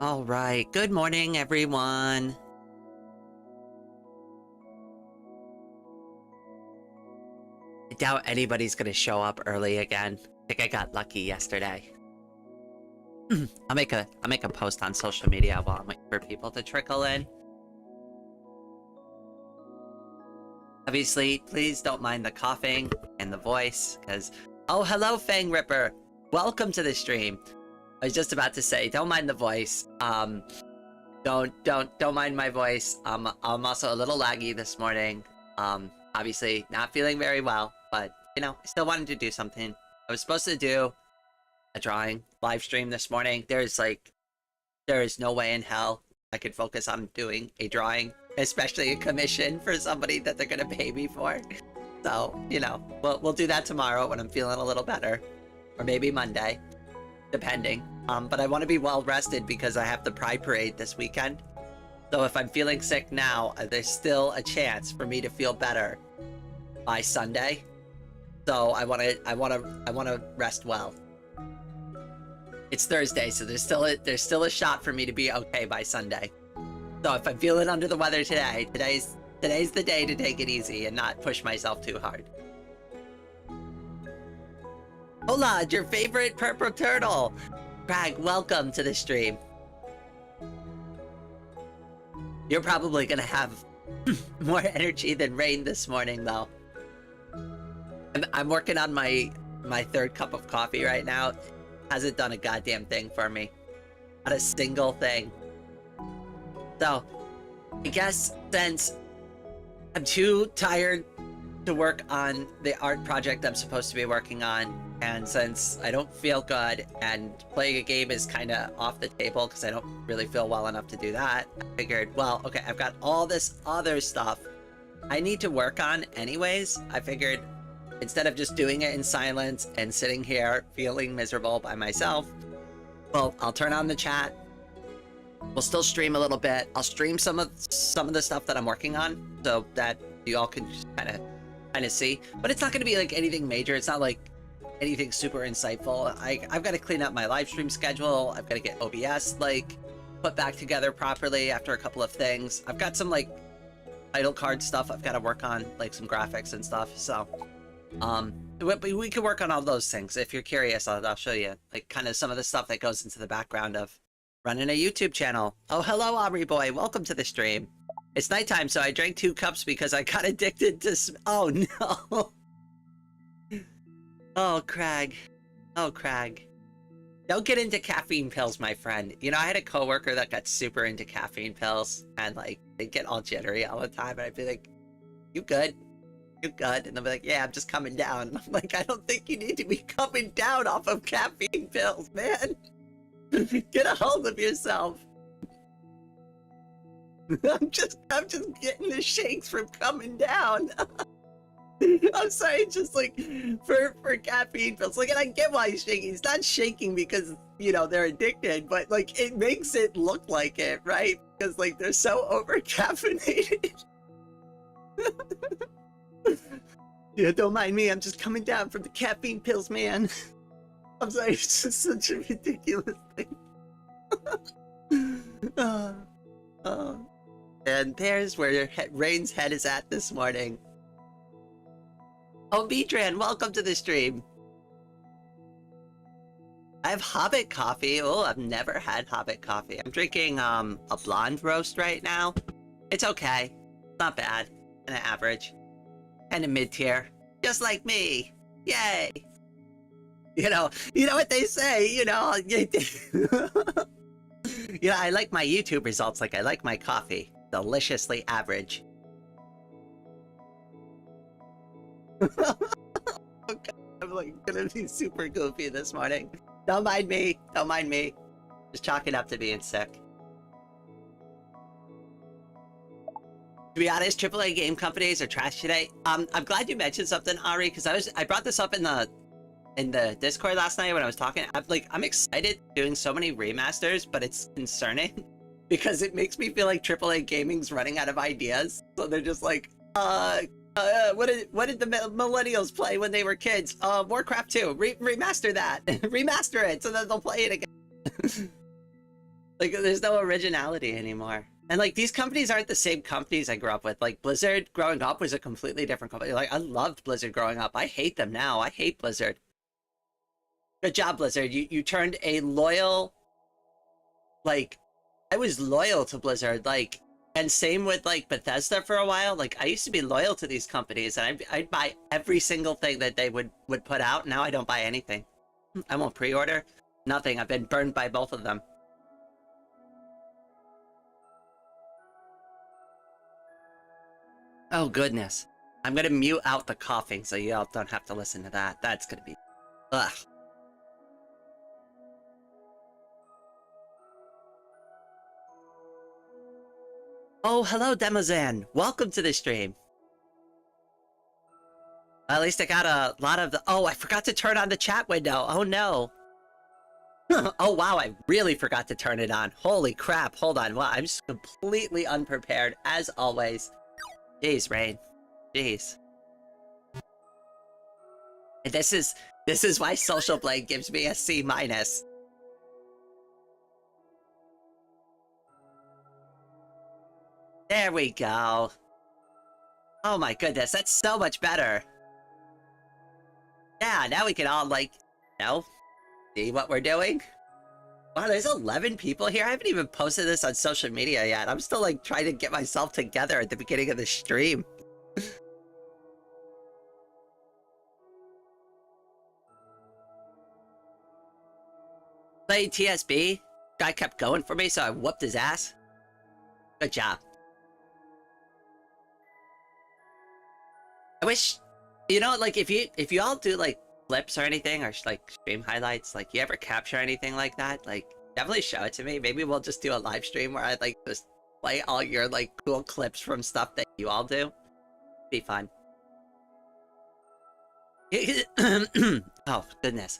All right. Good morning, everyone. I doubt anybody's gonna show up early again. I think I got lucky yesterday. I'll make a post on social media while I'm waiting for people to trickle in. Obviously, please don't mind the coughing and the voice, because hello, Fang Ripper. Welcome to the stream. I was just about to say, don't mind the voice. Don't mind my voice. I'm also a little laggy this morning. Obviously not feeling very well, but I still wanted to do something. I was supposed to do a drawing live stream this morning. There is no way in hell I could focus on doing a drawing, especially a commission for somebody that they're gonna pay me for. So, we'll do that tomorrow when I'm feeling a little better, or maybe Monday, depending. But I want to be well rested because I have the Pride Parade this weekend. So if I'm feeling sick now, there's still a chance for me to feel better by Sunday. So I want to rest well. It's Thursday, so there's still a shot for me to be okay by Sunday. So if I'm feeling under the weather today's the day to take it easy and not push myself too hard. Hola, your favorite purple turtle. Craig, welcome to the stream. You're probably gonna have more energy than Rain this morning, though. I'm working on my third cup of coffee right now. Hasn't done a goddamn thing for me. Not a single thing. So, I guess since I'm too tired to work on the art project I'm supposed to be working on, and since I don't feel good and playing a game is kind of off the table because I don't really feel well enough to do that, I figured, well, okay, I've got all this other stuff I need to work on anyways. I figured instead of just doing it in silence and sitting here feeling miserable by myself, well, I'll turn on the chat. We'll still stream a little bit. I'll stream some of the stuff that I'm working on so that you all can just kind of see. But it's not going to be like anything major. It's not like anything super insightful. I've got to clean up my live stream schedule. I've got to get OBS put back together properly after a couple of things. I've got some title card stuff I've got to work on, like some graphics and stuff. So we can work on all those things. If you're curious, I'll show you kind of some of the stuff that goes into the background of running a YouTube channel. Oh, hello, Aubrey boy. Welcome to the stream. It's nighttime, so I drank 2 cups because I got addicted to... Oh, no. Oh, Craig. Oh, Craig. Don't get into caffeine pills, my friend. I had a coworker that got super into caffeine pills, and, they'd get all jittery all the time, and I'd be like, you good? You good? And they'll be like, yeah, I'm just coming down. And I'm like, I don't think you need to be coming down off of caffeine pills, man. Get a hold of yourself. I'm just getting the shakes from coming down. I'm sorry, just for caffeine pills. And I get why he's shaking. He's not shaking because they're addicted, but it makes it look like it, right? Because they're so over caffeinated. Yeah, don't mind me. I'm just coming down from the caffeine pills, man. I'm sorry, it's just such a ridiculous thing. And there's where Rain's head is at this morning. Oh, Beatran, welcome to the stream. I have Hobbit coffee. Oh, I've never had Hobbit coffee. I'm drinking a blonde roast right now. It's okay. It's not bad. Kind of average. Kind of mid-tier. Just like me. Yay. You know what they say, I like my YouTube results like I like my coffee. Deliciously average. Okay, I'm gonna be super goofy this morning. Don't mind me. Don't mind me. Just chalk it up to being sick. To be honest, AAA game companies are trash today. I'm glad you mentioned something, Ari, because I brought this up in the Discord last night when I was talking. I'm excited doing so many remasters, but it's concerning because it makes me feel like AAA gaming's running out of ideas. So they're just what did the millennials play when they were kids? Warcraft 2. Remaster that. Remaster it so that they'll play it again. Like, there's no originality anymore. And like, these companies aren't the same companies I grew up with. Like, Blizzard growing up was a completely different company. Like, I loved Blizzard growing up. I hate them now. I hate Blizzard. Good job, Blizzard. You turned a loyal, like, I was loyal to Blizzard, like, and same with like Bethesda for a while. Like, I used to be loyal to these companies, and I'd buy every single thing that they would put out. Now I don't buy anything. I won't pre-order. Nothing. I've been burned by both of them. Oh goodness. I'm gonna mute out the coughing so y'all don't have to listen to that. That's gonna be... Ugh. Oh, hello, Demozan. Welcome to the stream. At least I got a lot of the... Oh, I forgot to turn on the chat window. Oh, no. Oh, wow, I really forgot to turn it on. Holy crap, hold on. Wow, I'm just completely unprepared, as always. Jeez, Rain. Jeez. And this is why Social Blade gives me a C-. There we go. Oh my goodness, that's so much better. Yeah, now we can all, like, you know, see what we're doing. Wow, there's 11 people here. I haven't even posted this on social media yet. I'm still, like, trying to get myself together at the beginning of the stream. Played TSB. Guy kept going for me, so I whooped his ass. Good job. I wish, you know, like, if you all do like clips or anything, or like stream highlights, like, you ever capture anything like that, like, definitely show it to me. Maybe we'll just do a live stream where I like just play all your like cool clips from stuff that you all do. Be fun. Oh goodness.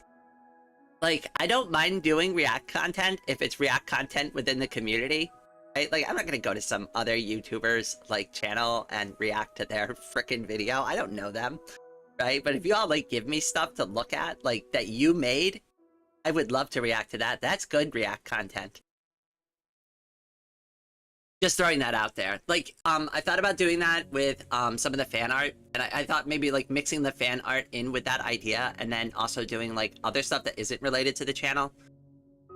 Like, I don't mind doing React content if it's React content within the community. Right? Like, I'm not gonna go to some other YouTuber's, like, channel and react to their frickin' video. I don't know them, right? But if you all, like, give me stuff to look at, like, that you made, I would love to react to that. That's good React content. Just throwing that out there. Like, I thought about doing that with some of the fan art, and I thought maybe, like, mixing the fan art in with that idea, and then also doing, like, other stuff that isn't related to the channel.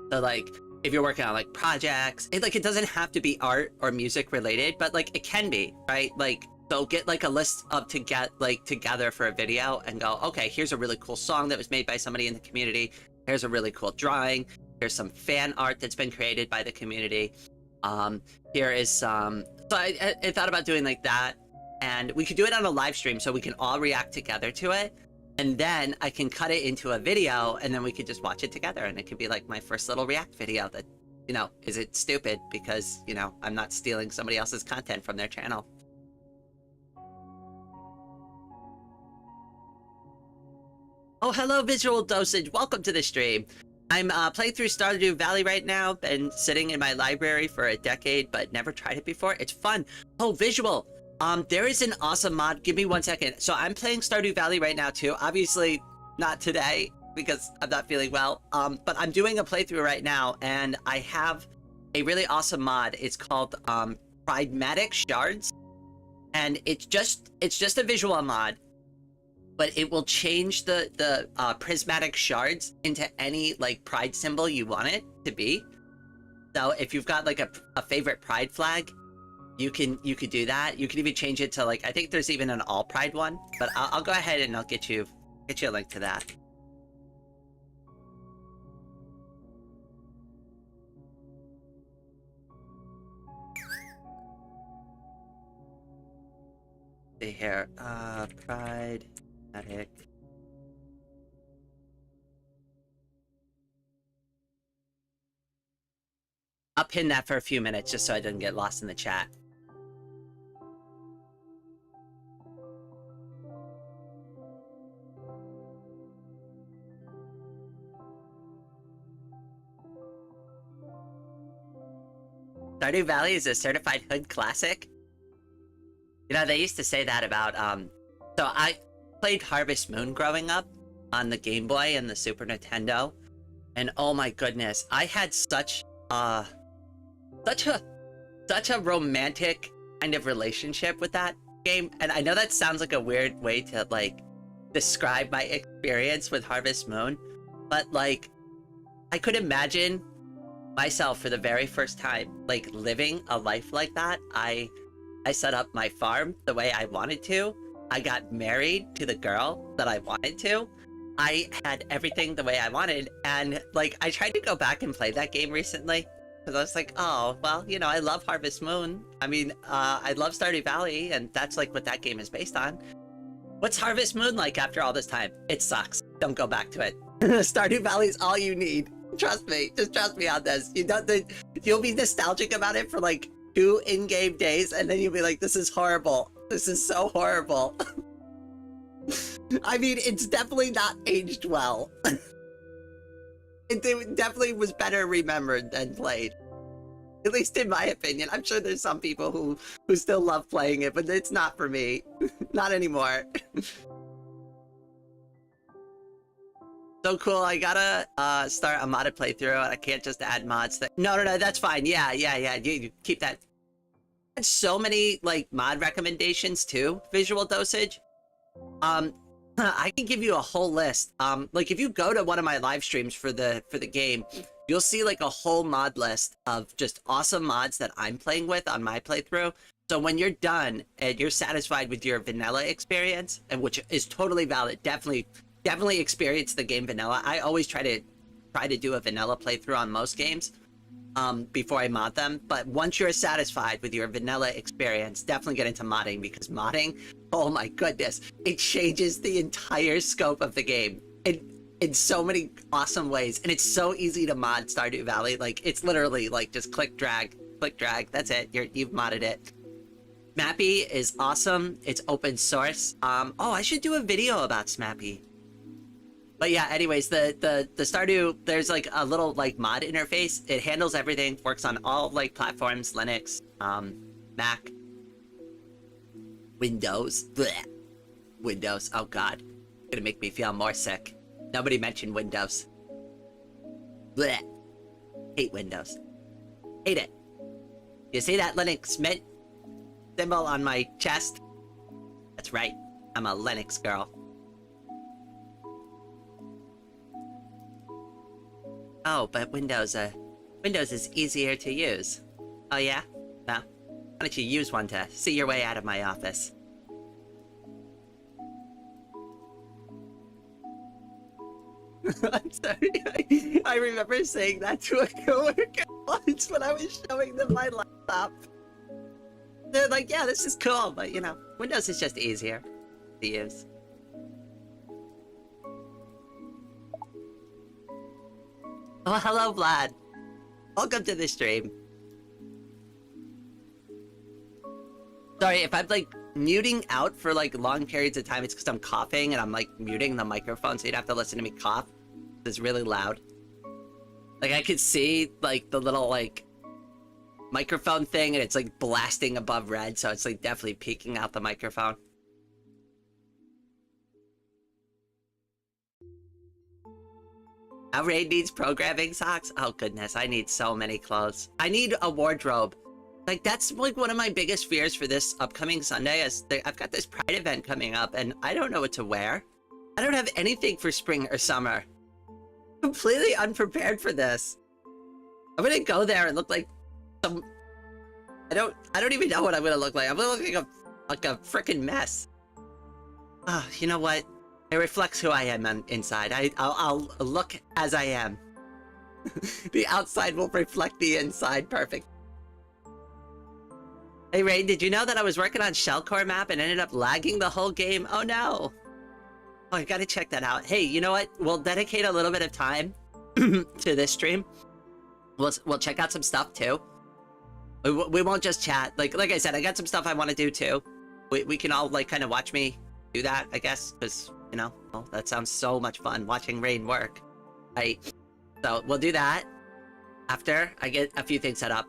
So, like, if you're working on like projects, it doesn't have to be art or music related, but like it can be, right? Like, so get like a list of to get like together for a video and go, okay, here's a really cool song that was made by somebody in the community. Here's a really cool drawing. Here's some fan art that's been created by the community. Here is some, so I thought about doing like that, and we could do it on a live stream so we can all react together to it. And then I can cut it into a video, and then we could just watch it together, and it could be like my first little react video that, you know, is it stupid because, you know, I'm not stealing somebody else's content from their channel. Oh, hello, Visual Dosage. Welcome to the stream. I'm playing through Stardew Valley right now. Been sitting in my library for a decade, but never tried it before. It's fun. Oh, Visual. There is an awesome mod. Give me 1 second. So I'm playing Stardew Valley right now too. Obviously not today because I'm not feeling well. But I'm doing a playthrough right now, and I have a really awesome mod. It's called Prismatic Shards, and it's just a visual mod, but it will change the prismatic shards into any like pride symbol you want it to be. So if you've got like a favorite pride flag, you could do that. You can even change it to like, I think there's even an all pride one, but I'll go ahead and I'll get you a link to that. See here, pride, attic. I'll pin that for a few minutes just so I didn't get lost in the chat. Stardew Valley is a certified hood classic. You know, they used to say that about, so I played Harvest Moon growing up on the Game Boy and the Super Nintendo, and oh my goodness, I had such, such a such a romantic kind of relationship with that game. And I know that sounds like a weird way to like describe my experience with Harvest Moon, but like I could imagine myself for the very first time like living a life like that. I set up my farm the way I wanted to. I got married to the girl that I wanted to. I had everything the way I wanted, and like I tried to go back and play that game recently because I was like, oh well, you know, I love Harvest Moon. I mean, I love Stardew Valley, and that's like what that game is based on. What's Harvest Moon like after all this time? It sucks. Don't go back to it. Stardew Valley's all you need. Trust me. Just trust me on this. You'll be nostalgic about it for like 2 in-game days, and then you'll be like, this is horrible. This is so horrible. I mean, it's definitely not aged well. It definitely was better remembered than played. At least in my opinion. I'm sure there's some people who still love playing it, but it's not for me. Not anymore. So cool, I gotta start a modded playthrough, and I can't just add mods. No, that's fine. Yeah, you keep that. There's so many like mod recommendations too, Visual Dosage. I can give you a whole list. Like if you go to one of my live streams for the game, you'll see like a whole mod list of just awesome mods that I'm playing with on my playthrough. So when you're done and you're satisfied with your vanilla experience, and which is totally valid, definitely experience the game vanilla. I always try to do a vanilla playthrough on most games before I mod them. But once you're satisfied with your vanilla experience, definitely get into modding, because modding, oh my goodness, it changes the entire scope of the game in so many awesome ways. And it's so easy to mod Stardew Valley. Like it's literally like just click drag. That's it. You've modded it. Smappy is awesome. It's open source. Oh, I should do a video about Smappy. But yeah, anyways, the Stardew, there's like a little like mod interface. It handles everything, works on all like platforms, Linux, Mac, Windows. Blech. Windows, oh god. It's gonna make me feel more sick. Nobody mentioned Windows. Blech. Hate Windows. Hate it. You see that Linux Mint symbol on my chest? That's right, I'm a Linux girl. Oh, but Windows is easier to use. Oh yeah? Well, why don't you use one to see your way out of my office? I'm sorry, I remember saying that to a coworker once when I was showing them my laptop. They're like, yeah, this is cool, but you know, Windows is just easier to use. Oh, hello, Vlad. Welcome to the stream. Sorry, if I'm like muting out for like long periods of time, it's because I'm coughing and I'm like muting the microphone so you'd have to listen to me cough. It's really loud. Like I could see like the little like microphone thing, and it's like blasting above red, so it's like definitely peeking out the microphone. Now Raid needs programming socks? Oh goodness, I need so many clothes. I need a wardrobe. Like that's like one of my biggest fears for this upcoming Sunday is I've got this Pride event coming up and I don't know what to wear. I don't have anything for spring or summer. Completely unprepared for this. I'm gonna go there and look like some... I don't even know what I'm gonna look like. I'm gonna look like a freaking mess. Ah, you know what? It reflects who I am inside. I'll look as I am. The outside will reflect the inside. Perfect. Hey Ray, did you know that I was working on Shellcore map and ended up lagging the whole game? Oh no! Oh, I gotta check that out. Hey, you know what? We'll dedicate a little bit of time to this stream. We'll check out some stuff too. We won't just chat. Like I said, I got some stuff I want to do too. We can all like kind of watch me do that, I guess, because you know, well, that sounds so much fun watching Rain work. Right? So we'll do that after I get a few things set up.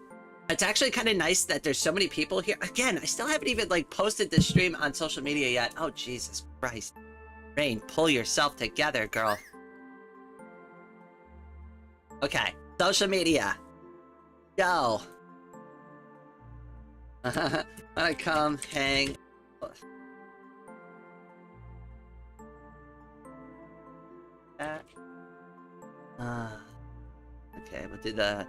It's actually kind of nice that there's so many people here. Again, I still haven't even like posted this stream on social media yet. Oh Jesus Christ. Rain, pull yourself together, girl. Okay, social media. Go. Wanna come hang. That. Okay, we'll do the.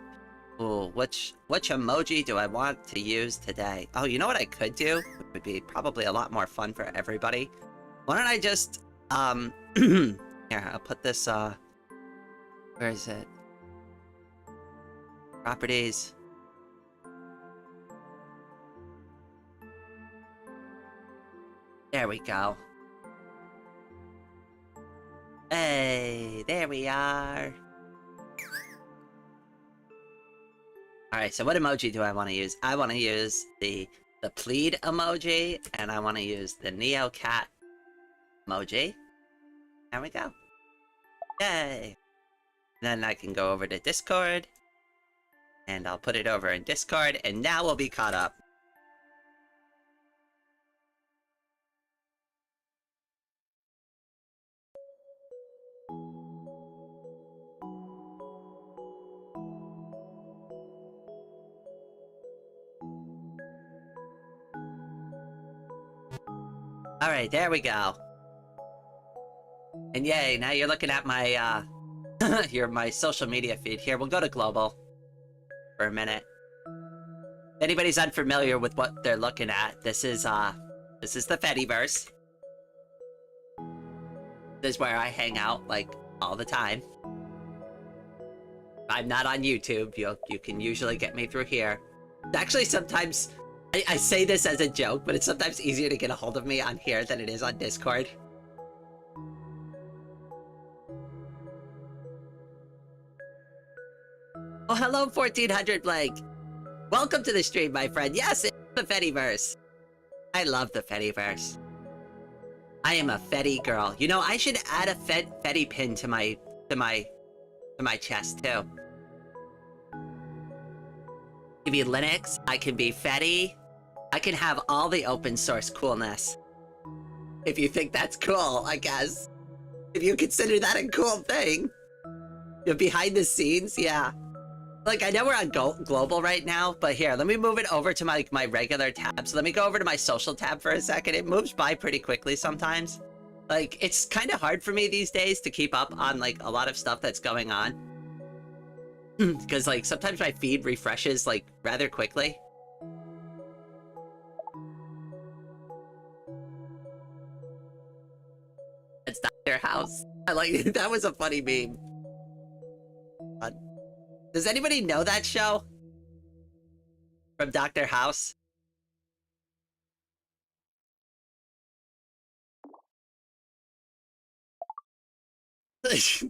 Oh, which emoji do I want to use today? Oh, you know what I could do? It would be probably a lot more fun for everybody. Why don't I just here, I'll put this where is it? Properties. There we go. Hey, there we are. Alright, so what emoji do I want to use? I want to use the plead emoji, and I want to use the Neo cat emoji. There we go. Yay! Then I can go over to Discord, and I'll put it over in Discord, and now we'll be caught up. Alright, there we go. And yay, now you're looking at my, my social media feed. Here, we'll go to global for a minute. If anybody's unfamiliar with what they're looking at, this is the Fediverse. This is where I hang out, like, all the time. I'm not on YouTube. You can usually get me through here. Actually, sometimes I say this as a joke, but it's sometimes easier to get a hold of me on here than it is on Discord. Oh, hello, 1400 Blake. Welcome to the stream, my friend. Yes, it's the Fediverse. I love the Fediverse. I am a Fedi girl. You know, I should add a Fedi pin to my chest too. I can be Linux. I can be Fedi. I can have all the open source coolness. If you think that's cool, I guess. If you consider that a cool thing. You know, behind the scenes, yeah. Like, I know we're on global right now, but here, let me move it over to my regular tab. So let me go over to my social tab for a second. It moves by pretty quickly sometimes. Like, it's kind of hard for me these days to keep up on, like, a lot of stuff that's going on. Because, like, sometimes my feed refreshes, like, rather quickly. It's Dr. House. I like that was a funny meme. Does anybody know that show? From Dr. House? Okay.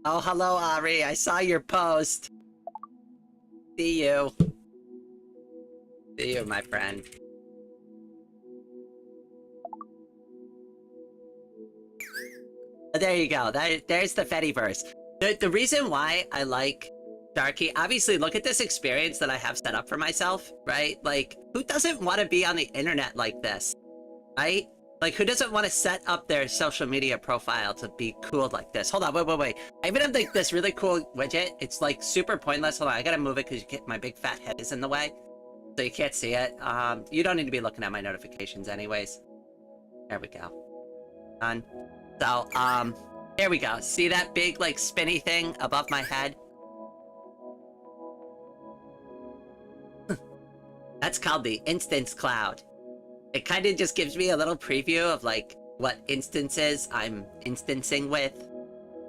Oh, hello, Ari. I saw your post. See you. See you, my friend. There you go. There's the Fediverse. The reason why I like Darky, obviously, look at this experience that I have set up for myself, right? Like, who doesn't want to be on the internet like this, right? Like, who doesn't want to set up their social media profile to be cool like this? Hold on, wait. I even have like this really cool widget. It's like super pointless. Hold on, I gotta move it because my big fat head is in the way, so you can't see it. You don't need to be looking at my notifications anyways. There we go. Done. So, here we go. See that big, like, spinny thing above my head? That's called the instance cloud. It kind of just gives me a little preview of, like, what instances I'm instancing with,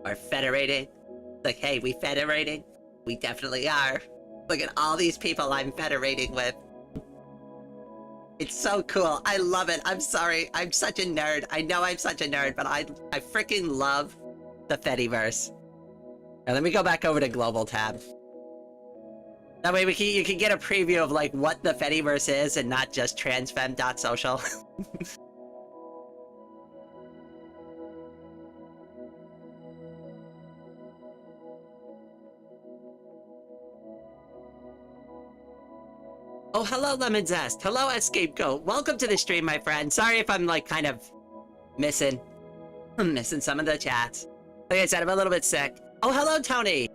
or federating. Like, hey, we federating? We definitely are. Look at all these people I'm federating with. It's so cool. I love it. I'm sorry. I'm such a nerd. I know I'm such a nerd, but I freaking love the Fediverse. Now let me go back over to global tab. That way you can get a preview of like what the Fediverse is and not just transfem.social. Oh, hello, Lemon Zest. Hello, Escape Goat. Welcome to the stream, my friend. Sorry if I'm, like, kind of missing some of the chats. Like I said, I'm a little bit sick. Oh, hello, Tony.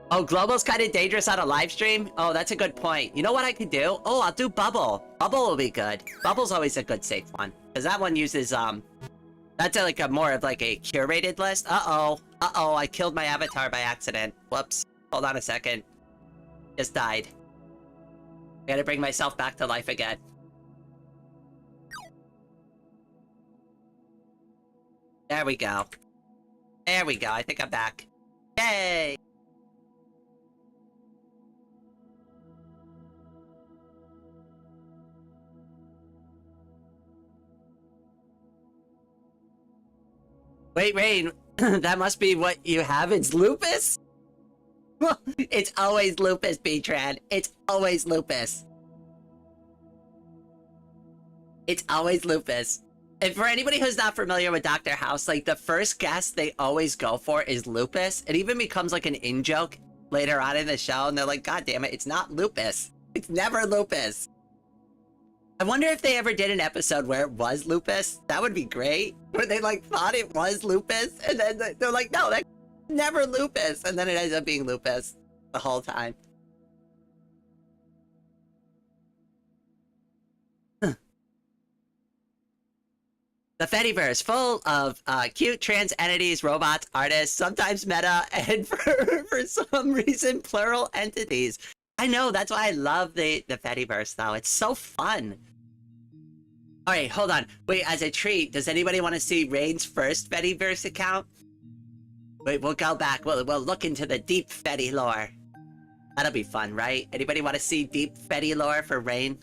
Oh, Global's kind of dangerous on a live stream? Oh, that's a good point. You know what I could do? Oh, I'll do Bubble. Bubble will be good. Bubble's always a good safe one. Because that one uses, that's like a more of like a curated list. Uh-oh. Uh-oh, I killed my avatar by accident. Whoops. Hold on a second. Just died. I gotta bring myself back to life again. There we go. There we go. I think I'm back. Yay! Wait, Rain, that must be what you have. It's lupus? It's always lupus, B-Tran. It's always lupus. It's always lupus. And for anybody who's not familiar with Dr. House, like the first guest they always go for is lupus. It even becomes like an in-joke later on in the show, and they're like, God damn it, it's not lupus. It's never lupus. I wonder if they ever did an episode where it was lupus. That would be great. Where they like thought it was lupus, and then they're like, no, that's never lupus. And then it ends up being lupus the whole time. The Fediverse, full of cute trans entities, robots, artists, sometimes meta, and for some reason, plural entities. I know, that's why I love the Fediverse, though. It's so fun. All right, hold on. Wait, as a treat, does anybody want to see Rain's first Fediverse account? Wait, we'll go back. We'll look into the deep Fedi lore. That'll be fun, right? Anybody want to see deep Fedi lore for Rain?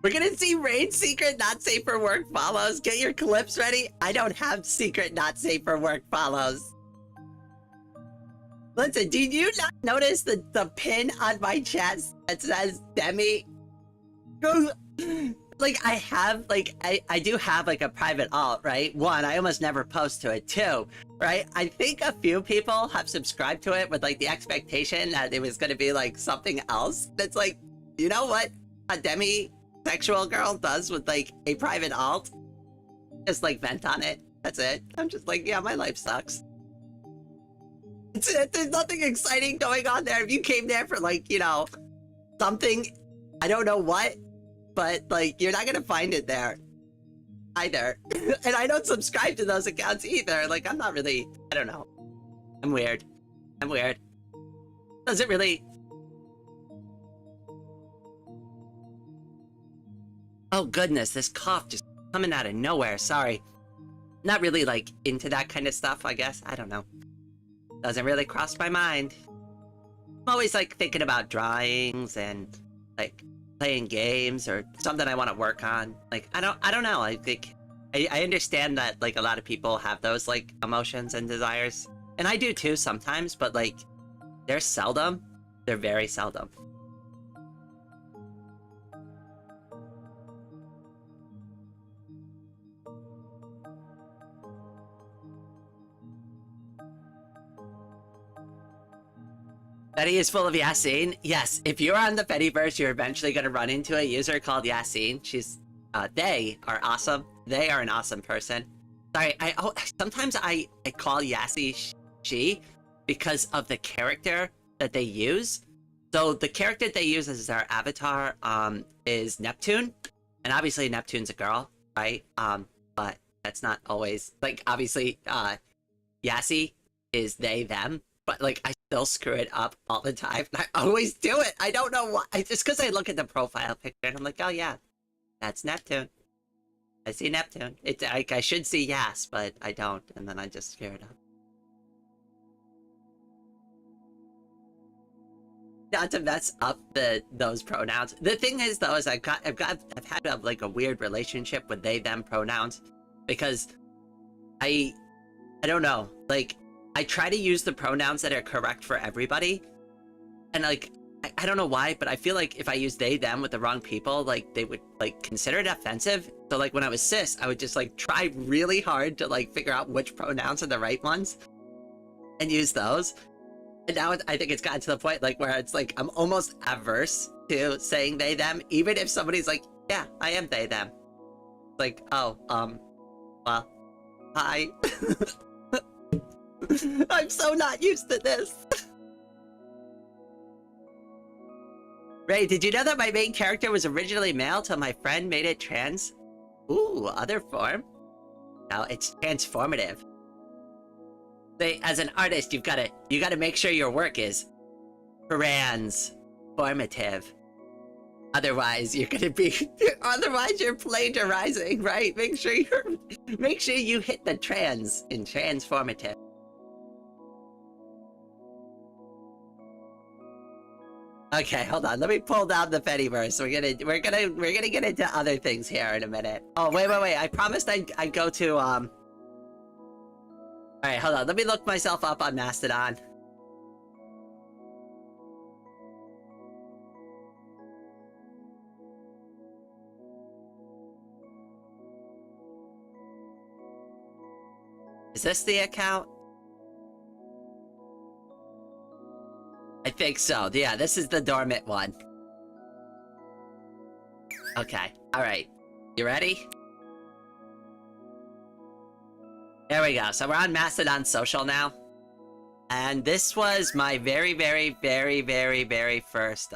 We're gonna see Rain's secret not safe for work follows. Get your clips ready. I don't have secret not safe for work follows. Listen, did you not notice the pin on my chest that says Demi? Like I have I do have like a private alt, right? One, I almost never post to it. Two, right? I think a few people have subscribed to it with like the expectation that it was gonna be like something else. That's like, you know what a Demi sexual girl does with like a private alt? Just like vent on it. That's it. I'm just like, yeah, my life sucks. There's nothing exciting going on there. If you came there for like, you know, something, I don't know what, but like you're not gonna find it there either. And I don't subscribe to those accounts either. Like I'm not really, I don't know. I'm weird. I'm weird. Does it really? Oh goodness, this cough just coming out of nowhere. Sorry. Not really like into that kind of stuff, I guess. I don't know. Doesn't really cross my mind. I'm always like thinking about drawings and like playing games or something I want to work on. Like I don't know. I think I understand that like a lot of people have those like emotions and desires. And I do too sometimes, but like they're seldom. They're very seldom. Fedi is full of Yassine. Yes, if you're on the Fediverse, you're eventually going to run into a user called Yassine. She's, they are awesome. They are an awesome person. Sorry, sometimes I call Yassie she because of the character that they use. So the character they use as their avatar is Neptune, and obviously Neptune's a girl, right? But that's not always like obviously Yassie is they them. But like I still screw it up all the time. I always do it. I don't know why. Just because I look at the profile picture and I'm like, oh yeah, that's Neptune. I see Neptune. It's like I should see Yas, but I don't, and then I just screw it up. Not to mess up those pronouns. The thing is though, is I've had like a weird relationship with they them pronouns because I don't know, like I try to use the pronouns that are correct for everybody, and like I don't know why, but I feel like if I use they, them with the wrong people, like they would like consider it offensive. So like when I was cis, I would just like try really hard to like figure out which pronouns are the right ones and use those. And now I think it's gotten to the point like where it's like I'm almost averse to saying they, them, even if somebody's like, yeah, I am they, them. Like, oh, well, hi. I'm so not used to this. Ray, did you know that my main character was originally male till my friend made it trans? Ooh, other form? No, it's transformative. Say, as an artist, you gotta make sure your work is transformative. Otherwise, you're plagiarizing, right? Make sure you hit the trans in transformative. Okay, hold on. Let me pull down the Fediverse. We're gonna get into other things here in a minute. Oh, wait. I promised I'd go to Alright, hold on. Let me look myself up on Mastodon. Is this the account? I think so. Yeah, this is the dormant one. Okay. Alright. You ready? There we go. So we're on Mastodon Social now. And this was my very first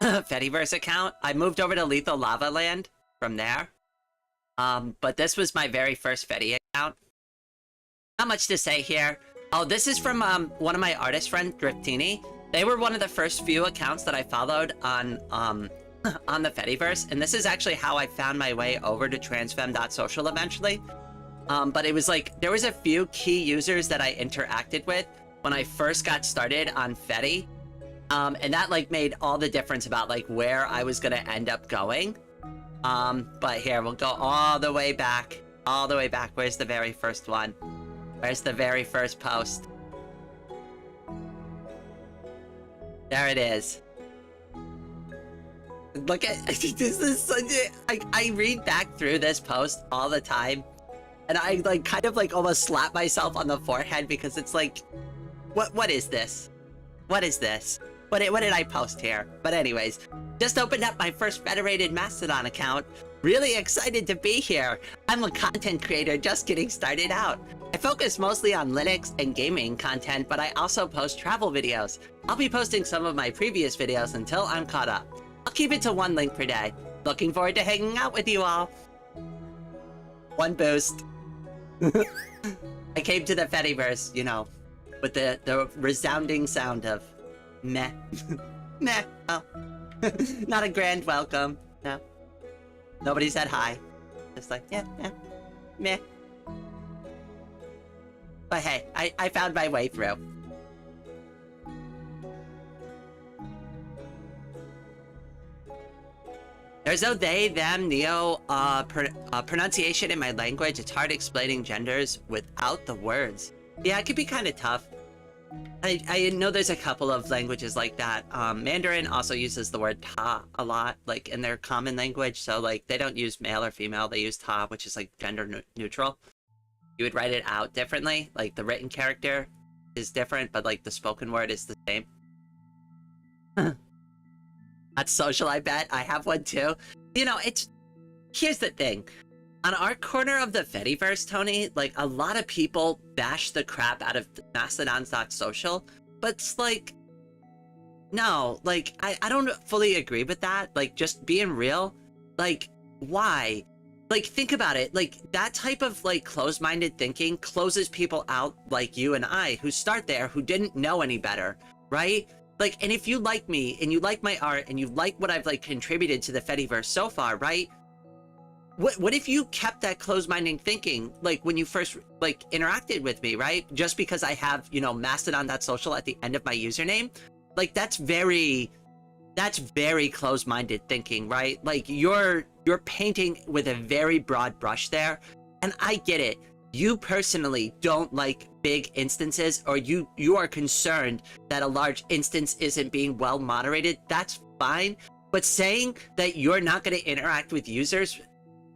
Fediverse account. I moved over to Lethal Lava Land from there. But this was my very first Fedi account. Not much to say here. Oh, this is from one of my artist friends, Driftini. They were one of the first few accounts that I followed on the Fediverse, and this is actually how I found my way over to transfem.social eventually. But it was like, there was a few key users that I interacted with when I first got started on Fedi. And that like made all the difference about like where I was gonna end up going. But here, we'll go all the way back. Where's the very first one? Where's the very first post? There it is. Look at this is such a, I read back through this post all the time, and I like kind of like almost slap myself on the forehead because it's like, what is this? What is this? What did I post here? But anyways, just opened up my first federated Mastodon account. Really excited to be here. I'm a content creator just getting started out. I focus mostly on Linux and gaming content, but I also post travel videos. I'll be posting some of my previous videos until I'm caught up. I'll keep it to 1 link per day. Looking forward to hanging out with you all. 1 boost. I came to the Fediverse, you know, with the resounding sound of meh. Meh. Oh. Not a grand welcome. No. Nobody said hi. Just like, yeah, meh. But hey, I found my way through. There's no they, them, neo, pronunciation in my language. It's hard explaining genders without the words. Yeah, it could be kind of tough. I know there's a couple of languages like that. Mandarin also uses the word ta a lot, like in their common language. So like they don't use male or female, they use ta, which is like gender neutral. You would write it out differently, like the written character is different, but like the spoken word is the same. That's social, I bet. I have one too. You know, here's the thing. On our corner of the Fediverse, Tony, like a lot of people bash the crap out of Mastodons.social, but it's like, no, like I don't fully agree with that. Like just being real, like why? Like, think about it. Like, that type of, like, closed-minded thinking closes people out like you and I, who start there, who didn't know any better, right? Like, and if you like me, and you like my art, and you like what I've, like, contributed to the Fediverse so far, right? What if you kept that closed-minded thinking, like, when you first, like, interacted with me, right? Just because I have, you know, Mastodon.social at the end of my username? Like, that's very closed-minded thinking, right? Like you're painting with a very broad brush there, and I get it. you personally don't like big instances, or you are concerned that a large instance isn't being well moderated, that's fine. But saying that you're not going to interact with users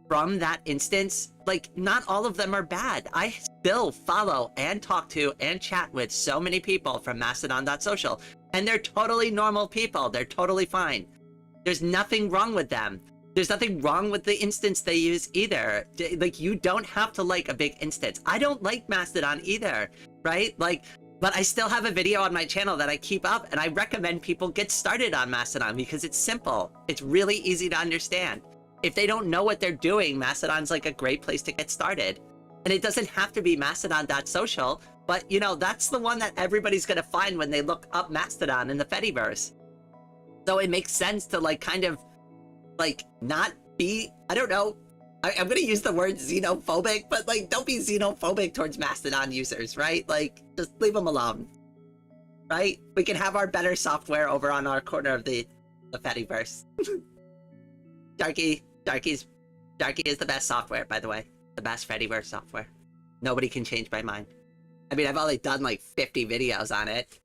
from that instance, like, not all of them are bad. I still follow and talk to and chat with so many people from Mastodon.social, and they're totally normal people. They're totally fine. There's nothing wrong with them. There's nothing wrong with the instance they use either. Like, you don't have to like a big instance. I don't like Mastodon either, right? Like, but I still have a video on my channel that I keep up, and I recommend people get started on Mastodon because it's simple. It's really easy to understand. If they don't know what they're doing, Mastodon's like a great place to get started. And it doesn't have to be Mastodon.social, but you know, that's the one that everybody's gonna find when they look up Mastodon in the Fediverse. So it makes sense to like kind of like not be, I don't know, I'm gonna use the word xenophobic, but like don't be xenophobic towards Mastodon users, right? Like just leave them alone, right? We can have our better software over on our corner of the Fediverse. Darky is the best software, by the way. The best Fediverse software. Nobody can change my mind. I mean, I've only done like 50 videos on it.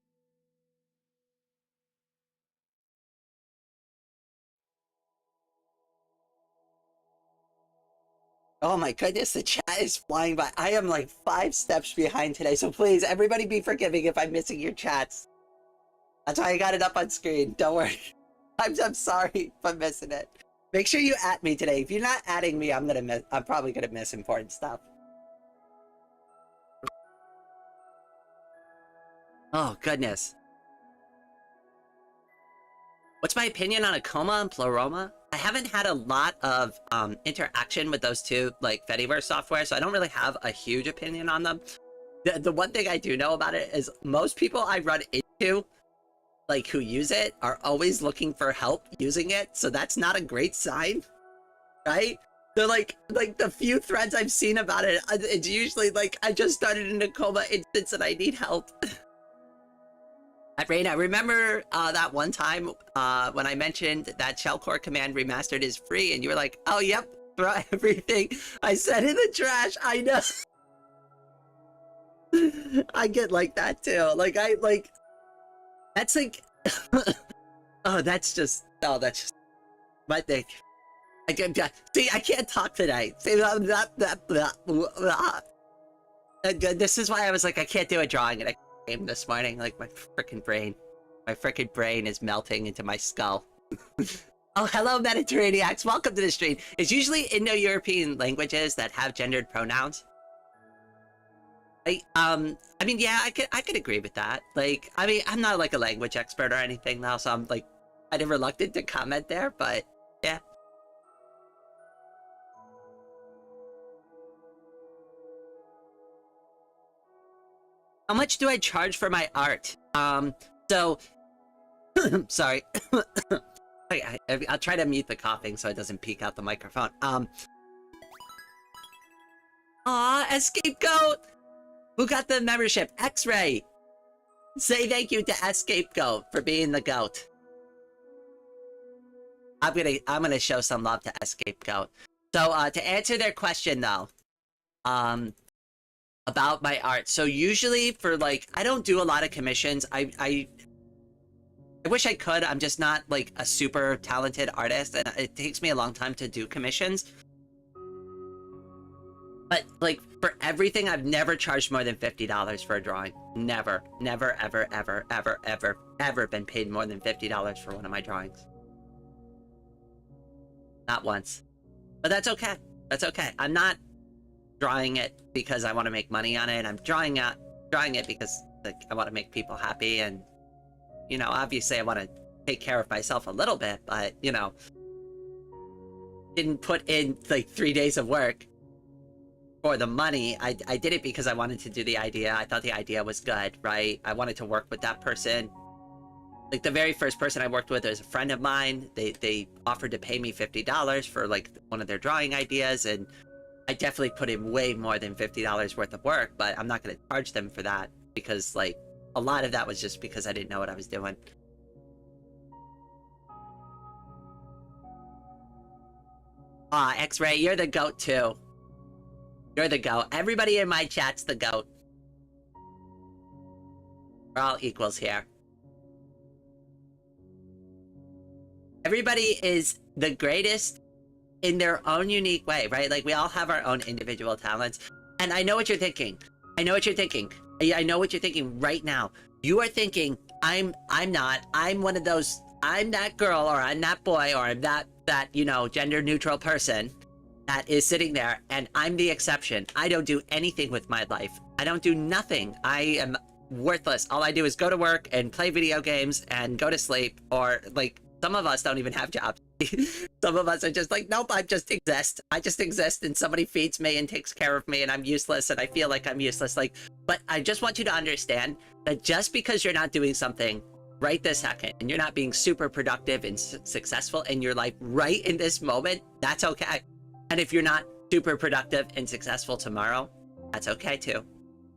Oh my goodness, the chat is flying by. I am like 5 steps behind today, so please, everybody be forgiving if I'm missing your chats. That's why I got it up on screen. Don't worry. I'm sorry if I'm missing it. Make sure you at me today. If you're not adding me, I'm probably gonna miss important stuff. Oh goodness. What's my opinion on Akoma and Pleroma? I haven't had a lot of interaction with those two like Fediverse software, so I don't really have a huge opinion on them. The one thing I do know about it is most people I run into, like who use it, are always looking for help using it, so that's not a great sign, right? They're like the few threads I've seen about it, it's usually like, I just started an Akoma instance and I need help. Raina, remember that one time when I mentioned that Shellcore Command Remastered is free, and you were like, oh yep, throw everything I said in the trash. I know. I get like that too. Like that's like that's just my thing. See, I can't talk today. See, this is why I was like, I can't do a drawing in a game this morning. Like my freaking brain is melting into my skull. Oh, hello Mediterraneans, welcome to the stream. It's usually Indo-European languages that have gendered pronouns. I mean, yeah, I could agree with that. Like, I mean, I'm not like a language expert or anything now, so I'm like kind of reluctant to comment there, but yeah. How much do I charge for my art? So, sorry. I'll try to mute the coughing so it doesn't peek out the microphone. Aw, Escape Goat! Who got the membership? X-Ray! Say thank you to Escape Goat for being the goat. I'm gonna show some love to Escape Goat. So, to answer their question though, about my art. So usually for like, I don't do a lot of commissions. I wish I could. I'm just not like a super talented artist, and it takes me a long time to do commissions. But like for everything, I've never charged more than $50 for a drawing. Never, ever been paid more than $50 for one of my drawings. Not once. But that's okay. That's okay. I'm not drawing it because I want to make money on it. I'm drawing it because like I want to make people happy, and you know, obviously I want to take care of myself a little bit, but you know, didn't put in like 3 days of work for the money. I did it because I wanted to do the idea. I thought the idea was good, right? I wanted to work with that person. Like the very first person I worked with was a friend of mine. They offered to pay me $50 for like one of their drawing ideas, and I definitely put in way more than $50 worth of work, but I'm not going to charge them for that because like a lot of that was just because I didn't know what I was doing. X-Ray, you're the goat too. You're the goat. Everybody in my chat's the goat. We're all equals here. Everybody is the greatest in their own unique way, right? Like, we all have our own individual talents. And I know what you're thinking. I know what you're thinking. I know what you're thinking right now. You are thinking, I'm not. I'm one of those, I'm that girl, or I'm that boy, or I'm that, you know, gender neutral person that is sitting there, and I'm the exception. I don't do anything with my life. I don't do nothing. I am worthless. All I do is go to work and play video games and go to sleep, or like, some of us don't even have jobs. Some of us are just like, nope, I just exist. I just exist, and somebody feeds me and takes care of me, and I'm useless, and I feel like I'm useless. Like, but I just want you to understand that just because you're not doing something right this second, and you're not being super productive and successful in your life right in this moment, that's okay. And if you're not super productive and successful tomorrow, that's okay too.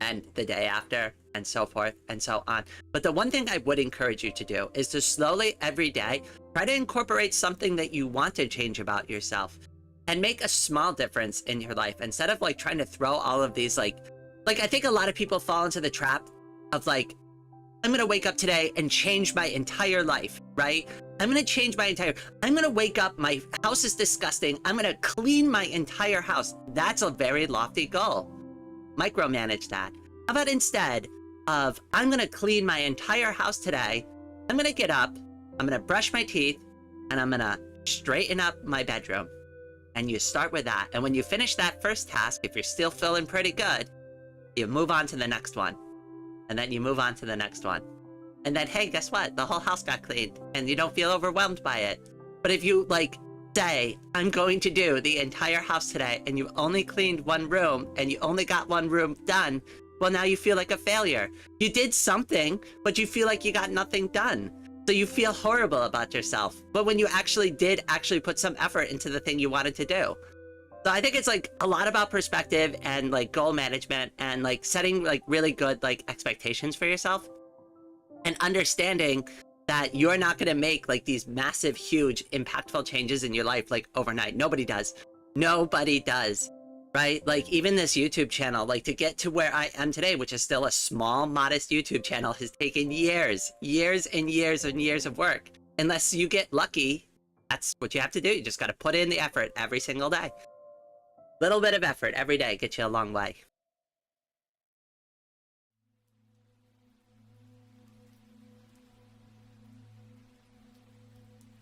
And the day after, and so forth and so on. But the one thing I would encourage you to do is to slowly every day try to incorporate something that you want to change about yourself and make a small difference in your life, instead of like trying to throw all of these like I think a lot of people fall into the trap of like, I'm gonna wake up today and change my entire life, right? I'm gonna wake up, my house is disgusting, I'm gonna clean my entire house. That's a very lofty goal. Micromanage that. How about instead of, I'm gonna clean my entire house today, I'm gonna get up, I'm gonna brush my teeth, and I'm gonna straighten up my bedroom. And you start with that. And when you finish that first task, if you're still feeling pretty good, you move on to the next one. And then you move on to the next one. And then, hey, guess what? The whole house got cleaned, and you don't feel overwhelmed by it. But if you like say, I'm going to do the entire house today, and you only cleaned one room, and you only got one room done, well, now you feel like a failure. You did something, but you feel like you got nothing done. So you feel horrible about yourself. But when you actually did put some effort into the thing you wanted to do. So I think it's like a lot about perspective and like goal management, and like setting like really good like expectations for yourself, and understanding that you're not going to make like these massive, huge, impactful changes in your life like overnight. Nobody does. Nobody does. Right? Like, even this YouTube channel, like, to get to where I am today, which is still a small, modest YouTube channel, has taken years and years and years of work. Unless you get lucky, that's what you have to do. You just got to put in the effort every single day. Little bit of effort every day gets you a long way.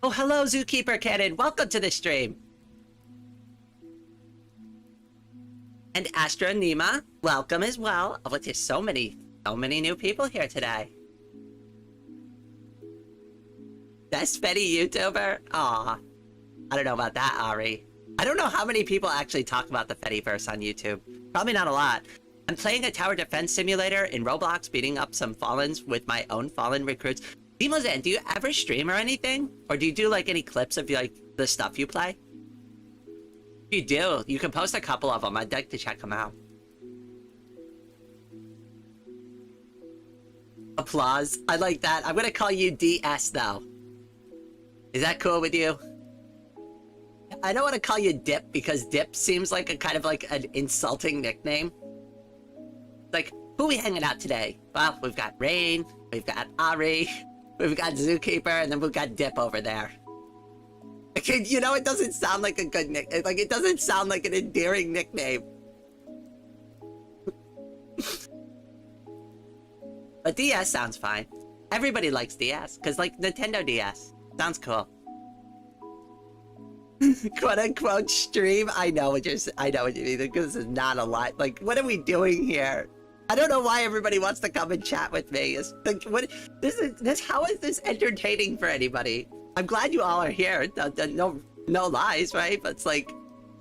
Oh, hello, Zookeeper Cannon. Welcome to the stream. And Astra Nima, welcome as well. Oh, there's so many new people here today. Best Fetty YouTuber? Aw. I don't know about that, Ari. I don't know how many people actually talk about the Fettyverse on YouTube. Probably not a lot. I'm playing a tower defense simulator in Roblox, beating up some Fallens with my own Fallen recruits. Demozan, do you ever stream or anything? Or do you do like any clips of like the stuff you play? You do. You can post a couple of them. I'd like to check them out. Applause. I like that. I'm gonna call you DS though. Is that cool with you? I don't want to call you Dip, because Dip seems like a kind of like an insulting nickname. Like, who are we hanging out today? Well, we've got Rain, we've got Ari, we've got Zookeeper, and then we've got Dip over there. You know, it doesn't sound like a good nickname. Like, it doesn't sound like an endearing nickname. But DS sounds fine. Everybody likes DS, because, like, Nintendo DS. Sounds cool. Quote-unquote stream? I know what you mean, because this is not a lot. Like, what are we doing here? I don't know why everybody wants to come and chat with me. It's like, how is this entertaining for anybody? I'm glad you all are here. No lies, right? But it's like,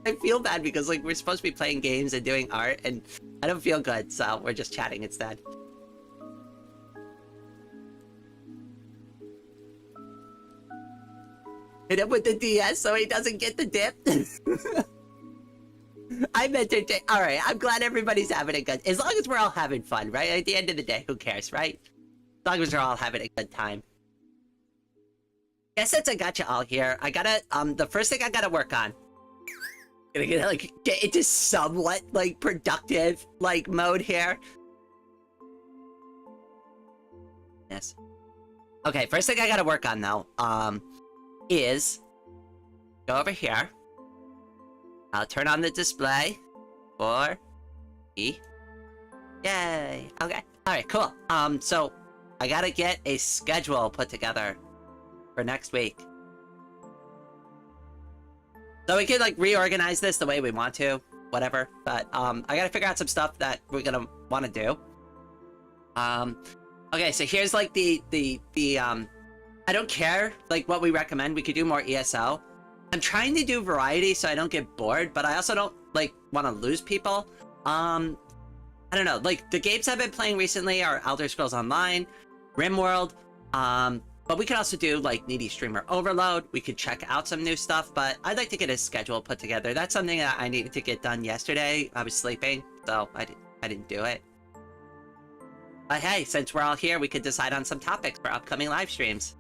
I feel bad because like we're supposed to be playing games and doing art, and I don't feel good, so we're just chatting instead. Hit him with the DS so he doesn't get the dip. I'm entertained. All right, I'm glad everybody's having a good. As long as we're all having fun, right? At the end of the day, who cares, right? As long as we're all having a good time. Guess since I got you all here, I gotta, the first thing I gotta work on Gonna like get into somewhat like productive like mode here. Yes. Okay, first thing I gotta work on though, is go over here. I'll turn on the display for E. Yay. Okay. Alright, cool. So I gotta get a schedule put together for next week. So we can like reorganize this the way we want to, whatever. But I gotta figure out some stuff that we're gonna want to do. Okay, so here's like the I don't care like what we recommend. We could do more ESO. I'm trying to do variety so I don't get bored, but I also don't like want to lose people. I don't know. Like the games I've been playing recently are Elder Scrolls Online, RimWorld. But we could also do like Needy Streamer Overload. We could check out some new stuff, but I'd like to get a schedule put together. That's something that I needed to get done yesterday. I was sleeping, so I didn't do it. But hey, since we're all here, we could decide on some topics for upcoming live streams.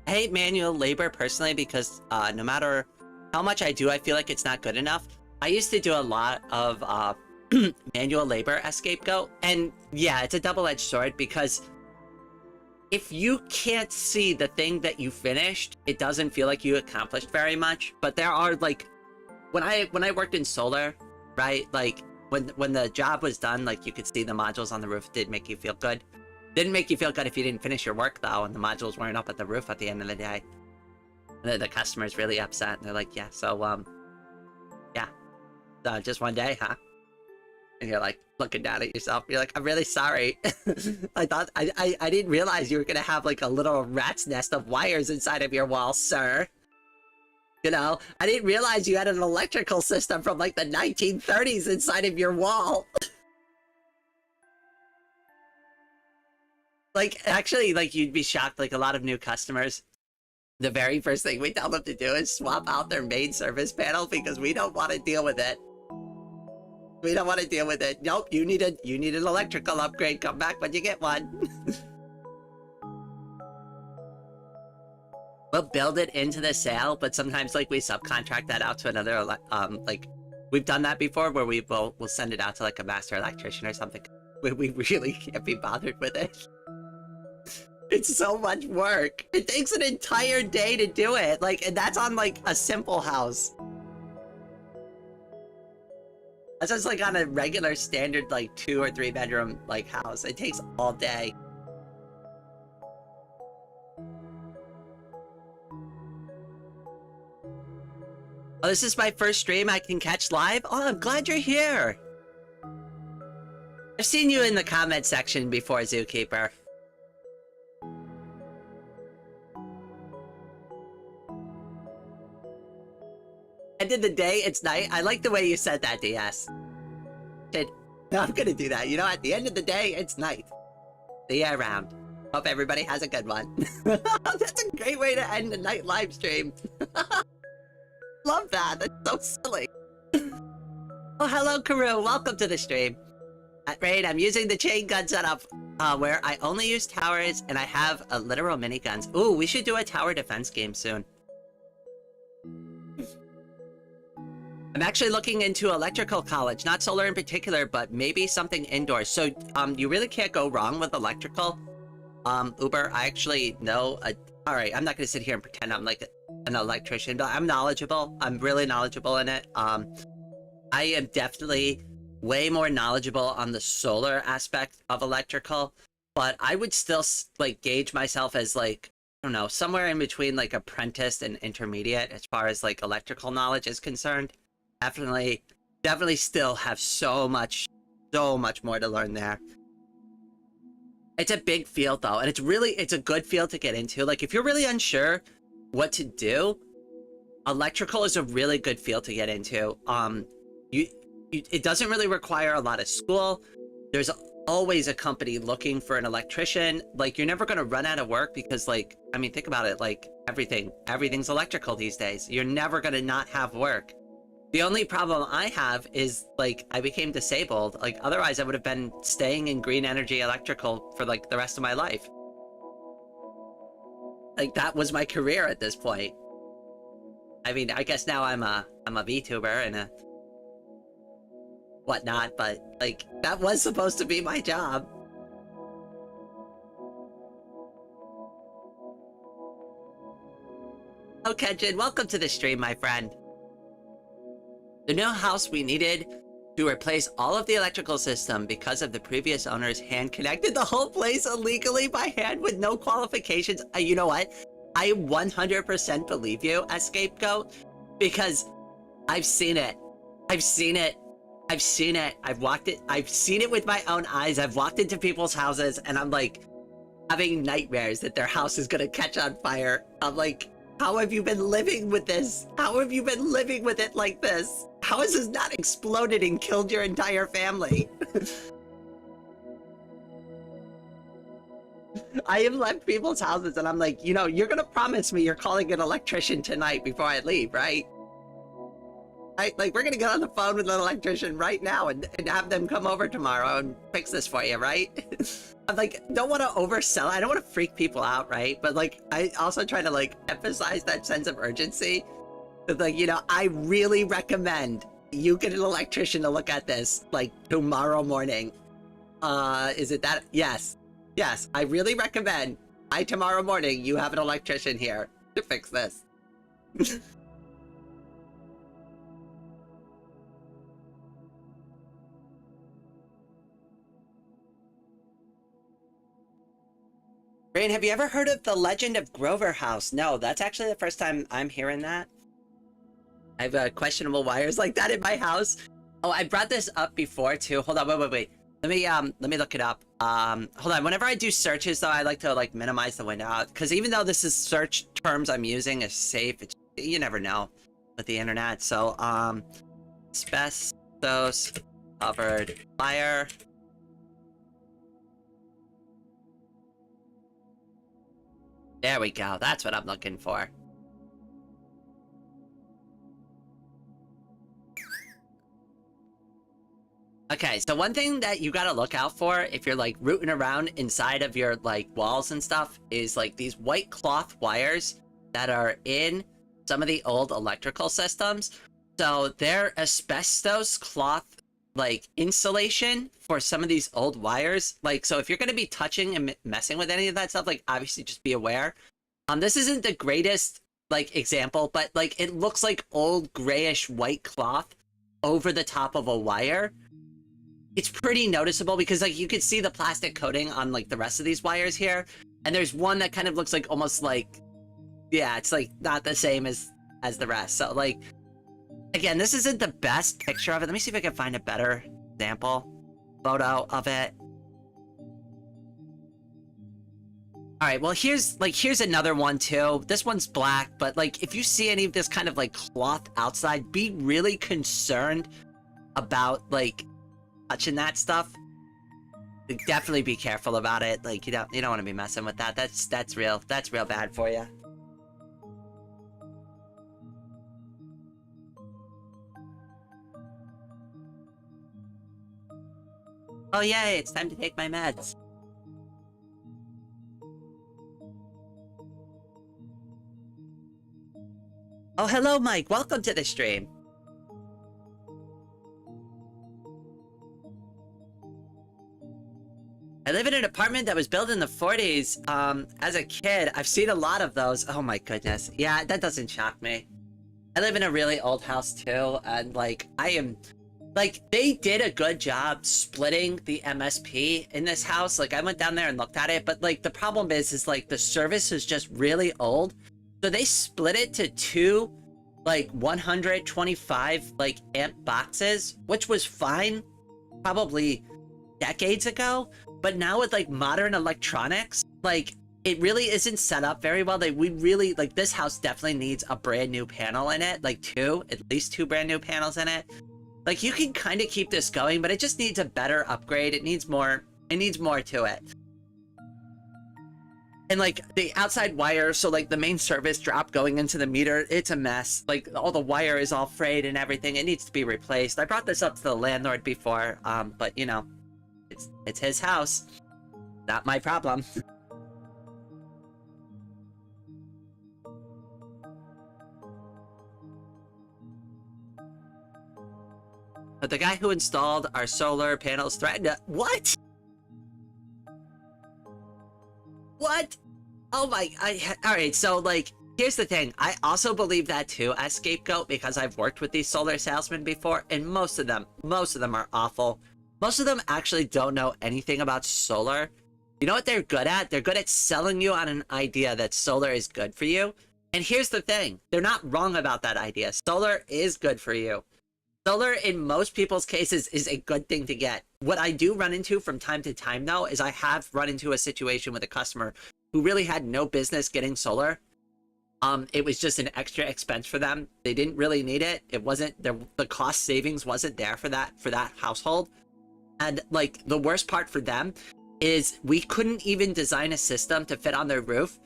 I hate manual labor personally because no matter how much I do, I feel like it's not good enough. I used to do a lot of manual labor as scapegoat, and yeah, it's a double-edged sword because if you can't see the thing that you finished, it doesn't feel like you accomplished very much. But there are like, when I worked in solar, right? Like when the job was done, like you could see the modules on the roof. It did make you feel good. Didn't make you feel good if you didn't finish your work though, and the modules weren't up at the roof at the end of the day. And the customer's really upset, and they're like, "Yeah, so yeah, just one day, huh?" And you're like looking down at yourself. You're like, "I'm really sorry. I thought I didn't realize you were gonna have like a little rat's nest of wires inside of your wall, sir. You know, I didn't realize you had an electrical system from like the 1930s inside of your wall." Like, actually, like, you'd be shocked, like, a lot of new customers, the very first thing we tell them to do is swap out their main service panel because we don't want to deal with it. We don't want to deal with it. Nope, you need an electrical upgrade. Come back when you get one. We'll build it into the sale, but sometimes, like, we subcontract that out to another, like, we've done that before where we'll send it out to, like, a master electrician or something. We really can't be bothered with it. It's so much work. It takes an entire day to do it. Like, and that's on like a simple house. That's just like on a regular standard like 2 or 3 bedroom like house. It takes all day. Oh, this is my first stream I can catch live? Oh, I'm glad you're here. I've seen you in the comment section before, Zookeeper. End of the day, it's night. I like the way you said that, DS. I'm gonna do that. You know, at the end of the day, it's night. The year round. Hope everybody has a good one. That's a great way to end a night live stream. Love that. That's so silly. Oh, hello, Karu. Welcome to the stream. At Raid, I'm using the chain gun setup where I only use towers and I have a literal miniguns. Ooh, we should do a tower defense game soon. I'm actually looking into electrical college, not solar in particular, but maybe something indoors. So, you really can't go wrong with electrical. Uber, I actually know alright, I'm not gonna sit here and pretend I'm like an electrician, but I'm knowledgeable. I'm really knowledgeable in it. I am definitely way more knowledgeable on the solar aspect of electrical, but I would still like gauge myself as like, I don't know, somewhere in between like apprentice and intermediate as far as like electrical knowledge is concerned. Definitely still have so much more to learn there. It's a big field though, and it's a good field to get into. Like if you're really unsure what to do, electrical is a really good field to get into. It doesn't really require a lot of school. There's always a company looking for an electrician. Like you're never gonna run out of work because like, I mean, think about it, like everything's electrical these days. You're never gonna not have work. The only problem I have is, like, I became disabled. Like, otherwise I would have been staying in green energy electrical for, like, the rest of my life. Like, that was my career at this point. I mean, I guess now I'm a VTuber and a whatnot, but, like, that was supposed to be my job. Oh, Kenjin, welcome to the stream, my friend. The new house we needed to replace all of the electrical system because of the previous owner's hand connected the whole place illegally by hand with no qualifications. You know what? I 100% believe you as scapegoat because I've seen it. I've seen it. I've seen it. I've seen it with my own eyes. I've walked into people's houses and I'm like having nightmares that their house is gonna catch on fire. I'm like, how have you been living with this? How have you been living with it like this? How has this not exploded and killed your entire family? I have left people's houses and I'm like, you know, you're gonna promise me you're calling an electrician tonight before I leave, right? Like, we're gonna get on the phone with an electrician right now and have them come over tomorrow and fix this for you, right? I'm like, don't want to oversell. I don't want to freak people out, right? But like, I also try to like emphasize that sense of urgency. But like, you know, I really recommend you get an electrician to look at this like tomorrow morning. Is it that? Yes. Yes, I really recommend by tomorrow morning you have an electrician here to fix this. Rain, have you ever heard of the legend of Grover House? No, that's actually the first time I'm hearing that. I have questionable wires like that in my house. Oh, I brought this up before too. Hold on, wait. Let me look it up. Hold on. Whenever I do searches though, I like to like minimize the window out because even though this is search terms I'm using is safe, you never know with the internet. So, asbestos covered fire. There we go. That's what I'm looking for. Okay, so one thing that you gotta look out for if you're like rooting around inside of your like walls and stuff is like these white cloth wires that are in some of the old electrical systems. So they're asbestos cloth like insulation for some of these old wires. Like, so if you're going to be touching and messing with any of that stuff, like obviously just be aware. This isn't the greatest like example, but like it looks like old grayish white cloth over the top of a wire. It's pretty noticeable because like you could see the plastic coating on like the rest of these wires here. And there's one that kind of looks like almost like, yeah, it's like not the same as the rest. So like, again, this isn't the best picture of it. Let me see if I can find a better example photo of it. All right, well, here's another one too. This one's black, but like if you see any of this kind of like cloth outside, be really concerned about like touching that stuff. Like, definitely be careful about it. Like you don't want to be messing with that. That's real bad for you. Oh yay, it's time to take my meds. Oh, hello, Mike. Welcome to the stream. I live in an apartment that was built in the 40s. As a kid, I've seen a lot of those. Oh my goodness. Yeah, that doesn't shock me. I live in a really old house too, and like, they did a good job splitting the MSP in this house. Like, I went down there and looked at it, but like, the problem is like, the service is just really old. So they split it to two, like 125 like amp boxes, which was fine probably decades ago. But now with like modern electronics, like it really isn't set up very well. We really, like, this house definitely needs a brand new panel in it, like at least two brand new panels in it. Like, you can kind of keep this going, but it just needs a better upgrade. It needs more to it. And like the outside wire, so like the main service drop going into the meter, it's a mess. Like all the wire is all frayed and everything. It needs to be replaced. I brought this up to the landlord before, but you know, it's his house, not my problem. But the guy who installed our solar panels threatened to— What? What? Oh my, all right, so like, here's the thing. I also believe that too as scapegoat because I've worked with these solar salesmen before, and most of them are awful. Most of them actually don't know anything about solar. You know what they're good at? They're good at selling you on an idea that solar is good for you. And here's the thing. They're not wrong about that idea. Solar is good for you. Solar, in most people's cases, is a good thing to get. What I do run into from time to time, though, is I have run into a situation with a customer who really had no business getting solar. It was just an extra expense for them. They didn't really need it. It wasn't the cost savings wasn't there for that household. And like the worst part for them is we couldn't even design a system to fit on their roof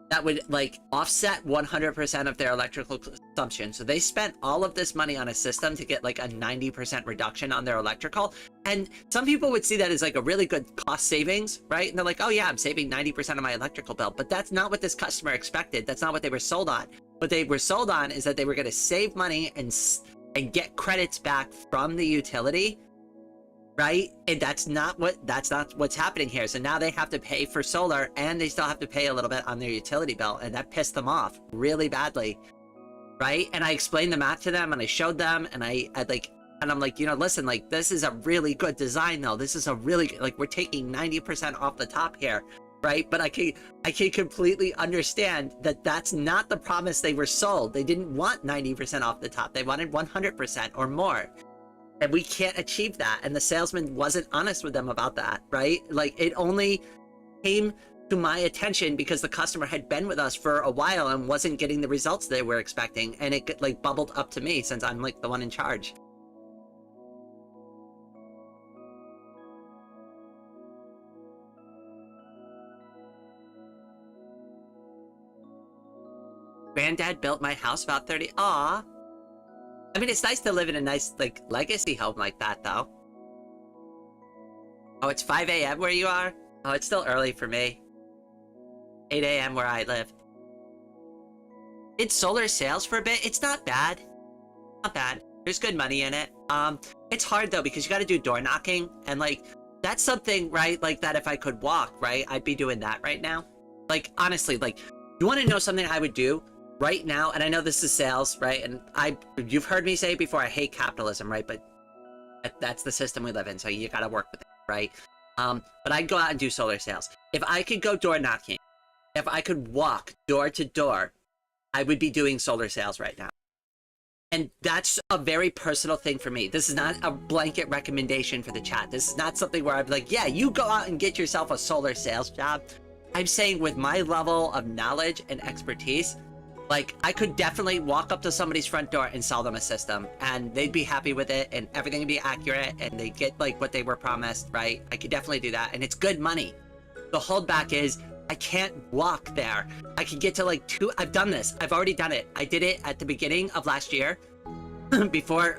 that would like offset 100% of their electrical consumption. So they spent all of this money on a system to get like a 90% reduction on their electrical. And some people would see that as like a really good cost savings, right? And they're like, oh yeah, I'm saving 90% of my electrical bill. But that's not what this customer expected. That's not what they were sold on. What they were sold on is that they were going to save money and get credits back from the utility, right? And that's not what's happening here. So now they have to pay for solar and they still have to pay a little bit on their utility bill, and that pissed them off really badly, right? And I explained the math to them and I showed them, and I'm like, you know, listen, like this is a really good design though. This is a really, like, we're taking 90% off the top here, right? But I can completely understand that that's not the promise they were sold. They didn't want 90% off the top. They wanted 100% or more. And we can't achieve that. And the salesman wasn't honest with them about that, right? Like it only came to my attention because the customer had been with us for a while and wasn't getting the results they were expecting. And it like bubbled up to me since I'm like the one in charge. Granddad built my house about 30. Aw. I mean, it's nice to live in a nice, like, legacy home like that, though. Oh, it's 5 a.m. where you are? Oh, it's still early for me. 8 a.m. where I live. Did solar sales for a bit? It's not bad. Not bad. There's good money in it. It's hard, though, because you gotta do door knocking. And, like, that's something, right, like, that if I could walk, right, I'd be doing that right now. Like, honestly, like, you want to know something I would do? Right now, and I know this is sales, right? And you've heard me say before, I hate capitalism, right? But that's the system we live in, so you gotta work with it, right? But I'd go out and do solar sales. If I could go door knocking, if I could walk door to door, I would be doing solar sales right now. And that's a very personal thing for me. This is not a blanket recommendation for the chat. This is not something where I'd be like, yeah, you go out and get yourself a solar sales job. I'm saying with my level of knowledge and expertise, like, I could definitely walk up to somebody's front door and sell them a system, and they'd be happy with it, and everything would be accurate, and they'd get, like, what they were promised, right? I could definitely do that, and it's good money. The holdback is, I can't walk there. I could get to, like, I've done this. I've already done it. I did it at the beginning of last year, before,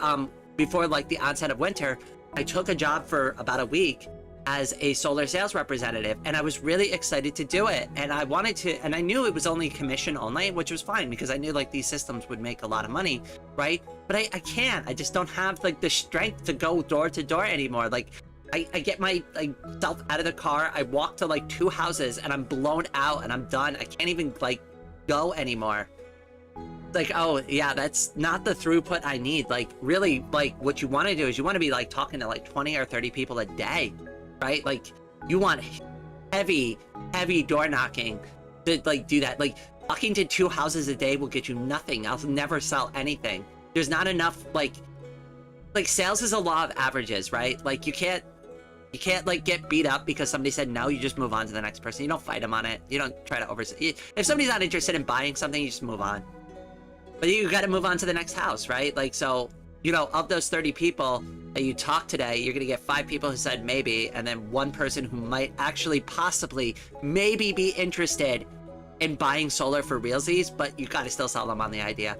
like, the onset of winter. I took a job for about a week as a solar sales representative, and I was really excited to do it, and I wanted to, and I knew it was only commission only, which was fine because I knew like these systems would make a lot of money, right? But I can't. I just don't have like the strength to go door to door anymore. Like I get myself out of the car, I walk to like 2 houses, and I'm blown out and I'm done. I can't even like go anymore. Like, oh yeah, that's not the throughput I need. Like really, like what you want to do is you want to be like talking to like 20 or 30 people a day, right? Like you want heavy door knocking to like do that. Like walking to 2 houses a day will get you nothing. I'll never sell anything. There's not enough, like sales is a law of averages, right? Like you can't like get beat up because somebody said no. You just move on to the next person. You don't fight them on it. You don't try to if somebody's not interested in buying something, you just move on. But you got to move on to the next house, right? Like, so, you know, of those 30 people, that you talk today, you're going to get 5 people who said maybe, and then 1 person who might actually possibly maybe be interested in buying solar for realsies, but you got to still sell them on the idea.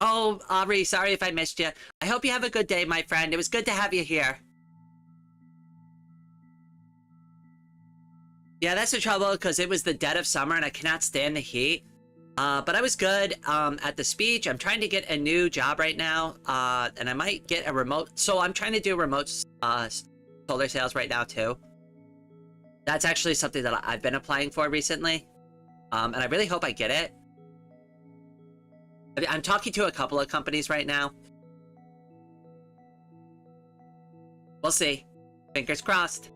Oh, Aubrey, sorry if I missed you. I hope you have a good day, my friend. It was good to have you here. Yeah, that's the trouble, because it was the dead of summer and I cannot stand the heat. But I was good at the speech. I'm trying to get a new job right now, and I might get a remote. So I'm trying to do remote solar sales right now, too. That's actually something that I've been applying for recently, and I really hope I get it. I'm talking to a couple of companies right now. We'll see. Fingers crossed.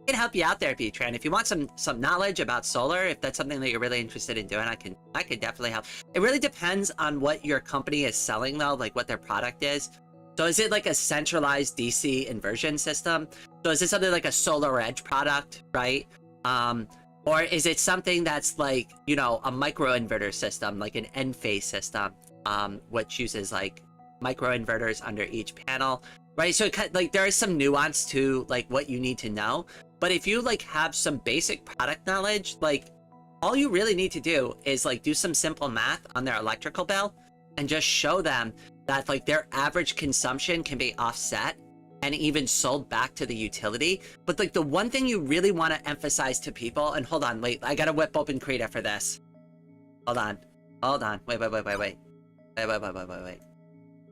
I can help you out there, B-Tran. If you want some knowledge about solar, if that's something that you're really interested in doing, I can definitely help. It really depends on what your company is selling, though, like what their product is. So is it like a centralized DC inversion system? So is it something like a Solar Edge product, right? Or is it something that's like, you know, a microinverter system, like an N-phase system, which uses like microinverters under each panel, right? So like there is some nuance to like what you need to know. But if you like have some basic product knowledge, like all you really need to do is like do some simple math on their electrical bill and just show them that like their average consumption can be offset and even sold back to the utility. But like the one thing you really want to emphasize to people, and hold on, wait, I gotta whip open Krita for this. Hold on, wait.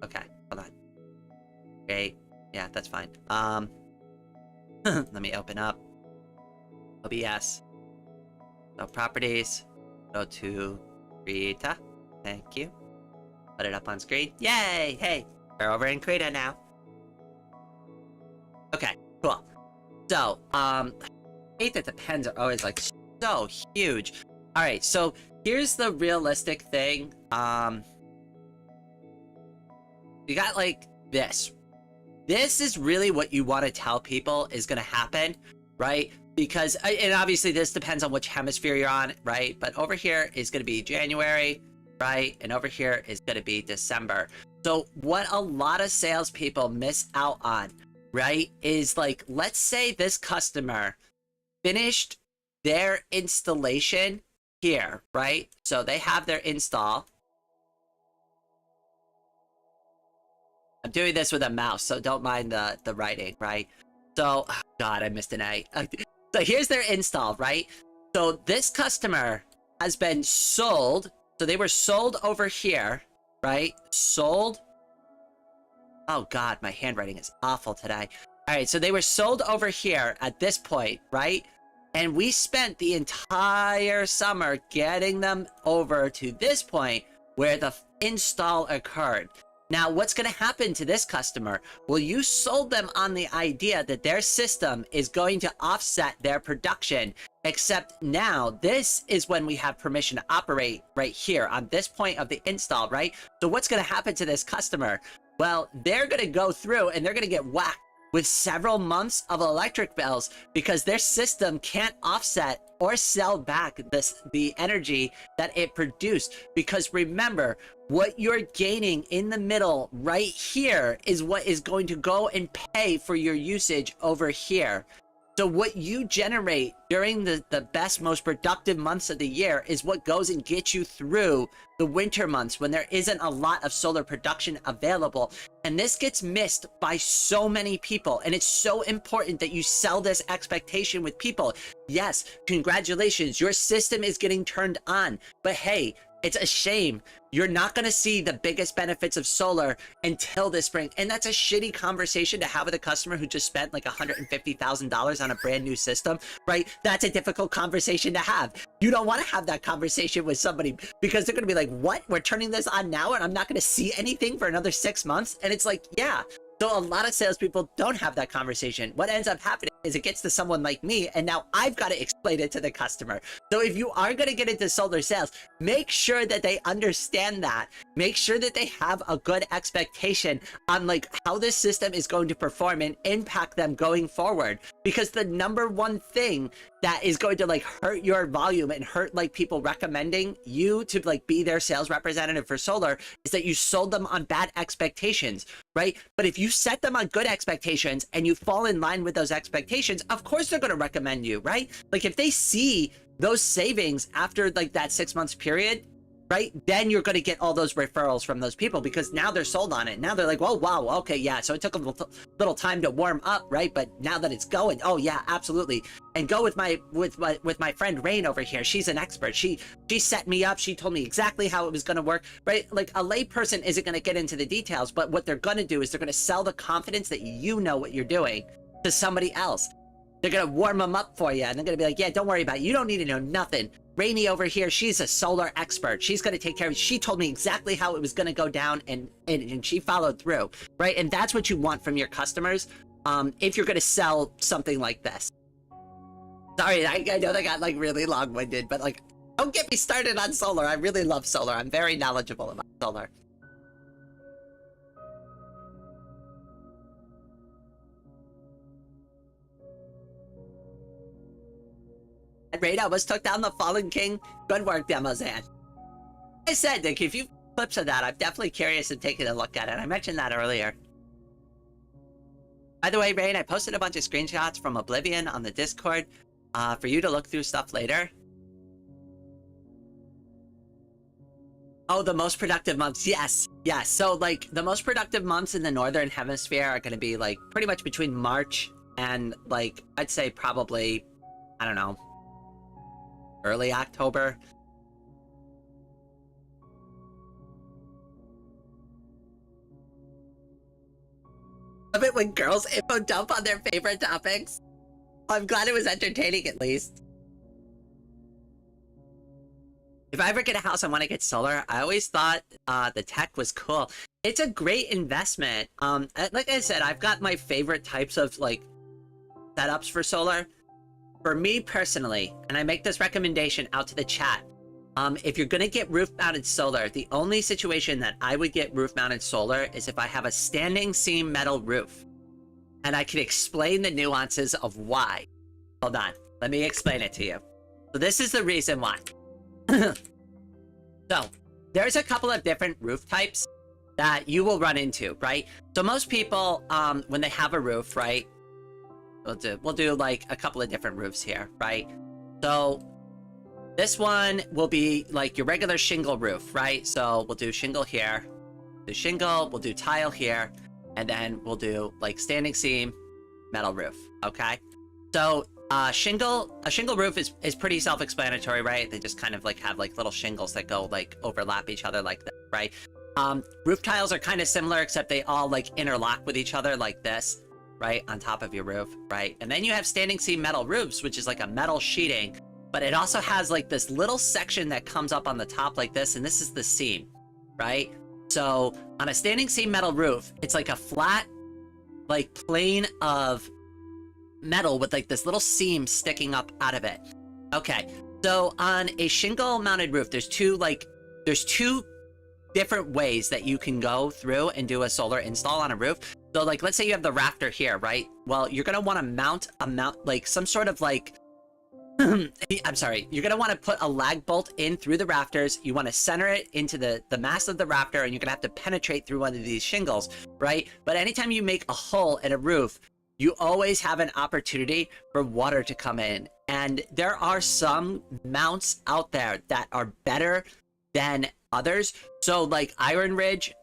Okay, hold on. Great, yeah, that's fine. Let me open up OBS. So properties, go to Krita, thank you. Put it up on screen, yay, hey, we're over in Krita now. Okay, cool. So, I hate that the pens are always like so huge. All right, so here's the realistic thing. You got like this. This is really what you want to tell people is going to happen, right? Because, and obviously this depends on which hemisphere you're on, right? But over here is going to be January, right? And over here is going to be December. So what a lot of salespeople miss out on, right, is like, let's say this customer finished their installation here, right? So they have their install. I'm doing this with a mouse, so don't mind the writing, right? So, oh God, I missed an A. So here's their install, right? So this customer has been sold. So they were sold over here, right? Sold. Oh God, my handwriting is awful today. All right, so they were sold over here at this point, right? And we spent the entire summer getting them over to this point where the install occurred. Now, what's going to happen to this customer? Well, you sold them on the idea that their system is going to offset their production, except now this is when we have permission to operate right here on this point of the install, right? So what's going to happen to this customer? Well, they're going to go through and they're going to get whacked with several months of electric bills because their system can't offset or sell back the energy that it produced. Because remember, what you're gaining in the middle right here is what is going to go and pay for your usage over here. So what you generate during the best, most productive months of the year is what goes and gets you through the winter months when there isn't a lot of solar production available. And this gets missed by so many people. And it's so important that you sell this expectation with people. Yes, congratulations, your system is getting turned on. But hey, it's a shame you're not going to see the biggest benefits of solar until this spring. And that's a shitty conversation to have with a customer who just spent like $150,000 on a brand new system, right? That's a difficult conversation to have. You don't want to have that conversation with somebody because they're going to be like, what? We're turning this on now and I'm not going to see anything for another 6 months? And it's like, yeah. So a lot of salespeople don't have that conversation. What ends up happening is it gets to someone like me, and now I've got to explain it to the customer. So if you are going to get into solar sales, make sure that they understand that. Make sure that they have a good expectation on like how this system is going to perform and impact them going forward. Because the number one thing that is going to like hurt your volume and hurt like people recommending you to like be their sales representative for solar is that you sold them on bad expectations, right? But if you set them on good expectations and you fall in line with those expectations, of course they're going to recommend you, right? Like if they see those savings after like that 6 months period, right, then you're going to get all those referrals from those people because now they're sold on it. Now they're like, well, wow, okay, yeah, so it took a little time to warm up, right? But now that it's going, oh yeah, absolutely. And go with my friend Rain over here. She's an expert. She set me up. She told me exactly how it was going to work, right? Like a lay person isn't going to get into the details, but what they're going to do is they're going to sell the confidence that you know what you're doing to somebody else. They're going to warm them up for you, and they're going to be like, yeah, don't worry about it. You don't need to know nothing. Rainey over here, she's a solar expert. She's going to take care of it. She told me exactly how it was going to go down, and she followed through, right? And that's what you want from your customers if you're going to sell something like this. Sorry, I know that got like really long-winded, but like, don't get me started on solar. I really love solar. I'm very knowledgeable about solar. Raid almost took down the Fallen King. Good work, Demozan. I said, Nick, if you clips of that, I'm definitely curious in taking a look at it. I mentioned that earlier. By the way, Rain, I posted a bunch of screenshots from Oblivion on the Discord for you to look through stuff later. Oh, the most productive months. Yes. Yes. So, like, the most productive months in the Northern Hemisphere are going to be, like, pretty much between March and, like, I'd say probably, I don't know, early October. Love it when girls info dump on their favorite topics. I'm glad it was entertaining at least. If I ever get a house, I want to get solar. I always thought the tech was cool. It's a great investment. Like I said, I've got my favorite types of like setups for solar. For me personally, and I make this recommendation out to the chat, if you're gonna get roof-mounted solar, the only situation that I would get roof-mounted solar is if I have a standing seam metal roof. And I can explain the nuances of why. Hold on, let me explain it to you. So this is the reason why. So, there's a couple of different roof types that you will run into, right? So most people, when they have a roof, right, we'll do like a couple of different roofs here, right? So this one will be like your regular shingle roof, right? So we'll do shingle here, do shingle, we'll do tile here, and then we'll do like standing seam metal roof, okay? So a shingle roof is pretty self-explanatory, right? They just kind of like have like little shingles that go like overlap each other like that, right? Roof tiles are kind of similar, except they all like interlock with each other like this, right, on top of your roof, right? And then you have standing seam metal roofs, which is like a metal sheeting, but it also has like this little section that comes up on the top like this, and this is the seam, right? So on a standing seam metal roof, it's like a flat, like plane of metal with like this little seam sticking up out of it. Okay, so on a shingle mounted roof, there's two different ways that you can go through and do a solar install on a roof. So like, let's say you have the rafter here, right? Well, you're gonna want to mount like some sort of like, I'm sorry, you're gonna want to put a lag bolt in through the rafters. You want to center it into the mass of the rafter, and you're gonna have to penetrate through one of these shingles, right? But anytime you make a hole in a roof, you always have an opportunity for water to come in. And there are some mounts out there that are better than others. So like Iron Ridge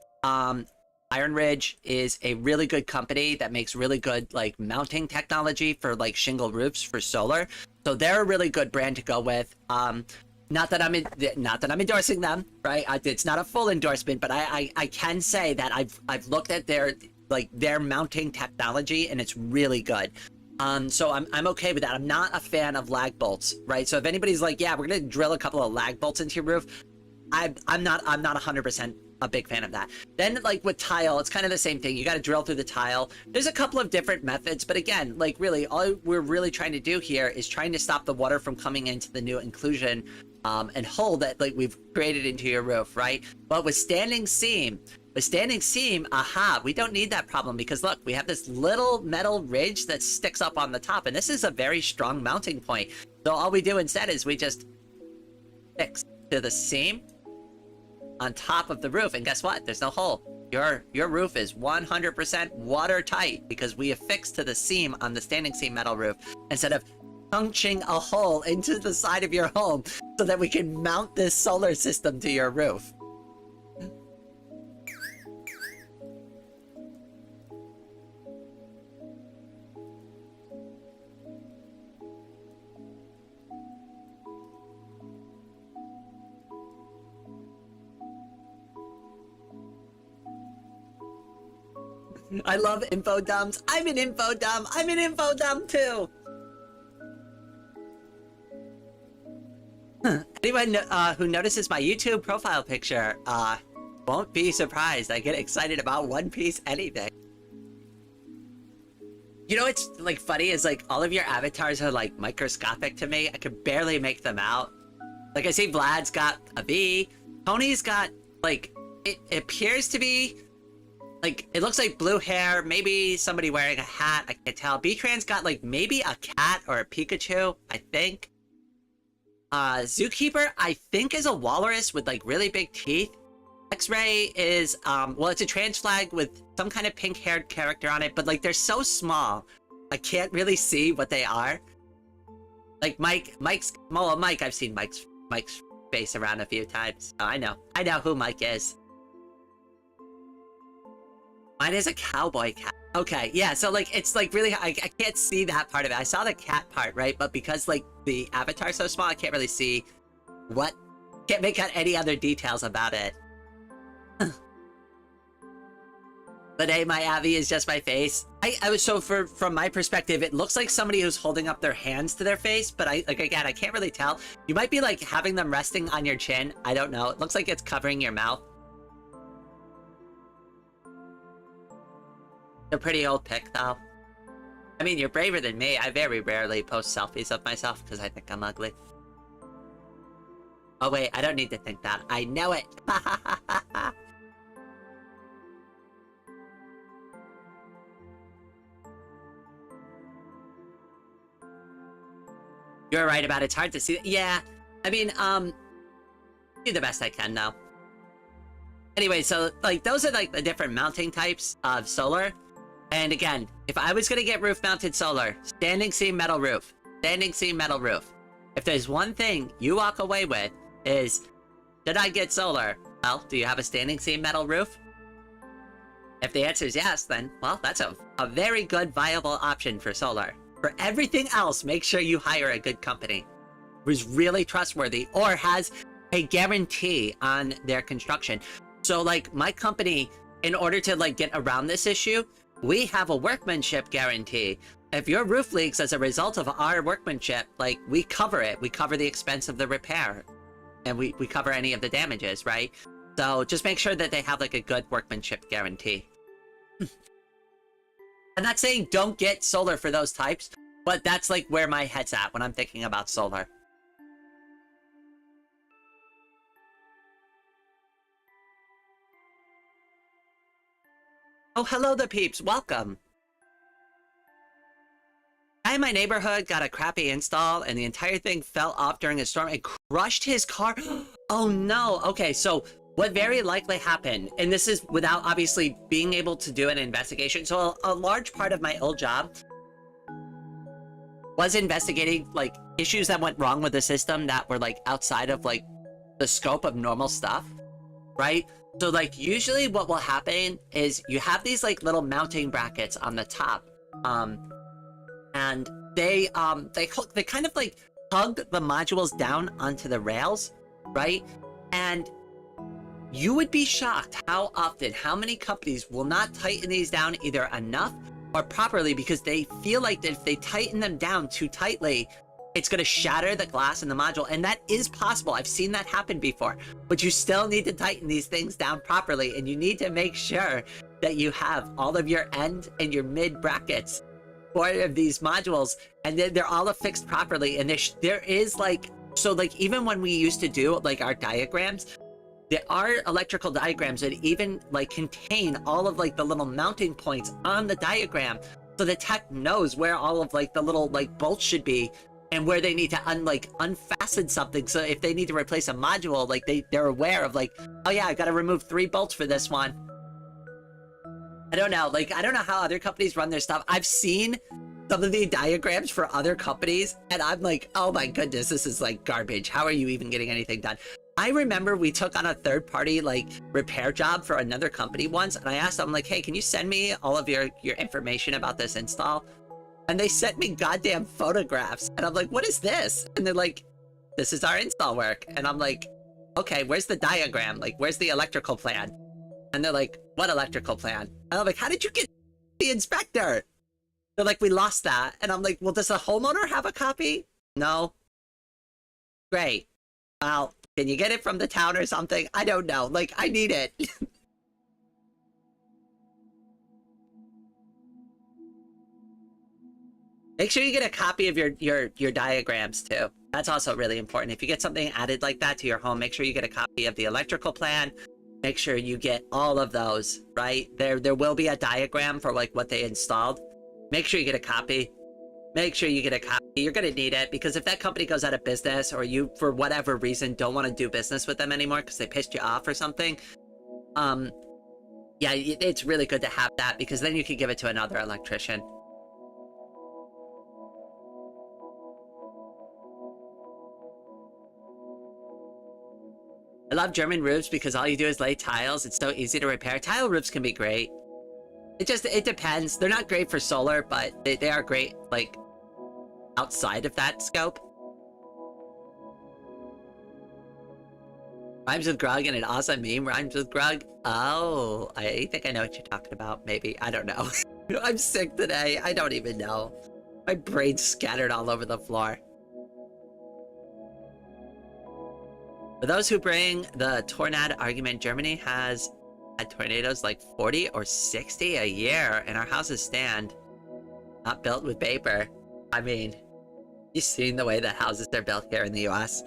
is a really good company that makes really good like mounting technology for like shingle roofs for solar. So they're a really good brand to go with. Not that I'm endorsing them, right? It's not a full endorsement, but I can say that I've looked at their mounting technology, and it's really good. So I'm okay with that. I'm not a fan of lag bolts, right? So if anybody's like, yeah, we're gonna drill a couple of lag bolts into your roof, I'm not 100% a big fan of that. Then like with tile, it's kind of the same thing. You got to drill through the tile. There's a couple of different methods, but again, like really all we're really trying to do here is trying to stop the water from coming into the new inclusion and hole that like we've created into your roof, right? But with standing seam, aha, we don't need that problem because look, we have this little metal ridge that sticks up on the top, and this is a very strong mounting point. So all we do instead is we just fix to the seam on top of the roof, and guess what? There's no hole. Your roof is 100% watertight because we affixed to the seam on the standing seam metal roof instead of punching a hole into the side of your home so that we can mount this solar system to your roof. I love info dumps. I'm an info dump. I'm an info dump too. Anyone who notices my YouTube profile picture won't be surprised. I get excited about One Piece anything. You know what's like funny is like all of your avatars are like microscopic to me. I could barely make them out. Like I see Vlad's got a V. Tony's got like it appears to be like, it looks like blue hair, maybe somebody wearing a hat, I can't tell. B-Trans got like maybe a cat or a Pikachu, I think. Zookeeper, I think is a walrus with like really big teeth. X-Ray is, well, it's a trans flag with some kind of pink-haired character on it, but like they're so small, I can't really see what they are. Like Mike's, well, Mike, I've seen Mike's face around a few times. So I know who Mike is. Mine is a cowboy cat. Okay, yeah, so like it's like really I can't see that part of it. I saw the cat part, right? But because like the avatar's so small, I can't really see can't make out any other details about it. But hey, my Abby is just my face. I was so from my perspective, it looks like somebody who's holding up their hands to their face, but I can't really tell. You might be like having them resting on your chin. I don't know. It looks like it's covering your mouth. A pretty old pic, though. I mean, you're braver than me. I very rarely post selfies of myself because I think I'm ugly. Oh wait, I don't need to think that. I know it! You're right about it. It's hard to see. Yeah, I mean, do the best I can, though. Anyway, so, like, those are, like, the different mounting types of solar. And again, if I was gonna get roof-mounted solar, standing seam metal roof, standing seam metal roof. If there's one thing you walk away with is, should I get solar? Well, do you have a standing seam metal roof? If the answer is yes, then, well, that's a very good, viable option for solar. For everything else, make sure you hire a good company who's really trustworthy or has a guarantee on their construction. So, like, my company, in order to, like, get around this issue, we have a workmanship guarantee. If your roof leaks as a result of our workmanship, like, we cover it. We cover the expense of the repair. And we cover any of the damages, right? So just make sure that they have, like, a good workmanship guarantee. I'm not saying don't get solar for those types, but that's, like, where my head's at when I'm thinking about solar. Oh, hello the peeps. Welcome. Guy in my neighborhood got a crappy install and the entire thing fell off during a storm and crushed his car. Oh no. Okay, so what very likely happened, and this is without obviously being able to do an investigation. So a large part of my old job was investigating like issues that went wrong with the system that were like outside of like the scope of normal stuff, right? So like usually what will happen is you have these like little mounting brackets on the top, and they kind of like hug the modules down onto the rails, right? And you would be shocked how many companies will not tighten these down either enough or properly because they feel like that if they tighten them down too tightly, it's going to shatter the glass in the module. And that is possible. I've seen that happen before. But you still need to tighten these things down properly. And you need to make sure that you have all of your end and your mid brackets for these modules. And they're all affixed properly. And there is like, so like even when we used to do like our diagrams, there are electrical diagrams that even like contain all of like the little mounting points on the diagram. So the tech knows where all of like the little like bolts should be and where they need to unfasten something. So if they need to replace a module, like they're aware of like, oh yeah, I got to remove 3 bolts for this one. I don't know. Like, I don't know how other companies run their stuff. I've seen some of the diagrams for other companies and I'm like, oh my goodness, this is like garbage. How are you even getting anything done? I remember we took on a third-party like repair job for another company once, and I asked them like, hey, can you send me all of your information about this install? And they sent me goddamn photographs, and I'm like, what is this? And they're like, this is our install work. And I'm like, okay, where's the diagram? Like, where's the electrical plan? And they're like, what electrical plan? And I'm like, how did you get the inspector? They're like, we lost that. And I'm like, well, does the homeowner have a copy? No. Great. Well, can you get it from the town or something? I don't know. Like, I need it. Make sure you get a copy of your diagrams too. That's also really important. If you get something added like that to your home, make sure you get a copy of the electrical plan. Make sure you get all of those, right? There will be a diagram for like what they installed. Make sure you get a copy. Make sure you get a copy. You're going to need it because if that company goes out of business or you, for whatever reason, don't want to do business with them anymore because they pissed you off or something, yeah, it's really good to have that because then you can give it to another electrician. I love German roofs because all you do is lay tiles. It's so easy to repair. Tile roofs can be great. It depends. They're not great for solar, but they are great, like, outside of that scope. Rhymes with Grug and an awesome meme. Rhymes with Grug. Oh, I think I know what you're talking about. Maybe. I don't know. I'm sick today. I don't even know. My brain's scattered all over the floor. For those who bring the tornado argument, Germany has had tornadoes like 40 or 60 a year, and our houses stand. Not built with paper. I mean, you've seen the way that houses are built here in the US.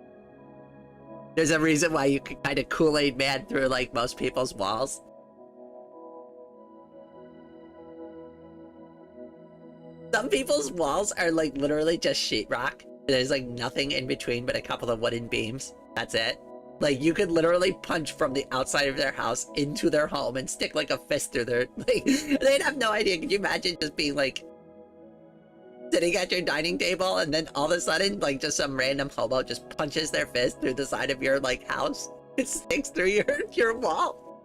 There's a reason why you can kind of Kool-Aid man through like most people's walls. Some people's walls are like literally just sheetrock. There's like nothing in between but a couple of wooden beams. That's it. Like you could literally punch from the outside of their house into their home and stick like a fist through their, like, they'd have no idea. Could you imagine just being like sitting at your dining table and then all of a sudden like just some random hobo just punches their fist through the side of your like house? It sticks through your wall.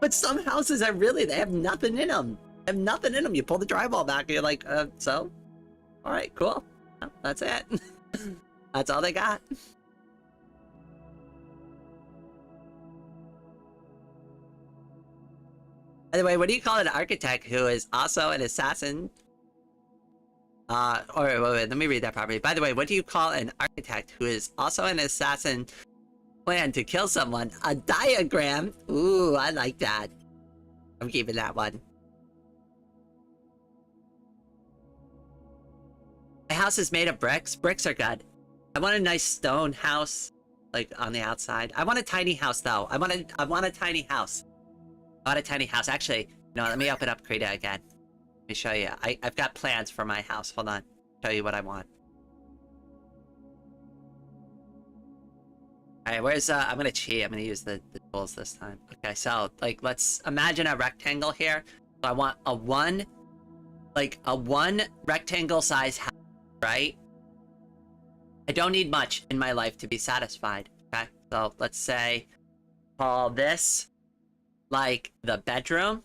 But some houses are really, they have nothing in them. They have nothing in them. You pull the drywall back and you're like, so? All right, cool. Well, that's it. That's all they got. By the way, what do you call an architect who is also an assassin? Or wait, let me read that properly. By the way, what do you call an architect who is also an assassin plan to kill someone? A diagram? Ooh, I like that. I'm keeping that one. My house is made of bricks. Bricks are good. I want a nice stone house, like on the outside. I want a tiny house though. I want a tiny house. I want a tiny house. Actually, no, let me open up Krita again. Let me show you. I've got plans for my house. Hold on. Show you what I want. Alright, where's I'm gonna cheat. I'm gonna use the tools this time. Okay, so like let's imagine a rectangle here. So I want a one rectangle size house, right? I don't need much in my life to be satisfied. Okay, so let's say call this like the bedroom.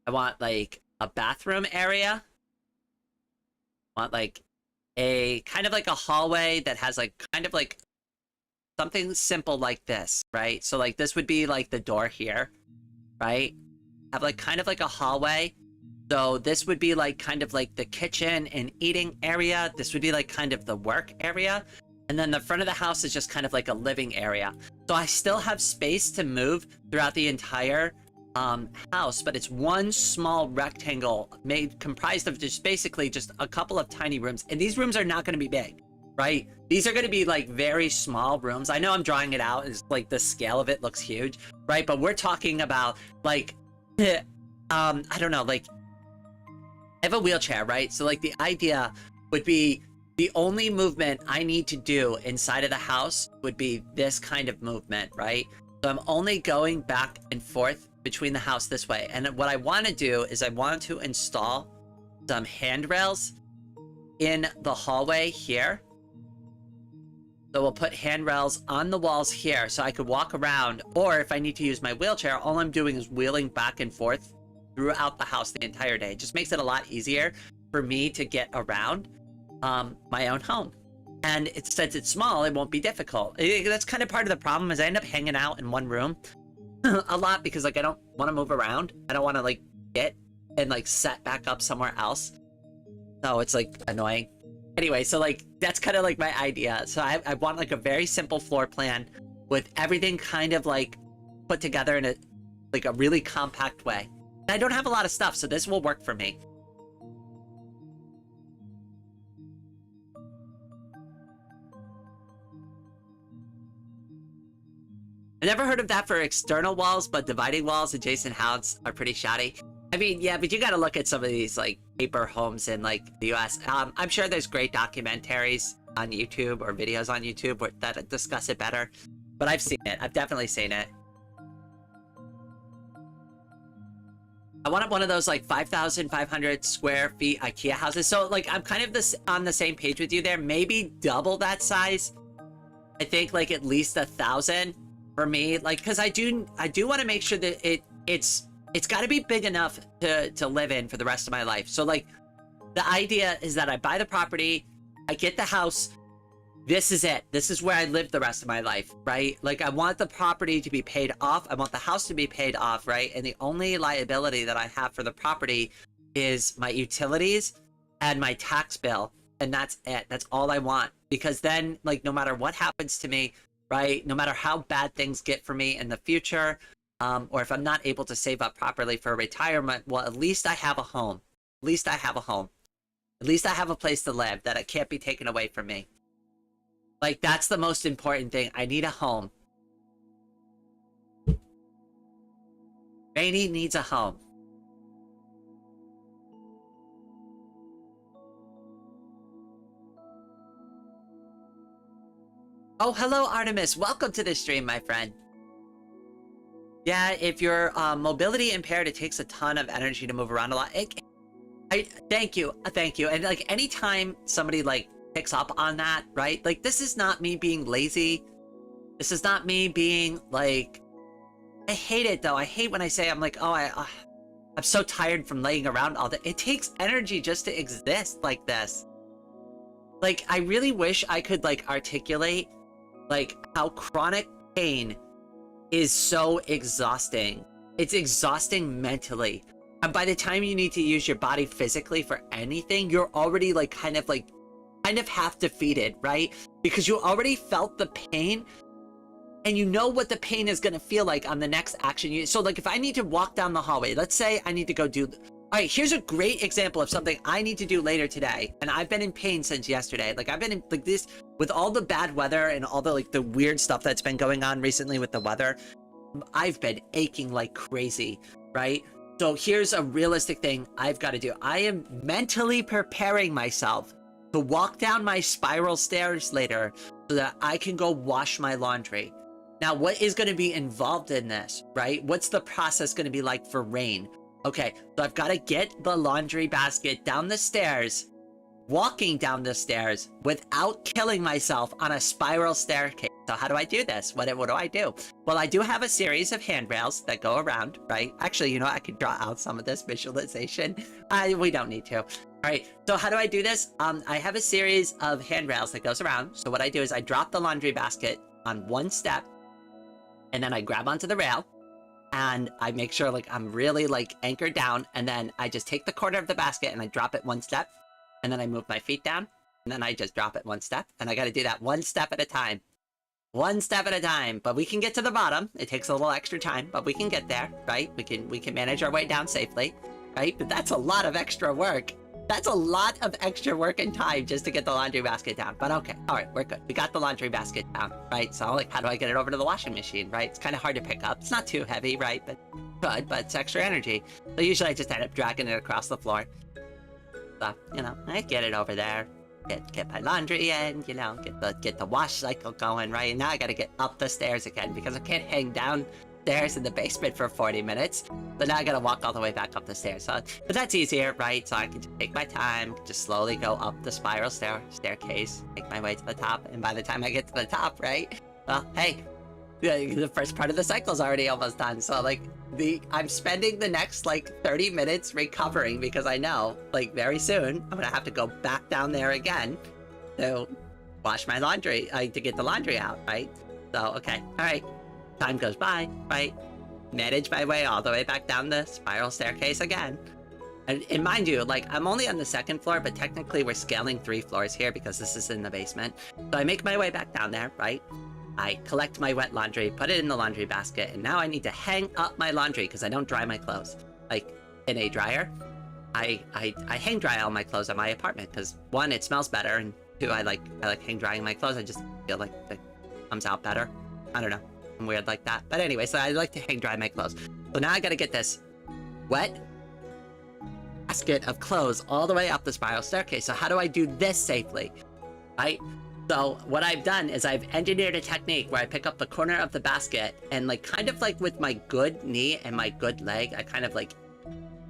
I want like a bathroom area. I want like a kind of like a hallway that has like kind of like something simple like this, right? So like this would be like the door here, right? Have like kind of like a hallway So this would be like kind of like the kitchen and eating area. This would be like kind of the work area. And then the front of the house is just kind of like a living area. So I still have space to move throughout the entire house, but it's one small rectangle comprised of just basically just a couple of tiny rooms. And these rooms are not going to be big, right? These are going to be like very small rooms. I know I'm drawing it out. It's like the scale of it looks huge, right? But we're talking about like, I don't know, like I have a wheelchair, right? So like the idea would be the only movement I need to do inside of the house would be this kind of movement, right? So I'm only going back and forth between the house this way. And what I want to do is I want to install some handrails in the hallway here. So we'll put handrails on the walls here so I could walk around, or if I need to use my wheelchair, all I'm doing is wheeling back and forth throughout the house the entire day. It just makes it a lot easier for me to get around my own home. And since it's small, it won't be difficult. That's kind of part of the problem is I end up hanging out in one room a lot because like I don't want to move around. I don't want to like get and like set back up somewhere else. So it's like annoying. Anyway, so like that's kind of like my idea. So I want like a very simple floor plan with everything kind of like put together in a really compact way. And I don't have a lot of stuff, so this will work for me. I never heard of that for external walls, but dividing walls adjacent houses are pretty shoddy. I mean, yeah, but you got to look at some of these like paper homes in like the US. I'm sure there's great documentaries on YouTube or videos on YouTube that discuss it better, but I've seen it. I've definitely seen it. I wanted one of those like 5,500 square feet IKEA houses. So like I'm kind of on the same page with you there. Maybe double that size. I think like at least 1,000 for me. Like because I do want to make sure that it's got to be big enough to live in for the rest of my life. So like the idea is that I buy the property, I get the house. This is it. This is where I live the rest of my life, right? Like I want the property to be paid off. I want the house to be paid off, right? And the only liability that I have for the property is my utilities and my tax bill. And that's it. That's all I want. Because then like no matter what happens to me, right? No matter how bad things get for me in the future, or if I'm not able to save up properly for retirement, well, at least I have a home. At least I have a home. At least I have a place to live that it can't be taken away from me. Like, that's the most important thing. I need a home. Rainy needs a home. Oh, hello, Artemis. Welcome to the stream, my friend. Yeah, if you're mobility impaired, it takes a ton of energy to move around a lot. Thank you. And like anytime somebody like picks up on that, right? Like this is not me being lazy. This is not me being like, I hate it though. I hate when I say I'm like, oh, I'm so tired from laying around all day. It takes energy just to exist like this. Like I really wish I could like articulate like how chronic pain is so exhausting. It's exhausting mentally. And by the time you need to use your body physically for anything, you're already like kind of half defeated, right? Because you already felt the pain and you know what the pain is going to feel like on the next action. So like if I need to walk down the hallway, let's say I need to go do, all right, here's a great example of something I need to do later today. And I've been in pain since yesterday. Like I've been in like this with all the bad weather and all the like the weird stuff that's been going on recently with the weather. I've been aching like crazy, right? So here's a realistic thing I've got to do. I am mentally preparing myself to walk down my spiral stairs later so that I can go wash my laundry. Now, what is going to be involved in this, right? What's the process going to be like for rain? Okay, so I've got to get the laundry basket down the stairs, walking down the stairs without killing myself on a spiral staircase. So how do I do this? What do I do? Well, I do have a series of handrails that go around, right? Actually, you know, I could draw out some of this visualization. We don't need to. All right, so how do I do this? I have a series of handrails that goes around. So what I do is I drop the laundry basket on one step, and then I grab onto the rail, and I make sure like I'm really like anchored down, and then I just take the corner of the basket and I drop it one step, and then I move my feet down, and then I just drop it one step, and I got to do that one step at a time. One step at a time, but we can get to the bottom. It takes a little extra time, but we can get there, right? We can manage our way down safely, right? But that's a lot of extra work. That's a lot of extra work and time just to get the laundry basket down. But okay, all right, we're good. We got the laundry basket down, right? So like, how do I get it over to the washing machine, right? It's kind of hard to pick up. It's not too heavy, right? But good, but it's extra energy. So usually I just end up dragging it across the floor. So, you know, I get it over there. Get my laundry in, you know, get the wash cycle going, right? And now I gotta get up the stairs again because I can't hang downstairs in the basement for 40 minutes. So now I gotta walk all the way back up the stairs. So, but that's easier, right? So I can just take my time, just slowly go up the spiral staircase, make my way to the top, and by the time I get to the top, right? Well, hey, the first part of the cycle's already almost done. So like I'm spending the next like 30 minutes recovering because I know like very soon I'm gonna have to go back down there again to wash my laundry, to get the laundry out, right? So, okay, all right, time goes by, right? Manage my way all the way back down the spiral staircase again. And mind you, like I'm only on the second floor, but technically we're scaling 3 floors here because this is in the basement. So I make my way back down there, right? I collect my wet laundry, put it in the laundry basket, and now I need to hang up my laundry because I don't dry my clothes. Like, in a dryer, I hang dry all my clothes at my apartment because 1, it smells better, and 2, I like hang drying my clothes. I just feel like it comes out better. I don't know. I'm weird like that. But anyway, so I like to hang dry my clothes. So now I gotta get this wet basket of clothes all the way up the spiral staircase. So how do I do this safely? Right? So what I've done is I've engineered a technique where I pick up the corner of the basket and like kind of like with my good knee and my good leg, I kind of like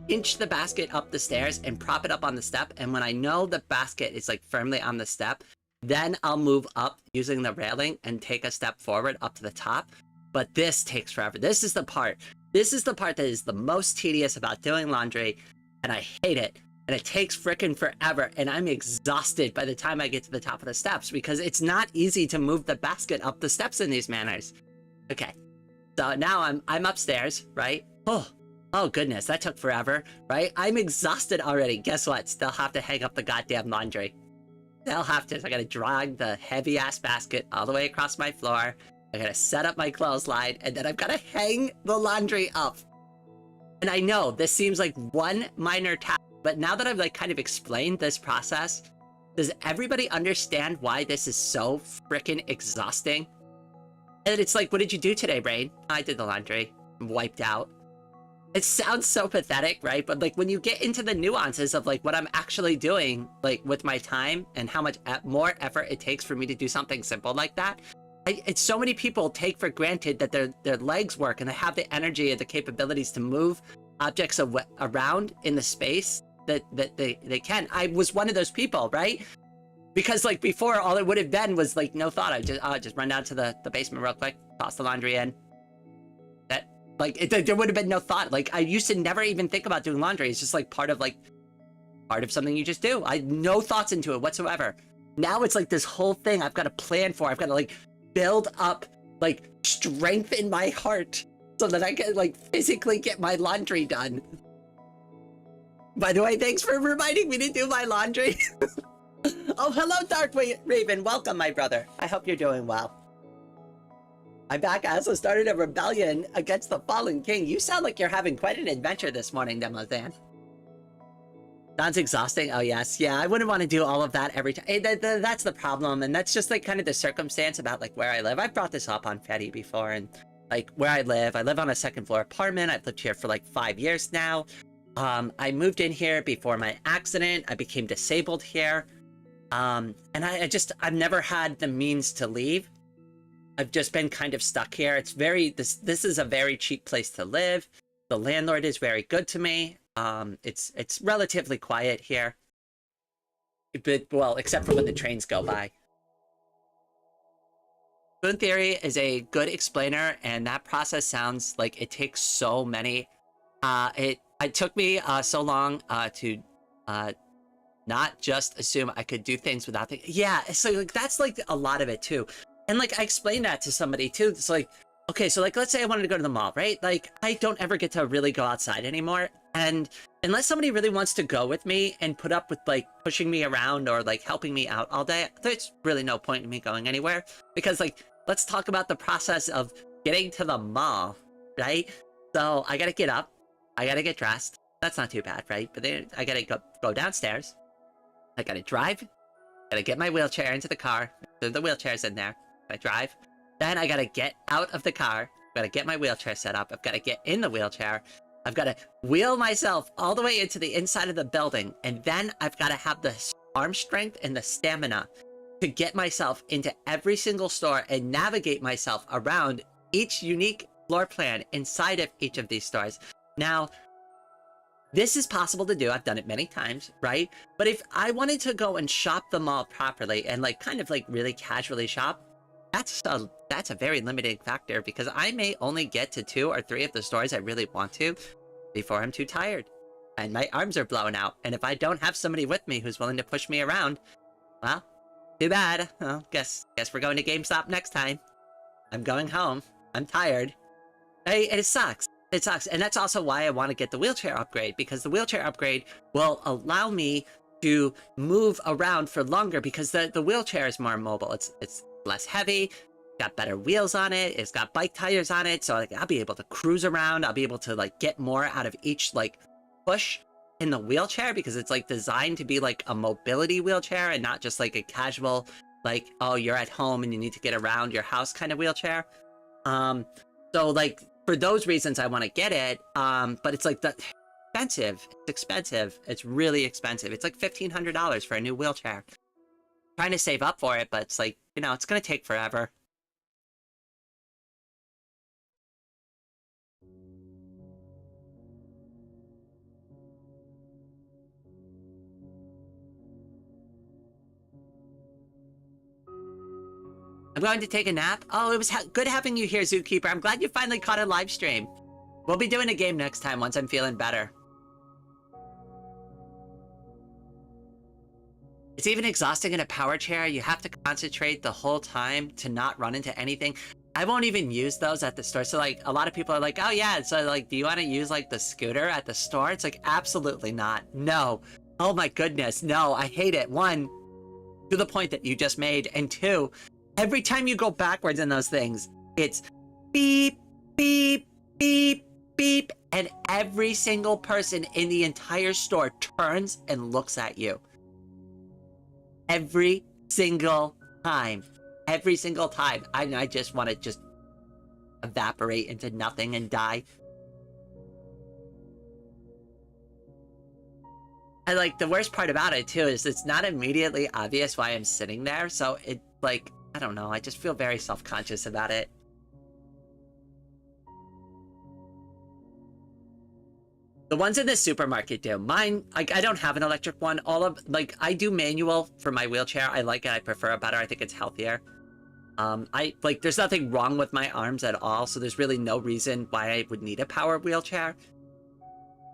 inch the basket up the stairs and prop it up on the step. And when I know the basket is like firmly on the step, then I'll move up using the railing and take a step forward up to the top. But this takes forever. This is the part that is the most tedious about doing laundry, and I hate it. And it takes frickin' forever, and I'm exhausted by the time I get to the top of the steps because it's not easy to move the basket up the steps in these manners. Okay, so now I'm upstairs, right? Oh goodness, that took forever, right? I'm exhausted already. Guess what? Still have to hang up the goddamn laundry. Still have to. So I gotta drag the heavy ass basket all the way across my floor. I gotta set up my clothesline, and then I've gotta hang the laundry up. And I know this seems like one minor task. But now that I've like kind of explained this process, does everybody understand why this is so freaking exhausting? And it's like, what did you do today, Brain? I did the laundry. I'm wiped out. It sounds so pathetic, right? But like when you get into the nuances of like what I'm actually doing, like with my time and how much more effort it takes for me to do something simple like that, it's so many people take for granted that their legs work and they have the energy and the capabilities to move objects around in the space that they can. I was one of those people, right? Because like before, all it would have been was like no thought. I just run down to the basement real quick, toss the laundry in. That like there would have been no thought. Like I used to never even think about doing laundry. It's just like part of something you just do. I had no thoughts into it whatsoever. Now it's like this whole thing I've got to plan for. I've got to like build up like strength in my heart so that I can like physically get my laundry done. By the way, thanks for reminding me to do my laundry. Oh, hello, Dark Raven. Welcome, my brother. I hope you're doing well. I'm back. I also started a rebellion against the fallen king. You sound like you're having quite an adventure this morning, Demozan. Sounds exhausting. Oh, yes. Yeah, I wouldn't want to do all of that every time. That's the problem. And that's just like kind of the circumstance about like where I live. I've brought this up on Fetty before. And like where I live on a 2nd floor apartment. I've lived here for like 5 years now. I moved in here before my accident. I became disabled here. And I've never had the means to leave. I've just been kind of stuck here. This is a very cheap place to live. The landlord is very good to me. It's relatively quiet here. But, well, except for when the trains go by. Spoon Theory is a good explainer, and that process sounds like it takes so many. It took me so long to not just assume I could do things without thinking. Yeah, so like that's like a lot of it too. And like I explained that to somebody too. It's like, okay, so like, let's say I wanted to go to the mall, right? Like, I don't ever get to really go outside anymore. And unless somebody really wants to go with me and put up with like pushing me around or like helping me out all day, there's really no point in me going anywhere. Because like, let's talk about the process of getting to the mall, right? So I gotta get up, I gotta get dressed. That's not too bad, right? But then I gotta go downstairs. I gotta drive, gotta get my wheelchair into the car. The wheelchair's in there. I drive. Then I gotta get out of the car. Gotta get my wheelchair set up. I've gotta get in the wheelchair. I've gotta wheel myself all the way into the inside of the building. And then I've gotta have the arm strength and the stamina to get myself into every single store and navigate myself around each unique floor plan inside of each of these stores. Now, this is possible to do. I've done it many times, right? But if I wanted to go and shop the mall properly and like kind of like really casually shop, that's a very limiting factor because I may only get to 2 or 3 of the stores I really want to before I'm too tired and my arms are blowing out. And if I don't have somebody with me who's willing to push me around, well, too bad. Well, guess we're going to GameStop next time. I'm going home. I'm tired. And it sucks. It sucks. And that's also why I want to get the wheelchair upgrade, because the wheelchair upgrade will allow me to move around for longer because the wheelchair is more mobile. It's less heavy, got better wheels on it, it's got bike tires on it, so like I'll be able to cruise around, I'll be able to like get more out of each like push in the wheelchair because it's like designed to be like a mobility wheelchair and not just like a casual like, oh, you're at home and you need to get around your house kind of wheelchair. So like for those reasons I want to get it, but it's like expensive. It's really expensive. It's like $1,500 for a new wheelchair. Trying to save up for it, but it's like, you know, it's gonna take forever. I'm going to take a nap. Oh, it was good having you here, Zookeeper. I'm glad you finally caught a live stream. We'll be doing a game next time once I'm feeling better. It's even exhausting in a power chair. You have to concentrate the whole time to not run into anything. I won't even use those at the store. So like a lot of people are like, oh yeah, so like, do you want to use like the scooter at the store? It's like, absolutely not. No. Oh my goodness. No, I hate it. 1, to the point that you just made. And 2, every time you go backwards in those things, it's beep, beep, beep, beep. And every single person in the entire store turns and looks at you. Every single time. Every single time. I just want to just evaporate into nothing and die. And like the worst part about it too is it's not immediately obvious why I'm sitting there. So it like, I don't know. I just feel very self-conscious about it. The ones in the supermarket do. Mine, like, I don't have an electric one. All of, like, I do manual for my wheelchair. I like it. I prefer it better. I think it's healthier. There's nothing wrong with my arms at all, so there's really no reason why I would need a power wheelchair.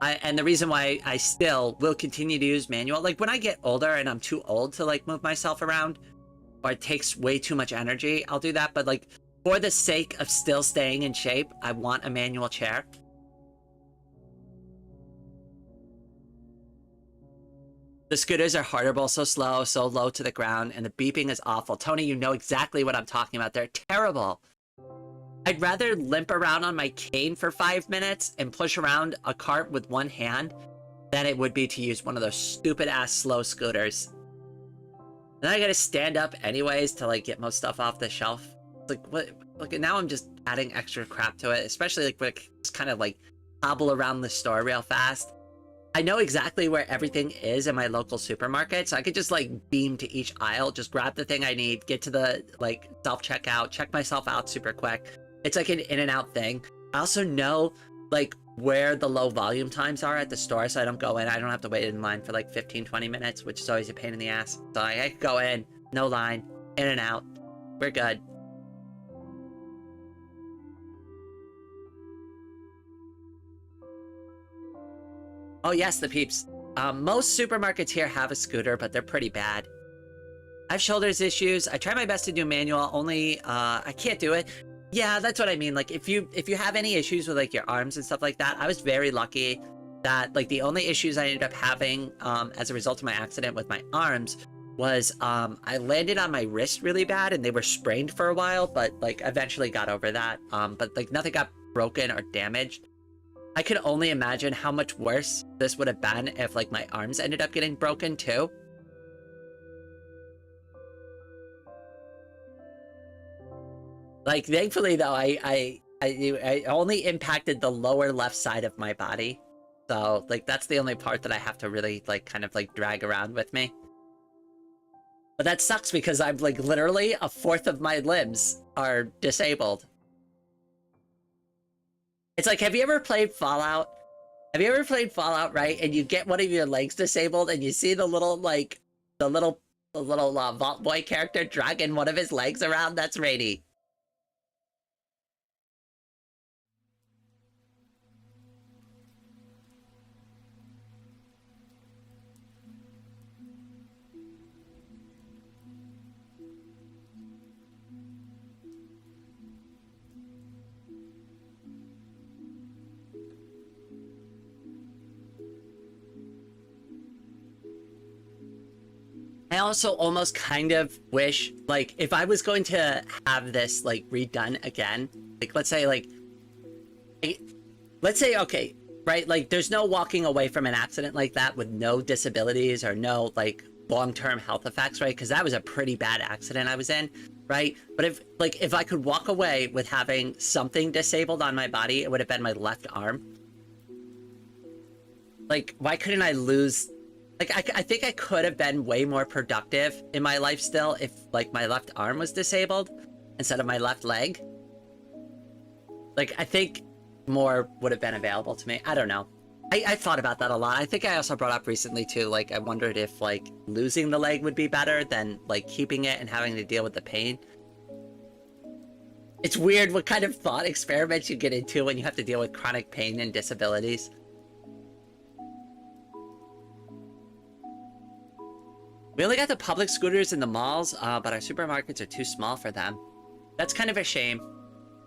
And the reason why I still will continue to use manual, like, when I get older and I'm too old to, like, move myself around, or it takes way too much energy, I'll do that. But, like, for the sake of still staying in shape, I want a manual chair. The scooters are horrible, so slow, so low to the ground, and the beeping is awful. Tony, you know exactly what I'm talking about. They're terrible. I'd rather limp around on my cane for 5 minutes and push around a cart with one hand than it would be to use one of those stupid-ass slow scooters. And I gotta stand up anyways to, like, get most stuff off the shelf. It's like, what? Look, now I'm just adding extra crap to it, especially, like, when I just kind of, like, hobble around the store real fast. I know exactly where everything is in my local supermarket, so I could just like beam to each aisle, just grab the thing I need, get to the like self-checkout, check myself out super quick. It's like an in and out thing. I also know like where the low volume times are at the store, so I don't go in. I don't have to wait in line for like 15-20 minutes, which is always a pain in the ass. So I could go in, no line, in and out. We're good. Oh yes, the peeps. Most supermarkets here have a scooter, but they're pretty bad. I have shoulders issues. I try my best to do manual, only I can't do it. Yeah, that's what I mean. Like if you have any issues with like your arms and stuff like that, I was very lucky that like the only issues I ended up having as a result of my accident with my arms was I landed on my wrist really bad and they were sprained for a while, but like eventually got over that. But like nothing got broken or damaged. I could only imagine how much worse this would have been if like my arms ended up getting broken too. Like, thankfully, though, I only impacted the lower left side of my body. So, like, that's the only part that I have to really, like, kind of, like, drag around with me. But that sucks because I'm, like, literally a fourth of my limbs are disabled. It's like, have you ever played Fallout? Have you ever played Fallout, right? And you get one of your legs disabled and you see the little, like, the little Vault Boy character dragging one of his legs around? That's Rainy. I also almost kind of wish, like, if I was going to have this, like, redone again, like, let's say, okay, right, like, there's no walking away from an accident like that with no disabilities or no, like, long-term health effects, right? Because that was a pretty bad accident I was in, right? But if I could walk away with having something disabled on my body, it would have been my left arm. Like, why couldn't I lose... Like, I think I could have been way more productive in my life still if, like, my left arm was disabled instead of my left leg. Like, I think more would have been available to me. I don't know. I thought about that a lot. I think I also brought up recently, too, like, I wondered if, like, losing the leg would be better than, like, keeping it and having to deal with the pain. It's weird what kind of thought experiments you get into when you have to deal with chronic pain and disabilities. We only got the public scooters in the malls, but our supermarkets are too small for them. That's kind of a shame.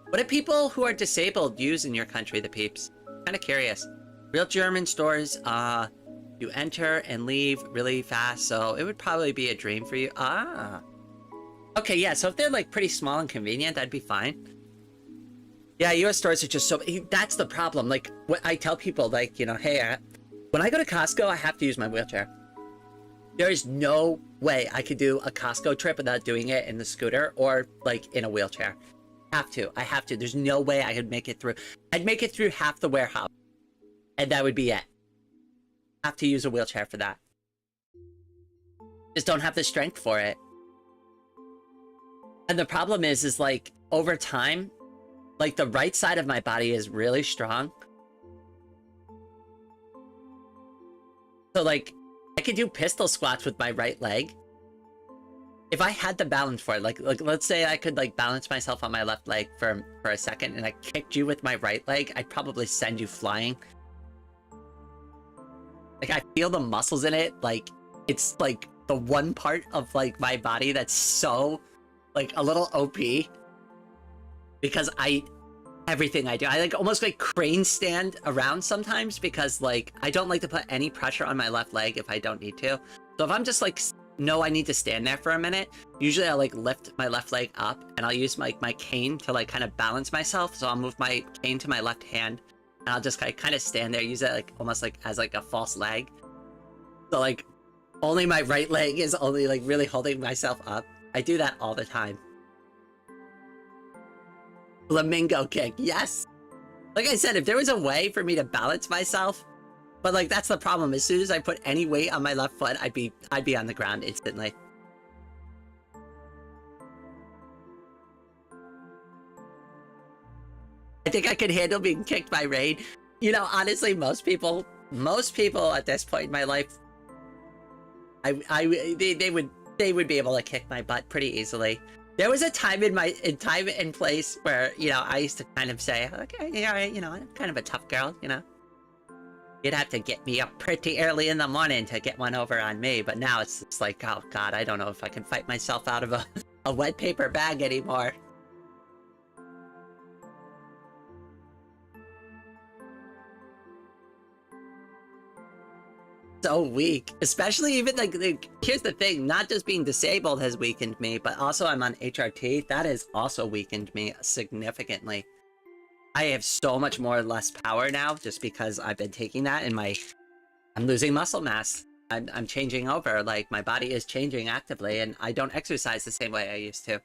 What do people who are disabled use in your country, the peeps? Kind of curious. Real German stores, you enter and leave really fast, so it would probably be a dream for you. Ah. Okay, yeah, so if they're like pretty small and convenient, that'd be fine. Yeah, US stores are just so... That's the problem. Like, what I tell people, like, you know, hey, when I go to Costco, I have to use my wheelchair. There is no way I could do a Costco trip without doing it in the scooter or, like, in a wheelchair. I have to. There's no way I could make it through. I'd make it through half the warehouse. And that would be it. I have to use a wheelchair for that. Just don't have the strength for it. And the problem is like, over time, like, the right side of my body is really strong. So, like, I could do pistol squats with my right leg. If I had the balance for it, like let's say I could, like, balance myself on my left leg for a second and I kicked you with my right leg, I'd probably send you flying. Like, I feel the muscles in it, like, it's, like, the one part of, like, my body that's so, like, a little OP. Because everything I do, I, like, almost, like, crane stand around sometimes because, like, I don't like to put any pressure on my left leg if I don't need to. So if I'm just, like, no, I need to stand there for a minute, usually I'll, like, lift my left leg up and I'll use my cane to, like, kind of balance myself. So I'll move my cane to my left hand and I'll just kind of stand there, use it, like, almost, like, as, like, a false leg. So, like, only my right leg is only, like, really holding myself up. I do that all the time. Flamingo kick, yes! Like I said, if there was a way for me to balance myself, but, like, that's the problem. As soon as I put any weight on my left foot, I'd be on the ground instantly. I think I could handle being kicked by rain. You know, honestly, most people at this point in my life, they would be able to kick my butt pretty easily. There was a time time and place where, you know, I used to kind of say, okay, yeah, you know, I'm kind of a tough girl, you know. You'd have to get me up pretty early in the morning to get one over on me, but now it's just like, oh god, I don't know if I can fight myself out of a wet paper bag anymore. so weak. Especially even like, here's the thing, not just being disabled has weakened me, but also I'm on HRT. That has also weakened me significantly. I have so much more less power now just because I've been taking that and I'm losing muscle mass. I'm changing over, like my body is changing actively and I don't exercise the same way I used to.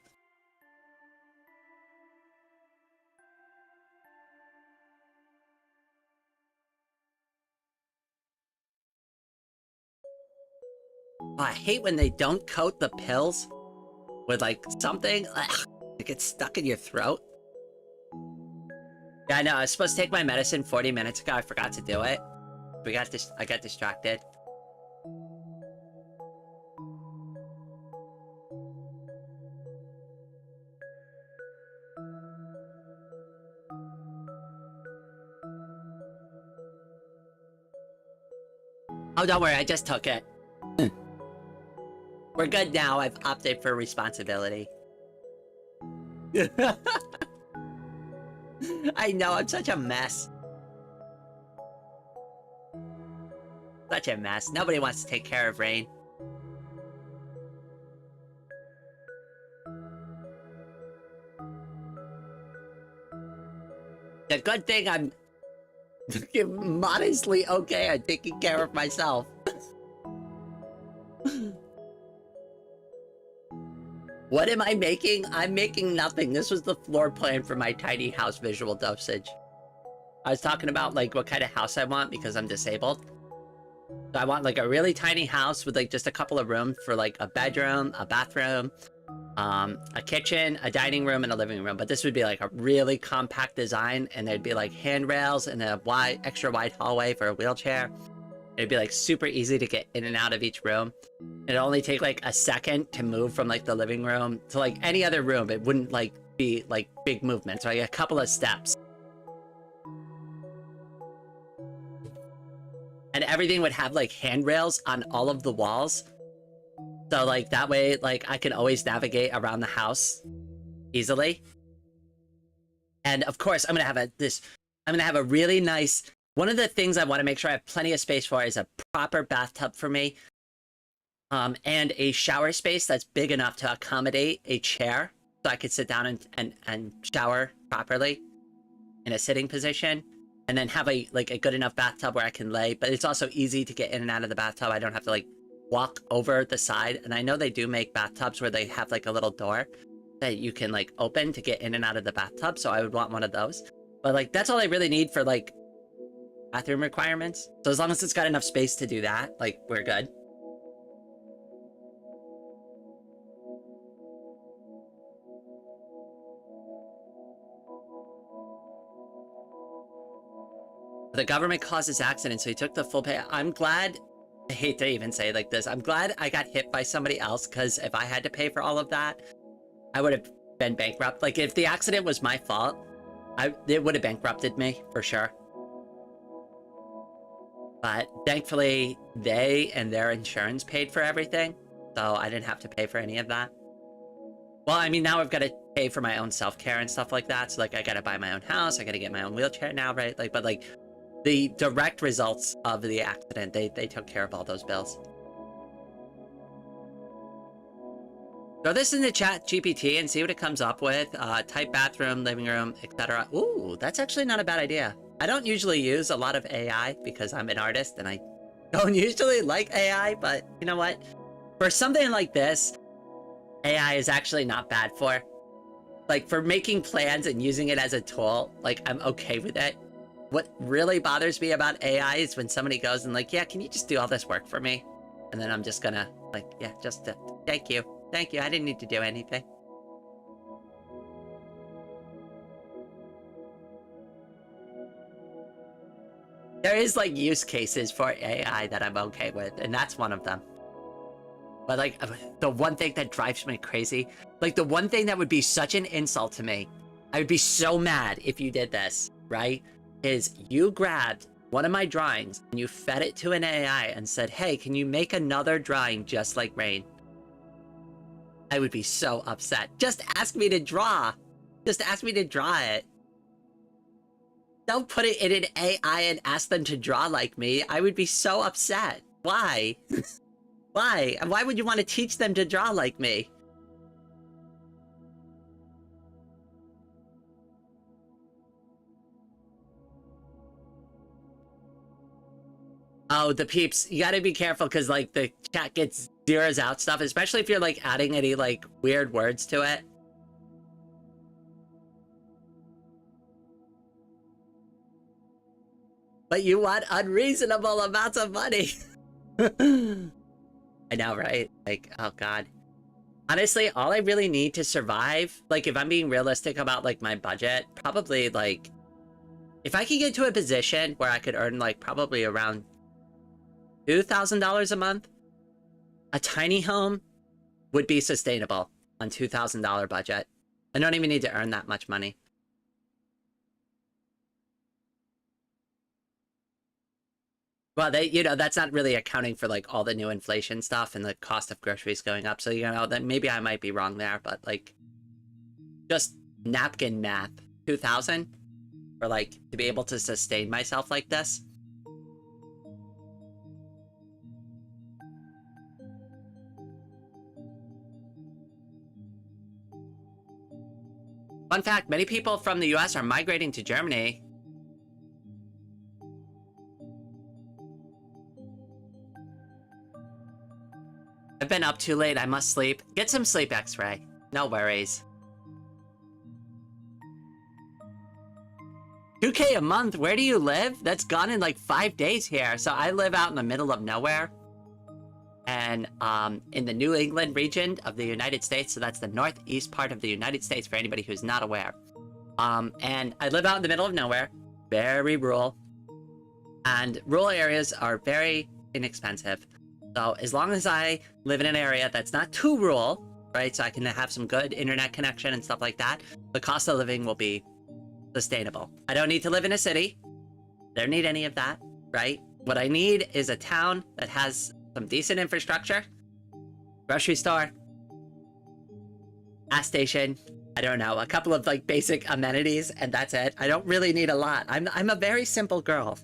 Oh, I hate when they don't coat the pills with like something. Ugh, it gets stuck in your throat. Yeah, I know. I was supposed to take my medicine 40 minutes ago. I forgot to do it. I got distracted. Oh, don't worry. I just took it. We're good now. I've opted for responsibility. I know. I'm such a mess. Such a mess. Nobody wants to take care of Rain. The good thing I'm modestly okay at taking care of myself. What am I making? I'm making nothing. This was the floor plan for my tiny house visual dosage. I was talking about like what kind of house I want because I'm disabled. So I want like a really tiny house with like just a couple of rooms for like a bedroom, a bathroom, a kitchen, a dining room, and a living room. But this would be like a really compact design, and there'd be like handrails and a extra wide hallway for a wheelchair. It'd be like super easy to get in and out of each room. It'd only take like a second to move from like the living room to like any other room. It wouldn't like be like big movements, like a couple of steps. And everything would have like handrails on all of the walls. So like that way, like I can always navigate around the house easily. And of course, I'm gonna have a really nice. One of the things I want to make sure I have plenty of space for is a proper bathtub for me, and a shower space that's big enough to accommodate a chair, so I could sit down and shower properly in a sitting position, and then have a good enough bathtub where I can lay. But it's also easy to get in and out of the bathtub. I don't have to like walk over the side. And I know they do make bathtubs where they have like a little door that you can like open to get in and out of the bathtub. So I would want one of those. But like that's all I really need for like bathroom requirements. So as long as it's got enough space to do that, like we're good. The government causes accidents, so he took the full pay. I'm glad, I hate to even say it like this, I'm glad I got hit by somebody else, because if I had to pay for all of that, I would have been bankrupt. Like, if the accident was my fault, it would have bankrupted me, for sure. But thankfully, they and their insurance paid for everything, so I didn't have to pay for any of that. Well, I mean, now I've got to pay for my own self-care and stuff like that, so, like, I gotta buy my own house, I gotta get my own wheelchair now, right? Like, but, like, the direct results of the accident, they took care of all those bills. Throw this in the chat GPT and see what it comes up with. Type bathroom, living room, etc. Ooh, that's actually not a bad idea. I don't usually use a lot of AI because I'm an artist and I don't usually like AI, but you know what? For something like this, AI is actually not bad for. Like, for making plans and using it as a tool, like, I'm okay with it. What really bothers me about AI is when somebody goes and like, yeah, can you just do all this work for me? And then I'm just gonna like, yeah, just thank you. Thank you. I didn't need to do anything. There is like use cases for AI that I'm okay with, and that's one of them. But like, the one thing that drives me crazy, like the one thing that would be such an insult to me, I would be so mad if you did this, right? Is you grabbed one of my drawings and you fed it to an AI and said, hey, can you make another drawing just like Rain? I would be so upset. Just ask me to draw. Just ask me to draw it. Don't put it in an AI and ask them to draw like me. I would be so upset. Why? Why? Why would you want to teach them to draw like me? Oh, the peeps, you gotta be careful because like the chat gets zeros out stuff, especially if you're like adding any like weird words to it. But you want unreasonable amounts of money. I know, right? Like, oh god. Honestly, all I really need to survive, like if I'm being realistic about like my budget, probably like if I could get to a position where I could earn like probably around $2,000 a month, a tiny home would be sustainable on $2,000 budget. I don't even need to earn that much money. Well, that's not really accounting for like all the new inflation stuff and the cost of groceries going up. So, then maybe I might be wrong there, but like just napkin math, 2,000 for like to be able to sustain myself like this. Fun fact, many people from the US are migrating to Germany. I've been up too late, I must sleep. Get some sleep, X-Ray. No worries. $2K a month, where do you live? That's gone in like 5 days here. So I live out in the middle of nowhere. And in the New England region of the United States, so that's the northeast part of the United States for anybody who's not aware. And I live out in the middle of nowhere, very rural. And rural areas are very inexpensive. So as long as I live in an area that's not too rural, right, so I can have some good internet connection and stuff like that, the cost of living will be sustainable. I don't need to live in a city. I don't need any of that, right? What I need is a town that has some decent infrastructure, grocery store, gas station, I don't know, a couple of like basic amenities, and that's it. I don't really need a lot. I'm a very simple girl.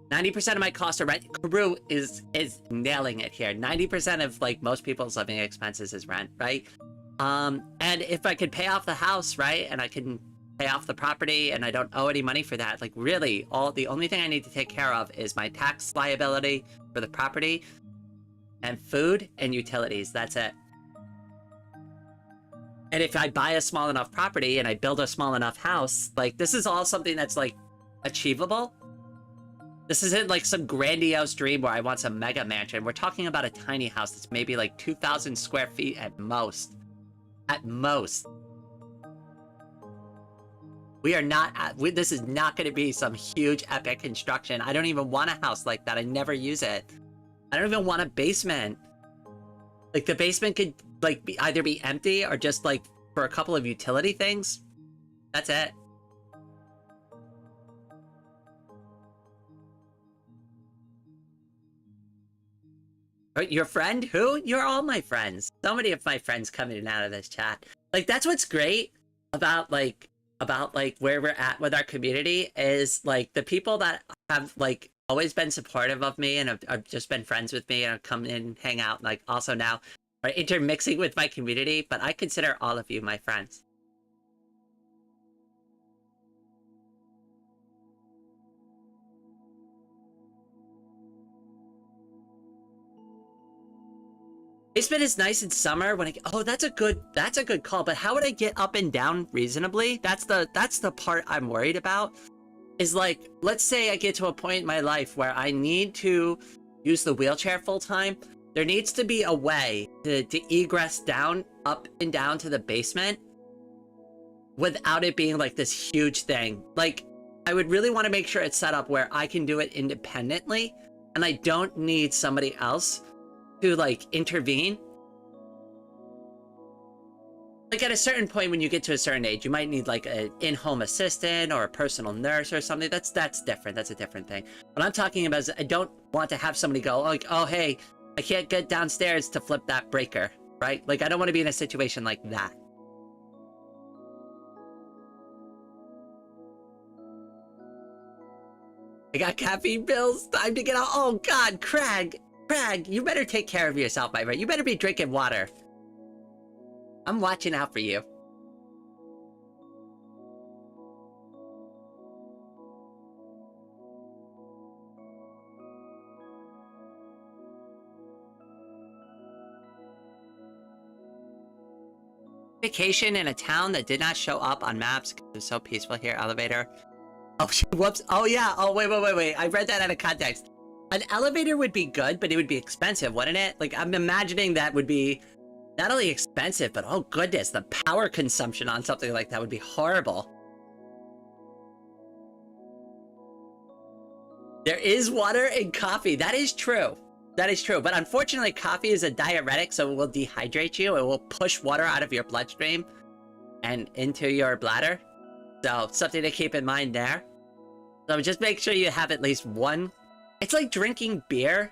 %90 of my cost of rent. Karoo is nailing it here. 90% of like most people's living expenses is rent, right? And if I could pay off the house, right, and I can pay off the property and I don't owe any money for that, like really the only thing I need to take care of is my tax liability for the property and food and utilities. That's it. And if I buy a small enough property and I build a small enough house, like this is all something that's like achievable. This isn't like some grandiose dream where I want some mega mansion. We're talking about a tiny house that's maybe like 2,000 square feet at most. At most. We are not, this is not going to be some huge epic construction. I don't even want a house like that. I never use it. I don't even want a basement. Like the basement could like either be empty or just like for a couple of utility things. That's it. Your friend? Who? You're all my friends. So many of my friends come in and out of this chat. Like, that's what's great about where we're at with our community is, like, the people that have, like, always been supportive of me and have just been friends with me and have come in and hang out, like, also now are intermixing with my community, but I consider all of you my friends. Basement is nice in summer when oh, that's a good call, but how would I get up and down reasonably? That's the part I'm worried about. Is like, let's say I get to a point in my life where I need to use the wheelchair full time. There needs to be a way to egress down, up and down to the basement without it being like this huge thing. Like, I would really want to make sure it's set up where I can do it independently and I don't need somebody else to like intervene. Like at a certain point when you get to a certain age, you might need like an in-home assistant or a personal nurse or something. That's different. That's a different thing. What I'm talking about is I don't want to have somebody go like, oh, hey, I can't get downstairs to flip that breaker, right? Like I don't want to be in a situation like that. I got caffeine pills. Time to get out. Oh God, Craig, you better take care of yourself, my friend. You better be drinking water. I'm watching out for you. Vacation in a town that did not show up on maps. It was so peaceful here. Elevator. Oh, whoops. Oh, yeah. Oh, wait. I read that out of context. An elevator would be good, but it would be expensive, wouldn't it? Like, I'm imagining that would be not only expensive, but oh goodness, the power consumption on something like that would be horrible. There is water in coffee. That is true. That is true. But unfortunately, coffee is a diuretic, so it will dehydrate you. It will push water out of your bloodstream and into your bladder. So something to keep in mind there. So just make sure you have at least one. It's like drinking beer.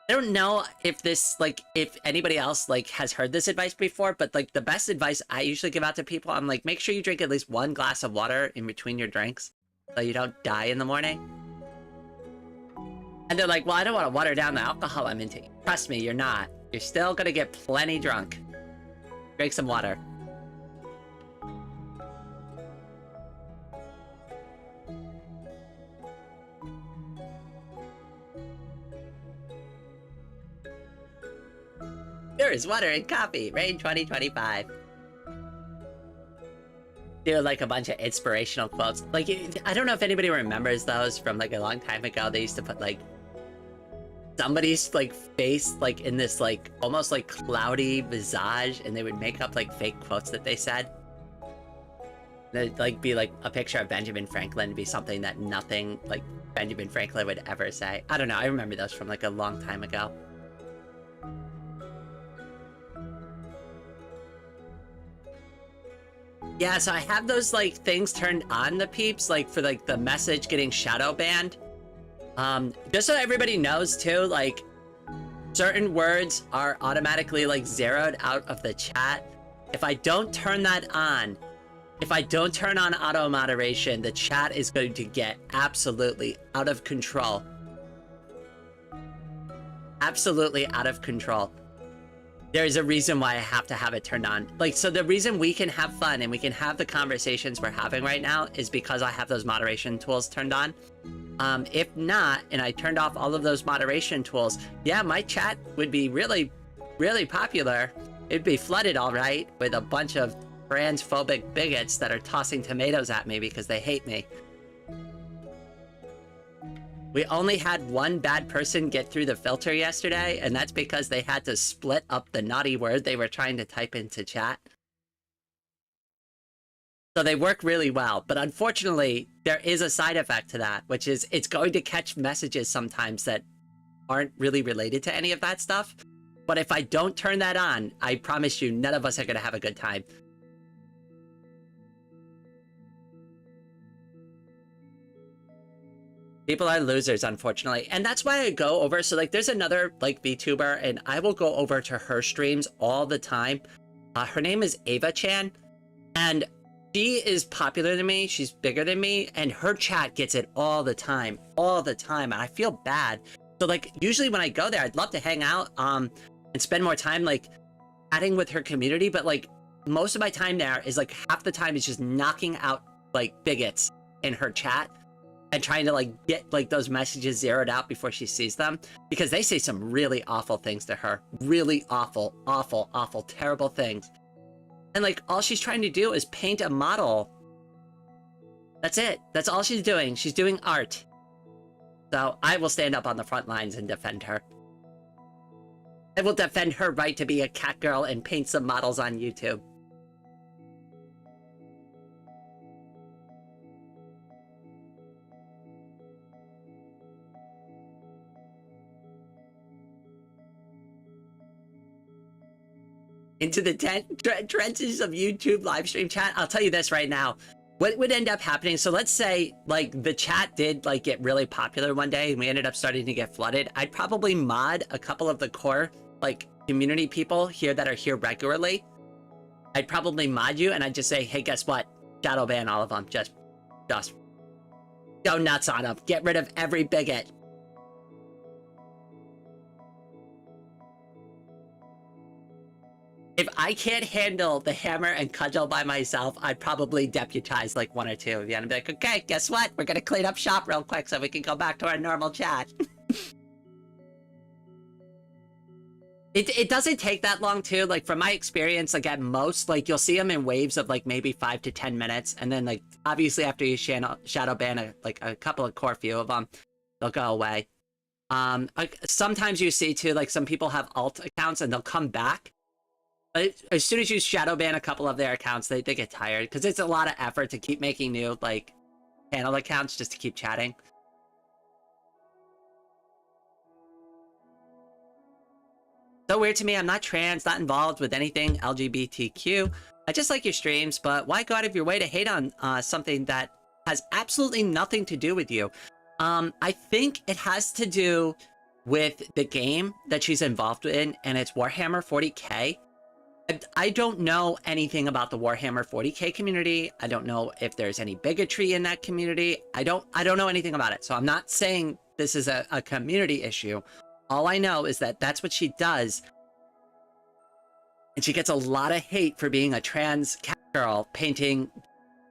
I don't know if this, like, if anybody else, like, has heard this advice before, but, like, the best advice I usually give out to people, I'm like, make sure you drink at least one glass of water in between your drinks so you don't die in the morning. And they're like, well, I don't want to water down the alcohol I'm into. Trust me, you're not. You're still gonna get plenty drunk. Drink some water. There is water in coffee. Rain 2025. Do like a bunch of inspirational quotes. Like, I don't know if anybody remembers those from like a long time ago. They used to put like somebody's like face like in this like almost like cloudy visage, and they would make up like fake quotes that they said. They'd like be like a picture of Benjamin Franklin, be something that nothing like Benjamin Franklin would ever say. I don't know. I remember those from like a long time ago. Yeah, so I have those like things turned on, the peeps, like for like the message getting shadow banned. Just so everybody knows too, like certain words are automatically like zeroed out of the chat. If I don't turn that on, if I don't turn on auto moderation, the chat is going to get absolutely out of control. Absolutely out of control. There's a reason why I have to have it turned on. Like, so the reason we can have fun and we can have the conversations we're having right now is because I have those moderation tools turned on. If not, and I turned off all of those moderation tools, yeah, my chat would be really, really popular. It'd be flooded, all right, with a bunch of transphobic bigots that are tossing tomatoes at me because they hate me. We only had one bad person get through the filter yesterday, and that's because they had to split up the naughty word they were trying to type into chat. So they work really well, but unfortunately, there is a side effect to that, which is it's going to catch messages sometimes that aren't really related to any of that stuff. But if I don't turn that on, I promise you, none of us are going to have a good time. People are losers, unfortunately. And that's why I go over. So like there's another like VTuber, and I will go over to her streams all the time. Her name is Ava Chan, and she is popular than me. She's bigger than me, and her chat gets it all the time. And I feel bad. So like usually when I go there, I'd love to hang out and spend more time like chatting with her community. But like most of my time there is like half the time is just knocking out like bigots in her chat. And trying to like get like those messages zeroed out before she sees them, because they say some really awful things to her. Really awful, terrible things. And like all she's trying to do is paint a model. That's it. That's all she's doing. She's doing art. So I will stand up on the front lines and defend her. I will defend her right to be a cat girl and paint some models on YouTube. Into the trenches of YouTube live stream chat. I'll tell you this right now. What would end up happening, so let's say like the chat did like get really popular one day and we ended up starting to get flooded. I'd probably mod a couple of the core like community people here that are here regularly. I'd probably mod you and I'd just say, hey, guess what? Shadow ban all of them. Just Go nuts on them. Get rid of every bigot. If I can't handle the hammer and cudgel by myself, I'd probably deputize like one or two of you. And I'd be like, okay, guess what? We're gonna clean up shop real quick so we can go back to our normal chat. It doesn't take that long too. Like from my experience, like at most, like you'll see them in waves of like maybe 5 to 10 minutes. And then like, obviously after you shadow ban like a couple of core few of them, they'll go away. Like sometimes you see too, like some people have alt accounts and they'll come back. But as soon as you shadow ban a couple of their accounts, they get tired because it's a lot of effort to keep making new like channel accounts just to keep chatting. So weird to me. I'm not trans, not involved with anything LGBTQ. I just like your streams, but why go out of your way to hate on something that has absolutely nothing to do with you? I think it has to do with the game that she's involved in, and it's Warhammer 40k. I don't know anything about the Warhammer 40k community. I don't know if there's any bigotry in that community. I don't know anything about it. So I'm not saying this is a community issue. All I know is that that's what she does. And she gets a lot of hate for being a trans cat girl painting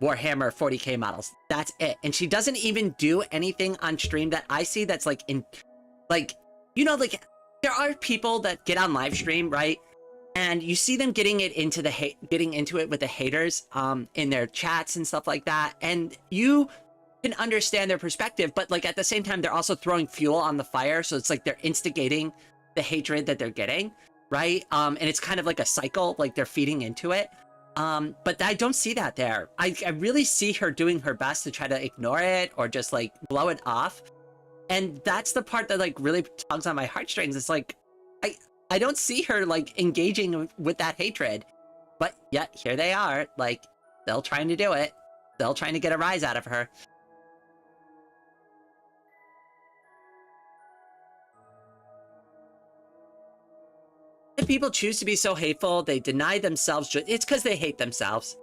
Warhammer 40k models. That's it. And she doesn't even do anything on stream that I see that's like you know, like there are people that get on live stream, right? And you see them getting into it with the haters in their chats and stuff like that. And you can understand their perspective, but like at the same time, they're also throwing fuel on the fire. So it's like they're instigating the hatred that they're getting, right? And it's kind of like a cycle, like they're feeding into it. But I don't see that there. I really see her doing her best to try to ignore it or just like blow it off. And that's the part that like really tugs on my heartstrings. It's like, I don't see her like engaging with that hatred, but yet here they are, like still trying to do it, still trying to get a rise out of her. If people choose to be so hateful, they deny themselves. It's because they hate themselves.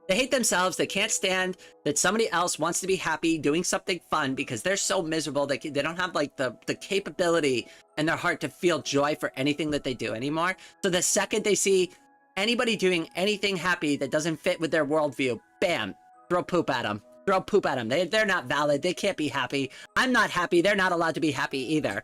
They hate themselves. They can't stand that somebody else wants to be happy doing something fun because they're so miserable. They don't have like the capability in their heart to feel joy for anything that they do anymore. So the second they see anybody doing anything happy that doesn't fit with their worldview, bam, throw poop at them. Throw poop at them. They're not valid. They can't be happy. I'm not happy. They're not allowed to be happy either.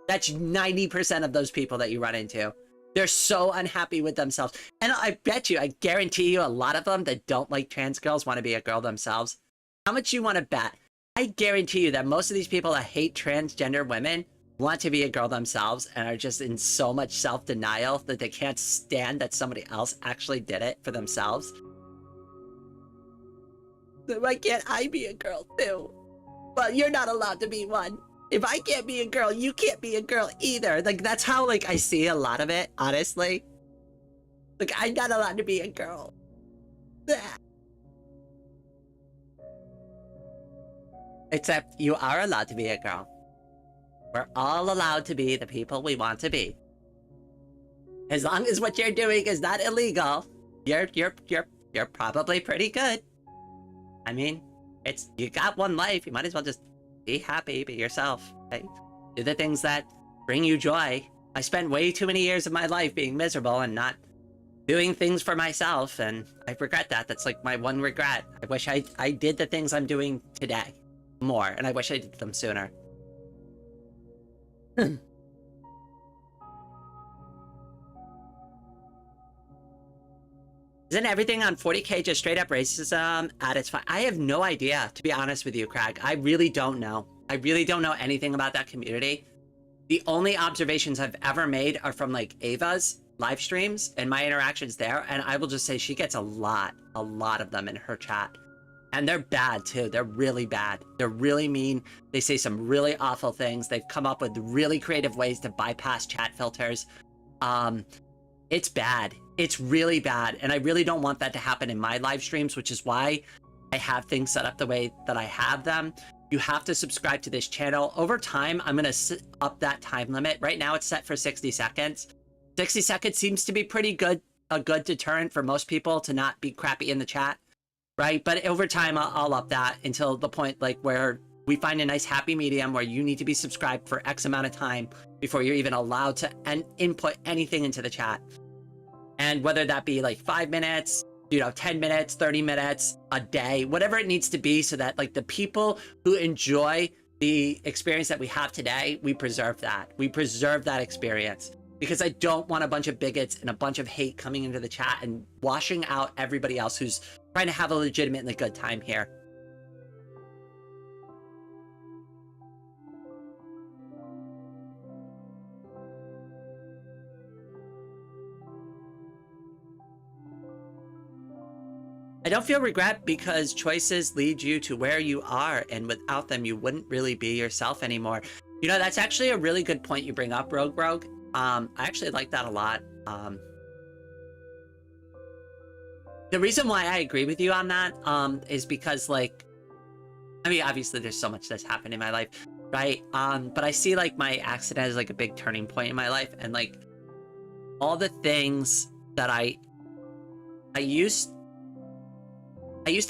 That's 90% of those people that you run into. They're so unhappy with themselves. And I bet you, I guarantee you, a lot of them that don't like trans girls want to be a girl themselves. How much you want to bet? I guarantee you that most of these people that hate transgender women want to be a girl themselves and are just in so much self-denial that they can't stand that somebody else actually did it for themselves. So why can't I be a girl too? Well, you're not allowed to be one. If I can't be a girl, you can't be a girl either. Like, that's how, like, I see a lot of it, honestly. Like, I'm not allowed to be a girl. Except you are allowed to be a girl. We're all allowed to be the people we want to be. As long as what you're doing is not illegal, you're probably pretty good. I mean, you got one life, you might as well just be happy, be yourself, right? Do the things that bring you joy. I spent way too many years of my life being miserable and not doing things for myself, and I regret that. That's like my one regret. I wish I did the things I'm doing today more, and I wish I did them sooner. Isn't everything on 40k just straight up racism at its I have no idea, to be honest with you, Craig. I really don't know. I really don't know anything about that community. The only observations I've ever made are from like Ava's live streams and my interactions there. And I will just say she gets a lot of them in her chat. And they're bad too. They're really bad. They're really mean. They say some really awful things. They've come up with really creative ways to bypass chat filters. It's bad. It's really bad. And I really don't want that to happen in my live streams, which is why I have things set up the way that I have them. You have to subscribe to this channel. Over time, I'm going to up that time limit. Right now, it's set for 60 seconds. 60 seconds seems to be pretty good, a good deterrent for most people to not be crappy in the chat. right? But over time, I'll up that until the point like where we find a nice happy medium where you need to be subscribed for X amount of time before you're even allowed to input anything into the chat. And whether that be like 5 minutes, 10 minutes, 30 minutes, a day, whatever it needs to be, so that like the people who enjoy the experience that we have today, we preserve that. We preserve that experience, because I don't want a bunch of bigots and a bunch of hate coming into the chat and washing out everybody else who's trying to have a legitimately good time here. I don't feel regret because choices lead you to where you are, and without them, you wouldn't really be yourself anymore. That's actually a really good point you bring up, Rogue. I actually like that a lot. The reason why I agree with you on that is because, like, I mean, obviously there's so much that's happened in my life, right? But I see like my accident as like a big turning point in my life, and like all the things that I used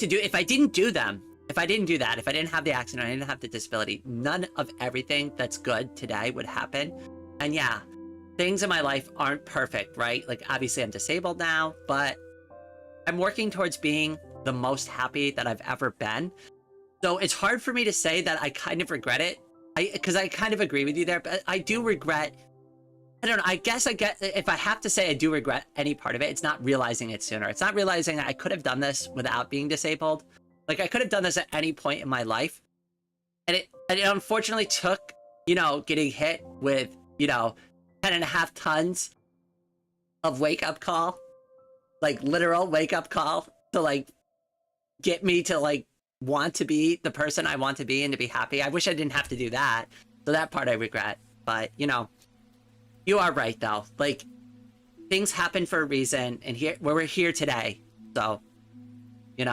to do, if I didn't do them, if I didn't do that, if I didn't have the accident, I didn't have the disability, none of everything that's good today would happen. And yeah, things in my life aren't perfect, right? Like, obviously I'm disabled now, but I'm working towards being the most happy that I've ever been. So it's hard for me to say that I kind of regret it, because I kind of agree with you there, but I do regret, I don't know, I guess if I have to say I do regret any part of it, it's not realizing it sooner. It's not realizing I could have done this without being disabled. Like, I could have done this at any point in my life. And it unfortunately took, getting hit with, 10.5 tons of wake-up call, like literal wake-up call, to like get me to like want to be the person I want to be and to be happy. I wish I didn't have to do that. So that part I regret. But, you are right though. Like, things happen for a reason, and here we're here today. So, it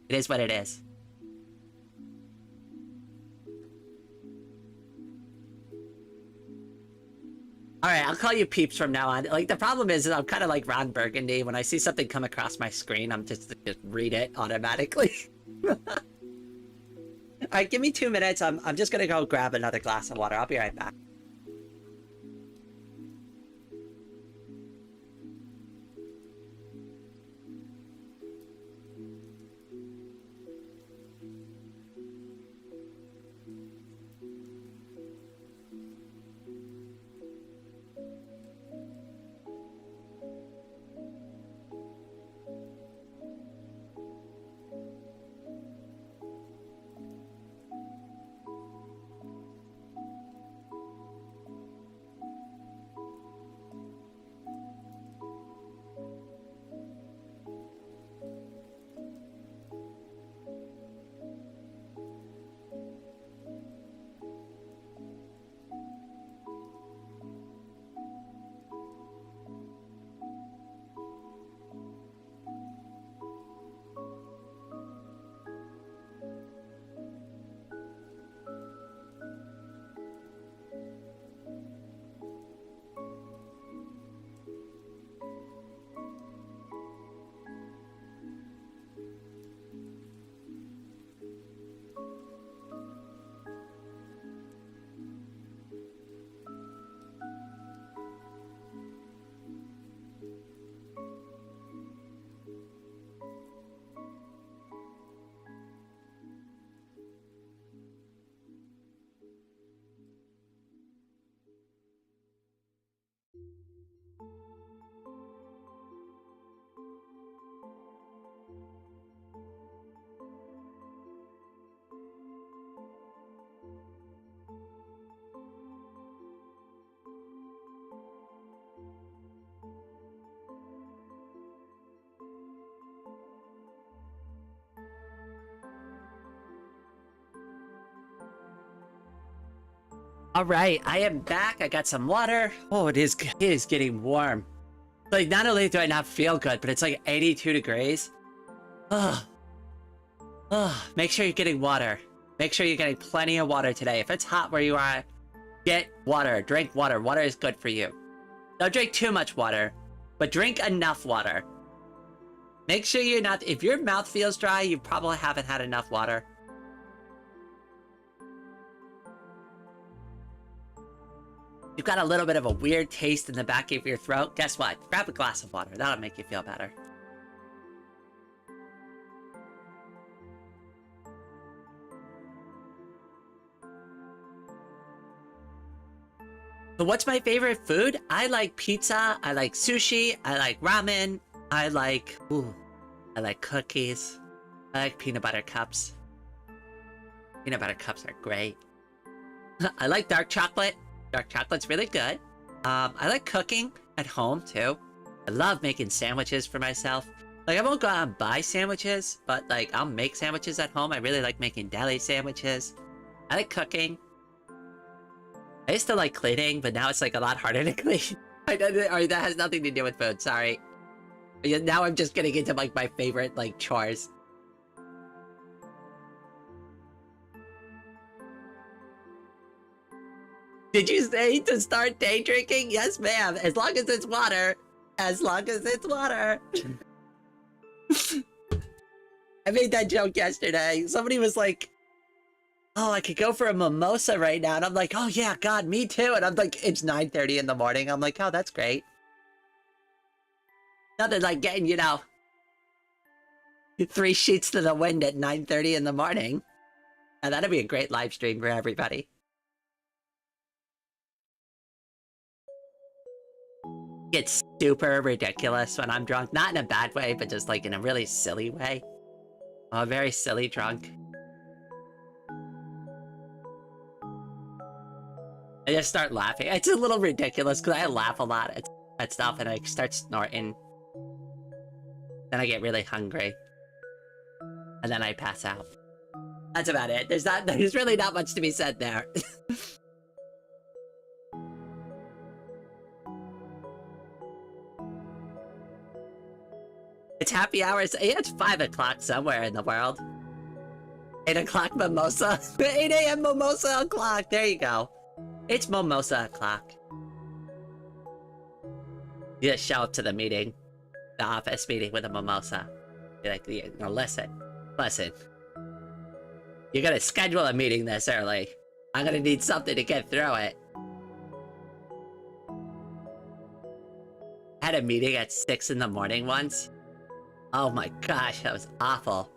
is what it is. All right, I'll call you Peeps from now on. Like, the problem is I'm kind of like Ron Burgundy. When I see something come across my screen, I'm just read it automatically. All right, give me 2 minutes. I'm just gonna go grab another glass of water. I'll be right back. All right, I am back. I got some water. Oh, it is getting warm. Like, not only do I not feel good, but it's like 82 degrees. Ugh. Ugh. Make sure you're getting water. Make sure you're getting plenty of water today. If it's hot where you are, get water. Drink water. Water is good for you. Don't drink too much water, but drink enough water. Make sure you're not, if your mouth feels dry, you probably haven't had enough water. You've got a little bit of a weird taste in the back of your throat. Guess what? Grab a glass of water. That'll make you feel better. So what's my favorite food? I like pizza. I like sushi. I like ramen. I like cookies. I like peanut butter cups. Peanut butter cups are great. I like dark chocolate. Dark chocolate's really good. I like cooking at home too. I love making sandwiches for myself. Like, I won't go out and buy sandwiches, but like, I'll make sandwiches at home. I really like making deli sandwiches. I like cooking. I used to like cleaning, but now it's like a lot harder to clean. Or that has nothing to do with food, sorry. Now I'm just getting into like my favorite like chores. Did you say to start day drinking? Yes, ma'am. As long as it's water. As long as it's water. I made that joke yesterday. Somebody was like, oh, I could go for a mimosa right now. And I'm like, oh yeah, God, me too. And I'm like, it's 9:30 in the morning. I'm like, oh, that's great. Nothing like getting, you know, 3 sheets to the wind at 9:30 in the morning. And that'd be a great live stream for everybody. It's super ridiculous when I'm drunk. Not in a bad way, but just like in a really silly way. I'm a very silly drunk. I just start laughing. It's a little ridiculous because I laugh a lot at stuff and I start snorting. Then I get really hungry. And then I pass out. That's about it. There's really not much to be said there. It's happy hours. Yeah, it's 5 o'clock somewhere in the world. 8 o'clock mimosa. 8 a.m. mimosa o'clock. There you go. It's mimosa o'clock. You just show up to the meeting. The office meeting with a mimosa. You're like, no, listen. You're gonna schedule a meeting this early. I'm gonna need something to get through it. I had a meeting at 6 in the morning once. Oh my gosh, that was awful.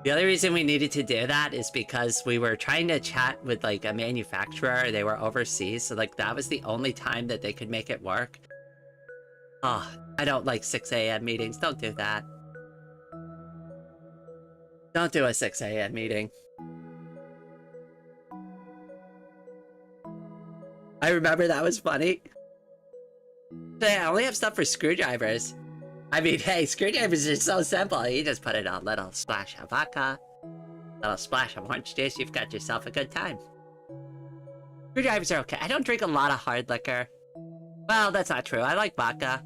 The other reason we needed to do that is because we were trying to chat with like a manufacturer. They were overseas, so like that was the only time that they could make it work. Oh, I don't like 6 a.m. meetings. Don't do that. Don't do a 6 a.m. meeting. I remember that was funny. I only have stuff for screwdrivers. I mean, hey, screwdrivers are so simple. You just put it on a little splash of vodka, little splash of orange juice. You've got yourself a good time. Screwdrivers are okay. I don't drink a lot of hard liquor. Well, that's not true. I like vodka.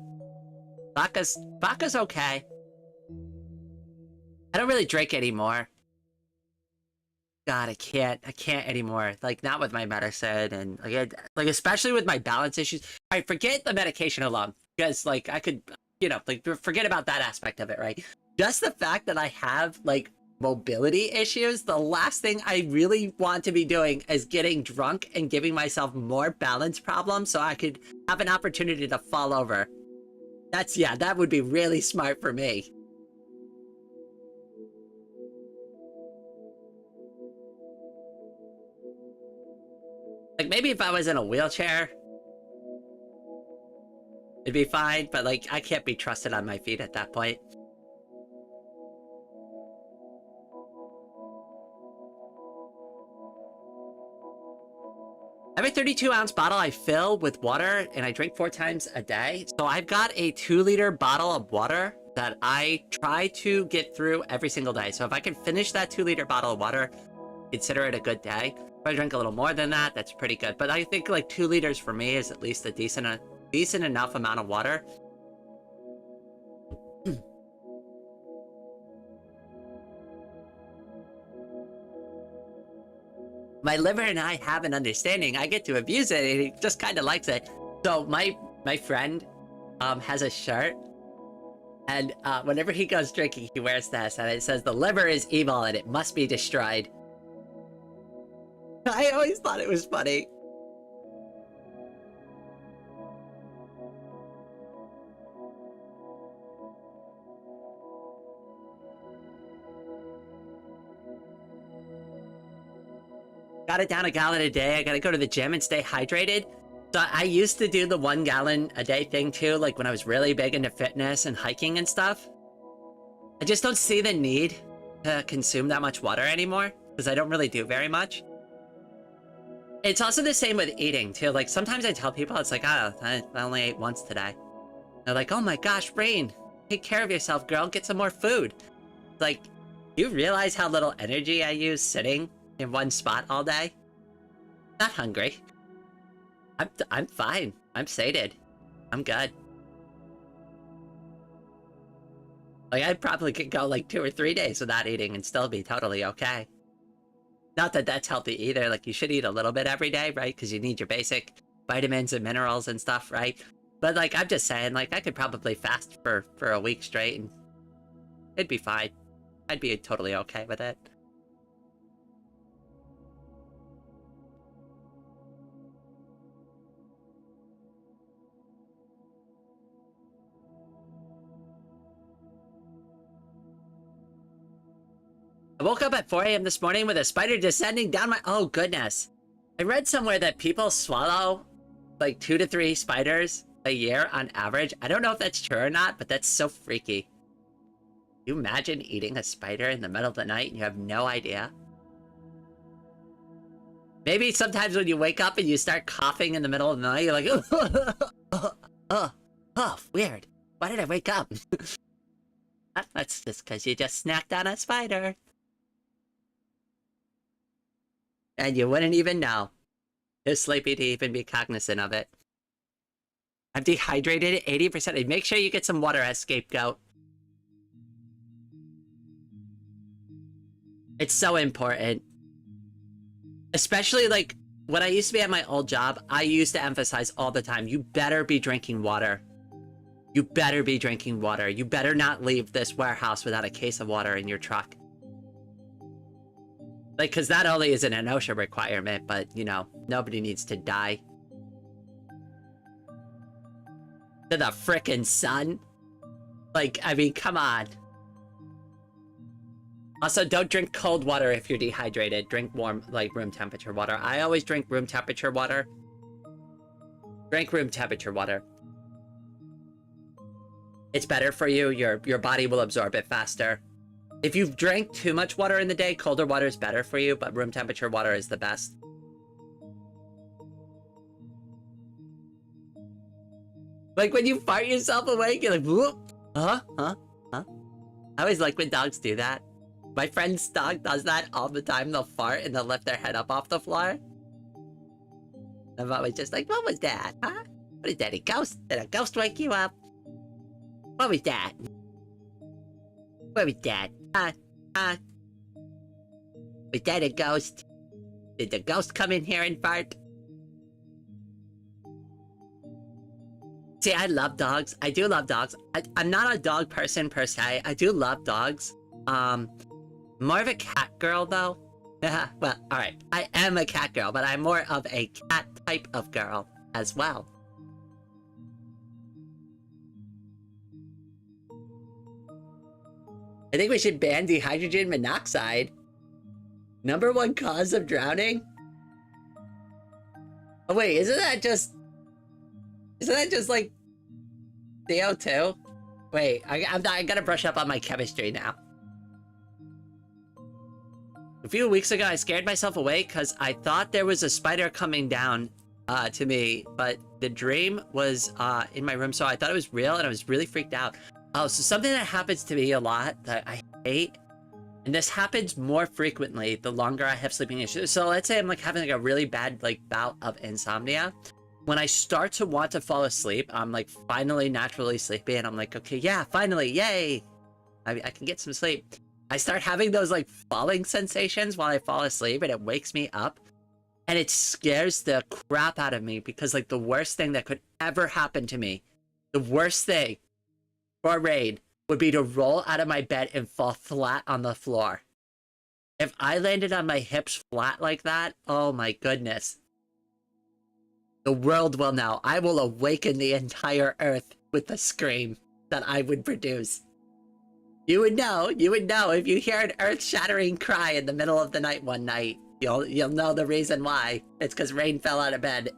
Vodka's okay. I don't really drink anymore. God, I can't anymore. Like, not with my medicine and like especially with my balance issues. I forget the medication alone because like I could, you know, like forget about that aspect of it, right? Just the fact that I have like mobility issues, the last thing I really want to be doing is getting drunk and giving myself more balance problems so I could have an opportunity to fall over. That would be really smart for me. Like, maybe if I was in a wheelchair, it'd be fine, but like, I can't be trusted on my feet at that point. I have a 32-ounce bottle I fill with water, and I drink 4 times a day. So I've got a 2-liter bottle of water that I try to get through every single day. So if I can finish that 2-liter bottle of water, consider it a good day. If I drink a little more than that, that's pretty good. But I think like 2 liters for me is at least a decent enough amount of water. My liver and I have an understanding. I get to abuse it, and he just kind of likes it. So my friend has a shirt And whenever he goes drinking, he wears this, and it says, "The liver is evil and it must be destroyed." I always thought it was funny. Got it down a gallon a day. I gotta go to the gym and stay hydrated. So I used to do the 1 gallon a day thing too, like when I was really big into fitness and hiking and stuff. I just don't see the need to consume that much water anymore because I don't really do very much. It's also the same with eating too. Like sometimes I tell people, it's like, oh, I only ate once today. They're like, oh my gosh, Rain, take care of yourself, girl. Get some more food. Like, do you realize how little energy I use sitting in one spot all day? Not hungry. I'm fine. I'm sated. I'm good. Like, I probably could go like 2 or 3 days without eating and still be totally okay. Not that that's healthy either. Like, you should eat a little bit every day, right? Because you need your basic vitamins and minerals and stuff, right? But like, I'm just saying, like, I could probably fast for a week straight and it'd be fine. I'd be totally okay with it. I woke up at 4 a.m. this morning with a spider descending down my... Oh, goodness. I read somewhere that people swallow like 2 to 3 spiders a year on average. I don't know if that's true or not, but that's so freaky. Can you imagine eating a spider in the middle of the night and you have no idea? Maybe sometimes when you wake up and you start coughing in the middle of the night, you're like, oh, weird. Why did I wake up? That's just because you just snacked on a spider. And you wouldn't even know. Too sleepy to even be cognizant of it. I'm dehydrated 80%. Make sure you get some water as scapegoat. It's so important. Especially like when I used to be at my old job, I used to emphasize all the time, you better be drinking water. You better be drinking water. You better not leave this warehouse without a case of water in your truck. Like, because not only is it an OSHA requirement, but, you know, nobody needs to die. To the frickin' sun. Like, I mean, come on. Also, don't drink cold water if you're dehydrated. Drink warm, like, room temperature water. I always drink room temperature water. Drink room temperature water. It's better for you. Your body will absorb it faster. If you've drank too much water in the day, colder water is better for you, but room temperature water is the best. Like when you fart yourself awake, you're like, whoop, huh? I always like when dogs do that. My friend's dog does that all the time. They'll fart and they'll lift their head up off the floor. I'm always just like, what was that, huh? What is that, a ghost? Did a ghost wake you up? What was that? What was that? Was that a ghost? Did the ghost come in here and fart? See, I love dogs. I do love dogs. I'm not a dog person per se. I do love dogs. More of a cat girl though. Well, alright. I am a cat girl, but I'm more of a cat type of girl as well. I think we should ban dihydrogen monoxide. #1 cause of drowning? Oh wait, isn't that just like CO2? Wait, I gotta brush up on my chemistry now. A few weeks ago, I scared myself awake because I thought there was a spider coming down to me, but the dream was in my room, so I thought it was real and I was really freaked out. Oh, so something that happens to me a lot that I hate, and this happens more frequently the longer I have sleeping issues. So let's say I'm like having like a really bad like bout of insomnia. When I start to want to fall asleep, I'm like finally naturally sleepy and I'm like, okay, yeah, finally, yay. I can get some sleep. I start having those like falling sensations while I fall asleep and it wakes me up. And it scares the crap out of me because like the worst thing that could ever happen to me, the worst thing for Raid would be to roll out of my bed and fall flat on the floor. If I landed on my hips flat like that, oh my goodness. The world will know. I will awaken the entire earth with the scream that I would produce. You would know if you hear an earth-shattering cry in the middle of the night one night. You'll know the reason why. It's because Rain fell out of bed.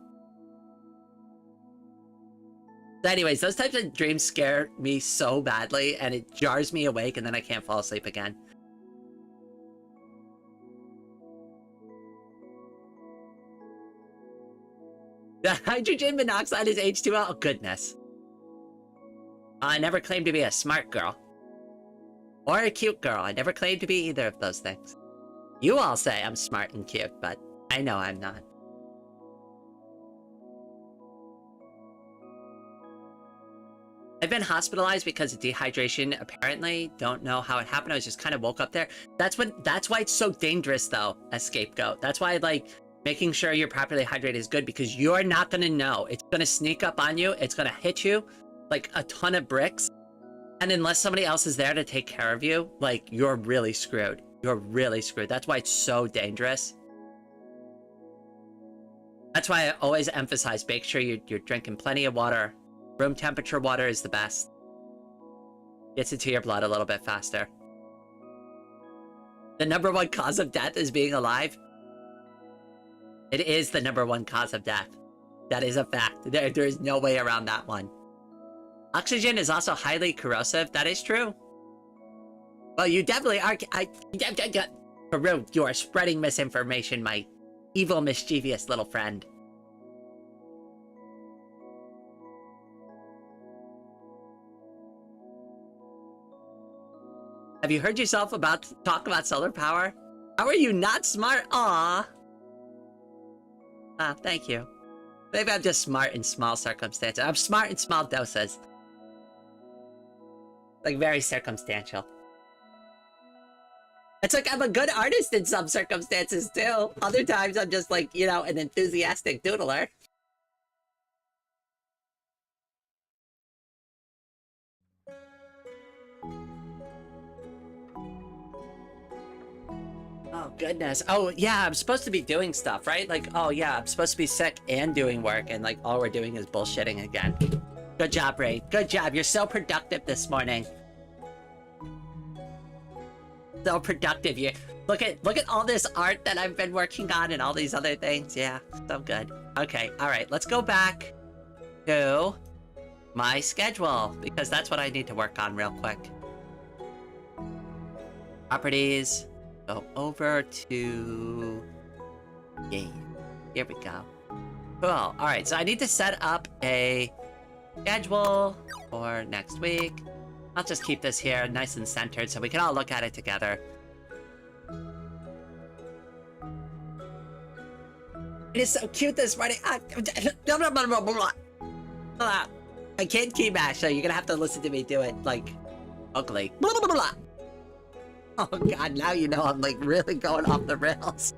So anyways, those types of dreams scare me so badly, and it jars me awake, and then I can't fall asleep again. The hydrogen monoxide is H2O? Oh, goodness. I never claimed to be a smart girl. Or a cute girl. I never claimed to be either of those things. You all say I'm smart and cute, but I know I'm not. I've been hospitalized because of dehydration. Apparently, don't know how it happened. I was just kind of woke up there. That's why it's so dangerous, though, as scapegoat. That's why, like, making sure you're properly hydrated is good, because you're not going to know. It's going to sneak up on you. It's going to hit you like a ton of bricks. And unless somebody else is there to take care of you, like, you're really screwed. You're really screwed. That's why it's so dangerous. That's why I always emphasize, make sure you're drinking plenty of water. Room temperature water is the best. Gets into your blood a little bit faster. The #1 cause of death is being alive. It is the #1 cause of death. That is a fact. There is no way around that one. Oxygen is also highly corrosive. That is true. Well, you definitely are. Peru, you are spreading misinformation, my evil, mischievous little friend. Have you heard yourself talk about solar power? How are you not smart? Aw. Ah, thank you. Maybe I'm just smart in small circumstances. I'm smart in small doses. Like, very circumstantial. It's like I'm a good artist in some circumstances, too. Other times I'm just like, you know, an enthusiastic doodler. Oh, goodness. Oh, yeah, I'm supposed to be doing stuff, right? Like, oh, yeah, I'm supposed to be sick and doing work, and, like, all we're doing is bullshitting again. Good job, Ray. Good job. You're so productive this morning. So productive. You look at all this art that I've been working on and all these other things. Yeah, so good. Okay, all right. Let's go back to my schedule, because that's what I need to work on real quick. Properties. Go over to game. Here we go. Cool. All right, so I need to set up a schedule for next week. I'll just keep this here nice and centered so we can all look at it together. It is so cute this morning. I can't key mash, so you're gonna have to listen to me do it, like, ugly. Oh god, now you know I'm, like, really going off the rails.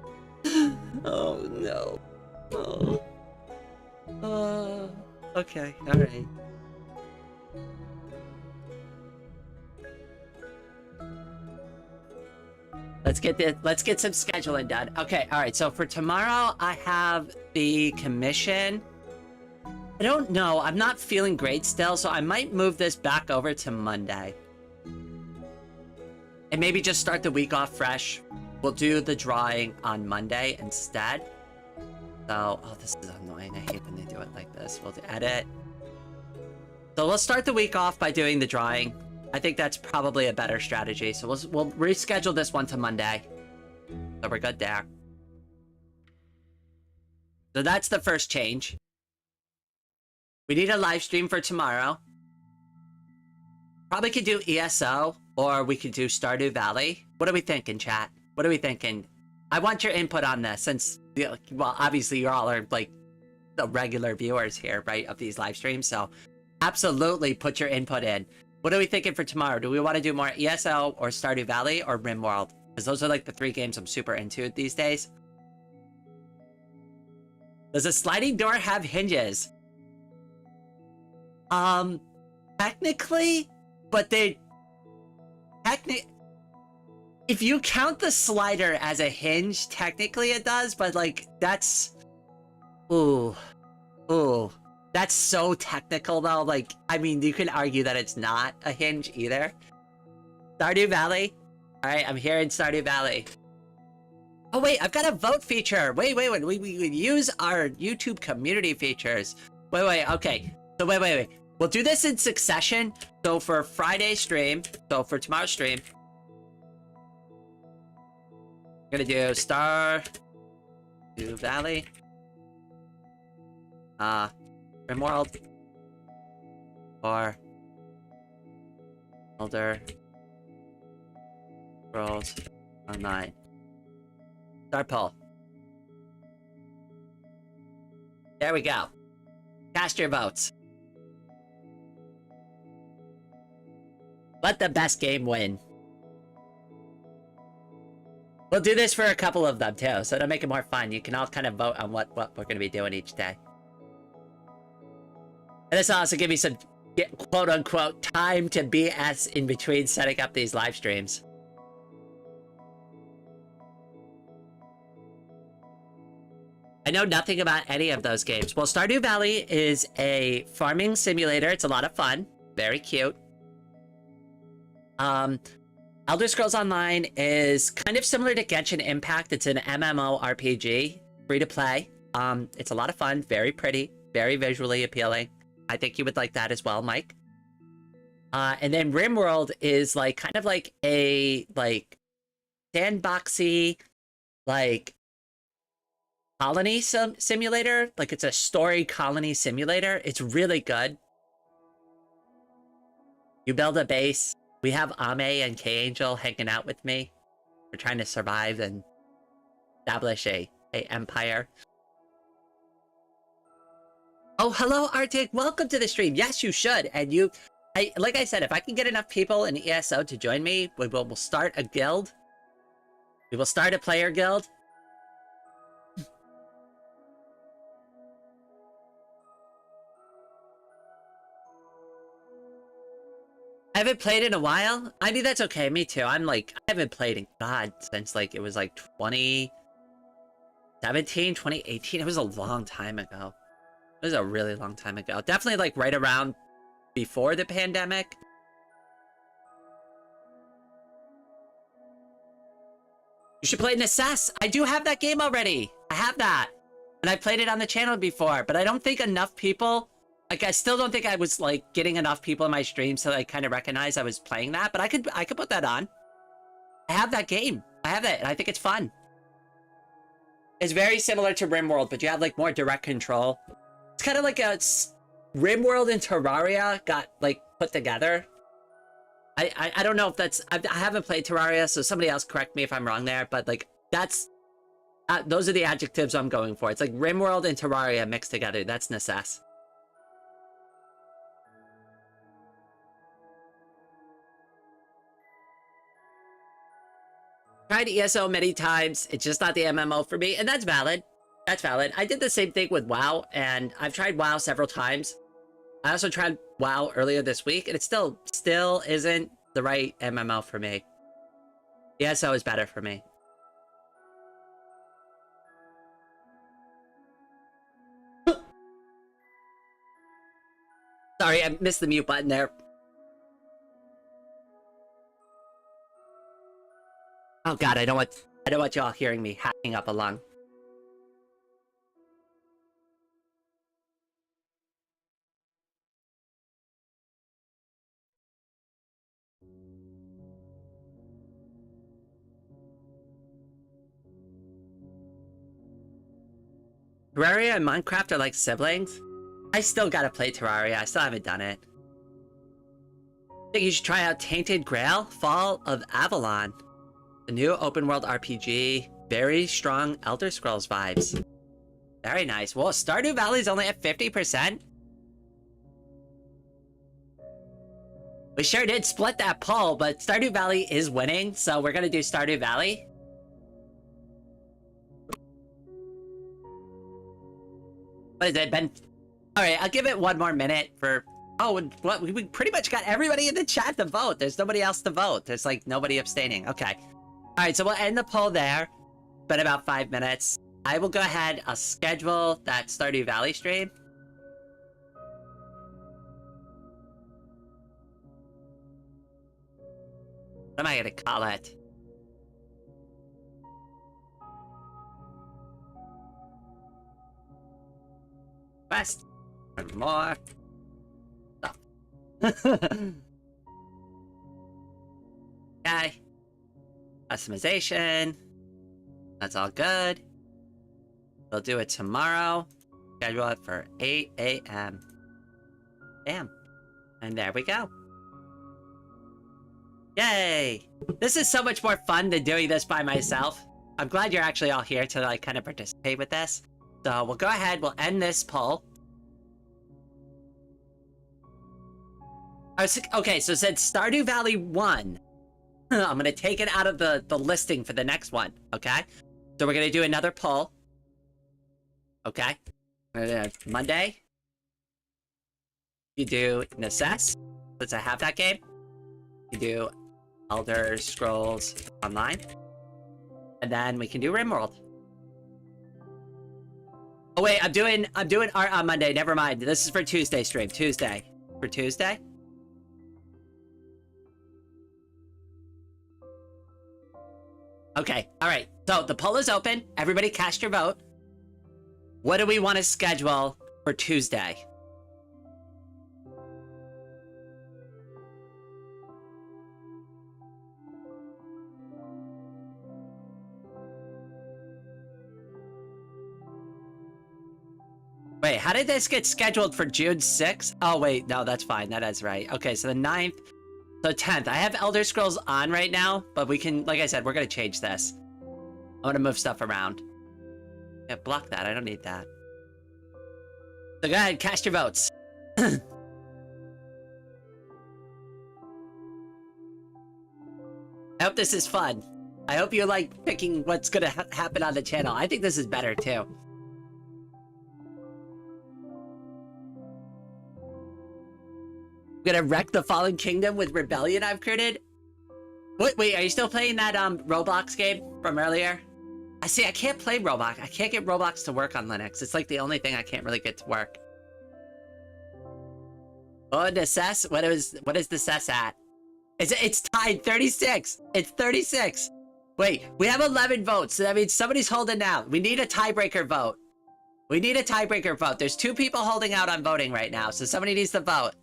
Oh no. Oh. Okay, alright. Let's get some scheduling done. Okay, alright, so for tomorrow I have the commission. I don't know, I'm not feeling great still, so I might move this back over to Monday. And maybe just start the week off fresh. We'll do the drawing on Monday instead. So, oh, this is annoying. I hate when they do it like this. We'll edit. So we'll start the week off by doing the drawing. I think that's probably a better strategy. So we'll reschedule this one to Monday. So we're good there. So that's the first change. We need a live stream for tomorrow. Probably could do ESO, or we could do Stardew Valley. What are we thinking, chat? What are we thinking? I want your input on this, since, well, obviously you all are, like, the regular viewers here, right, of these live streams, so absolutely put your input in. What are we thinking for tomorrow? Do we want to do more ESO, or Stardew Valley, or RimWorld? Because those are, like, the 3 games I'm super into these days. Does a sliding door have hinges? Technically, but If you count the slider as a hinge, technically it does, but like that's ooh. That's so technical though. Like, I mean, you can argue that it's not a hinge either. Stardew Valley. Alright, I'm here in Stardew Valley. Oh wait, I've got a vote feature. Wait. We use our YouTube community features. Wait, okay. So wait. We'll do this in succession. So for Friday's stream, so for tomorrow's stream, I'm gonna do Stardew Valley. RimWorld. Or Elder Scrolls Online. Start poll. There we go. Cast your votes. Let the best game win. We'll do this for a couple of them too, so to make it more fun, you can all kind of vote on what we're going to be doing each day. And this will also give me some quote-unquote time to BS in between setting up these live streams. I know nothing about any of those games. Well, Stardew Valley is a farming simulator. It's a lot of fun. Very cute. Elder Scrolls Online is kind of similar to Genshin Impact. It's an MMORPG, free to play. It's a lot of fun, very pretty, very visually appealing. I think you would like that as well, Mike. And then RimWorld is like kind of like a sandboxy, like colony simulator. Like it's a story colony simulator. It's really good. You build a base. We have Ame and K-Angel hanging out with me. We're trying to survive and establish a empire. Oh, hello, Arctic. Welcome to the stream. Yes, you should. And like I said, if I can get enough people in ESO to join me, we'll start a guild. We will start a player guild. I haven't played in a while. I mean, that's okay. Me too. I haven't played in God since like it was like 2017, 2018. It was a long time ago. It was a really long time ago. Definitely like right around before the pandemic. You should play Necess. I do have that game already. I have that. And I played it on the channel before, but I don't think enough people, like I still don't think I was like getting enough people in my stream so I kind of recognize I was playing that, but I could put that on. I have that game. I have it, and I think it's fun. It's very similar to RimWorld, but you have like more direct control. It's kind of like a RimWorld and Terraria got like put together. I don't know if that's... I haven't played Terraria, so somebody else correct me if I'm wrong there, but like that's... those are the adjectives I'm going for. It's like RimWorld and Terraria mixed together. That's Necess. Tried ESO many times. It's just not the MMO for me, and that's valid. That's valid. I did the same thing with WoW, and I've tried WoW several times. I also tried WoW earlier this week, and it still isn't the right MMO for me. ESO is better for me. Sorry, I missed the mute button there. Oh god, I don't want y'all hearing me hacking up a lung. Terraria and Minecraft are like siblings. I still gotta play Terraria. I still haven't done it. I think you should try out Tainted Grail, Fall of Avalon. The new open world RPG. Very strong Elder Scrolls vibes. Very nice. Well, Stardew Valley's only at 50%. We sure did split that poll, but Stardew Valley is winning, so we're gonna do Stardew Valley. What has it been? Alright, I'll give it one more minute for Oh, and what? We pretty much got everybody in the chat to vote. There's nobody else to vote. There's like nobody abstaining. Okay. All right, so we'll end the poll there. Been about 5 minutes. I will go ahead. I'll schedule that Stardew Valley stream. What am I gonna call it? Quest. And more stuff. Okay. Customization. That's all good. We'll do it tomorrow. Schedule it for 8 a.m. Bam. And there we go. Yay! This is so much more fun than doing this by myself. I'm glad you're actually all here to like kind of participate with this. So we'll go ahead, we'll end this poll. Okay, so it said Stardew Valley 1. I'm gonna take it out of the listing for the next one, okay? So we're gonna do another poll. Okay. Monday. You do Necess, since I have that game. You do Elder Scrolls Online. And then we can do RimWorld. Oh wait, I'm doing art on Monday. Never mind. This is for Tuesday stream. Tuesday. For Tuesday? Okay, alright. So the poll is open. Everybody cast your vote. What do we want to schedule for Tuesday? Wait, how did this get scheduled for June 6th? Oh, wait, no, that's fine. That is right. Okay, so the 9th, so 10th. I have Elder Scrolls on right now, but we can, like I said, we're going to change this. I'm going to move stuff around. Yeah, block that. I don't need that. So go ahead, cast your votes. I hope this is fun. I hope you like picking what's going to happen on the channel. I think this is better, too. Gonna wreck the Fallen Kingdom with Rebellion I've created. Wait, are you still playing that Roblox game from earlier? I see. I can't play Roblox. I can't get Roblox to work on Linux. It's like the only thing I can't really get to work. Oh, Necess. What is Necess at? It's tied 36. It's 36. Wait, we have 11 votes, so that means somebody's holding out. We need a tiebreaker vote. We need a tiebreaker vote. There's 2 people holding out on voting right now, so somebody needs to vote.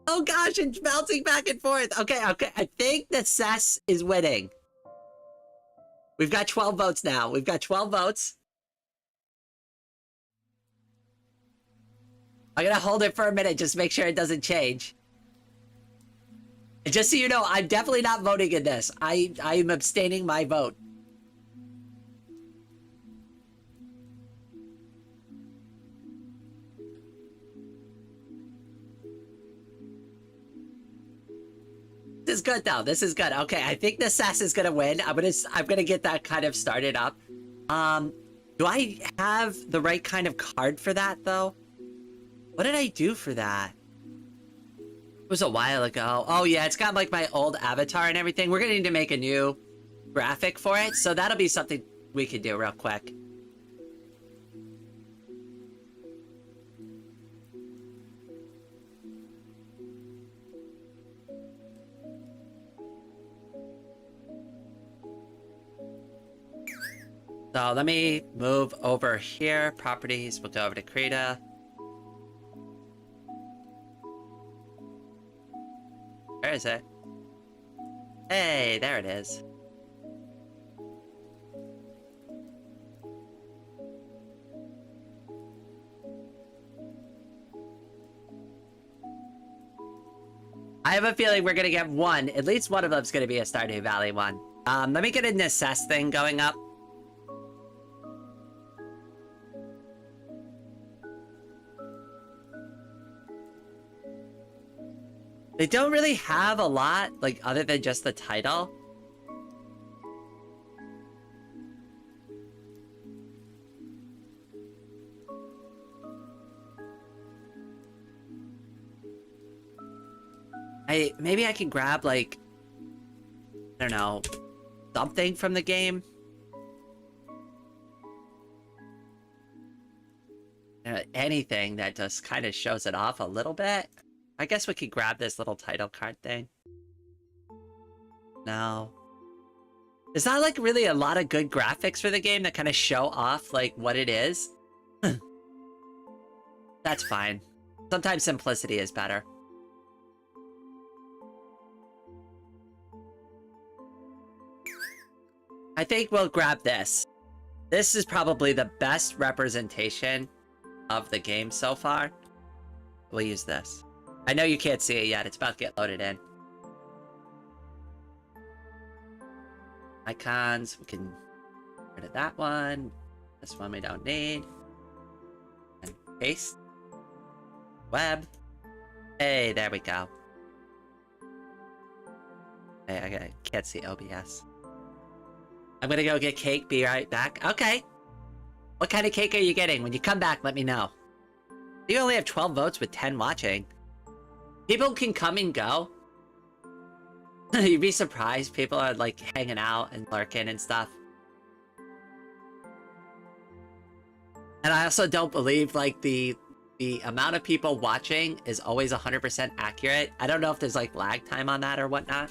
Oh gosh, it's bouncing back and forth. Okay. I think the Necess is winning. We've got 12 votes now. We've got 12 votes. I'm gonna hold it for a minute, just make sure it doesn't change. And just so you know, I'm definitely not voting in this. I am abstaining my vote. This is good though. This is good. Okay, I think the Necess is gonna win. I'm gonna get that kind of started up. Do I have the right kind of card for that though? What did I do for that? It was a while ago. Oh yeah, it's got like my old avatar and everything. We're gonna need to make a new graphic for it, so that'll be something we can do real quick. So let me move over here. Properties, we'll go over to Krita. Where is it? Hey, there it is. I have a feeling we're gonna get one. At least one of them's gonna be a Stardew Valley one. Let me get a Necess thing going up. They don't really have a lot, like, other than just the title. Maybe I can grab, like, I don't know, something from the game. Anything that just kind of shows it off a little bit. I guess we could grab this little title card thing. No. There's not, like, really a lot of good graphics for the game that kind of show off, like, what it is. That's fine. Sometimes simplicity is better. I think we'll grab this. This is probably the best representation of the game so far. We'll use this. I know you can't see it yet. It's about to get loaded in. Icons. We can get rid of that one. This one we don't need. And paste. Web. Hey, there we go. Hey, I can't see OBS. I'm gonna go get cake. Be right back. Okay. What kind of cake are you getting? When you come back, let me know. You only have 12 votes with 10 watching. People can come and go. You'd be surprised. People are, like, hanging out and lurking and stuff. And I also don't believe, like, the amount of people watching is always 100% accurate. I don't know if there's, like, lag time on that or whatnot.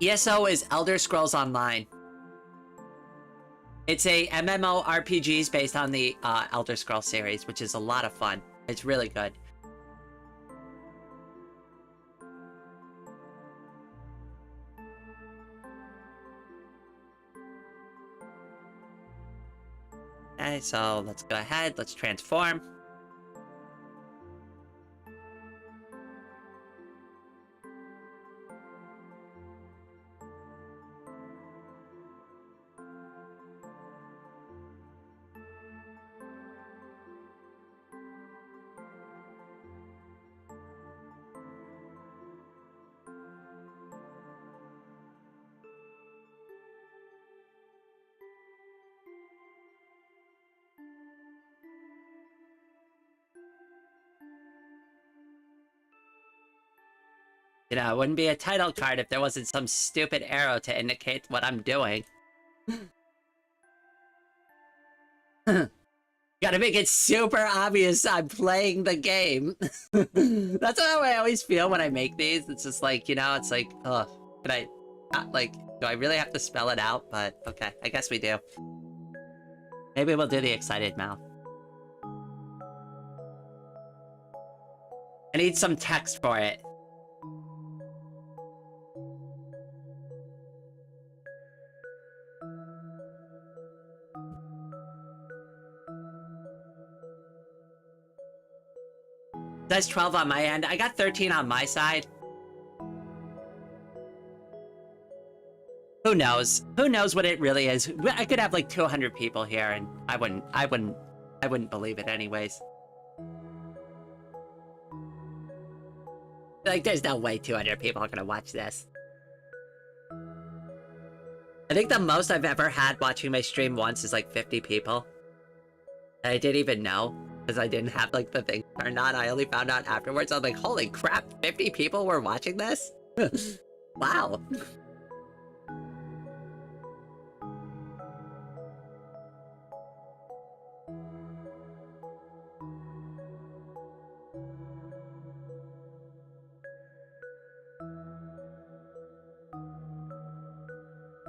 ESO is Elder Scrolls Online. It's a MMORPGs based on the Elder Scrolls series, which is a lot of fun. It's really good. Okay, so let's go ahead. Let's transform. You know, it wouldn't be a title card if there wasn't some stupid arrow to indicate what I'm doing. Gotta make it super obvious I'm playing the game. That's how I always feel when I make these. It's just like, you know, it's like, ugh, can I, like, do I really have to spell it out? But, okay, I guess we do. Maybe we'll do the excited mouth. I need some text for it. That's 12 on my end. I got 13 on my side. Who knows? Who knows what it really is? I could have like 200 people here, and I wouldn't believe it anyways. Like, there's no way 200 people are gonna watch this. I think the most I've ever had watching my stream once is like 50 people. And I didn't even know, because I didn't have like the thing turned on. I only found out afterwards. I was like, holy crap, 50 people were watching this? Wow.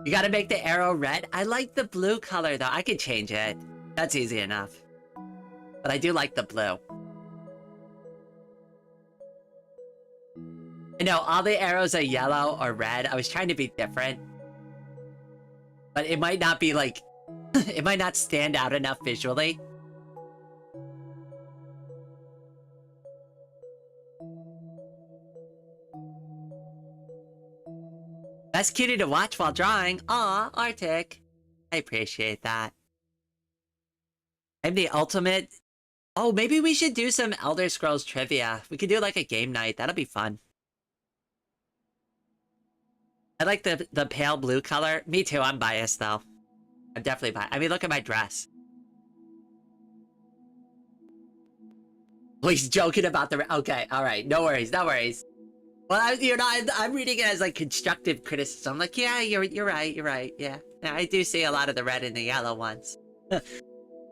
You gotta make the arrow red? I like the blue color though. I could change it. That's easy enough. But I do like the blue. You know, all the arrows are yellow or red. I was trying to be different. But it might not be like... it might not stand out enough visually. That's cutie to watch while drawing. Aw, Arctic. I appreciate that. I'm the ultimate... Oh, maybe we should do some Elder Scrolls trivia. We could do like a game night. That'll be fun. I like the pale blue color. Me too, I'm biased though. I'm definitely biased. I mean, look at my dress. Oh, he's joking about the... Okay, all right. No worries, no worries. Well, I'm reading it as like constructive criticism. I'm like, yeah, you're right. Yeah, I do see a lot of the red and the yellow ones.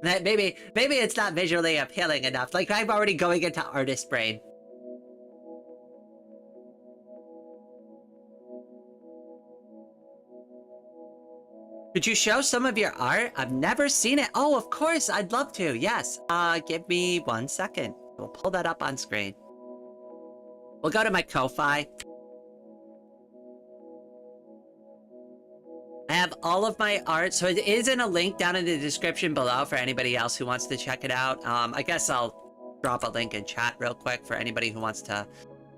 Maybe it's not visually appealing enough. Like, I'm already going into artist brain. Could you show some of your art? I've never seen it. Oh, of course, I'd love to. Yes. Give me 1 second. We'll pull that up on screen. We'll go to my Ko-Fi. I have all of my art, so it is in a link down in the description below for anybody else who wants to check it out. I guess I'll drop a link in chat real quick for anybody who wants to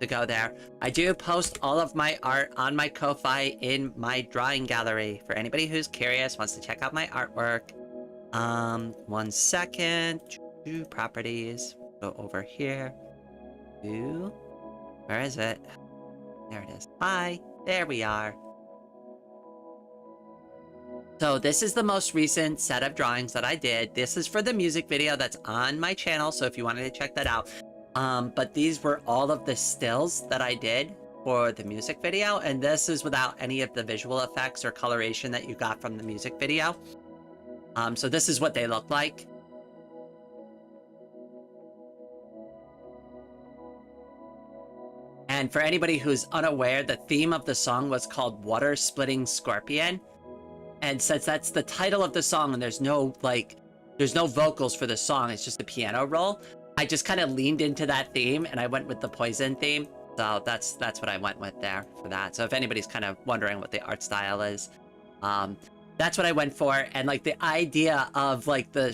go there. I do post all of my art on my Ko-Fi in my drawing gallery for anybody who's curious, wants to check out my artwork. 1 second. Properties. Go over here. Where is it? There it is. Hi. There we are. So this is the most recent set of drawings that I did. This is for the music video that's on my channel, so if you wanted to check that out. But these were all of the stills that I did for the music video, and this is without any of the visual effects or coloration that you got from the music video. So this is what they look like. And for anybody who's unaware, the theme of the song was called Water Splitting Scorpion. And since that's the title of the song and there's no vocals for the song, it's just a piano roll, I just kind of leaned into that theme and I went with the Poison theme. So that's what I went with there for that. So if anybody's kind of wondering what the art style is, that's what I went for. And like the idea of like the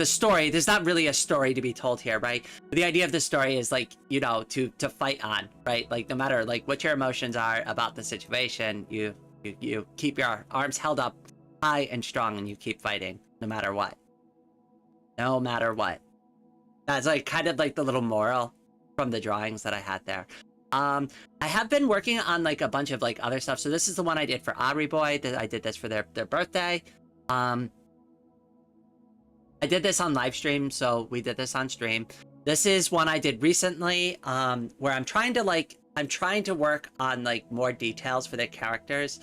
story, there's not really a story to be told here, right? But the idea of the story is like, you know, to fight on, right? Like no matter like what your emotions are about the situation, you keep your arms held up high and strong and you keep fighting no matter what. No matter what. That's like kind of like the little moral from the drawings that I had there. I have been working on like a bunch of like other stuff. So this is the one I did for Aubrey Boy. I did this for their birthday. I did this on live stream, so we did this on stream. This is one I did recently, where I'm trying to work on like more details for the characters.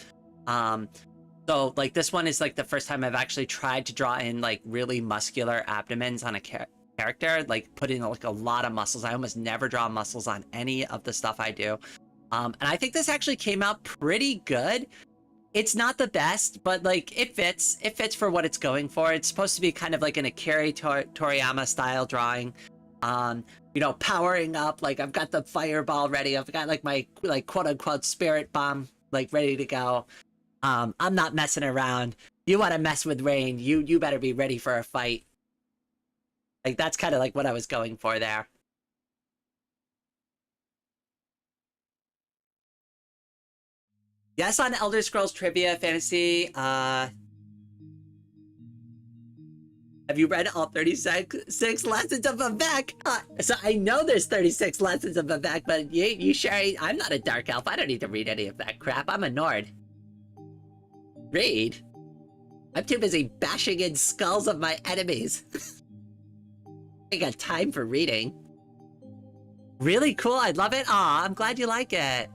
So like this one is like the first time I've actually tried to draw in like really muscular abdomens on a character, like putting like a lot of muscles. I almost never draw muscles on any of the stuff I do. And I think this actually came out pretty good. It's not the best, but like it fits for what it's going for. It's supposed to be kind of like an Akira Toriyama style drawing. You know, powering up, like I've got the fireball ready. I've got like my like quote unquote spirit bomb like ready to go. I'm not messing around. You want to mess with Rain, you better be ready for a fight. Like that's kind of like what I was going for there. Yes, on Elder Scrolls Trivia Fantasy, have you read all 36 lessons of Vivek? So I know there's 36 lessons of Vivek, but you sure? I'm not a dark elf. I don't need to read any of that crap. I'm a Nord. Read? I'm too busy bashing in skulls of my enemies. I got time for reading. Really cool. I love it. Aw, I'm glad you like it.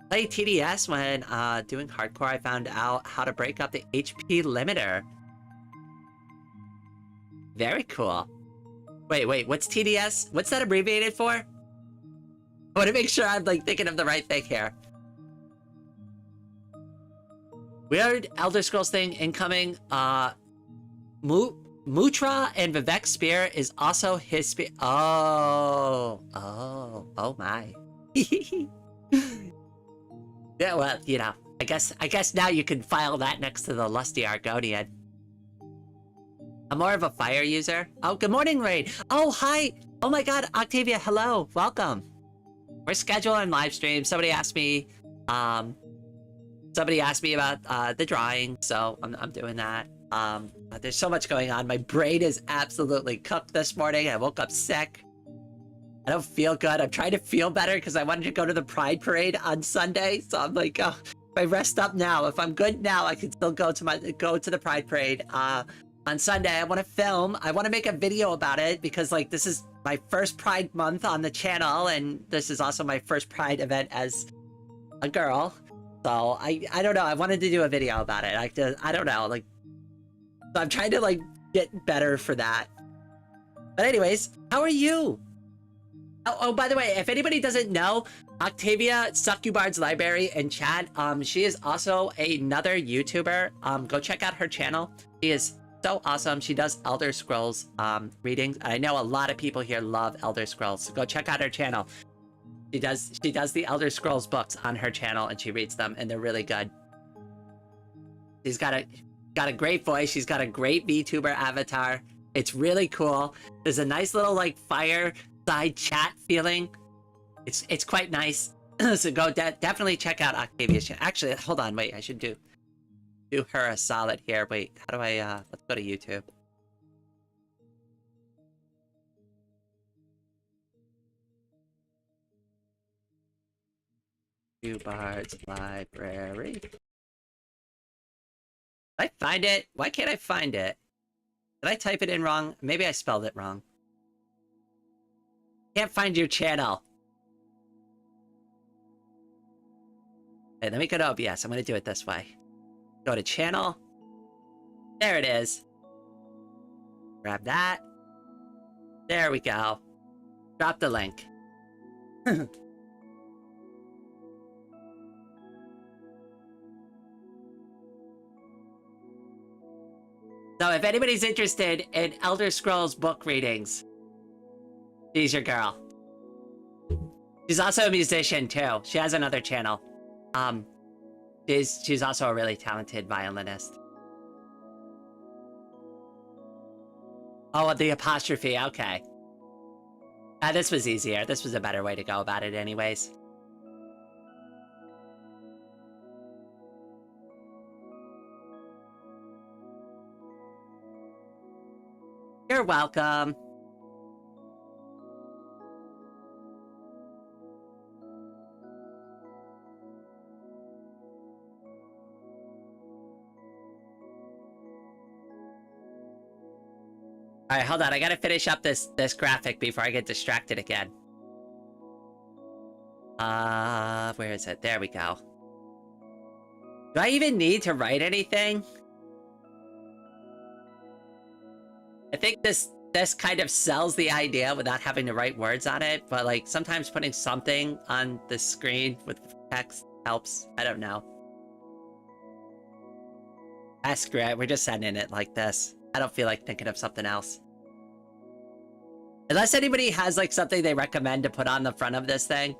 Play TDS when doing hardcore. I found out how to break up the HP limiter. Very cool. Wait, what's TDS? What's that abbreviated for? I want to make sure I'm like thinking of the right thing here. Weird Elder Scrolls thing incoming. Mutra and Vivek's spear is also his spear. Oh my. Yeah, well, you know, I guess now you can file that next to the lusty Argonian. I'm more of a fire user. Oh, good morning, Raid. Oh, hi. Oh my god, Octavia, hello. Welcome. We're scheduling live stream. Somebody asked me about the drawing, so I'm doing that. There's so much going on. My brain is absolutely cooked this morning. I woke up sick. I don't feel good. I'm trying to feel better because I wanted to go to the Pride Parade on Sunday. So I'm like, oh, if I rest up now, if I'm good now, I can still go to the Pride Parade. on Sunday. I want to film. I want to make a video about it because like this is my first Pride month on the channel, and this is also my first Pride event as a girl. So I don't know. I wanted to do a video about it. I don't know. Like, so I'm trying to like get better for that. But anyways, how are you? Oh, by the way, if anybody doesn't know, Octavia Succubard's Library in chat, she is also another YouTuber. Go check out her channel. She is so awesome. She does Elder Scrolls readings. I know a lot of people here love Elder Scrolls, so go check out her channel. She does the Elder Scrolls books on her channel, and she reads them, and they're really good. She's got a great voice. She's got a great VTuber avatar. It's really cool. There's a nice little like fireside chat feeling. It's quite nice. So go definitely check out Octavia's channel. Actually, hold on, wait. I should do her a solid here. Wait, how do I let's go to YouTube. Succubard's Library. Did I find it? Why can't I find it? Did I type it in wrong? Maybe I spelled it wrong. Can't find your channel. Okay, let me go to OBS. I'm going to do it this way. Go to channel. There it is. Grab that. There we go. Drop the link. So if anybody's interested in Elder Scrolls book readings, she's your girl. She's also a musician too. She has another channel. She's also a really talented violinist. Oh, the apostrophe, okay. This was easier. This was a better way to go about it anyways. You're welcome. All right, hold on. I gotta finish up this graphic before I get distracted again. Where is it? There we go. Do I even need to write anything? I think this kind of sells the idea without having to write words on it, but like sometimes putting something on the screen with text helps. I don't know. Screw it. We're just sending it like this. I don't feel like thinking of something else. Unless anybody has like something they recommend to put on the front of this thing.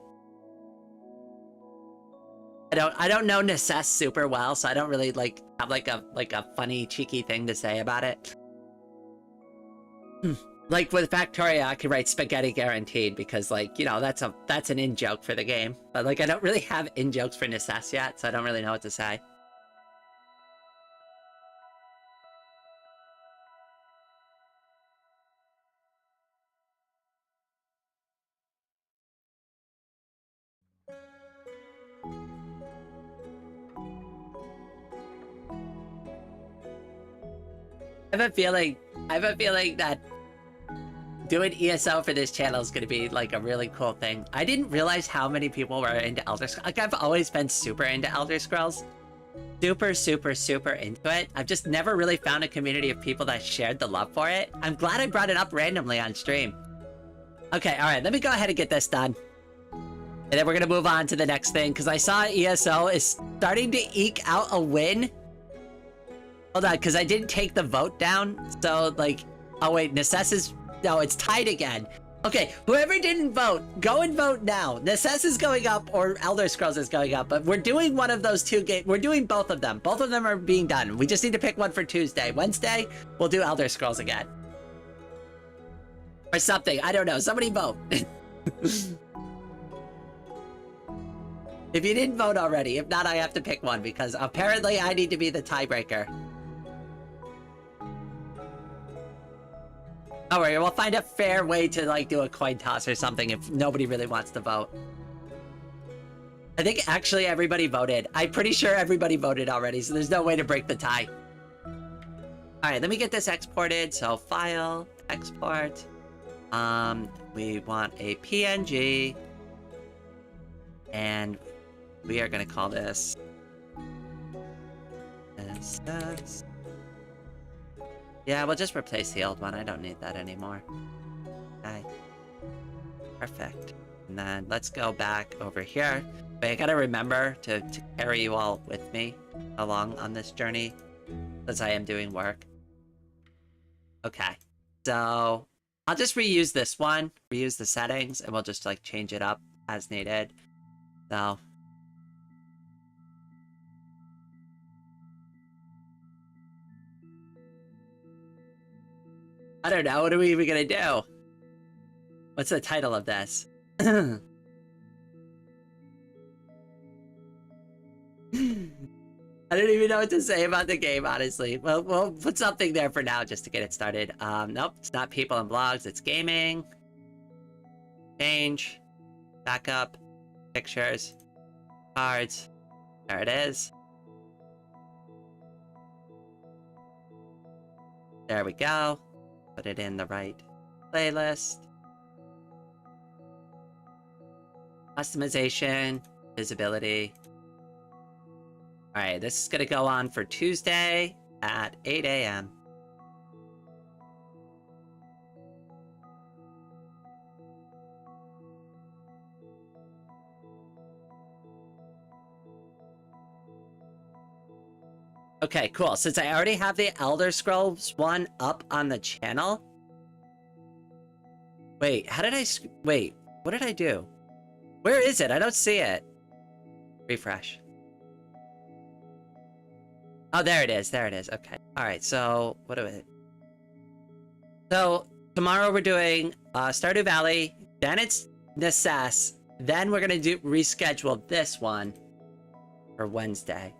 I don't know Necess super well, so I don't really like have like a funny cheeky thing to say about it. Like with Factoria, I could write spaghetti guaranteed because like, you know, that's an in-joke for the game. But like I don't really have in-jokes for Necess yet, so I don't really know what to say. I have a feeling that doing ESO for this channel is going to be like a really cool thing. I didn't realize how many people were into Elder Scrolls. Like I've always been super into Elder Scrolls. Super, super, super into it. I've just never really found a community of people that shared the love for it. I'm glad I brought it up randomly on stream. Okay, alright, let me go ahead and get this done. And then we're going to move on to the next thing, because I saw ESO is starting to eke out a win. Hold on, because I didn't take the vote down. So, like, oh wait, Necess is... No, it's tied again. Okay, whoever didn't vote, go and vote now. Necess is going up, or Elder Scrolls is going up, but we're doing one of those two games. We're doing both of them. Both of them are being done. We just need to pick one for Tuesday. Wednesday, we'll do Elder Scrolls again. Or something. I don't know. Somebody vote. If you didn't vote already, if not, I have to pick one, because apparently I need to be the tiebreaker. Don't worry, we'll find a fair way to, like, do a coin toss or something if nobody really wants to vote. I think actually everybody voted. I'm pretty sure everybody voted already, so there's no way to break the tie. All right, let me get this exported. So file, export. We want a PNG, and we are gonna call this SS. Yeah, we'll just replace the old one. I don't need that anymore. Okay. Perfect. And then let's go back over here. But I gotta remember to carry you all with me along on this journey, as I am doing work. Okay. So I'll just reuse this one, reuse the settings, and we'll just like change it up as needed. So I don't know. What are we even gonna do? What's the title of this? I don't even know what to say about the game, honestly. Well, we'll put something there for now just to get it started. Nope, it's not people and blogs, it's gaming. Change. Backup. Pictures. Cards. There it is. There we go. Put it in the right playlist. Customization. Visibility. Alright, this is gonna go on for Tuesday at 8 a.m. Okay, cool. Since I already have the Elder Scrolls one up on the channel... Wait, how did I... Wait, what did I do? Where is it? I don't see it. Refresh. Oh, there it is. There it is. Okay. Alright, so... What do we... So, tomorrow we're doing Stardew Valley, then it's Necess, then we're gonna reschedule this one for Wednesday.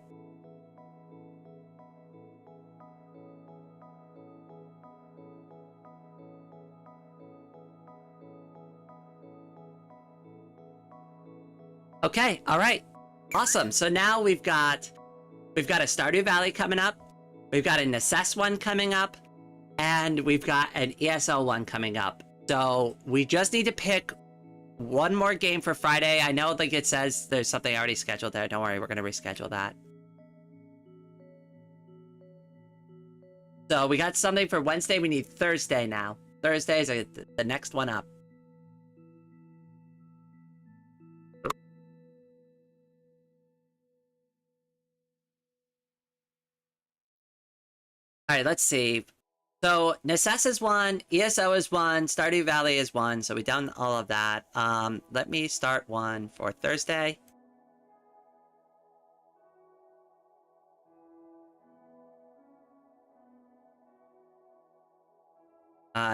Okay, all right. Awesome. So now we've got a Stardew Valley coming up. We've got a Necess one coming up, and we've got an ESO one coming up. So we just need to pick one more game for Friday. I know like it says there's something already scheduled there. Don't worry, we're going to reschedule that. So we got something for Wednesday. We need Thursday now. Thursday is the next one up. All right, let's see. So Necess is one, ESO is one, Stardew Valley is one. So we've done all of that. Let me start one for Thursday.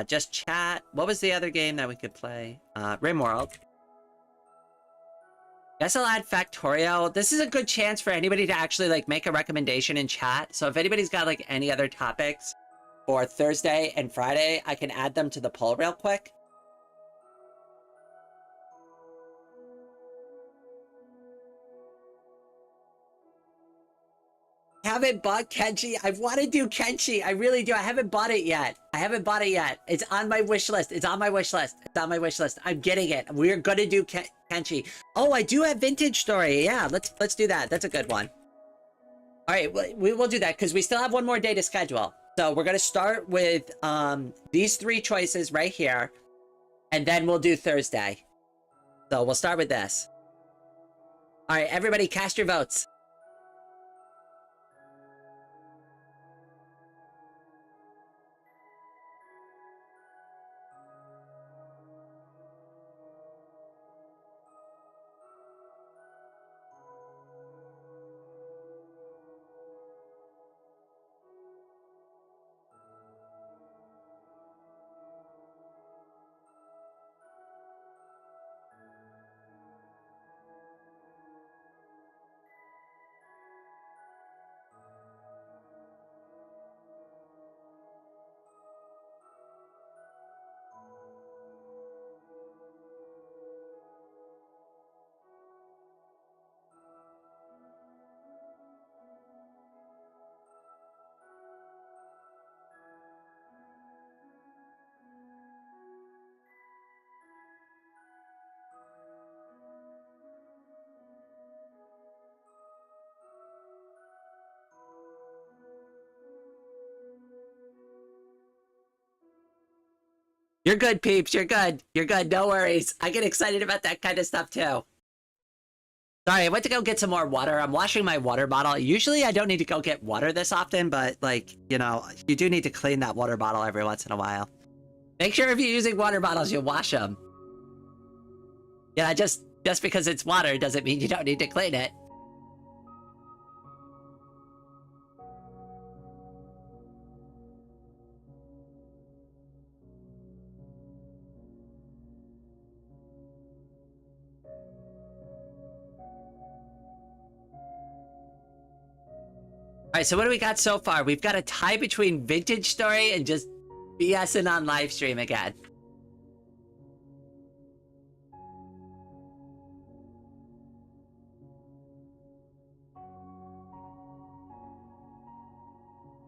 Just chat. What was the other game that we could play? RimWorld. Guess I'll add Factorio. This is a good chance for anybody to actually like make a recommendation in chat. So if anybody's got like any other topics for Thursday and Friday, I can add them to the poll real quick. I haven't bought Kenshi. I want to do Kenshi. I really do. I haven't bought it yet. It's on my wish list. It's on my wish list. I'm getting it. We're gonna do Kenshi. Oh, I do have Vintage Story. Yeah, let's do that. That's a good one. All right, we will do that because we still have one more day to schedule. So we're gonna start with these three choices right here, and then we'll do Thursday. So we'll start with this. All right, everybody, cast your votes. You're good, peeps. You're good. You're good. No worries. I get excited about that kind of stuff too. Sorry, I went to go get some more water. I'm washing my water bottle. Usually I don't need to go get water this often, but like, you know, you do need to clean that water bottle every once in a while. Make sure if you're using water bottles, you wash them. Yeah, just because it's water doesn't mean you don't need to clean it. Alright, so what do we got so far? We've got a tie between Vintage Story and just BSing on live stream again.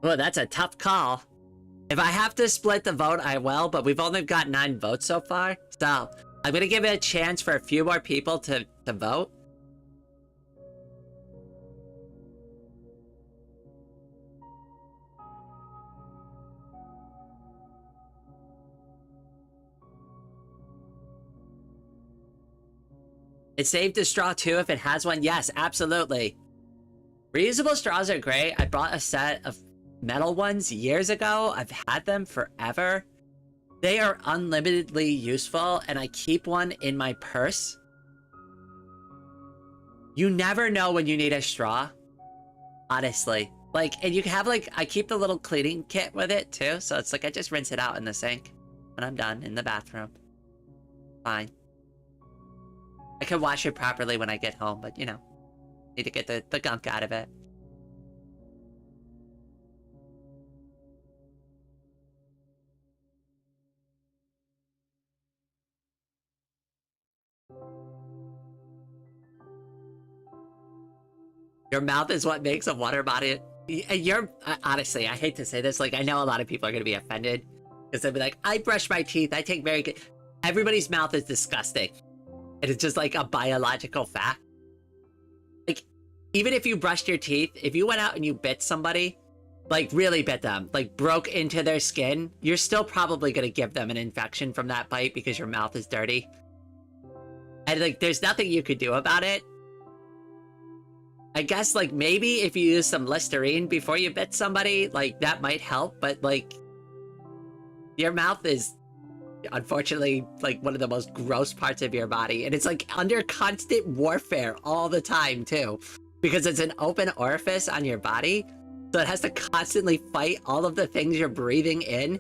Well, that's a tough call. If I have to split the vote, I will, but we've only got 9 votes so far. So, I'm gonna give it a chance for a few more people to vote. It saved a straw too if it has one. Yes, absolutely. Reusable straws are great. I bought a set of metal ones years ago. I've had them forever. They are unlimitedly useful, and I keep one in my purse. You never know when you need a straw, honestly. Like, and you can have like, I keep the little cleaning kit with it too, so it's like I just rinse it out in the sink when I'm done in the bathroom. Fine. I can wash it properly when I get home, but you know, need to get the gunk out of it. Your mouth is what makes a water bottle. Honestly, I hate to say this, like, I know a lot of people are going to be offended because they'll be like, I brush my teeth, I take very good. Everybody's mouth is disgusting. And it's just like a biological fact. Like, even if you brushed your teeth, if you went out and you bit somebody, like really bit them, like broke into their skin, you're still probably going to give them an infection from that bite because your mouth is dirty. And like, there's nothing you could do about it. I guess, like, maybe if you use some Listerine before you bit somebody, like, that might help, but, like, your mouth is, unfortunately, like, one of the most gross parts of your body, and it's, like, under constant warfare all the time, too, because it's an open orifice on your body, so it has to constantly fight all of the things you're breathing in,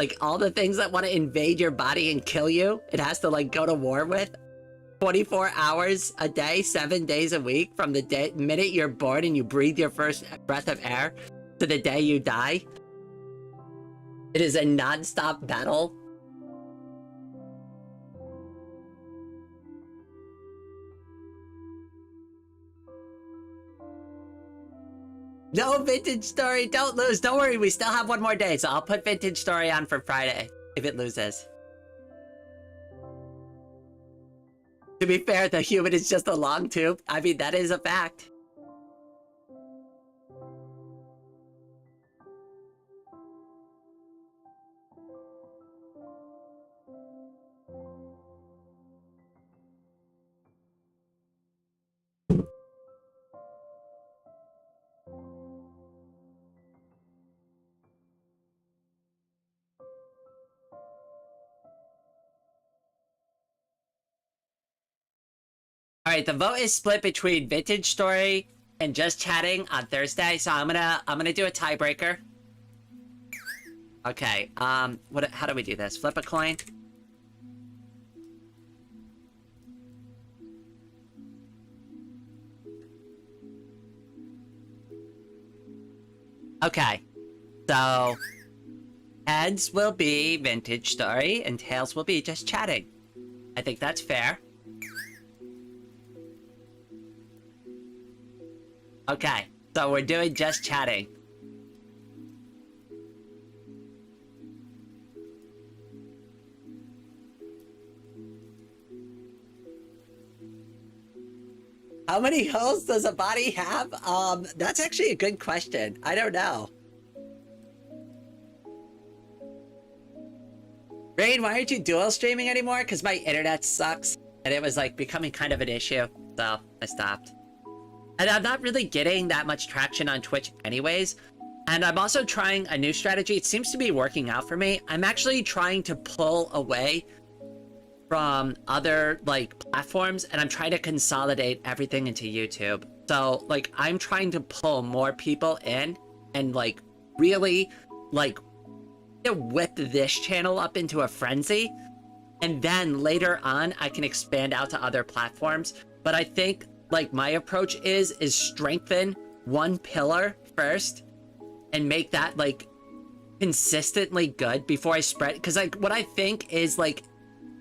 like, all the things that want to invade your body and kill you, it has to, like, go to war with. 24 hours a day, 7 days a week, from the minute you're born and you breathe your first breath of air to the day you die. It is a non-stop battle. No, Vintage Story, don't lose. Don't worry, we still have 1 more day, so I'll put Vintage Story on for Friday if it loses. To be fair, the human is just a long tube. I mean, that is a fact. All right, the vote is split between Vintage Story and Just Chatting on Thursday, so I'm gonna do a tiebreaker. Okay, how do we do this? Flip a coin? Okay, so heads will be Vintage Story and tails will be Just Chatting. I think that's fair. Okay, so we're doing Just Chatting. How many holes does a body have? That's actually a good question. I don't know. Rain, why aren't you dual streaming anymore? Because my internet sucks. And it was like becoming kind of an issue. So I stopped. And I'm not really getting that much traction on Twitch anyways. And I'm also trying a new strategy. It seems to be working out for me. I'm actually trying to pull away from other like platforms, and I'm trying to consolidate everything into YouTube. So like I'm trying to pull more people in and like really like whip this channel up into a frenzy, and then later on I can expand out to other platforms. But I think like my approach is strengthen one pillar first and make that like consistently good before I spread. Because like what I think is like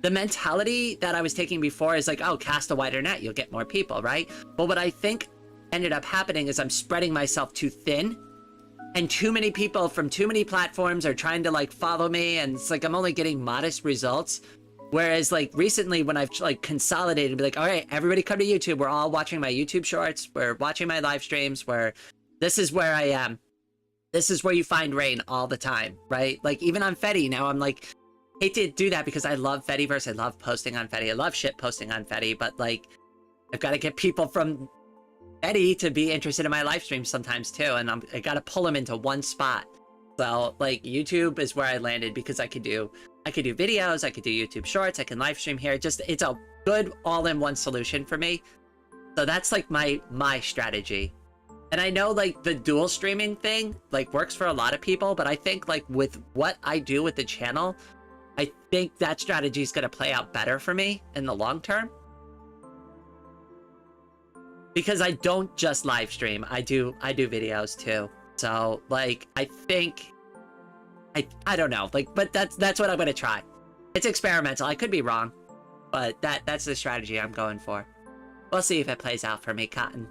the mentality that I was taking before is like, oh, cast a wider net, you'll get more people, right? But what I think ended up happening is I'm spreading myself too thin, and too many people from too many platforms are trying to like follow me, and it's like I'm only getting modest results. Whereas like recently when I've like consolidated, be like, all right, everybody come to YouTube. We're all watching my YouTube shorts. We're watching my live streams. Where this is where I am. This is where you find Rain all the time, right? Like even on Fetty now, I'm like, hate to do that because I love Fediverse. I love posting on Fetty. I love shit posting on Fetty, but like I've got to get people from Fetty to be interested in my live streams sometimes too, and I got to pull them into one spot. So like YouTube is where I landed because I could do videos, I could do YouTube shorts, I can live stream here. Just it's a good all-in-one solution for me. So that's like my strategy. And I know like the dual streaming thing like works for a lot of people, but I think like with what I do with the channel, I think that strategy is going to play out better for me in the long term. Because I don't just live stream, I do videos too. So like I think I don't know, like, but that's what I'm going to try. It's experimental. I could be wrong, but that's the strategy I'm going for. We'll see if it plays out for me, Cotton.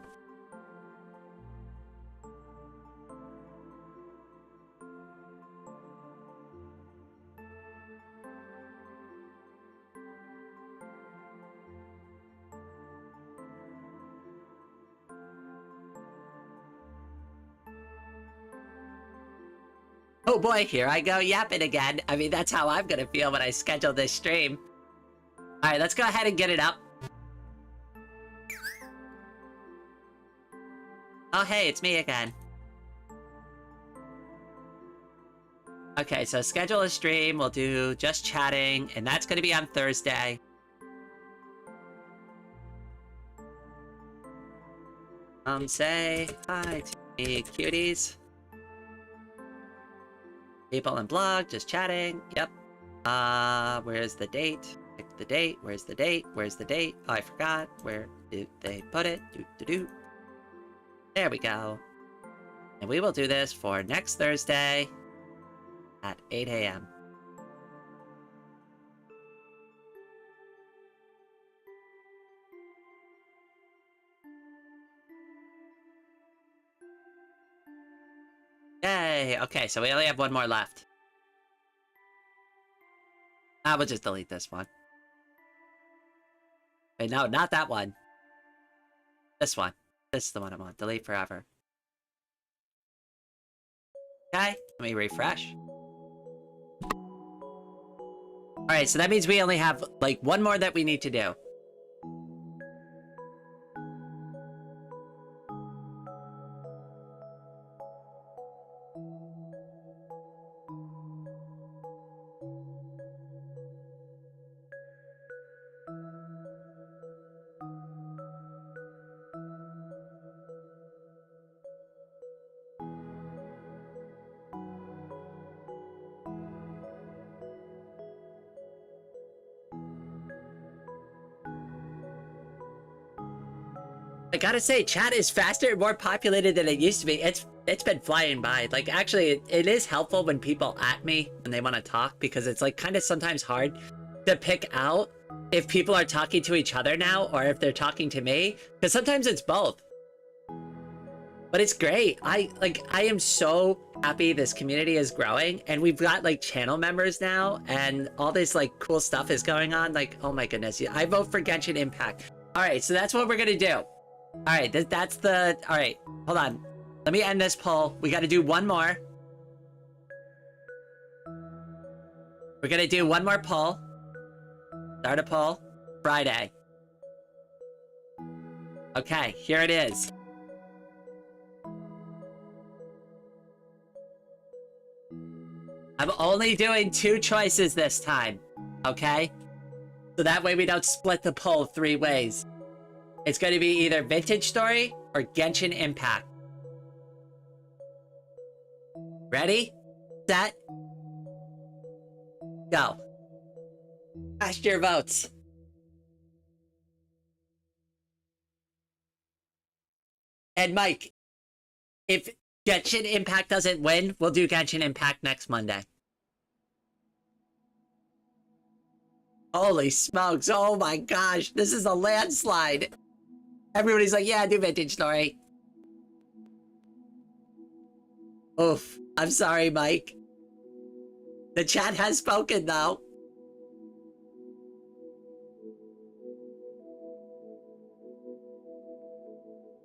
Oh boy, here I go yapping again. I mean, that's how I'm gonna feel when I schedule this stream. Alright, let's go ahead and get it up. Oh hey, it's me again. Okay, so schedule a stream. We'll do just chatting, and that's gonna be on Thursday. Say hi to me, cuties. People and blog, just chatting. Yep. Where's the date? Pick the date. Where's the date? Where's the date? Oh, I forgot. Where did they put it? There we go. And we will do this for next Thursday at 8 a.m. Yay! Okay, so we only have one more left. We'll just delete this one. Wait, no, not that one. This one. This is the one I want. Delete forever. Okay, let me refresh. Alright, so that means we only have, like, one more that we need to do. I gotta say, chat is faster and more populated than it used to be. It's been flying by. Like, actually, it is helpful when people at me when they want to talk, because it's like kind of sometimes hard to pick out if people are talking to each other now or if they're talking to me, because sometimes it's both. But it's great. I am so happy this community is growing, and we've got like channel members now, and all this like cool stuff is going on. Like, oh my goodness, I vote for Genshin Impact. All right, so that's what we're gonna do. All right, that's the... All right, hold on. Let me end this poll. We got to do one more. We're gonna do one more poll. Start a poll. Friday. Okay, here it is. I'm only doing 2 choices this time, okay? So that way we don't split the poll 3 ways. It's going to be either Vintage Story or Genshin Impact. Ready? Set? Go. Cast your votes. And Mike, if Genshin Impact doesn't win, we'll do Genshin Impact next Monday. Holy smokes, oh my gosh, this is a landslide. Everybody's like, yeah, do Vintage Story. Oof, I'm sorry, Mike. The chat has spoken, though.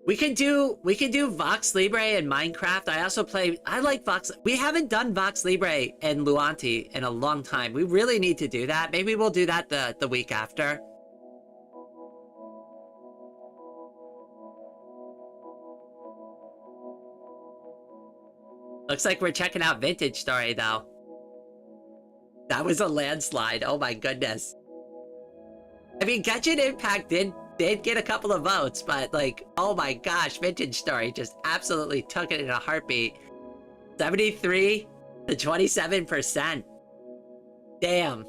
We can do Vox Libre and Minecraft. I like Vox. We haven't done Vox Libre and Luanti in a long time. We really need to do that. Maybe we'll do that the week after. Looks like we're checking out Vintage Story, though. That was a landslide. Oh my goodness. I mean, Genshin Impact did get a couple of votes, but like, oh my gosh, Vintage Story just absolutely took it in a heartbeat. 73 to 27%. Damn.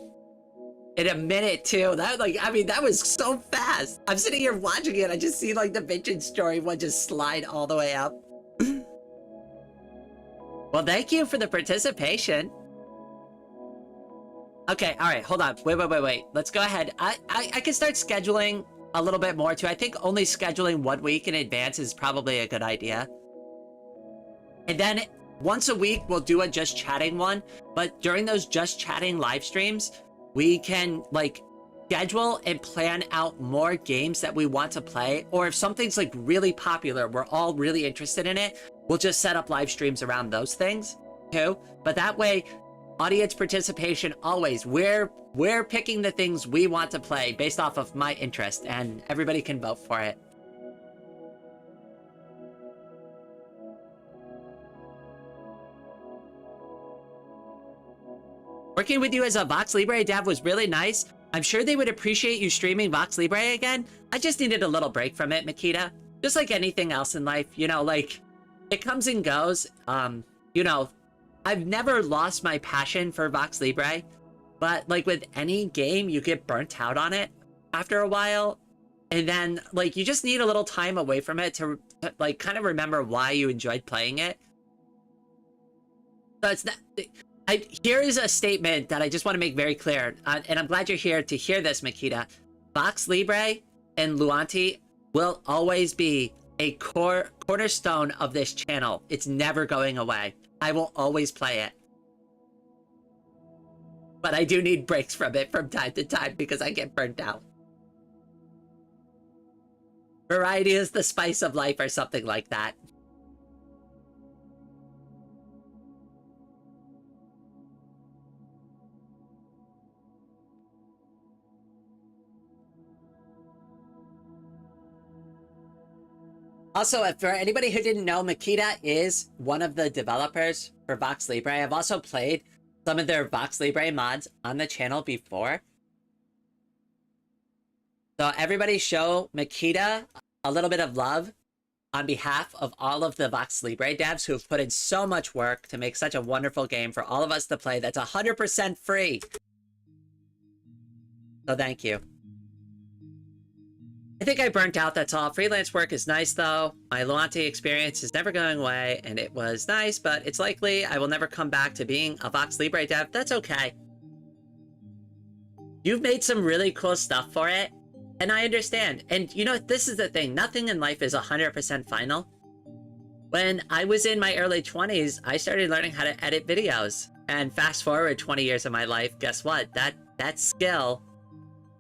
In a minute too. That, like, I mean, that was so fast. I'm sitting here watching it. I just see like the Vintage Story one just slide all the way up. Well, thank you for the participation. Okay, all right, hold on. Wait. Let's go ahead. I can start scheduling a little bit more too. I think only scheduling 1 week in advance is probably a good idea. And then once a week, we'll do a Just Chatting one. But during those Just Chatting live streams, we can like schedule and plan out more games that we want to play. Or if something's like really popular, we're all really interested in it, we'll just set up live streams around those things too. But that way, audience participation always. We're picking the things we want to play based off of my interest, and everybody can vote for it. Working with you as a Vox Libre dev was really nice. I'm sure they would appreciate you streaming Vox Libre again. I just needed a little break from it, Makita. Just like anything else in life, you know, like, it comes and goes. You know, I've never lost my passion for Vox Libre, but like with any game, you get burnt out on it after a while. And then like, you just need a little time away from it to like kind of remember why you enjoyed playing it. So it's not, here is a statement that I just want to make very clear. And I'm glad you're here to hear this, Makita. Vox Libre and Luanti will always be a cornerstone of this channel. It's never going away. I will always play it. But I do need breaks from it from time to time because I get burnt out. Variety is the spice of life or something like that. Also, for anybody who didn't know, Makita is one of the developers for Vox Libre. I've also played some of their Vox Libre mods on the channel before. So everybody show Makita a little bit of love on behalf of all of the Vox Libre devs who have put in so much work to make such a wonderful game for all of us to play that's 100% free. So thank you. I think I burnt out, that's all. Freelance work is nice, though. My Luanti experience is never going away, and it was nice, but it's likely I will never come back to being a Vox Libre dev. That's okay. You've made some really cool stuff for it, and I understand. And, you know, this is the thing. Nothing in life is 100% final. When I was in my early 20s, I started learning how to edit videos. And fast forward 20 years of my life, guess what? That skill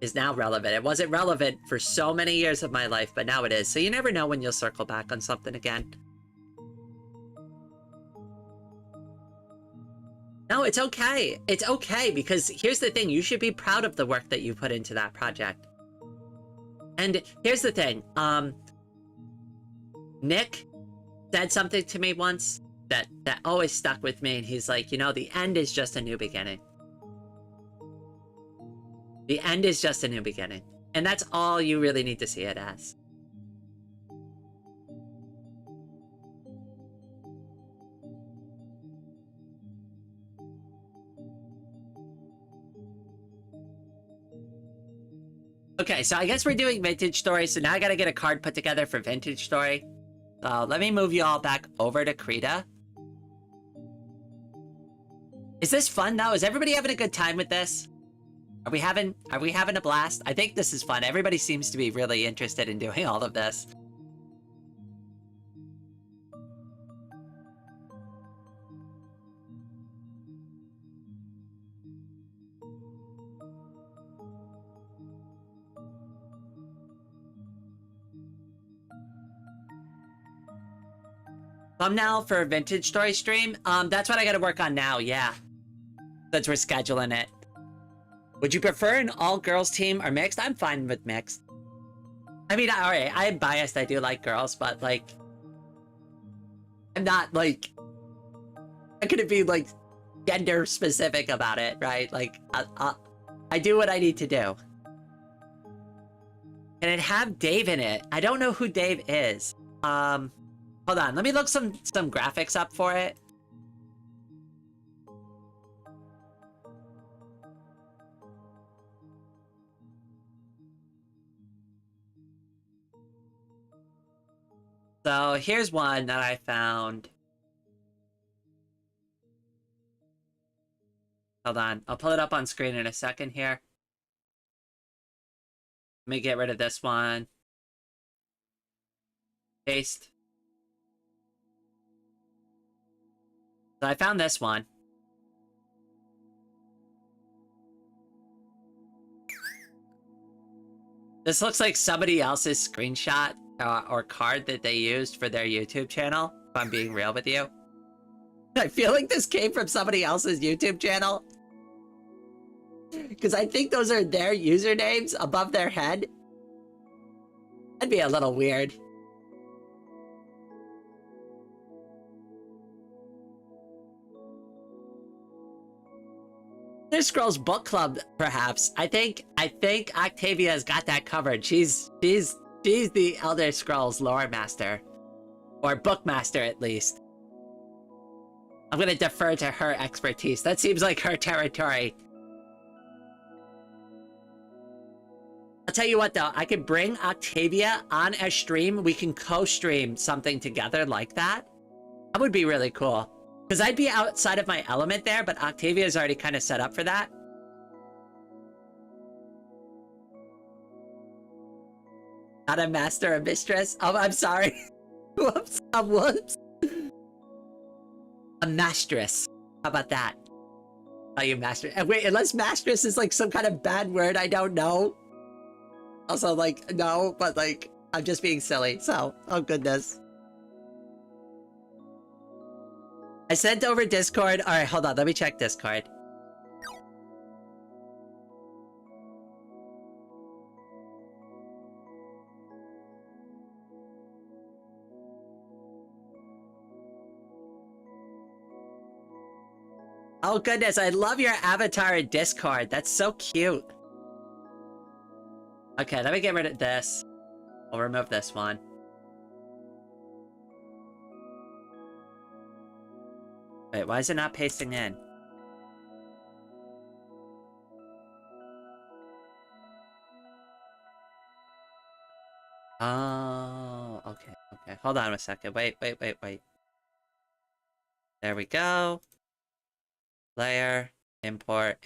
is now relevant. It wasn't relevant for so many years of my life, but now it is. So you never know when you'll circle back on something again. No, it's okay. It's okay, because here's the thing. You should be proud of the work that you put into that project. And here's the thing. Nick said something to me once that always stuck with me, and he's like, you know, the end is just a new beginning. The end is just a new beginning. And that's all you really need to see it as. Okay, so I guess we're doing Vintage Story, so now I gotta get a card put together for Vintage Story. So let me move you all back over to Krita. Is this fun though? Is everybody having a good time with this? Are we having a blast? I think this is fun. Everybody seems to be really interested in doing all of this. Thumbnail for a Vintage Story stream? That's what I gotta work on now, yeah. Since we're scheduling it. Would you prefer an all-girls team or mixed? I'm fine with mixed. I mean, alright, I'm biased, I do like girls, but like... I'm not, like... I'm gonna be, like, gender-specific about it, right? Like, I do what I need to do. Can it have Dave in it? I don't know who Dave is. Hold on, let me look some graphics up for it. So here's one that I found. Hold on, I'll pull it up on screen in a second here. Let me get rid of this one. Paste. So I found this one. This looks like somebody else's screenshot or card that they used for their YouTube channel, if I'm being real with you. I feel like this came from somebody else's YouTube channel. Because I think those are their usernames above their head. That'd be a little weird. Elder Scrolls Book Club, perhaps. I think Octavia's got that covered. She's the Elder Scrolls lore master. Or book master, at least. I'm gonna defer to her expertise. That seems like her territory. I'll tell you what, though. I could bring Octavia on a stream. We can co-stream something together like that. That would be really cool. Because I'd be outside of my element there, but Octavia's already kind of set up for that. Not a master, a mistress. Oh, I'm sorry. Whoops. Whoops. A mastress. How about that? Are you master? Wait, unless mastress is like some kind of bad word, I don't know. Also, like, no, but like, I'm just being silly, so, oh goodness. I sent over Discord. Alright, hold on, let me check Discord. Oh goodness, I love your avatar in Discord. That's so cute. Okay, let me get rid of this. I'll remove this one. Wait, why is it not pasting in? Oh, okay. Hold on a second. Wait. There we go. Layer, import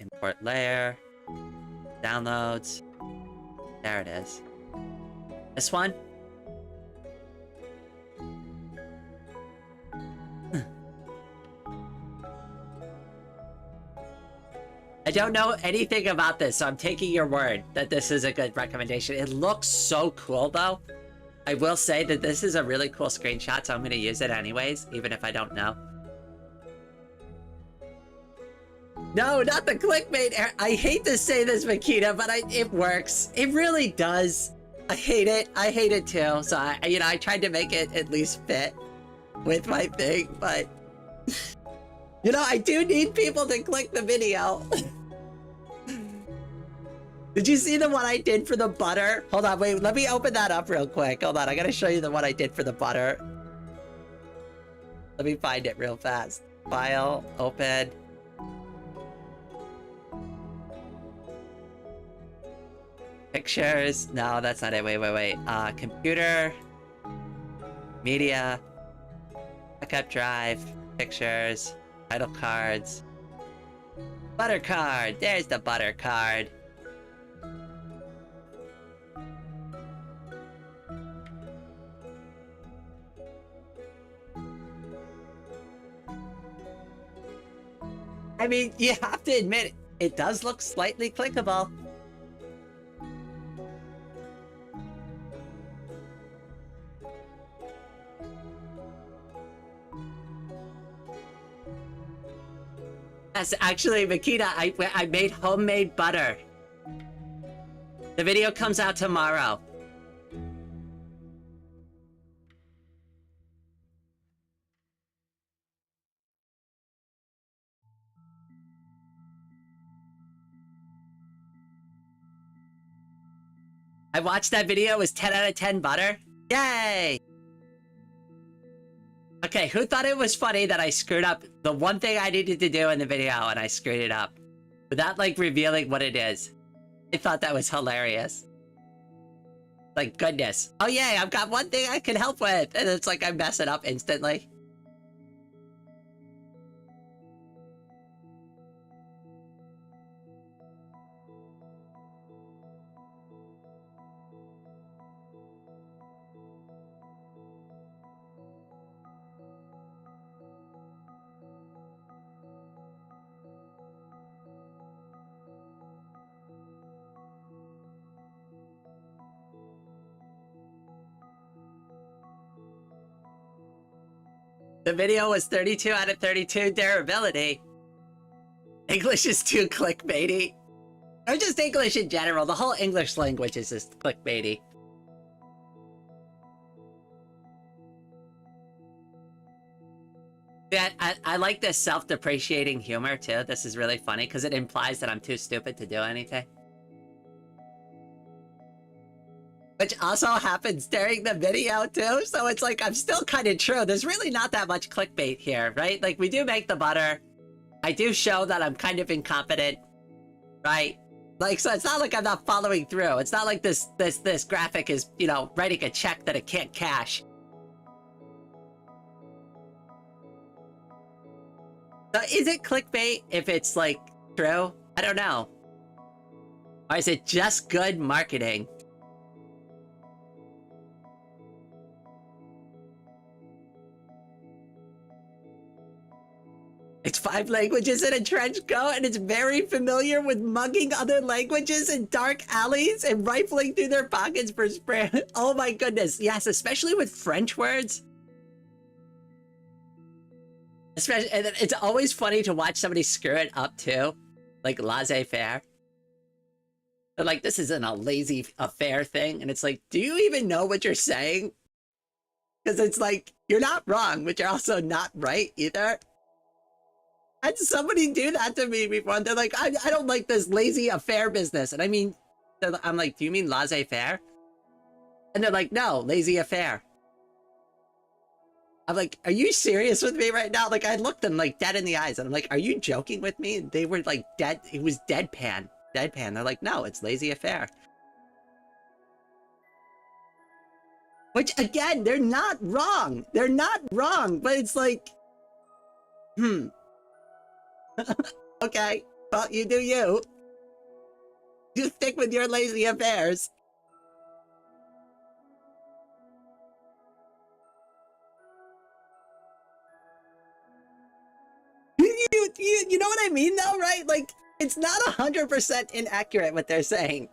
layer, downloads. There it is. This one? I don't know anything about this, so I'm taking your word that this is a good recommendation. It looks so cool, though. I will say that this is a really cool screenshot, so I'm going to use it anyways, even if I don't know. No, not the clickbait. I hate to say this, Makita, but it works. It really does. I hate it. I hate it too. So I tried to make it at least fit with my thing, but I do need people to click the video. Did you see the one I did for the butter? Hold on, wait, let me open that up real quick. Hold on, I gotta show you the one I did for the butter. Let me find it real fast. File, open. Pictures. No, that's not it. Wait. Computer. Media. Backup drive. Pictures. Title cards. Butter card. There's the butter card. I mean, you have to admit, it does look slightly clickable. Yes, actually, Makita, I made homemade butter. The video comes out tomorrow. I watched that video. It was 10 out of 10 butter. Yay! Okay, who thought it was funny that I screwed up the one thing I needed to do in the video and I screwed it up? Without, like, revealing what it is. I thought that was hilarious. Like, goodness. Oh, yay, I've got one thing I can help with! And it's like I mess it up instantly. The video was 32 out of 32 durability. English is too clickbaity. Or just English in general. The whole English language is just clickbaity. Yeah, I like this self-depreciating humor too. This is really funny because it implies that I'm too stupid to do anything. Which also happens during the video too, so it's like I'm still kind of true. There's really not that much clickbait here, right? Like, we do make the butter. I do show that I'm kind of incompetent, right? Like, so it's not like I'm not following through. It's not like this graphic is, writing a check that it can't cash. So is it clickbait if it's, like, true? I don't know. Or is it just good marketing? It's 5 languages in a trench coat, and it's very familiar with mugging other languages in dark alleys and rifling through their pockets for spray. Oh my goodness, yes, especially with French words. Especially, and it's always funny to watch somebody screw it up too, like laissez-faire. They're like, this isn't a lazy affair thing, and it's like, do you even know what you're saying? Because it's like, you're not wrong, but you're also not right either. I had somebody do that to me before, and they're like, I don't like this lazy affair business. And I mean, I'm like, do you mean laissez-faire? And they're like, no, lazy affair. I'm like, are you serious with me right now? Like, I looked them like dead in the eyes, and I'm like, are you joking with me? And they were like dead. It was deadpan. Deadpan. They're like, no, it's lazy affair. Which, again, they're not wrong. They're not wrong, but it's like, okay, well, you do you. You stick with your lazy affairs. You know what I mean, though, right? Like, it's not 100% inaccurate what they're saying.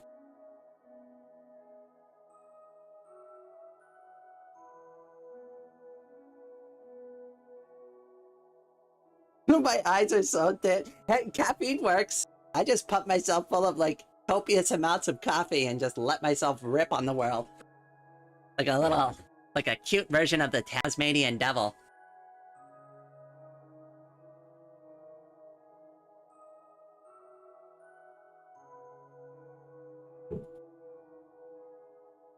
My eyes are so dim. Hey, caffeine works. I just pump myself full of like copious amounts of coffee and just let myself rip on the world. Like a little, like a cute version of the Tasmanian devil.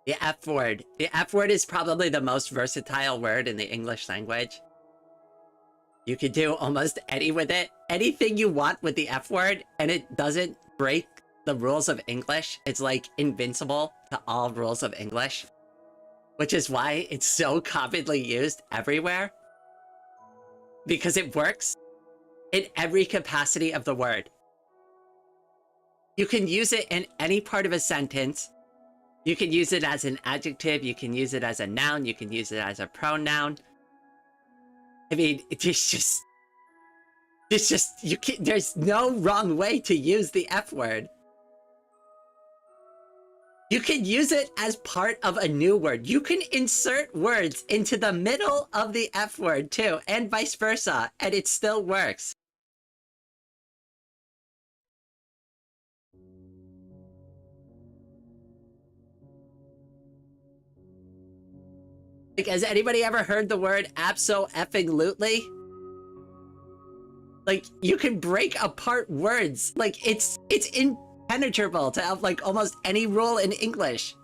The F word. The F word is probably the most versatile word in the English language. You could do almost any with it. Anything you want with the F word, and it doesn't break the rules of English. It's like invincible to all rules of English. Which is why it's so commonly used everywhere. Because it works in every capacity of the word. You can use it in any part of a sentence. You can use it as an adjective, you can use it as a noun, you can use it as a pronoun. I mean, it's just, you can't, there's no wrong way to use the F word. You can use it as part of a new word. You can insert words into the middle of the F word too, and vice versa, and it still works. Like, has anybody ever heard the word abso-effing-lutely? Like, you can break apart words. Like, it's impenetrable to have, like, almost any rule in English.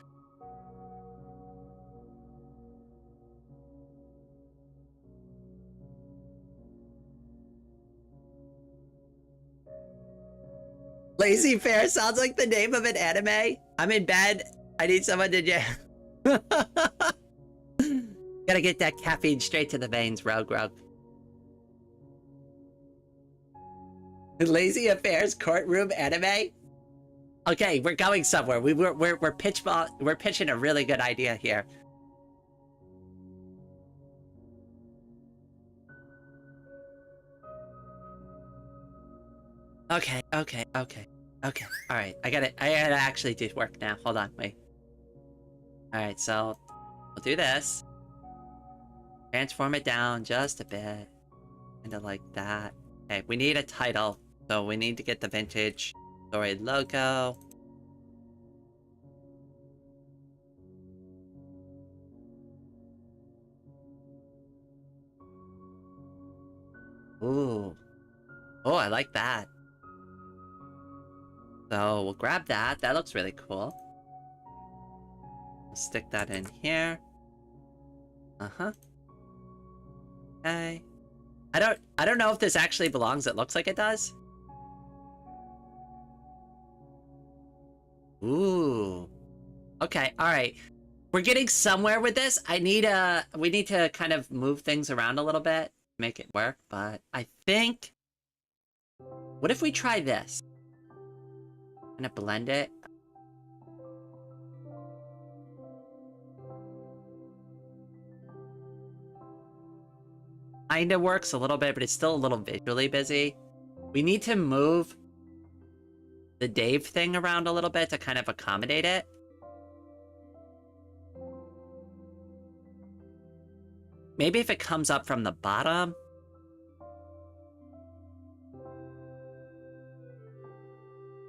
Lazy Fair sounds like the name of an anime. I'm in bed. I need someone to jam. Gotta get that caffeine straight to the veins, Rogue. Lazy Affairs courtroom anime? Okay, we're going somewhere. We're pitching a really good idea here. Okay. Alright, I gotta actually do work now. Hold on, wait. Alright, so we'll do this. Transform it down just a bit. Kinda like that. Okay, we need a title. So we need to get the vintage story logo. Ooh. Oh, I like that. So we'll grab that. That looks really cool. We'll stick that in here. Uh-huh. Okay. I don't know if this actually belongs. It looks like it does. Ooh. Okay, alright. We're getting somewhere with this. We need to kind of move things around a little bit, make it work, but I think... What if we try this? Kind of blend it. Kinda works a little bit, but it's still a little visually busy. We need to move the Dave thing around a little bit to kind of accommodate it. Maybe if it comes up from the bottom.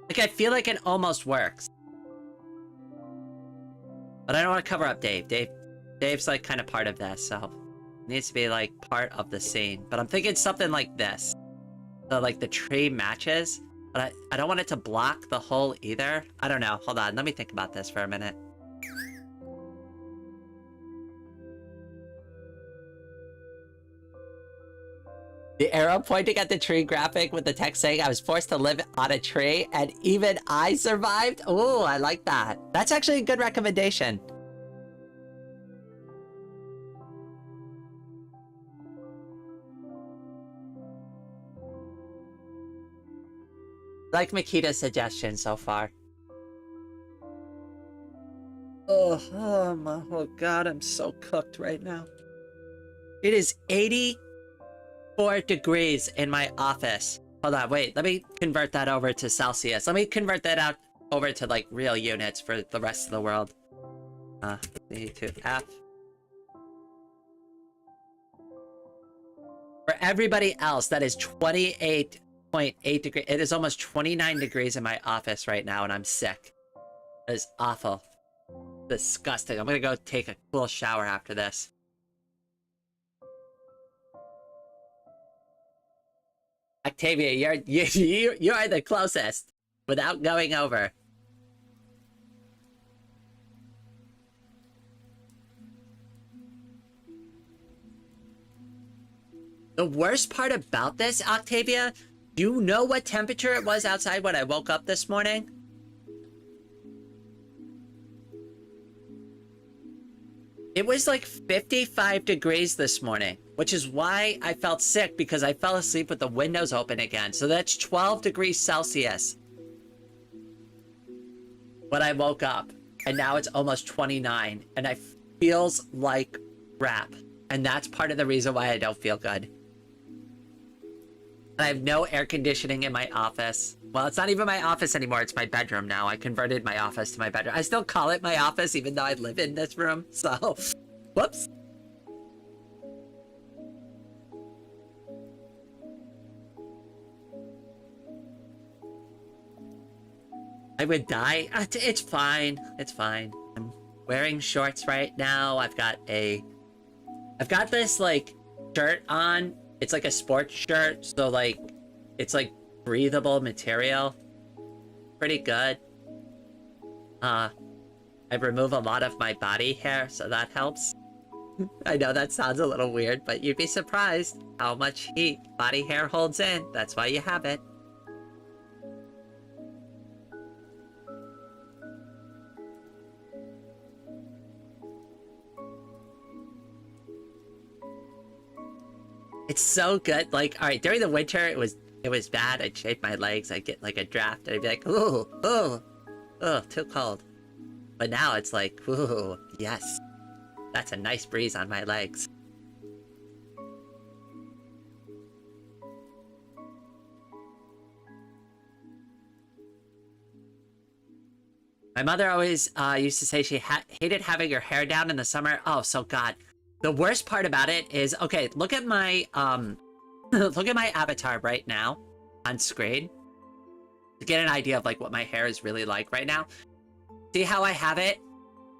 Like, I feel like it almost works. But I don't want to cover up Dave. Dave's like kind of part of this, so it needs to be like part of the scene. But I'm thinking something like this. So like the tree matches, but I don't want it to block the hole either. I don't know. Hold on. Let me think about this for a minute. The arrow pointing at the tree graphic with the text saying I was forced to live on a tree and even I survived? Ooh, I like that. That's actually a good recommendation. Like Makita's suggestion so far. Oh god, I'm so cooked right now. It is 84 degrees in my office. Hold on, wait, let me convert that over to Celsius. Let me convert that out over to like real units for the rest of the world. C to F. For everybody else, that is 28.8 degrees. It is almost 29 degrees in my office right now, and I'm sick. It is awful. Disgusting. I'm gonna go take a cool shower after this. Octavia, you are the closest without going over. The worst part about this, Octavia, do you know what temperature it was outside when I woke up this morning? It was like 55 degrees this morning, which is why I felt sick, because I fell asleep with the windows open again. So that's 12 degrees Celsius when I woke up. And now it's almost 29, and I feels like crap. And that's part of the reason why I don't feel good. I have no air conditioning in my office. Well, it's not even my office anymore. It's my bedroom now. I converted my office to my bedroom. I still call it my office, even though I live in this room. So, whoops. I would die. It's fine. It's fine. I'm wearing shorts right now. I've got this, like, shirt on. It's like a sports shirt, so like it's like breathable material. Pretty good. I remove a lot of my body hair, so that helps. I know that sounds a little weird, but you'd be surprised how much heat body hair holds in. That's why you have it. It's so good. Like, all right, during the winter, it was bad. I'd shave my legs. I'd get like a draft, and I'd be like, ooh, too cold. But now it's like, ooh, yes, that's a nice breeze on my legs. My mother always used to say she hated having her hair down in the summer. Oh, so God. The worst part about it is, okay, look at my look at my avatar right now on screen to get an idea of like what my hair is really like right now. See how I have it?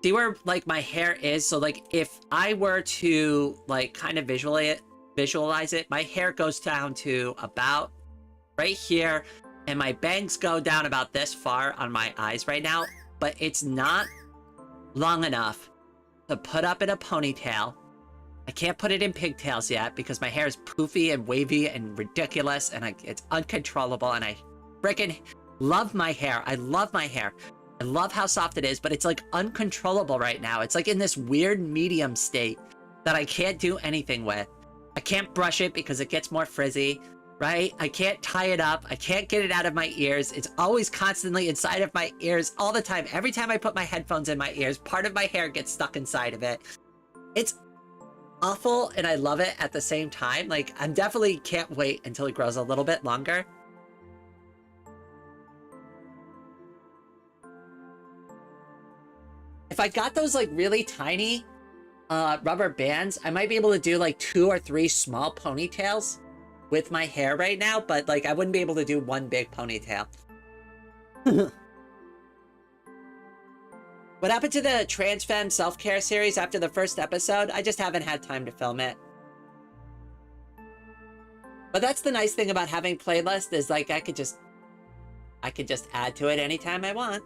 See where like my hair is? So like if I were to like kind of visualize it, my hair goes down to about right here, and my bangs go down about this far on my eyes right now, but it's not long enough to put up in a ponytail. I can't put it in pigtails yet because my hair is poofy and wavy and ridiculous, and it's uncontrollable, and I freaking love my hair. I love my hair. I love how soft it is, but it's like uncontrollable right now. It's like in this weird medium state that I can't do anything with. I can't brush it because it gets more frizzy, right? I can't tie it up. I can't get it out of my ears. It's always constantly inside of my ears all the time. Every time I put my headphones in my ears, part of my hair gets stuck inside of it. It's awful, and I love it at the same time. Like, I'm definitely can't wait until it grows a little bit longer. If I got those like really tiny rubber bands, I might be able to do like 2 or 3 small ponytails with my hair right now, but like I wouldn't be able to do one big ponytail. What happened to the Trans Femme self-care series after the first episode? I just haven't had time to film it. But that's the nice thing about having playlists, is like I could just add to it anytime I want.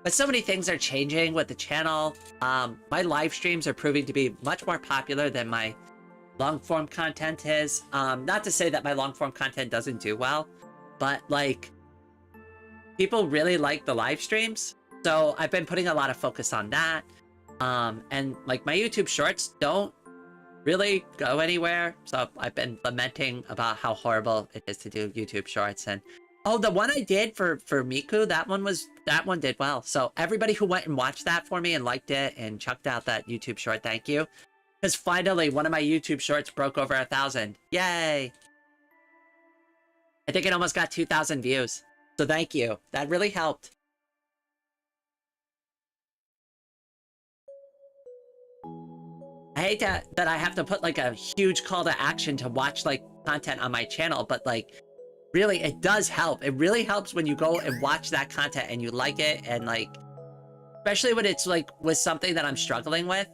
But so many things are changing with the channel. My live streams are proving to be much more popular than my long-form content is. Not to say that my long-form content doesn't do well, but like people really like the live streams. So I've been putting a lot of focus on that. And like my YouTube shorts don't really go anywhere. So I've been lamenting about how horrible it is to do YouTube shorts. And oh, the one I did for Miku, that one did well. So everybody who went and watched that for me and liked it and chucked out that YouTube short, thank you. Because finally one of my YouTube shorts broke over 1,000. Yay! I think it almost got 2,000 views. So thank you. That really helped. I hate that I have to put like a huge call to action to watch like content on my channel, but like really it does help. It really helps when you go and watch that content and you like it, and like especially when it's like with something that I'm struggling with.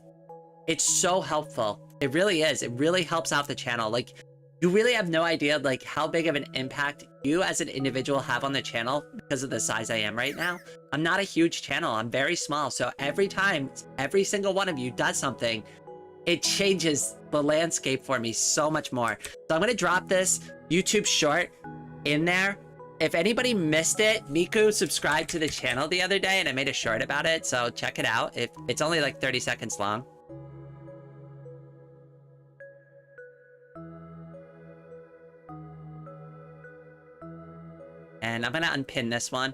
It's so helpful. It really is. It really helps out the channel. Like, you really have no idea like how big of an impact you as an individual have on the channel because of the size I am right now. I'm not a huge channel. I'm very small. So every time, every single one of you does something, it changes the landscape for me so much more. So I'm going to drop this YouTube short in there. If anybody missed it, Miku subscribed to the channel the other day and I made a short about it. So check it out. It's only like 30 seconds long. And I'm gonna unpin this one.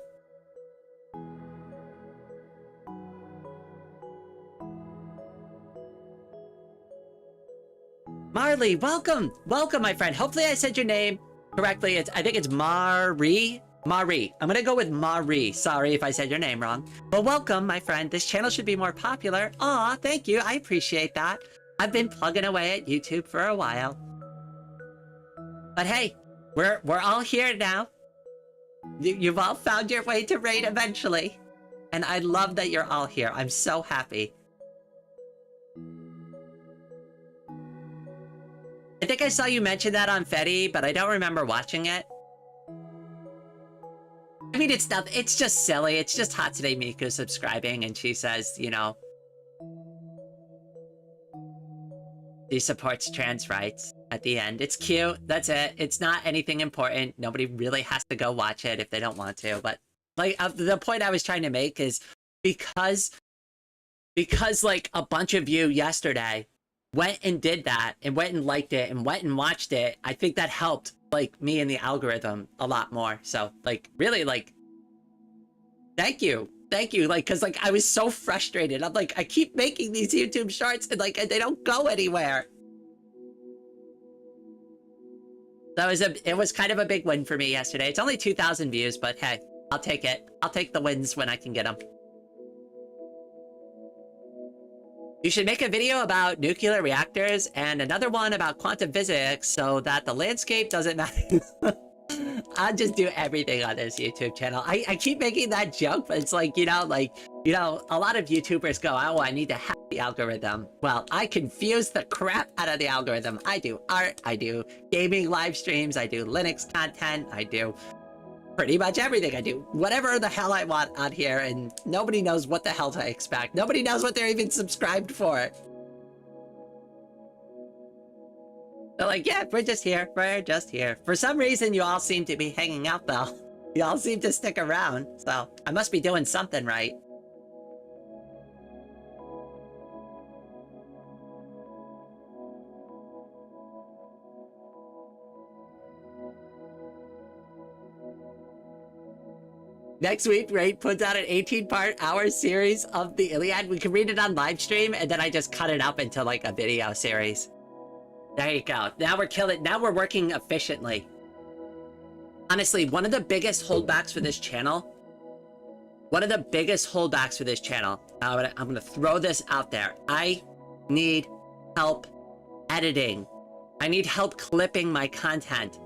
Marley, welcome! Welcome, my friend. Hopefully I said your name correctly. I think it's Marie. Marie. I'm gonna go with Marie. Sorry if I said your name wrong. But welcome, my friend. This channel should be more popular. Aw, thank you. I appreciate that. I've been plugging away at YouTube for a while. But hey, we're all here now. You've all found your way to raid eventually. And I love that you're all here. I'm so happy. I think I saw you mention that on Fetty, but I don't remember watching it. I mean, it's not, it's just silly. It's just Hatsune Miku subscribing and she says, you know, she supports trans rights at the end. It's cute. That's it. It's not anything important. Nobody really has to go watch it if they don't want to. But like the point I was trying to make is because like a bunch of you yesterday went and did that and went and liked it and went and watched it, I think that helped like me and the algorithm a lot more. So like really like thank you. Thank you. Like, cause like I was so frustrated. I'm like, I keep making these YouTube shorts and like they don't go anywhere. It was kind of a big win for me yesterday. It's only 2,000 views, but hey, I'll take it. I'll take the wins when I can get them. You should make a video about nuclear reactors and another one about quantum physics so that the landscape doesn't matter. I'll just do everything on this YouTube channel. I keep making that joke, but it's like, you know, a lot of YouTubers go, oh, I need to hack the algorithm. Well, I confuse the crap out of the algorithm. I do art, I do gaming live streams, I do Linux content, I do pretty much everything. I do whatever the hell I want on here, and nobody knows what the hell to expect. Nobody knows what they're even subscribed for. They're like, yeah, we're just here. We're just here. For some reason, you all seem to be hanging out, though. You all seem to stick around, so I must be doing something right. Next week, Raid puts out an 18-part hour series of the Iliad. We can read it on live stream, and then I just cut it up into like a video series. There you go. Now we're killing. Now we're working efficiently. Honestly, one of the biggest holdbacks for this channel. I'm gonna throw this out there. I need help editing. I need help clipping my content.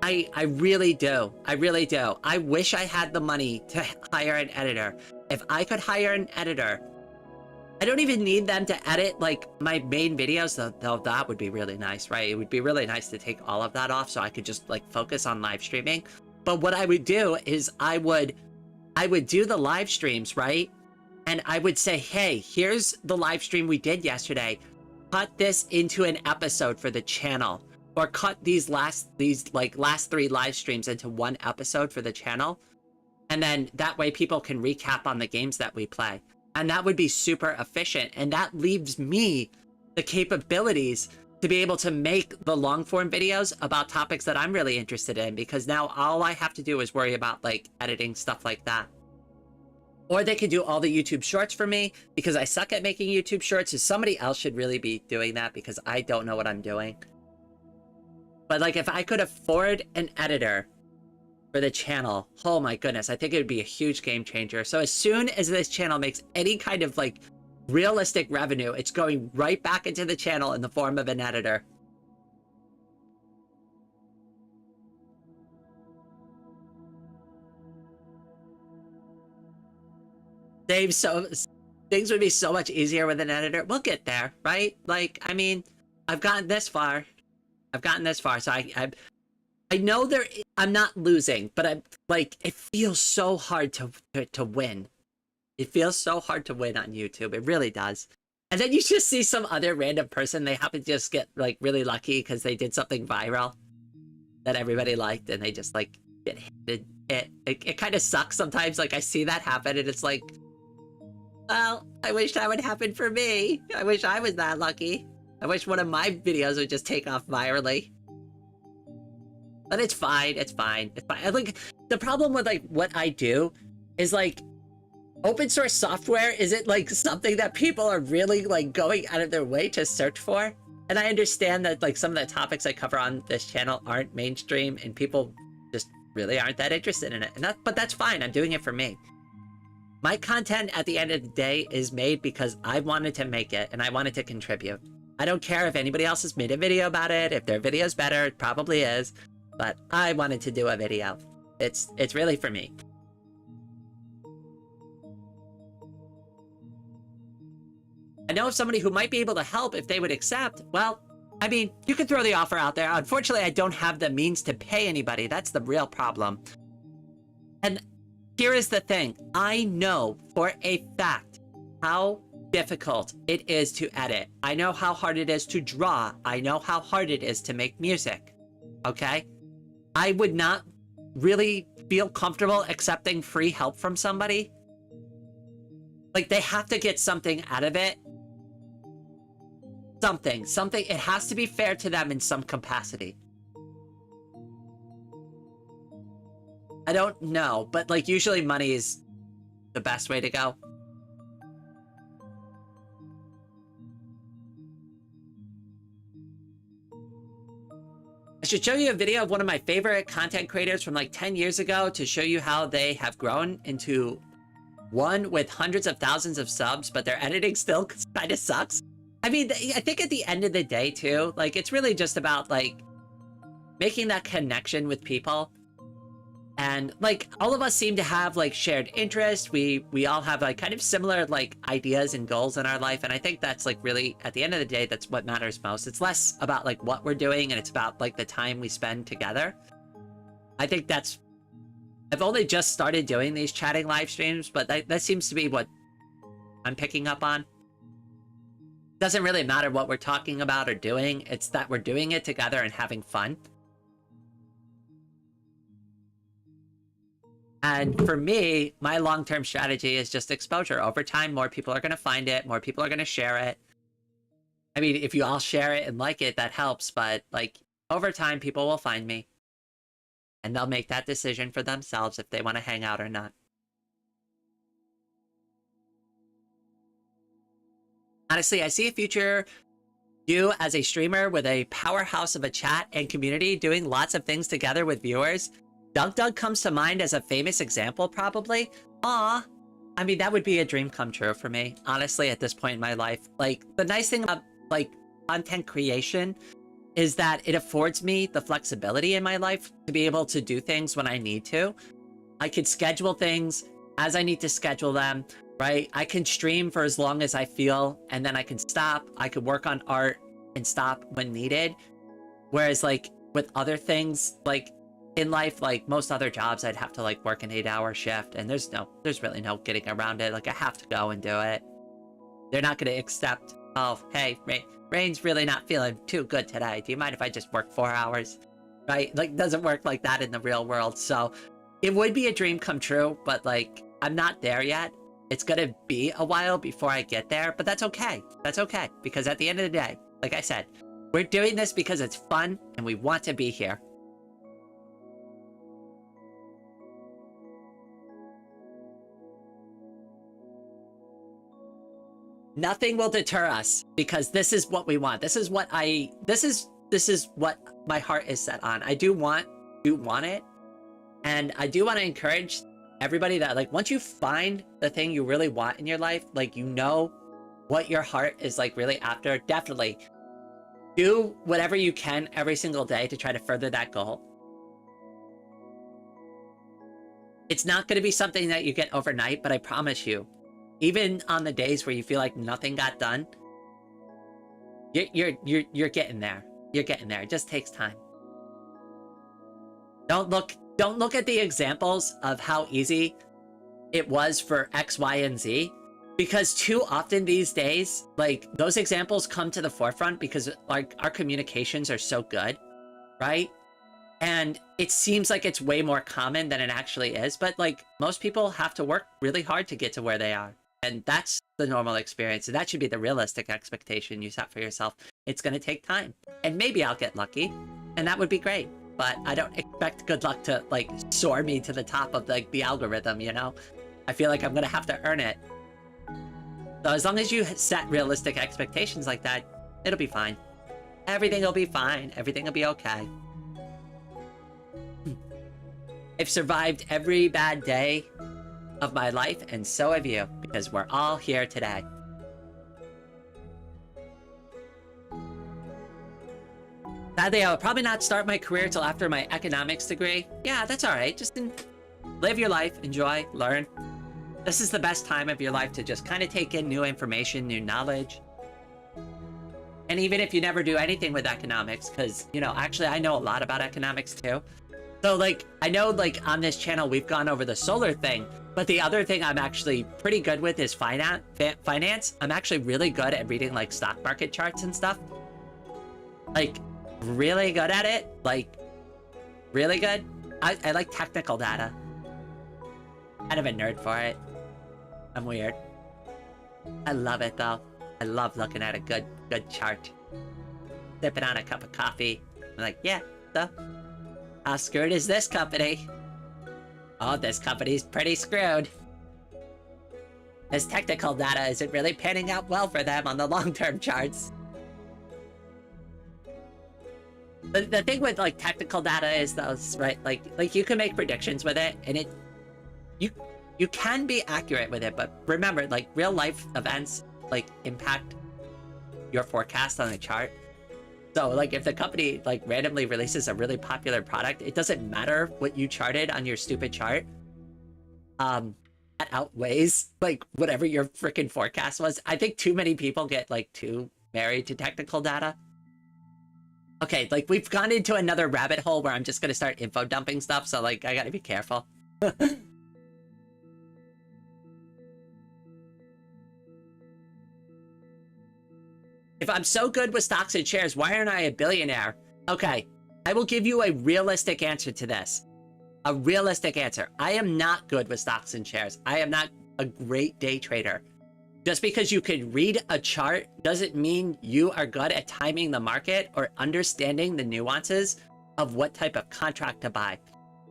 I really do. I really do. I wish I had the money to hire an editor. If I could hire an editor, I don't even need them to edit like my main videos, though that would be really nice, right? It would be really nice to take all of that off so I could just like focus on live streaming. But what I would do is I would do the live streams, right? And I would say, hey, here's the live stream we did yesterday. Cut this into an episode for the channel. Or cut these last 3 live streams into one episode for the channel. And then that way people can recap on the games that we play. And that would be super efficient. And that leaves me the capabilities to be able to make the long form videos about topics that I'm really interested in, because now all I have to do is worry about like editing stuff like that. Or they could do all the YouTube shorts for me because I suck at making YouTube shorts. So somebody else should really be doing that because I don't know what I'm doing. But like if I could afford an editor for the channel, oh my goodness, I think it would be a huge game changer. So as soon as this channel makes any kind of like realistic revenue. It's going right back into the channel in the form of an editor. Things would be so much easier with an editor. We'll get there, right? Like, I mean, I've gotten this far. So I know I'm not losing, but I'm like, it feels so hard to win. It feels so hard to win on YouTube. It really does. And then you just see some other random person, they happen to just get like really lucky because they did something viral that everybody liked, and they just like get hit. It kind of sucks sometimes. Like, I see that happen and it's like, well, I wish that would happen for me. I wish I was that lucky. I wish one of my videos would just take off virally. But it's fine. It's fine. It's fine. Like, the problem with like what I do is like, open source software isn't like something that people are really like going out of their way to search for. And I understand that like some of the topics I cover on this channel aren't mainstream and people just really aren't that interested in it. But that's fine. I'm doing it for me. My content at the end of the day is made because I wanted to make it and I wanted to contribute. I don't care if anybody else has made a video about it. If their video's better, it probably is. But I wanted to do a video. It's really for me. I know of somebody who might be able to help if they would accept. Well, I mean, you can throw the offer out there. Unfortunately, I don't have the means to pay anybody. That's the real problem. And here is the thing. I know for a fact how difficult it is to edit. I know how hard it is to draw. I know how hard it is to make music. Okay? I would not really feel comfortable accepting free help from somebody. Like, they have to get something out of it. Something. It has to be fair to them in some capacity. I don't know, but like usually money is the best way to go. I should show you a video of one of my favorite content creators from like 10 years ago to show you how they have grown into one with hundreds of thousands of subs, but their editing still kind of sucks. I mean, I think at the end of the day too, like it's really just about like making that connection with people. And like all of us seem to have like shared interests. We all have like kind of similar like ideas and goals in our life. And I think that's like really at the end of the day, that's what matters most. It's less about like what we're doing and it's about like the time we spend together. I think I've only just started doing these chatting live streams, but that seems to be what I'm picking up on. Doesn't really matter what we're talking about or doing. It's that we're doing it together and having fun. And for me, my long-term strategy is just exposure. Over time, more people are going to find it. More people are going to share it. I mean, if you all share it and like it, that helps. But like over time, people will find me. And they'll make that decision for themselves if they want to hang out or not. Honestly, I see a future you as a streamer with a powerhouse of a chat and community doing lots of things together with viewers. Doug comes to mind as a famous example, probably. Aw. I mean, that would be a dream come true for me, honestly, at this point in my life. Like, the nice thing about, like, content creation is that it affords me the flexibility in my life to be able to do things when I need to. I could schedule things as I need to schedule them, right? I can stream for as long as I feel, and then I can stop. I could work on art and stop when needed. Whereas, like, with other things, like, in life, like most other jobs, I'd have to like work an 8-hour shift, and there's really no getting around it. Like I have to go and do it. They're not going to accept, oh, hey, Rain's really not feeling too good today. Do you mind if I just work 4 hours? Right? Like, doesn't work like that in the real world. So it would be a dream come true, but like, I'm not there yet. It's going to be a while before I get there, but that's okay. That's okay. Because at the end of the day, like I said, we're doing this because it's fun and we want to be here. Nothing will deter us because this is what we want. This is what my heart is set on. I do want it. And I do want to encourage everybody that like once you find the thing you really want in your life, like you know what your heart is like really after, definitely do whatever you can every single day to try to further that goal. It's not going to be something that you get overnight, but I promise you, even on the days where you feel like nothing got done, you're getting there. You're getting there. It just takes time. Don't look at the examples of how easy it was for X, Y, and Z, because too often these days, like, those examples come to the forefront because like our communications are so good, right? And it seems like it's way more common than it actually is, but like most people have to work really hard to get to where they are. And that's the normal experience. And that should be the realistic expectation you set for yourself. It's going to take time. And maybe I'll get lucky, and that would be great. But I don't expect good luck to like soar me to the top of like the algorithm, you know? I feel like I'm going to have to earn it. So as long as you set realistic expectations like that, it'll be fine. Everything will be fine. Everything will be okay. I've survived every bad day of my life, and so have you, because we're all here today. Sadly, I will probably not start my career till after my economics degree. Yeah, that's all right. Just live your life, enjoy, learn. This is the best time of your life to just kind of take in new information, new knowledge. And even if you never do anything with economics, because, you know, actually I know a lot about economics too. So like, I know like on this channel, we've gone over the solar thing, but the other thing I'm actually pretty good with is finance. I'm actually really good at reading like stock market charts and stuff. Like really good at it. Like really good. I like technical data. Kind of a nerd for it. I'm weird. I love it though. I love looking at a good chart. Sipping on a cup of coffee. I'm like, yeah, so how screwed is this company? Oh, this company's pretty screwed. This technical data isn't really panning out well for them on the long-term charts. The thing with like technical data is those, right? Like you can make predictions with it, and you can be accurate with it, but remember, like real life events like impact your forecast on the chart. So like if the company like randomly releases a really popular product, it doesn't matter what you charted on your stupid chart. That outweighs like whatever your freaking forecast was. I think too many people get like too married to technical data. Okay, like we've gone into another rabbit hole where I'm just gonna start info dumping stuff, so like I gotta be careful. If I'm so good with stocks and shares, why aren't I a billionaire? Okay, I will give you a realistic answer to this. A realistic answer. I am not good with stocks and shares. I am not a great day trader. Just because you can read a chart doesn't mean you are good at timing the market or understanding the nuances of what type of contract to buy.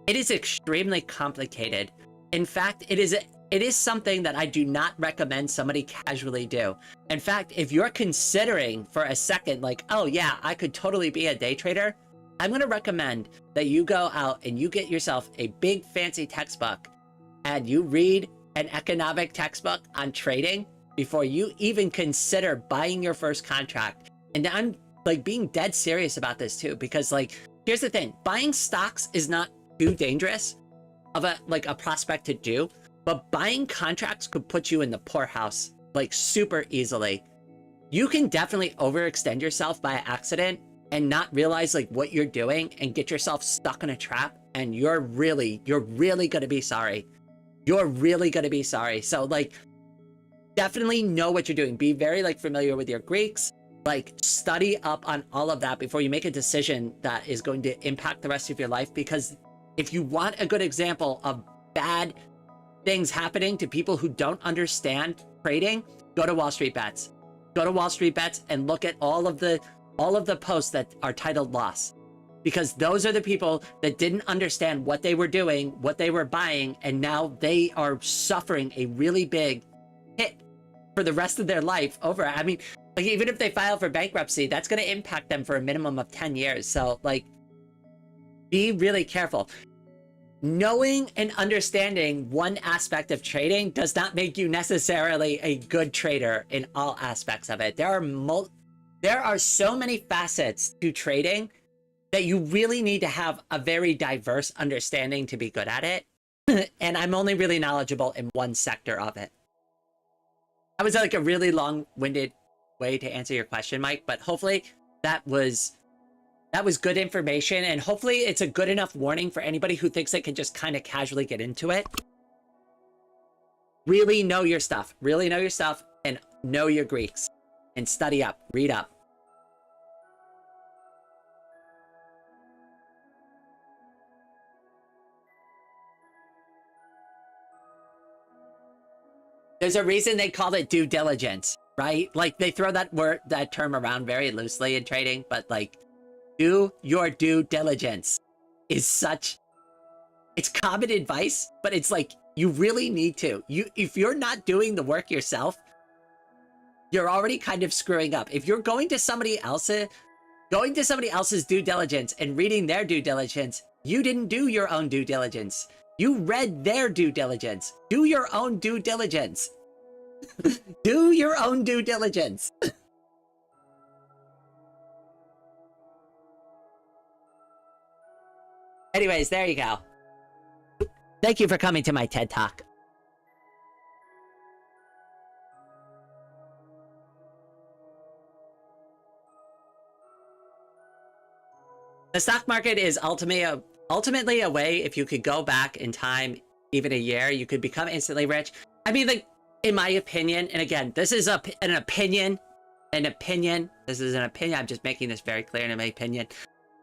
It is extremely complicated. In fact, it is something that I do not recommend somebody casually do. In fact, if you're considering for a second, like, oh yeah, I could totally be a day trader, I'm gonna recommend that you go out and you get yourself a big fancy textbook and you read an economic textbook on trading before you even consider buying your first contract. And I'm like being dead serious about this too, because like, here's the thing, buying stocks is not too dangerous of a prospect to do. But buying contracts could put you in the poorhouse, like super easily. You can definitely overextend yourself by accident and not realize like what you're doing and get yourself stuck in a trap. And you're really gonna be sorry. You're really gonna be sorry. So like, definitely know what you're doing. Be very like familiar with your Greeks, like study up on all of that before you make a decision that is going to impact the rest of your life. Because if you want a good example of bad things happening to people who don't understand trading, go to Wall Street Bets. Go to Wall Street Bets and look at all of the posts that are titled loss, because those are the people that didn't understand what they were doing, what they were buying, and now they are suffering a really big hit for the rest of their life over. I mean, like even if they file for bankruptcy, that's going to impact them for a minimum of 10 years. So like, be really careful. knowing and understanding one aspect of trading does not make you necessarily a good trader in all aspects of it. There are so many facets to trading that you really need to have a very diverse understanding to be good at it. And I'm only really knowledgeable in one sector of it. That was like a really long-winded way to answer your question, Mike, but hopefully that was good information, and hopefully it's a good enough warning for anybody who thinks they can just kind of casually get into it. Really know your stuff. Really know your stuff, and know your Greeks. And study up. Read up. There's a reason they call it due diligence, right? Like, they throw that term around very loosely in trading, but like, do your due diligence is such, it's common advice, but it's like, you really need to. If you're not doing the work yourself, you're already kind of screwing up. If you're going to somebody else's due diligence and reading their due diligence, you didn't do your own due diligence. You read their due diligence. Do your own due diligence. Do your own due diligence. Anyways, there you go. Thank you for coming to my TED Talk. The stock market is ultimately a way, if you could go back in time, even a year, you could become instantly rich. I mean, like, in my opinion, and again, this is an opinion. This is an opinion. I'm just making this very clear in my opinion.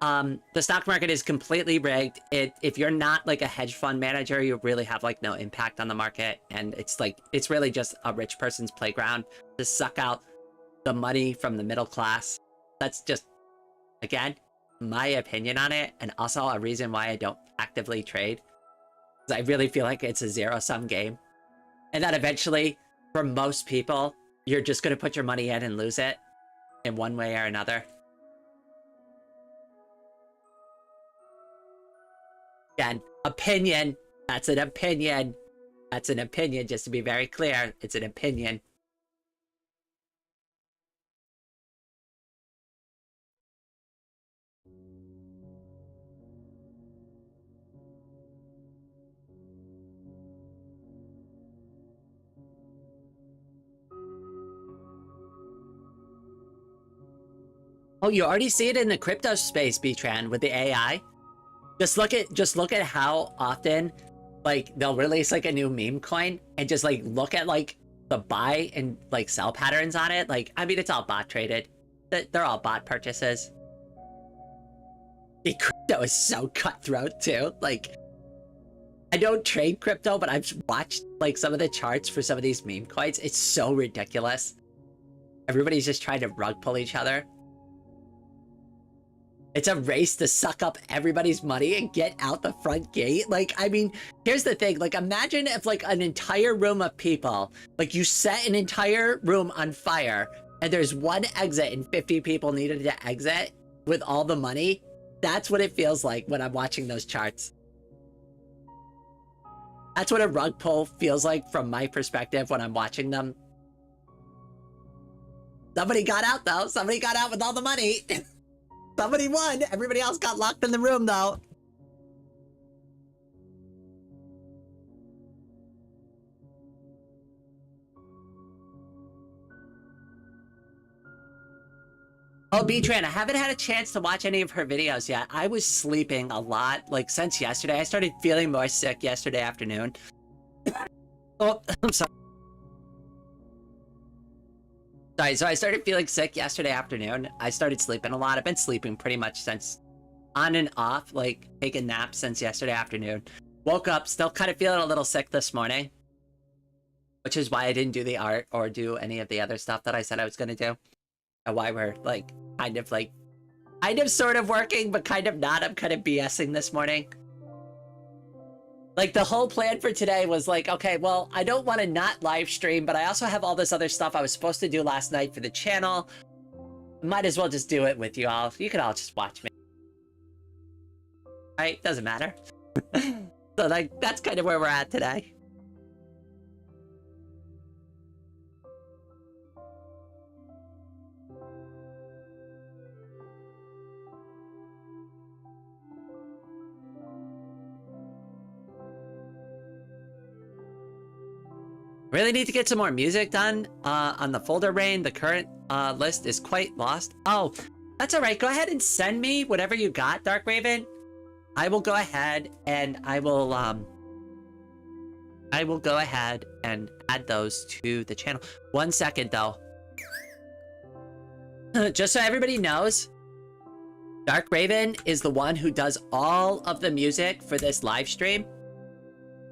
The stock market is completely rigged. If you're not like a hedge fund manager, you really have like no impact on the market. And it's really just a rich person's playground to suck out the money from the middle class. That's just, again, my opinion on it, and also a reason why I don't actively trade, because I really feel like it's a zero-sum game, and that eventually, for most people, you're just going to put your money in and lose it in one way or another. Again, opinion. That's an opinion. That's an opinion, just to be very clear. It's an opinion. Oh, you already see it in the crypto space, B-Tran, with the AI. Just look at how often, like, they'll release like a new meme coin and just like look at like the buy and like sell patterns on it. Like, I mean, it's all bot traded. They're all bot purchases. The crypto is so cutthroat too. Like, I don't trade crypto, but I've watched like some of the charts for some of these meme coins. It's so ridiculous. Everybody's just trying to rug pull each other. It's a race to suck up everybody's money and get out the front gate. Like, I mean, here's the thing. Like, imagine if like an entire room of people, like you set an entire room on fire and there's one exit and 50 people needed to exit with all the money. That's what it feels like when I'm watching those charts. That's what a rug pull feels like from my perspective when I'm watching them. Somebody got out though. Somebody got out with all the money. Somebody won. Everybody else got locked in the room, though. Oh, B-Tran, I haven't had a chance to watch any of her videos yet. I was sleeping a lot, like, since yesterday. I started feeling more sick yesterday afternoon. Oh, I'm sorry. Sorry, so I started feeling sick yesterday afternoon. I started sleeping a lot. I've been sleeping pretty much since on and off, like taking naps since yesterday afternoon. Woke up, still kind of feeling a little sick this morning, which is why I didn't do the art or do any of the other stuff that I said I was going to do. And why we're like, kind of sort of working, but kind of not. I'm kind of BSing this morning. Like, the whole plan for today was like, okay, well, I don't want to not live stream, but I also have all this other stuff I was supposed to do last night for the channel. Might as well just do it with you all. You can all just watch me. Right? Doesn't matter. So like that's kind of where we're at today. Really need to get some more music done on the folder rain. The current list is quite lost. Oh, that's all right. Go ahead and send me whatever you got, Dark Raven. I will go ahead and I will go ahead and add those to the channel. 1 second though. Just so everybody knows, Dark Raven is the one who does all of the music for this live stream.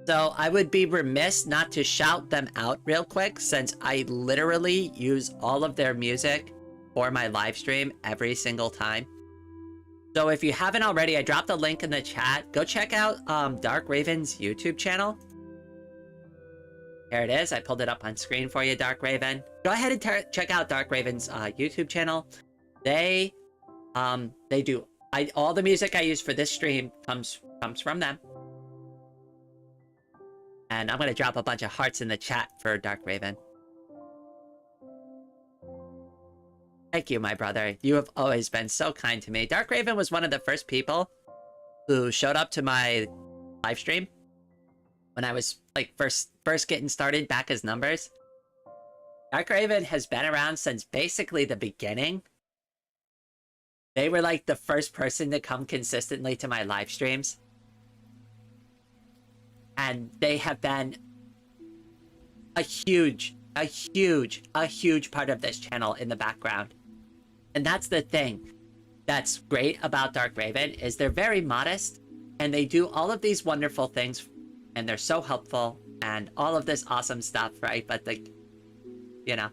So I would be remiss not to shout them out real quick, since I literally use all of their music for my live stream every single time. So if you haven't already, I dropped a link in the chat. Go check out Dark Raven's YouTube channel. Here it is. I pulled it up on screen for you, Dark Raven. Go ahead and check out Dark Raven's YouTube channel. They do all the music I use for this stream comes from them. And I'm gonna drop a bunch of hearts in the chat for Dark Raven. Thank you, my brother. You have always been so kind to me. Dark Raven was one of the first people who showed up to my live stream when I was like first getting started back as numbers. Dark Raven has been around since basically the beginning. They were like the first person to come consistently to my live streams. And they have been a huge part of this channel in the background. And that's the thing that's great about Dark Raven, is they're very modest and they do all of these wonderful things and they're so helpful and all of this awesome stuff, right? But like, you know,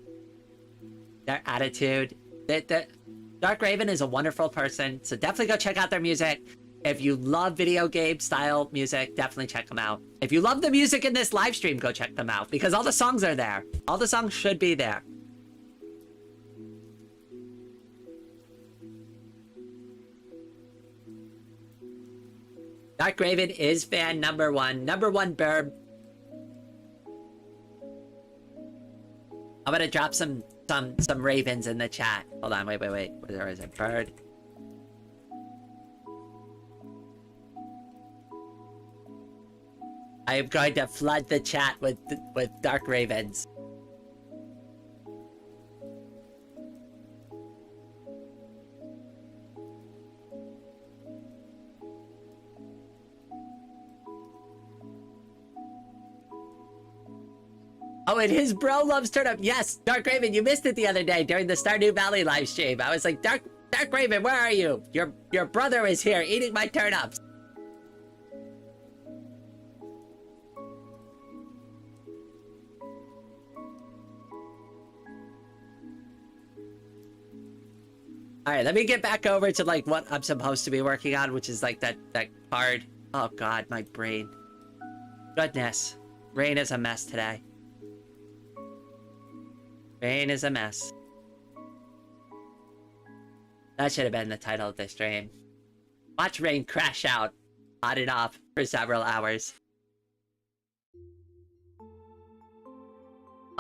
their attitude, Dark Raven is a wonderful person. So definitely go check out their music. If you love video game style music, definitely check them out. If you love the music in this live stream, go check them out because all the songs are there. All the songs should be there. Dark Raven is fan number one Burb. I'm gonna drop some ravens in the chat. Hold on, wait. Where is it? Bird. I am going to flood the chat with Dark Ravens. Oh, and his bro loves turnip. Yes, Dark Raven, you missed it the other day during the Stardew Valley live stream. I was like, Dark Raven, where are you? Your brother is here eating my turnips. All right, let me get back over to like what I'm supposed to be working on, which is like that card. Oh God, my brain. Goodness, rain is a mess today. Rain is a mess. That should have been the title of this stream. Watch rain crash out on and off for several hours.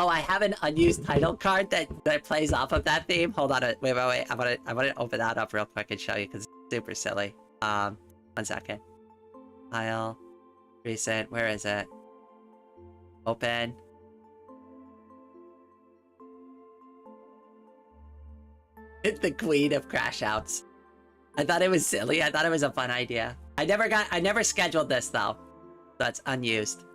Oh, I have an unused title card that plays off of that theme. Hold on, wait. I want to open that up real quick and show you because it's super silly. 1 second. File, recent. Where is it? Open. It's the queen of crash outs. I thought it was silly. I thought it was a fun idea. I never scheduled this though. That's unused.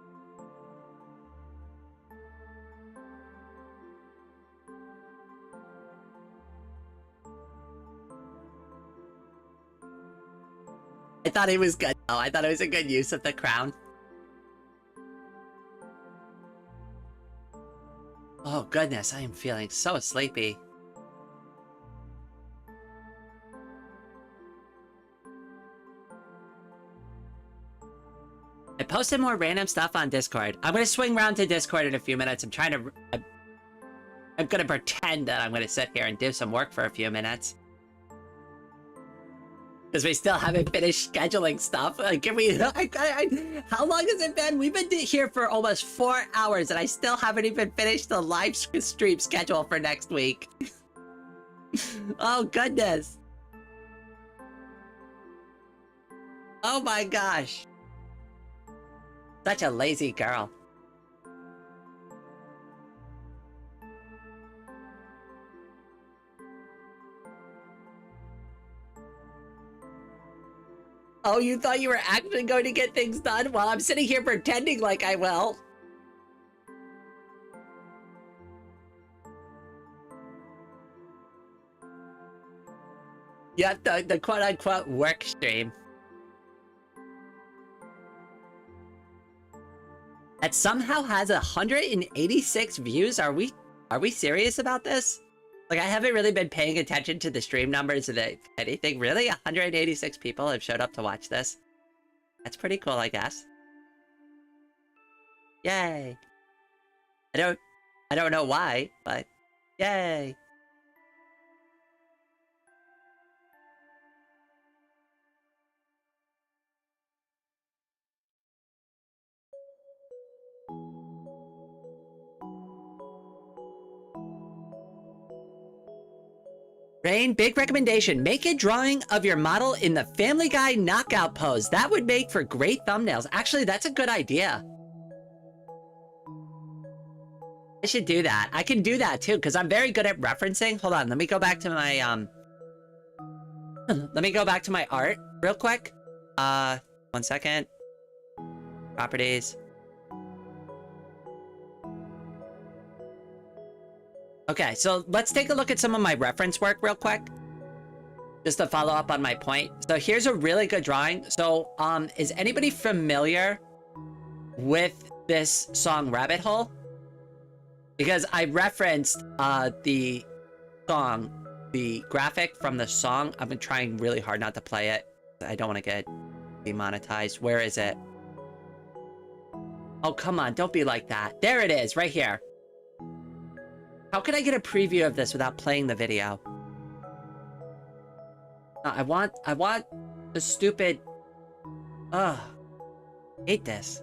I thought it was good though. I thought it was a good use of the crown. Oh goodness, I am feeling so sleepy. I posted more random stuff on Discord. I'm gonna swing around to Discord in a few minutes. I'm gonna pretend that I'm gonna sit here and do some work for a few minutes. Because we still haven't finished scheduling stuff. Like, can we... how long has it been? We've been here for almost 4 hours, and I still haven't even finished the live stream schedule for next week. Oh, goodness. Oh, my gosh. Such a lazy girl. Oh, you thought you were actually going to get things done while I'm sitting here pretending like I will? Yeah, the quote-unquote work stream. That somehow has 186 views? Are we serious about this? Like, I haven't really been paying attention to the stream numbers of anything. Really? 186 people have showed up to watch this? That's pretty cool, I guess. Yay. I don't know why, but yay. Rain, big recommendation. Make a drawing of your model in the Family Guy knockout pose. That would make for great thumbnails. Actually, that's a good idea. I should do that. I can do that too, because I'm very good at referencing. Hold on, let me go back to my, let me go back to my art real quick. 1 second. Properties. Okay, so let's take a look at some of my reference work real quick. Just to follow up on my point. So here's a really good drawing. So, is anybody familiar with this song Rabbit Hole? Because I referenced the song, the graphic from the song. I've been trying really hard not to play it. I don't want to get demonetized. Where is it? Oh, come on, don't be like that. There it is, right here. How can I get a preview of this without playing the video? I want the stupid... Ugh. Hate this.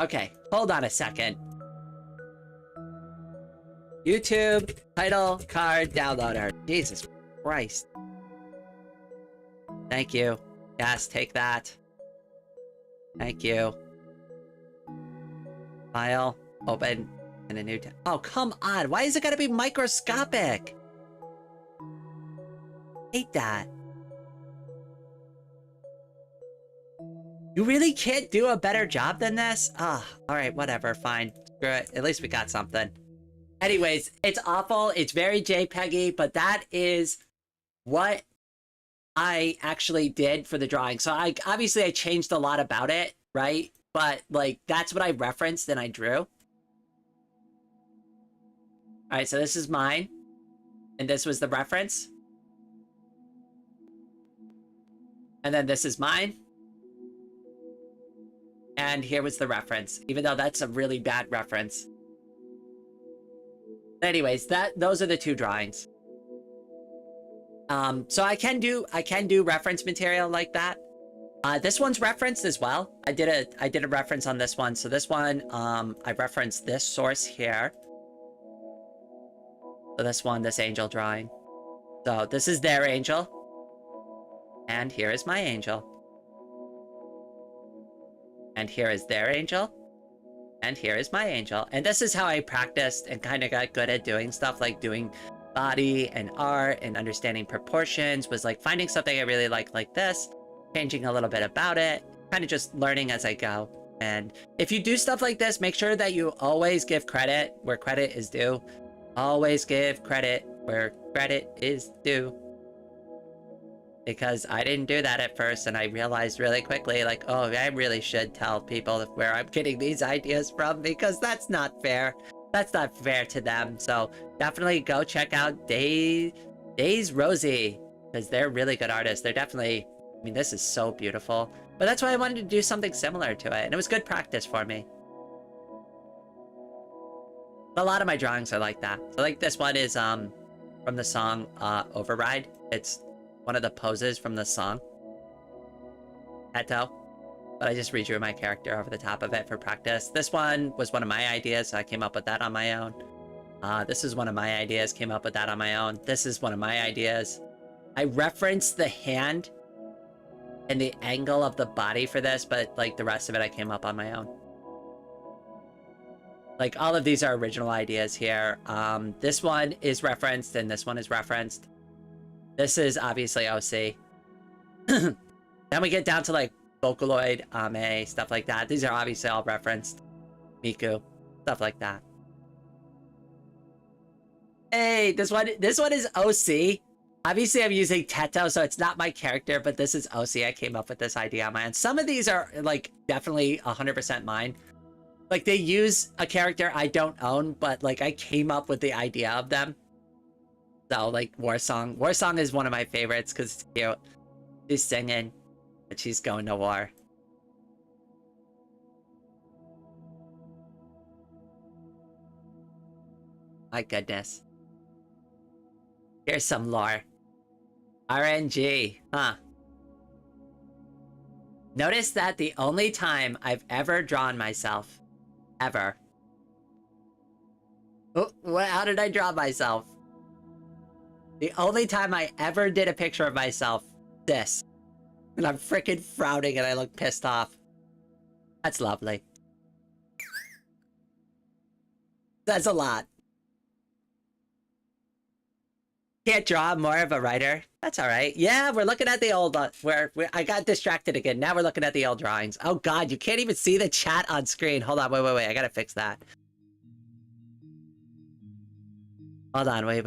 Okay, hold on a second. YouTube, title, card, downloader. Jesus Christ. Thank you. Yes, take that. Thank you. File, open, in a new tab. Oh, come on. Why is it gotta be microscopic? Hate that. You really can't do a better job than this? Ah, alright, whatever, fine. Screw it. At least we got something. Anyways, it's awful. It's very JPEG-y, but that is what I actually did for the drawing. So obviously I changed a lot about it, right? But like that's what I referenced and I drew. Alright, so this is mine. And this was the reference. And then this is mine. And here was the reference, even though that's a really bad reference. Anyways, those are the two drawings. So I can do reference material like that. This one's referenced as well. I did a reference on this one. So this one, I referenced this source here. So this one, this angel drawing. So this is their angel. And here is my angel. And here is their angel. And here is my angel. And this is how I practiced and kind of got good at doing stuff like doing body and art and understanding proportions, was like finding something I really like this, changing a little bit about it, kind of just learning as I go. And if you do stuff like this, make sure that you always give credit where credit is due. Always give credit where credit is due. Because I didn't do that at first, and I realized really quickly, like, oh, I really should tell people where I'm getting these ideas from, because that's not fair. That's not fair to them. So definitely go check out Days Rosie, because they're really good artists. They're definitely, I mean, this is so beautiful. But that's why I wanted to do something similar to it, and it was good practice for me. A lot of my drawings are like that. So like this one is, from the song Override. It's one of the poses from the song. Heto. But I just redrew my character over the top of it for practice. This one was one of my ideas, so I came up with that on my own. This is one of my ideas, came up with that on my own. This is one of my ideas. I referenced the hand and the angle of the body for this, but like the rest of it I came up on my own. Like all of these are original ideas here. This one is referenced and this one is referenced. This is obviously OC. Then we get down to like Vocaloid, Ame, stuff like that. These are obviously all referenced. Miku, stuff like that. Hey, this one is OC. Obviously, I'm using Teto, so it's not my character, but this is OC. I came up with this idea on my own. Some of these are, like, definitely 100% mine. Like, they use a character I don't own, but, like, I came up with the idea of them. So, like, Warsong. Warsong is one of my favorites, because it's cute. She's singing, but she's going to war. My goodness. Here's some lore. RNG, huh? Notice that the only time I've ever drawn myself, ever. Oh, how did I draw myself? The only time I ever did a picture of myself, this. And I'm freaking frowning and I look pissed off. That's lovely. That's a lot. Can't draw, more of a writer. That's all right. Yeah, we're looking at the old, I got distracted again. Now we're looking at the old drawings. Oh God, you can't even see the chat on screen. Hold on, wait. I gotta fix that. Hold on, wait.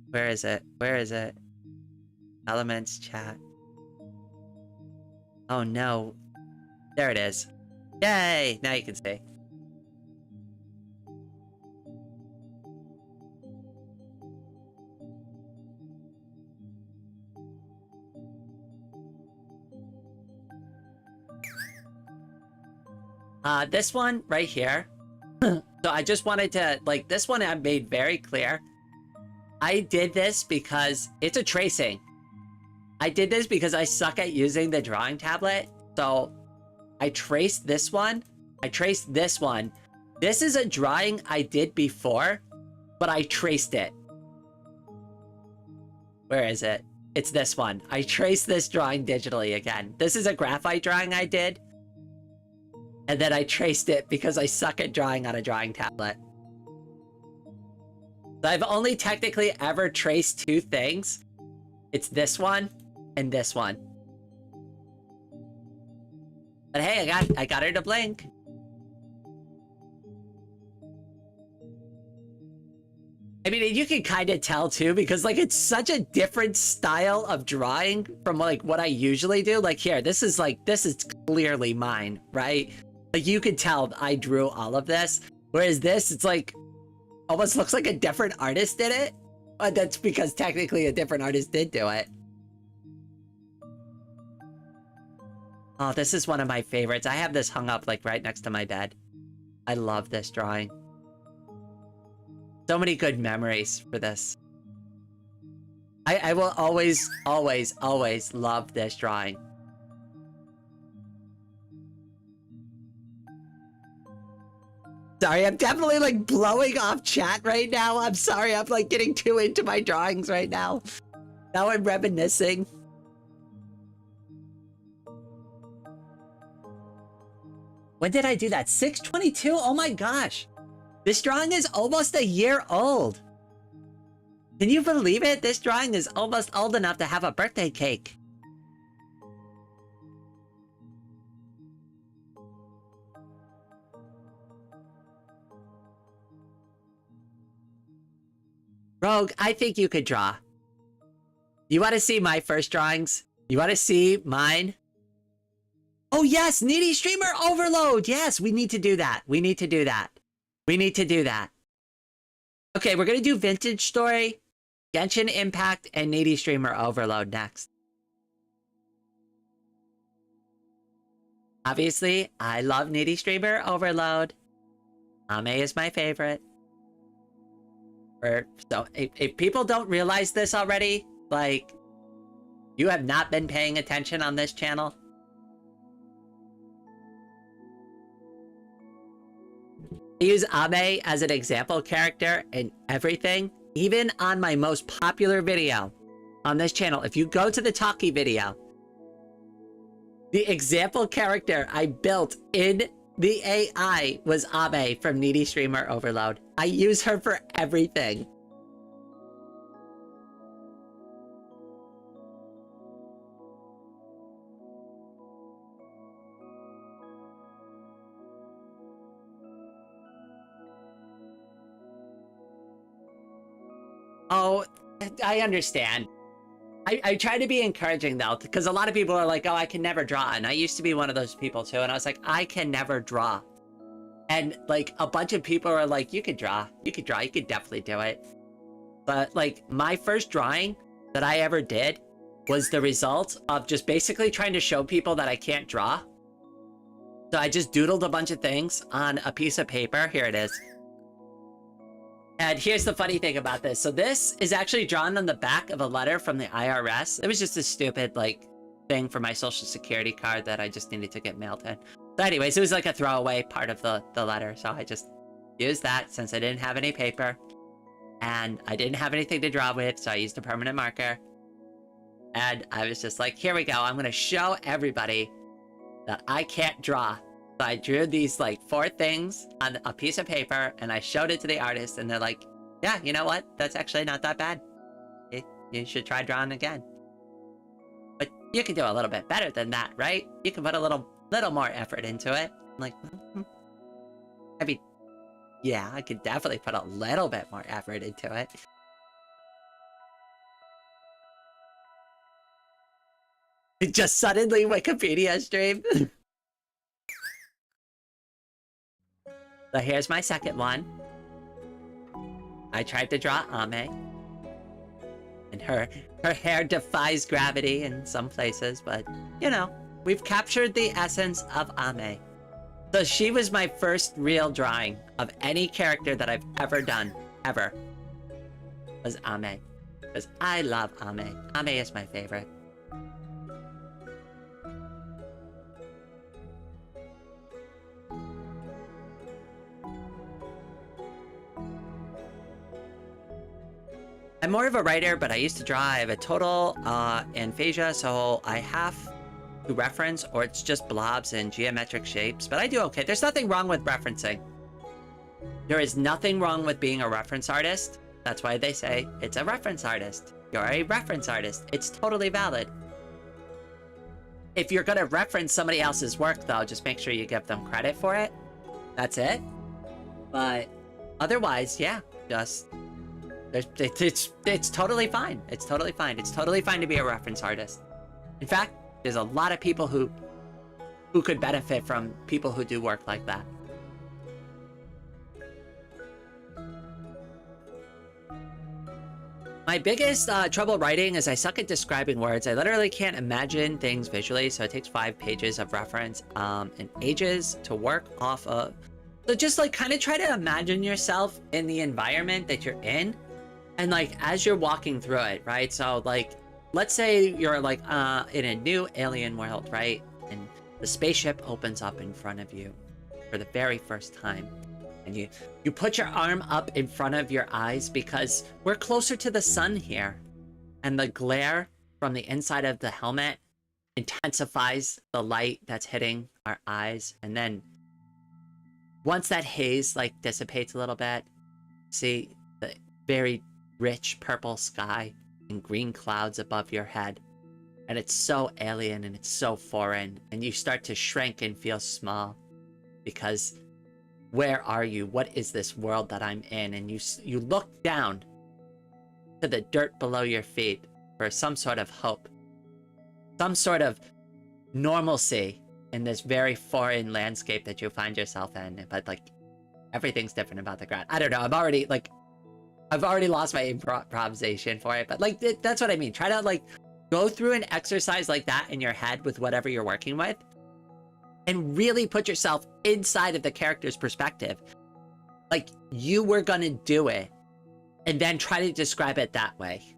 Where is it? Elements, chat. Oh no. There it is. Yay, now you can see. This one right here. So I just wanted to, like, this one I made very clear. I did this because it's a tracing. I did this because I suck at using the drawing tablet. So I traced this one. I traced this one. This is a drawing I did before, but I traced it. Where is it? It's this one. I traced this drawing digitally again. This is a graphite drawing I did. And then I traced it because I suck at drawing on a drawing tablet. So I've only technically ever traced two things. It's this one and this one. But hey, I got her to blink. I mean, you can kind of tell too, because like it's such a different style of drawing from like what I usually do. Like here, this is clearly mine, right? Like you could tell I drew all of this. Whereas this, it's like, almost looks like a different artist did it. But that's because technically a different artist did do it. Oh, this is one of my favorites. I have this hung up like right next to my bed. I love this drawing. So many good memories for this. I will always love this drawing. Sorry, I'm definitely like blowing off chat right now. I'm sorry, I'm like getting too into my drawings right now. Now I'm reminiscing. When did I do that? 6/22? Oh my gosh. This drawing is almost a year old. Can you believe it? This drawing is almost old enough to have a birthday cake. Rogue, I think you could draw. You want to see my first drawings? You want to see mine? Oh yes, Needy Streamer Overload! Yes, we need to do that. We need to do that. We need to do that. Okay, we're gonna do Vintage Story, Genshin Impact, and Needy Streamer Overload next. Obviously, I love Needy Streamer Overload. Ame is my favorite. So if people don't realize this already, like, you have not been paying attention on this channel. I use Ame as an example character in everything, even on my most popular video on this channel. If you go to the Talkie video, the example character I built in the AI was Ame from Needy Streamer Overload. I use her for everything. Oh, I understand. I try to be encouraging though, because a lot of people are like, oh, I can never draw. And I used to be one of those people too. And I was like, I can never draw. And like a bunch of people are like, you could draw, you could definitely do it. But like my first drawing that I ever did was the result of just basically trying to show people that I can't draw. So I just doodled a bunch of things on a piece of paper. Here it is. And here's the funny thing about this. So this is actually drawn on the back of a letter from the IRS. It was just a stupid like thing for my social security card that I just needed to get mailed in. So anyways, it was like a throwaway part of the letter. So I just used that since I didn't have any paper and I didn't have anything to draw with. So I used a permanent marker and I was just like, here we go. I'm going to show everybody that I can't draw. So I drew these like 4 things on a piece of paper and I showed it to the artist and they're like, yeah, you know what? That's actually not that bad. You should try drawing again. But you can do a little bit better than that, right? You can put a little more effort into it. I'm like, I mean, yeah, I could definitely put a little bit more effort into it. It just suddenly Wikipedia stream. So here's my second one. I tried to draw Ame. And her hair defies gravity in some places, but, you know, we've captured the essence of Ame. So she was my first real drawing of any character that I've ever done, ever, was Ame. Because I love Ame. Ame is my favorite. I'm more of a writer, but I used to draw. I have a total aphasia, so I have to reference, or it's just blobs and geometric shapes, but I do okay. There's nothing wrong with referencing. There is nothing wrong with being a reference artist. That's why they say it's a reference artist. You're a reference artist. It's totally valid. If you're gonna reference somebody else's work, though, just make sure you give them credit for it. That's it. But otherwise, yeah, just... It's totally fine. It's totally fine. It's totally fine to be a reference artist. In fact, there's a lot of people who could benefit from people who do work like that. My biggest trouble writing is I suck at describing words. I literally can't imagine things visually, so it takes 5 pages of reference and ages to work off of. So just like kind of try to imagine yourself in the environment that you're in. And like, as you're walking through it, right? So like, let's say you're like in a new alien world, right? And the spaceship opens up in front of you for the very first time. And you put your arm up in front of your eyes because we're closer to the sun here. And the glare from the inside of the helmet intensifies the light that's hitting our eyes. And then once that haze like dissipates a little bit, see the very rich purple sky and green clouds above your head. And it's so alien and it's so foreign. And you start to shrink and feel small because where are you? What is this world that I'm in? And you look down to the dirt below your feet for some sort of hope, some sort of normalcy in this very foreign landscape that you find yourself in. But like, everything's different about the ground. I don't know. I've already lost my improvisation for it, but like, that's what I mean. Try to like go through an exercise like that in your head with whatever you're working with and really put yourself inside of the character's perspective. Like you were gonna do it and then try to describe it that way.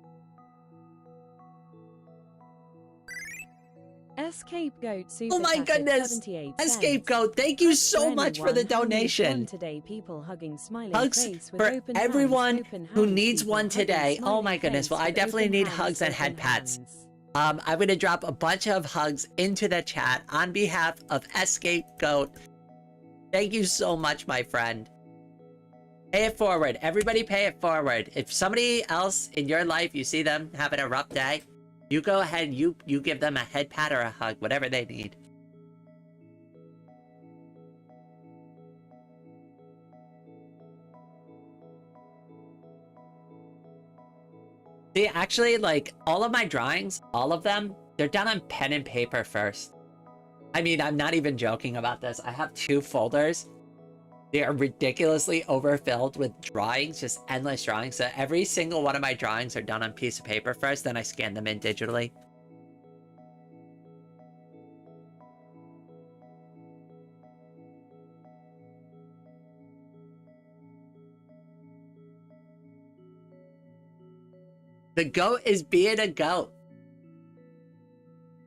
Scapegoat super Oh my goodness! 78 Scapegoat, thank you so much for the donation. Today, people hugging smiling Hugs face with for open everyone hands, open who hands, needs people one hugging today. Oh smiling my goodness. face Well, I with definitely open need hands, hugs and open headpats. hands. I'm going to drop a bunch of hugs into the chat on behalf of Scapegoat. Thank you so much, my friend. Pay it forward. Everybody pay it forward. If somebody else in your life, you see them having a rough day, you go ahead and you give them a head pat or a hug, whatever they need. See, actually, like, all of my drawings, all of them, they're done on pen and paper first. I mean, I'm not even joking about this. I have 2 folders. They are ridiculously overfilled with drawings, just endless drawings. So every single one of my drawings are done on a piece of paper first, then I scan them in digitally. The goat is being a goat.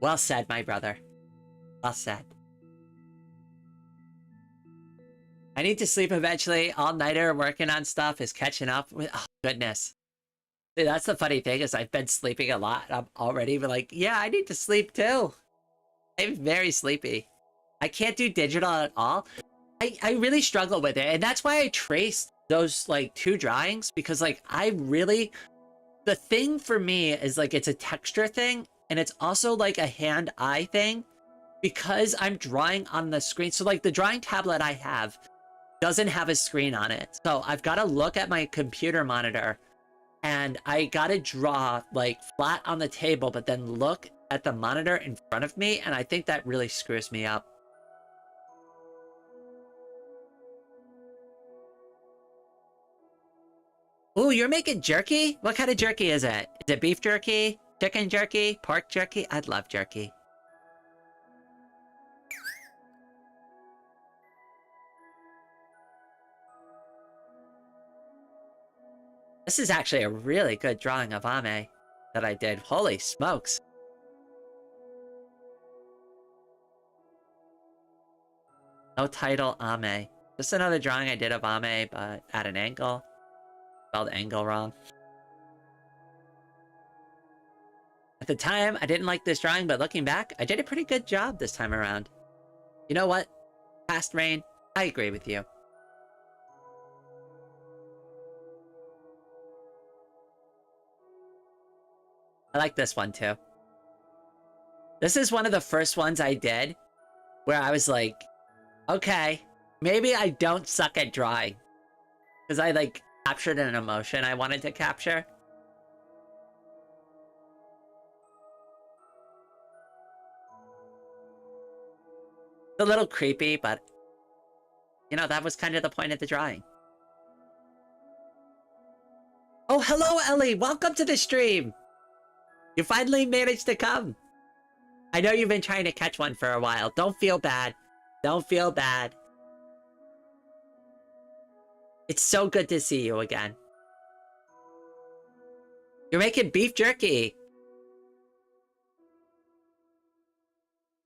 Well said, my brother. Well said. I need to sleep eventually. All-nighter working on stuff is catching up with... Oh, goodness. Dude, that's the funny thing is I've been sleeping a lot. I'm already like, yeah, I need to sleep too. I'm very sleepy. I can't do digital at all. I really struggle with it. And that's why I traced those like 2 drawings. Because like I really... The thing for me is like it's a texture thing. And it's also like a hand-eye thing. Because I'm drawing on the screen. So like the drawing tablet I have doesn't have a screen on it. So I've got to look at my computer monitor and I got to draw like flat on the table, but then look at the monitor in front of me. And I think that really screws me up. Ooh, you're making jerky? What kind of jerky is it? Is it beef jerky? Chicken jerky? Pork jerky? I'd love jerky. This is actually a really good drawing of Ame that I did. Holy smokes. No title, Ame. Just another drawing I did of Ame, but at an angle. Spelled angle wrong. At the time, I didn't like this drawing, but looking back, I did a pretty good job this time around. You know what? Past Rain, I agree with you. I like this one too. This is one of the first ones I did where I was like, okay, maybe I don't suck at drawing. Because I like captured an emotion I wanted to capture. It's a little creepy, but you know, that was kind of the point of the drawing. Oh, hello, Ellie. Welcome to the stream. You finally managed to come. I know you've been trying to catch one for a while. Don't feel bad. Don't feel bad. It's so good to see you again. You're making beef jerky.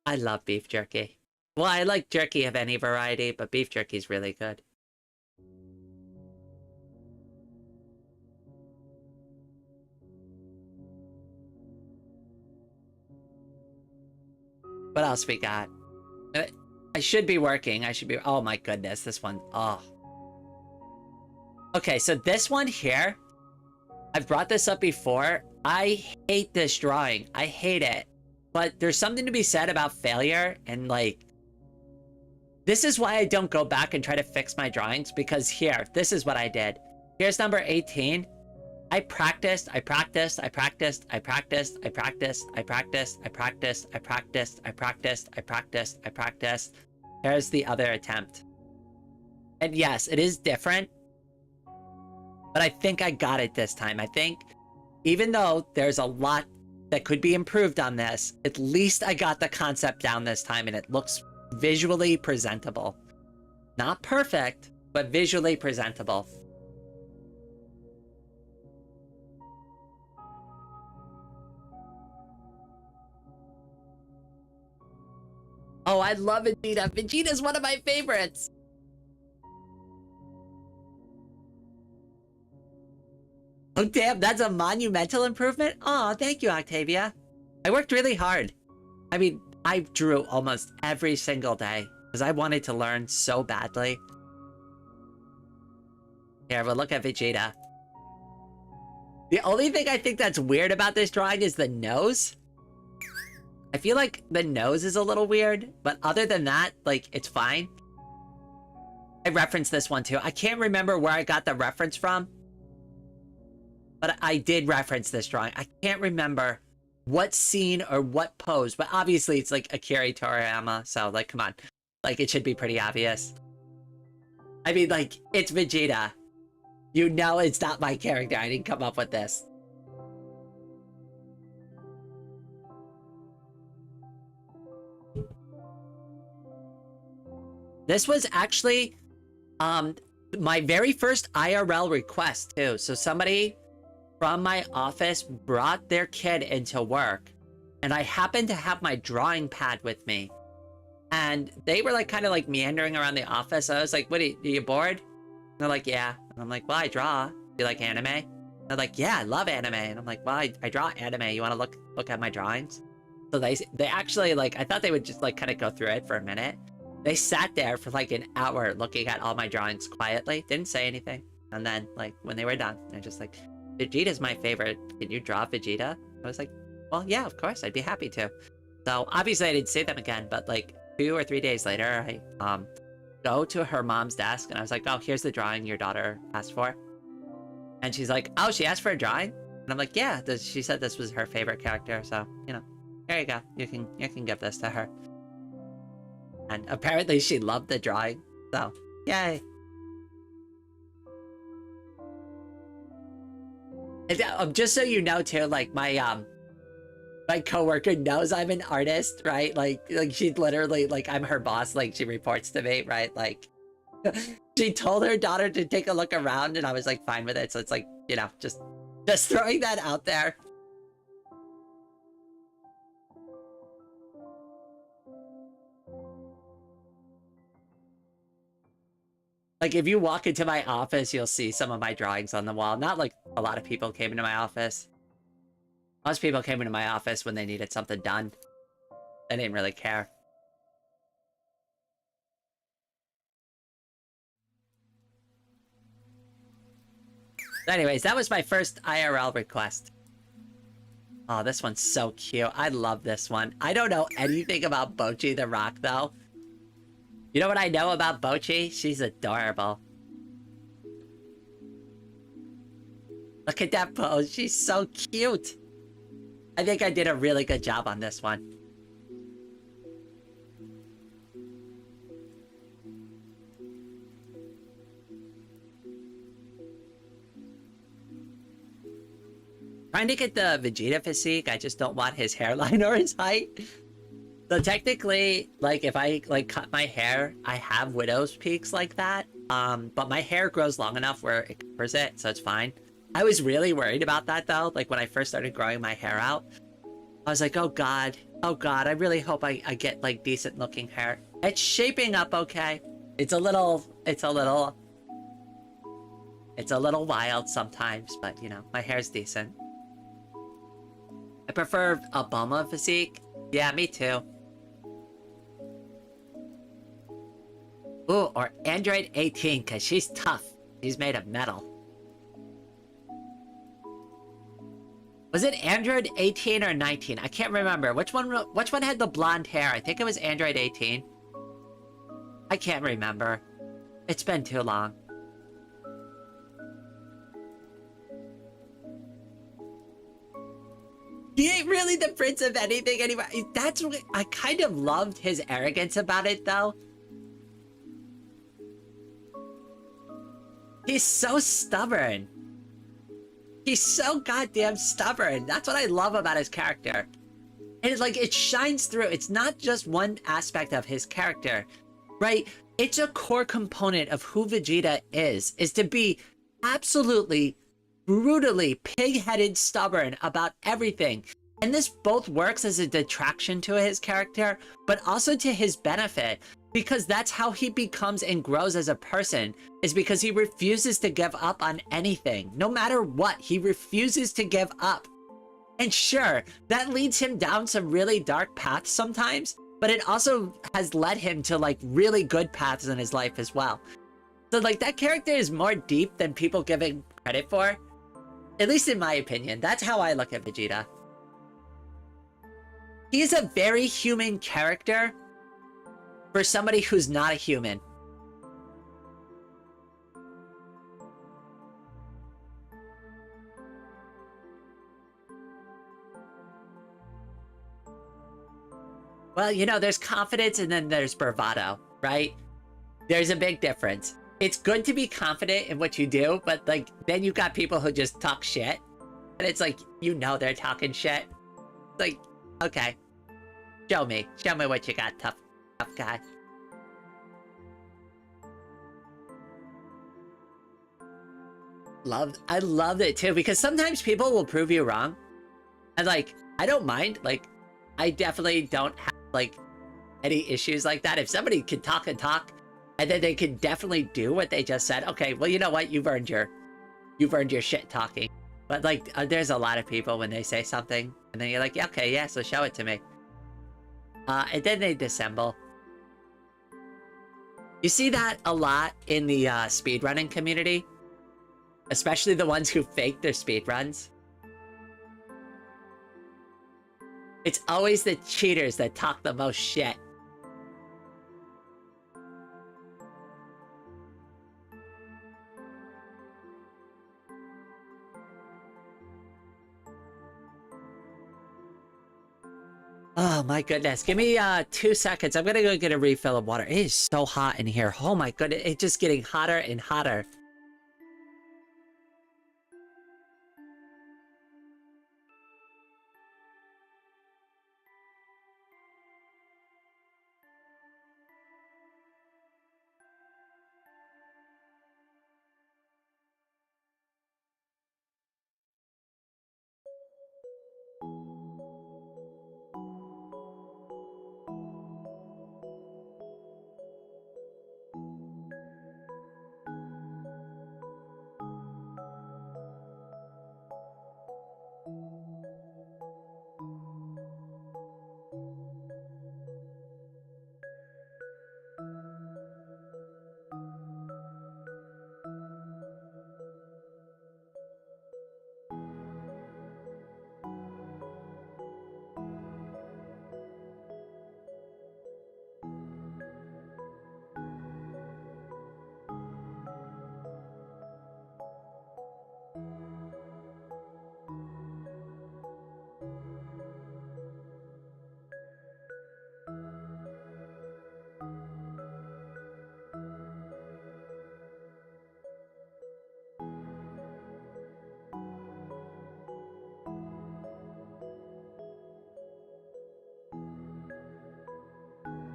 I love beef jerky. Well, I like jerky of any variety, but beef jerky is really good. What else we got? I should be working. I should be... Oh my goodness, this one. Oh. Okay, so this one here, I've brought this up before. I hate this drawing. I hate it. But there's something to be said about failure and like... This is why I don't go back and try to fix my drawings, because here, this is what I did. Here's number 18. I practiced, I practiced, I practiced, I practiced, I practiced, I practiced, I practiced, I practiced, I practiced, I practiced, I practiced. Here's the other attempt. And yes, it is different. But I think I got it this time. I think, even though there's a lot that could be improved on this, at least I got the concept down this time and it looks visually presentable. Not perfect, but visually presentable. Oh, I love Vegeta. Vegeta's one of my favorites. Oh, damn, that's a monumental improvement? Oh, thank you, Octavia. I worked really hard. I mean, I drew almost every single day because I wanted to learn so badly. Here, we'll look at Vegeta. The only thing I think that's weird about this drawing is the nose. I feel like the nose is a little weird, but other than that, like, it's fine. I referenced this one too. I can't remember where I got the reference from, but I did reference this drawing. I can't remember what scene or what pose, but obviously it's like Akira Toriyama, so like, come on. Like, it should be pretty obvious. I mean, like, it's Vegeta. You know it's not my character. I didn't come up with this. This was actually my very first IRL request too. So somebody from my office brought their kid into work, and I happened to have my drawing pad with me. And they were like kind of like meandering around the office. I was like, what, are you bored? And they're like, yeah. And I'm like, well, I draw. Do you like anime? And they're like, yeah, I love anime. And I'm like, well, I draw anime. You want to look at my drawings? So they actually, like, I thought they would just like kind of go through it for a minute. They sat there for like an hour looking at all my drawings quietly, didn't say anything. And then, like, when they were done, they're just like, Vegeta's my favorite. Can you draw Vegeta? I was like, well, yeah, of course, I'd be happy to. So obviously I didn't see them again, but like 2 or 3 days later, I go to her mom's desk and I was like, oh, here's the drawing your daughter asked for. And she's like, oh, she asked for a drawing? And I'm like, yeah, she said this was her favorite character. So, you know, here you go. You can give this to her. And apparently she loved the drawing, so yay. And, just so you know too, like my coworker knows I'm an artist, right? Like she's literally like, I'm her boss, like she reports to me, right? Like she told her daughter to take a look around and I was like fine with it. So it's like, you know, just throwing that out there. Like, if you walk into my office, you'll see some of my drawings on the wall. Not like a lot of people came into my office. Most people came into my office when they needed something done. They didn't really care. Anyways, that was my first IRL request. Oh, this one's so cute. I love this one. I don't know anything about Bochi the Rock, though. You know what I know about Bochi? She's adorable. Look at that pose. She's so cute. I think I did a really good job on this one. Trying to get the Vegeta physique. I just don't want his hairline or his height. So technically, like, if I, like, cut my hair, I have widow's peaks like that. But my hair grows long enough where it covers it, so it's fine. I was really worried about that, though. Like, when I first started growing my hair out, I was like, oh god, I really hope I get, like, decent-looking hair. It's shaping up okay. It's a little wild sometimes, but, you know, my hair's decent. I prefer a Bulma physique. Yeah, me too. Ooh, or Android 18, because she's tough. She's made of metal. Was it Android 18 or 19? I can't remember. Which one had the blonde hair? I think it was Android 18. I can't remember. It's been too long. He ain't really the prince of anything anyway. That's what I kind of loved his arrogance about it, though. He's so stubborn. He's so goddamn stubborn. That's what I love about his character. And it's like, it shines through. It's not just one aspect of his character, right? It's a core component of who Vegeta is to be absolutely, brutally, pig-headed stubborn about everything. And this both works as a detraction to his character, but also to his benefit, because that's how he becomes and grows as a person, is because he refuses to give up on anything. No matter what, he refuses to give up. And sure, that leads him down some really dark paths sometimes, but it also has led him to like really good paths in his life as well. So like that character is more deep than people give him credit for. At least in my opinion, that's how I look at Vegeta. He's a very human character for somebody who's not a human. Well, you know, there's confidence and then there's bravado, right? There's a big difference. It's good to be confident in what you do, but like then you got people who just talk shit. And it's like, you know they're talking shit. Like, okay. Show me what you got, tough guy. I loved it too, because sometimes people will prove you wrong. And like, I don't mind, like, I definitely don't have like any issues like that. If somebody can talk and talk, and then they can definitely do what they just said, okay, well, you know what? You've earned your shit talking. But like, there's a lot of people when they say something, and then you're like, yeah, okay, yeah, so show it to me. And then they dissemble. You see that a lot in the speedrunning community, especially the ones who fake their speedruns. It's always the cheaters that talk the most shit. Oh my goodness. Give me 2 seconds. I'm gonna go get a refill of water. It is so hot in here. Oh my goodness. It's just getting hotter and hotter.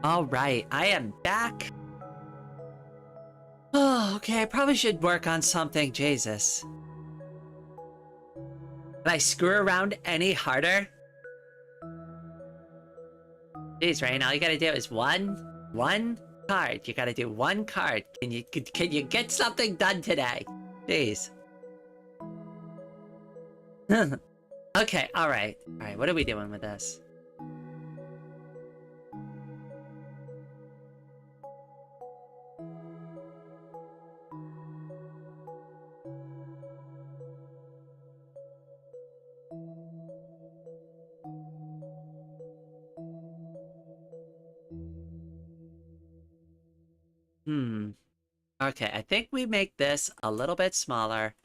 All right, I am back. Oh, okay, I probably should work on something. Jesus. Can I screw around any harder? Jeez, Rain, all you gotta do is one card. You gotta do one card. Can you get something done today? Jeez. Okay, all right. All right, what are we doing with this? Okay, I think we make this a little bit smaller.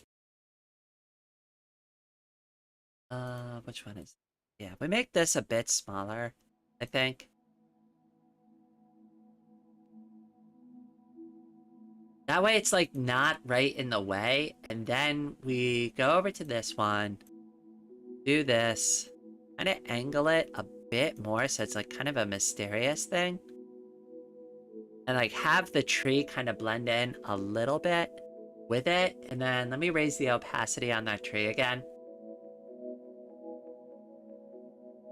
Which one is... Yeah, we make this a bit smaller, I think. That way it's like not right in the way, and then we go over to this one, do this, kind of angle it a bit more so it's like kind of a mysterious thing. And like have the tree kind of blend in a little bit with it, and then let me raise the opacity on that tree again.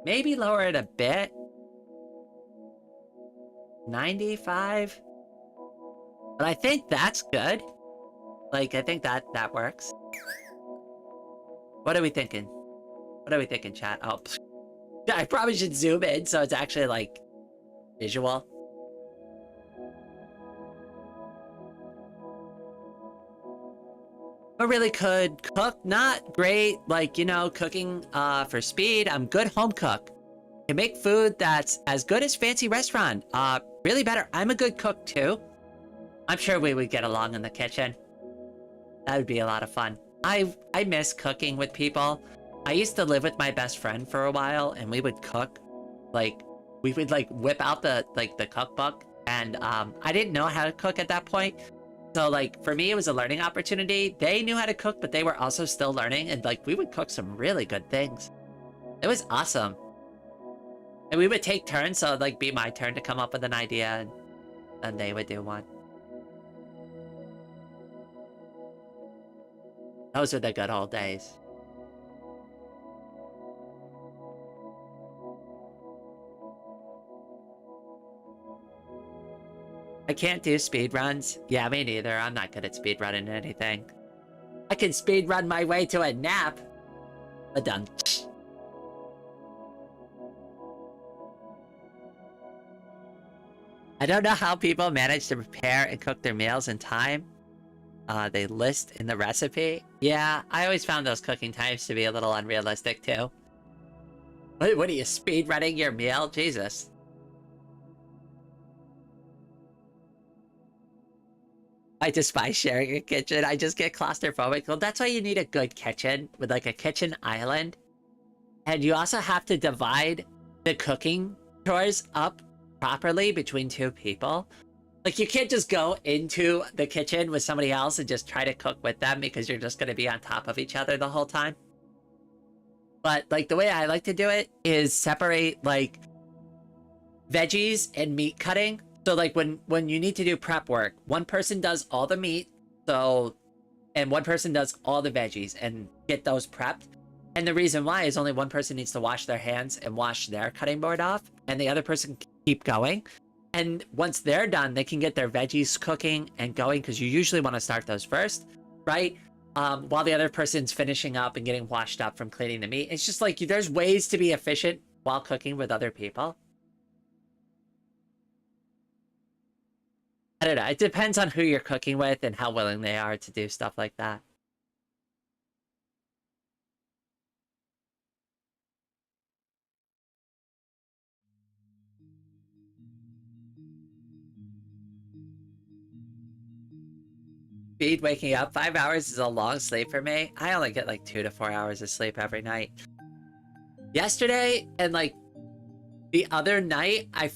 maybe lower it a bit. 95. But I think that's good. Like, I think that works. What are we thinking? What are we thinking, chat? Oh, I probably should zoom in so it's actually, like, visual. I really could cook, not great, like, you know, cooking for speed. I'm good home cook. Can make food that's as good as fancy restaurant. Really better. I'm a good cook too. I'm sure we would get along in the kitchen. That would be a lot of fun. I miss cooking with people. I used to live with my best friend for a while, and we would cook. Like, we would like whip out the cookbook, and I didn't know how to cook at that point. So like for me, it was a learning opportunity. They knew how to cook, but they were also still learning, and like we would cook some really good things. It was awesome. And we would take turns, so it'd like be my turn to come up with an idea, and they would do one. Those were the good old days. I can't do speed runs. Yeah, me neither. I'm not good at speed running anything. I can speed run my way to a nap. But done. I don't know how people manage to prepare and cook their meals in time. They list in the recipe. Yeah, I always found those cooking times to be a little unrealistic too. What are you, speed running your meal? Jesus. I despise sharing a kitchen. I just get claustrophobic. Well, that's why you need a good kitchen with like a kitchen island. And you also have to divide the cooking chores up properly between two people. Like, you can't just go into the kitchen with somebody else and just try to cook with them because you're just going to be on top of each other the whole time. But, like, the way I like to do it is separate, like, veggies and meat cutting. So, like, when you need to do prep work, one person does all the meat, and one person does all the veggies and get those prepped. And the reason why is only one person needs to wash their hands and wash their cutting board off, and the other person can keep going. And once they're done, they can get their veggies cooking and going, because you usually want to start those first, right? While the other person's finishing up and getting washed up from cleaning the meat. It's just like, there's ways to be efficient while cooking with other people. I don't know. It depends on who you're cooking with and how willing they are to do stuff like that. Speed waking up. 5 hours is a long sleep for me. I only get like 2 to 4 hours of sleep every night. Yesterday and like the other night, I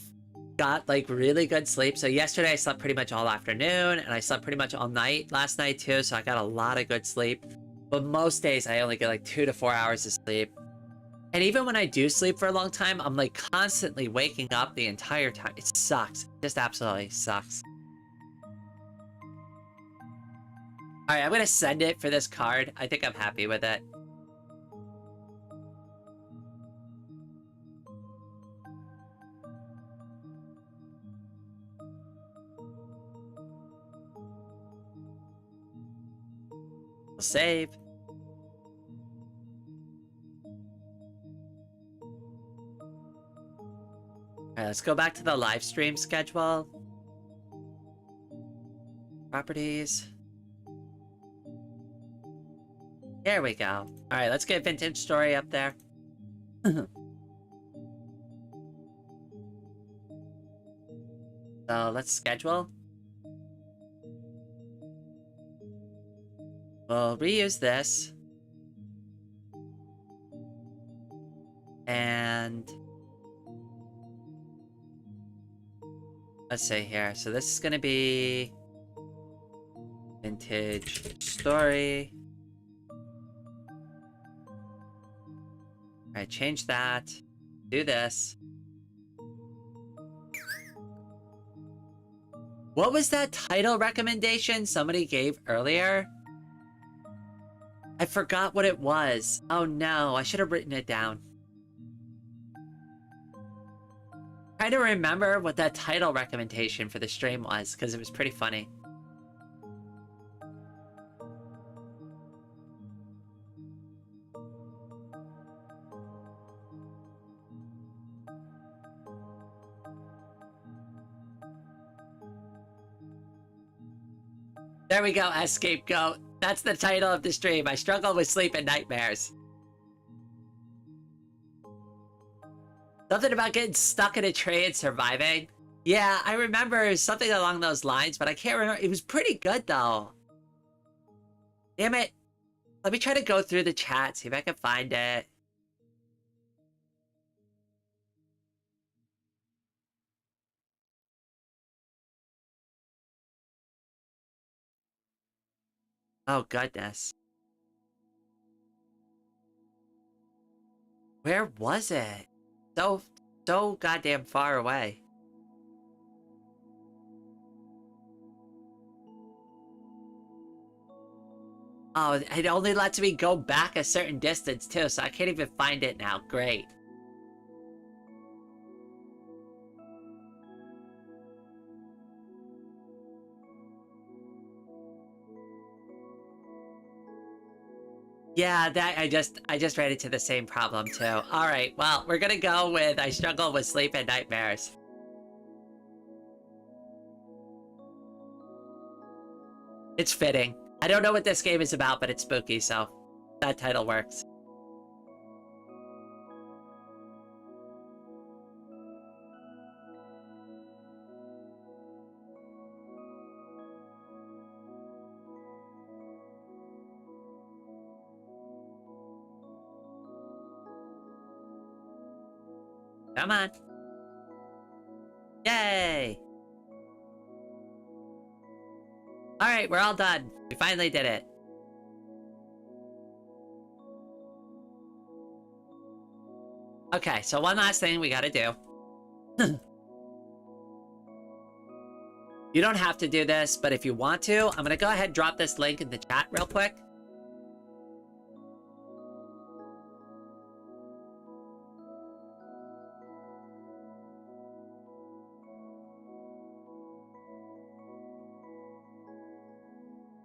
got like really good sleep. So yesterday I slept pretty much all afternoon, and I slept pretty much all night last night too. So I got a lot of good sleep. But most days I only get like 2 to 4 hours of sleep. And even when I do sleep for a long time, I'm like constantly waking up the entire time. It sucks. It just absolutely sucks. All right, I'm gonna send it for this card. I think I'm happy with it. We'll save. All right, let's go back to the live stream schedule. Properties. There we go. All right, let's get Vintage Story up there. So let's schedule. We'll reuse this. And let's see here. So this is going to be Vintage Story. All right, change that. Do this. What was that title recommendation somebody gave earlier? I forgot what it was. Oh no, I should have written it down. trying to remember what that title recommendation for the stream was, because it was pretty funny. There we go, Scapegoat. That's the title of the stream. I struggle with sleep and nightmares. Something about getting stuck in a tree and surviving. Yeah, I remember something along those lines, but I can't remember. It was pretty good, though. Damn it. Let me try to go through the chat, see if I can find it. Oh, goodness. Where was it? So goddamn far away. Oh, it only lets me go back a certain distance, too, so I can't even find it now. Great. Yeah, that I just ran into the same problem too. All right, well, we're gonna go with I struggle with sleep and nightmares. It's fitting. I don't know what this game is about, but it's spooky, so that title works. Come on. Yay! Alright, we're all done. We finally did it. Okay, so one last thing we gotta do. You don't have to do this, but if you want to, I'm gonna go ahead and drop this link in the chat real quick.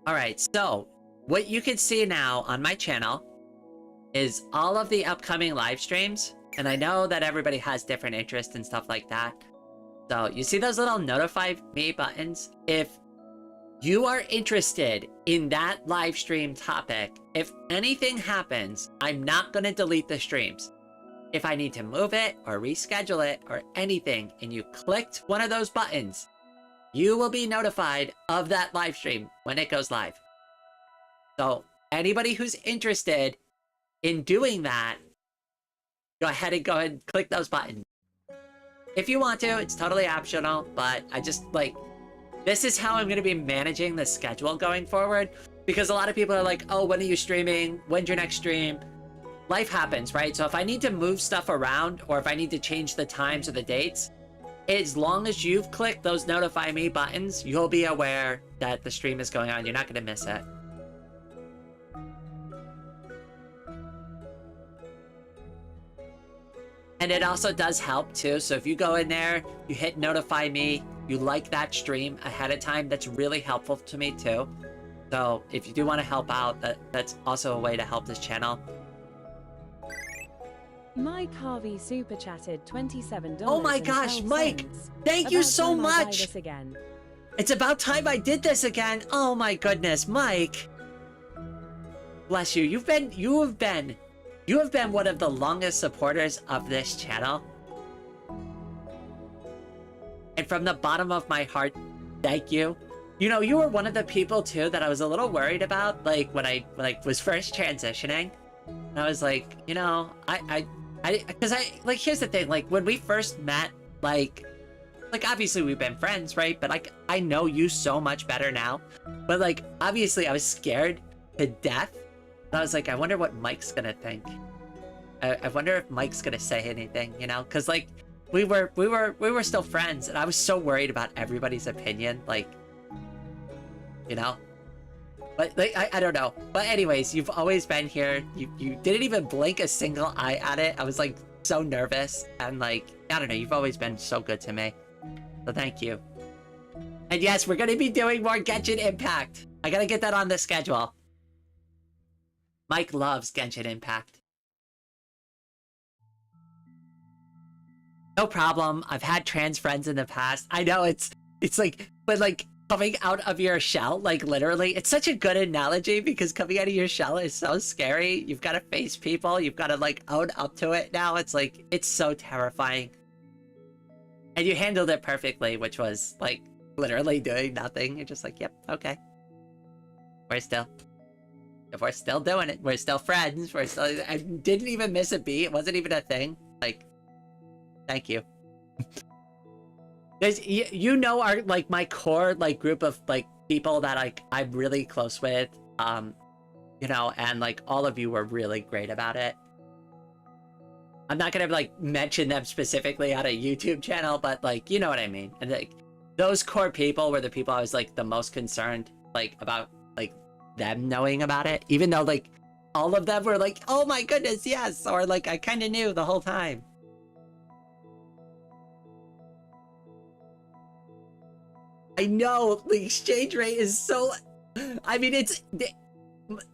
Alright, so what you can see now on my channel is all of the upcoming live streams. And I know that everybody has different interests and stuff like that. So you see those little notify me buttons? If you are interested in that live stream topic, if anything happens, I'm not going to delete the streams. If I need to move it or reschedule it or anything, and you clicked one of those buttons, you will be notified of that live stream when it goes live. So anybody who's interested in doing that, go ahead and click those buttons. If you want to, it's totally optional, but I just this is how I'm going to be managing the schedule going forward, because a lot of people are like, oh, when are you streaming? When's your next stream? Life happens, right? So if I need to move stuff around, or if I need to change the times or the dates, as long as you've clicked those notify me buttons, you'll be aware that the stream is going on. You're not going to miss it. And it also does help too. So if you go in there, you hit notify me, you like that stream ahead of time, that's really helpful to me too. So if you do want to help out, that's also a way to help this channel. Mike Harvey super chatted $27. Oh my gosh, Mike! Thank you so much! It's about time I did this again! Oh my goodness, Mike! Bless you. You have been one of the longest supporters of this channel. And from the bottom of my heart, thank you. You know, you were one of the people too that I was a little worried about, when I was first transitioning. And I was like, you know, because here's the thing, when we first met, obviously we've been friends, right? But I know you so much better now. But obviously I was scared to death. And I was like, I wonder what Mike's gonna think. I wonder if Mike's gonna say anything, you know? Because we were still friends, and I was so worried about everybody's opinion, you know. But I don't know. But anyways, you've always been here. You didn't even blink a single eye at it. I was so nervous, and like, I don't know, you've always been so good to me. So thank you. And yes, we're gonna be doing more Genshin Impact. I gotta get that on the schedule. Mike loves Genshin Impact. No problem. I've had trans friends in the past. I know it's like, but like coming out of your shell, like literally, it's such a good analogy because coming out of your shell is so scary. You've got to face people. You've got to like own up to it now. It's like, it's so terrifying. And you handled it perfectly, which was like literally doing nothing. You're just like, yep, okay. We're still doing it. We're still friends. I didn't even miss a beat. It wasn't even a thing. Like, thank you. There's, you know, our like my core like group of like people that like I'm really close with, you know, and like all of you were really great about it. I'm not gonna like mention them specifically on a YouTube channel, but like you know what I mean. And like those core people were the people I was like the most concerned like about like them knowing about it, even though like all of them were like, oh my goodness, yes, or like I kind of knew the whole time. I know the exchange rate is so, I mean, it's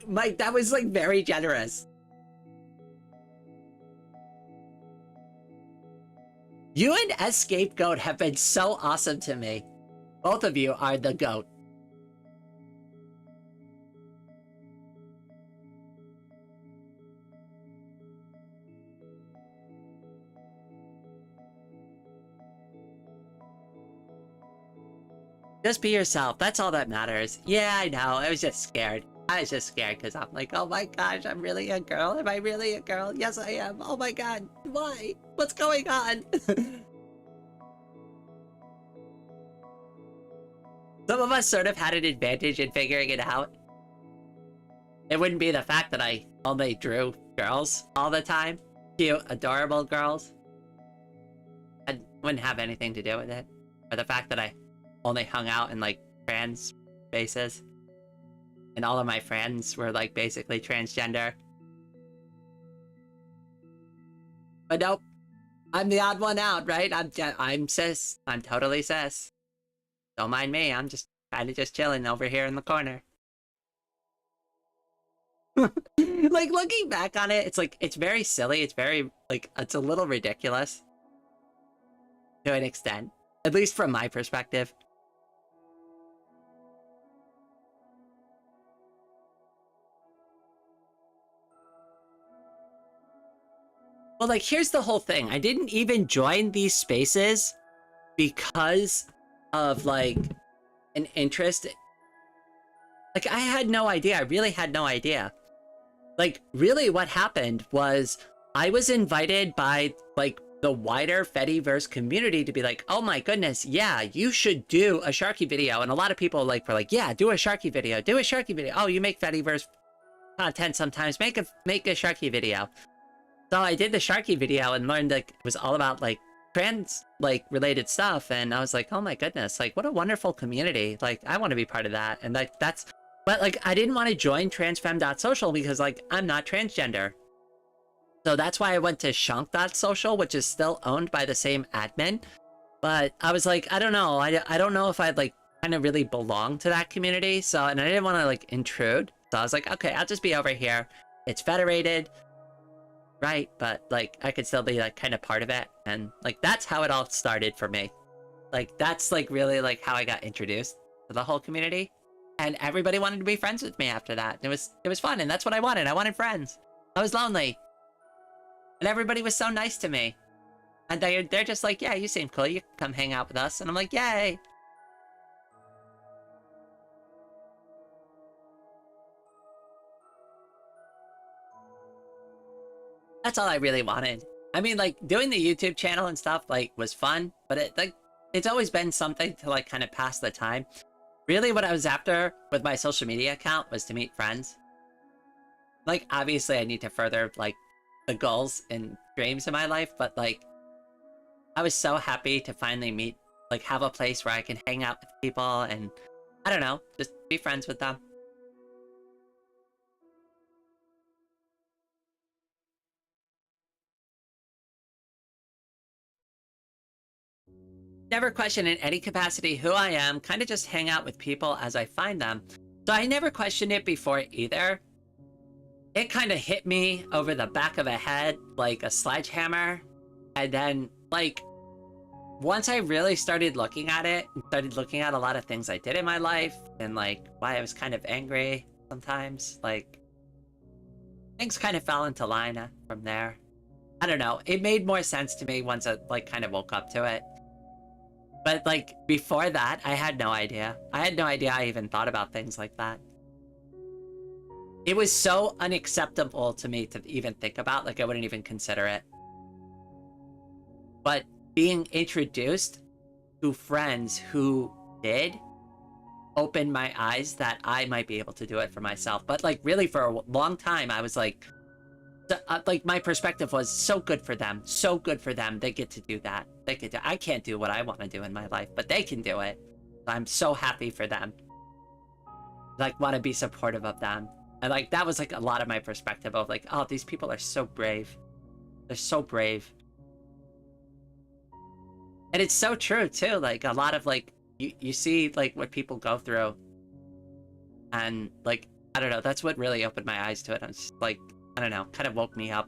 Mike, that was like very generous. You and Escapegoat have been so awesome to me. Both of you are the GOAT. Just be yourself. That's all that matters. Yeah, I know. I was just scared. I was just scared because I'm like, oh my gosh, I'm really a girl. Am I really a girl? Yes, I am. Oh my god. Why? What's going on? Some of us sort of had an advantage in figuring it out. It wouldn't be the fact that I only drew girls all the time. Cute, adorable girls. It wouldn't have anything to do with it. Or the fact that I only hung out in like trans spaces. And all of my friends were like basically transgender. But nope. I'm the odd one out, right? I'm cis. I'm totally cis. Don't mind me. I'm just kind of just chilling over here in the corner. Like looking back on it, it's like it's very silly. It's very like it's a little ridiculous to an extent, at least from my perspective. Well, like here's the whole thing. I didn't even join these spaces because of like an interest. Like I had no idea. I really had no idea. Like really what happened was I was invited by like the wider Fediverse community to be like, oh my goodness, yeah, you should do a Sharky video. And a lot of people like were like, yeah, do a Sharky video, do a Sharky video. Oh, you make Fediverse content sometimes, make a Sharky video. So I did the Sharky video and learned like it was all about like trans like related stuff. And I was like, oh my goodness, like what a wonderful community. Like I want to be part of that. And like that's, but like I didn't want to join transfem.social because like I'm not transgender. So that's why I went to shunk.social, which is still owned by the same admin. But I was like, I don't know. I don't know if I'd like kind of really belong to that community. So, and I didn't want to like intrude. So I was like, okay, I'll just be over here. It's federated, right? But like I could still be like kind of part of it. And like that's how it all started for me. Like that's like really like how I got introduced to the whole community. And everybody wanted to be friends with me after that. It was fun, and that's what I wanted. I wanted friends. I was lonely. And everybody was so nice to me. And they're just like, yeah, you seem cool. You can come hang out with us. And I'm like, yay. That's all I really wanted. I mean, like, doing the YouTube channel and stuff, like, was fun. But it's always been something to, like, kind of pass the time. Really, what I was after with my social media account was to meet friends. Like, obviously, I need to further, like, the goals and dreams in my life, but, like, I was so happy to finally meet, like, have a place where I can hang out with people and, I don't know, just be friends with them. never question in any capacity who I am, kind of just hang out with people as I find them. So I never questioned it before either. It kind of hit me over the back of the head like a sledgehammer. And then, like, once I really started looking at it, started looking at a lot of things I did in my life and, like, why I was kind of angry sometimes, like, things kind of fell into line from there. I don't know. It made more sense to me once I, like, kind of woke up to it. But, like, before that, I had no idea. I had no idea I even thought about things like that. It was so unacceptable to me to even think about, like, I wouldn't even consider it. But being introduced to friends who did opened my eyes that I might be able to do it for myself. But, like, really for a long time, I was like my perspective was so good for them. So good for them. They get to do that. They get to, I can't do what I want to do in my life, but they can do it. I'm so happy for them. Like, want to be supportive of them. And, like, that was, like, a lot of my perspective of, like, oh, these people are so brave. They're so brave. And it's so true, too. Like, a lot of, like, you see, like, what people go through. And, like, I don't know. That's what really opened my eyes to it. I was just, like, I don't know, kind of woke me up.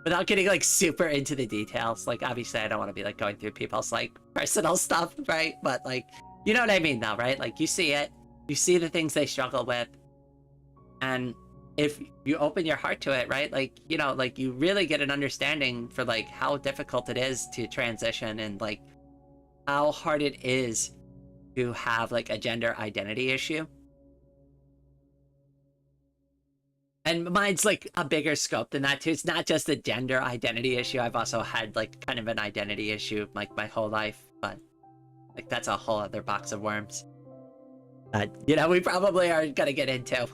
Without getting, like, super into the details. Like, obviously, I don't want to be, like, going through people's, like, personal stuff, right? But, like, you know what I mean, though, right? Like, you see it. You see the things they struggle with. And if you open your heart to it, right? Like, you know, like, you really get an understanding for, like, how difficult it is to transition and, like, how hard it is to have, like, a gender identity issue. And mine's, like, a bigger scope than that, too. It's not just a gender identity issue. I've also had, like, kind of an identity issue, like, my whole life. But, like, that's a whole other box of worms that, you know, we probably are gonna get into.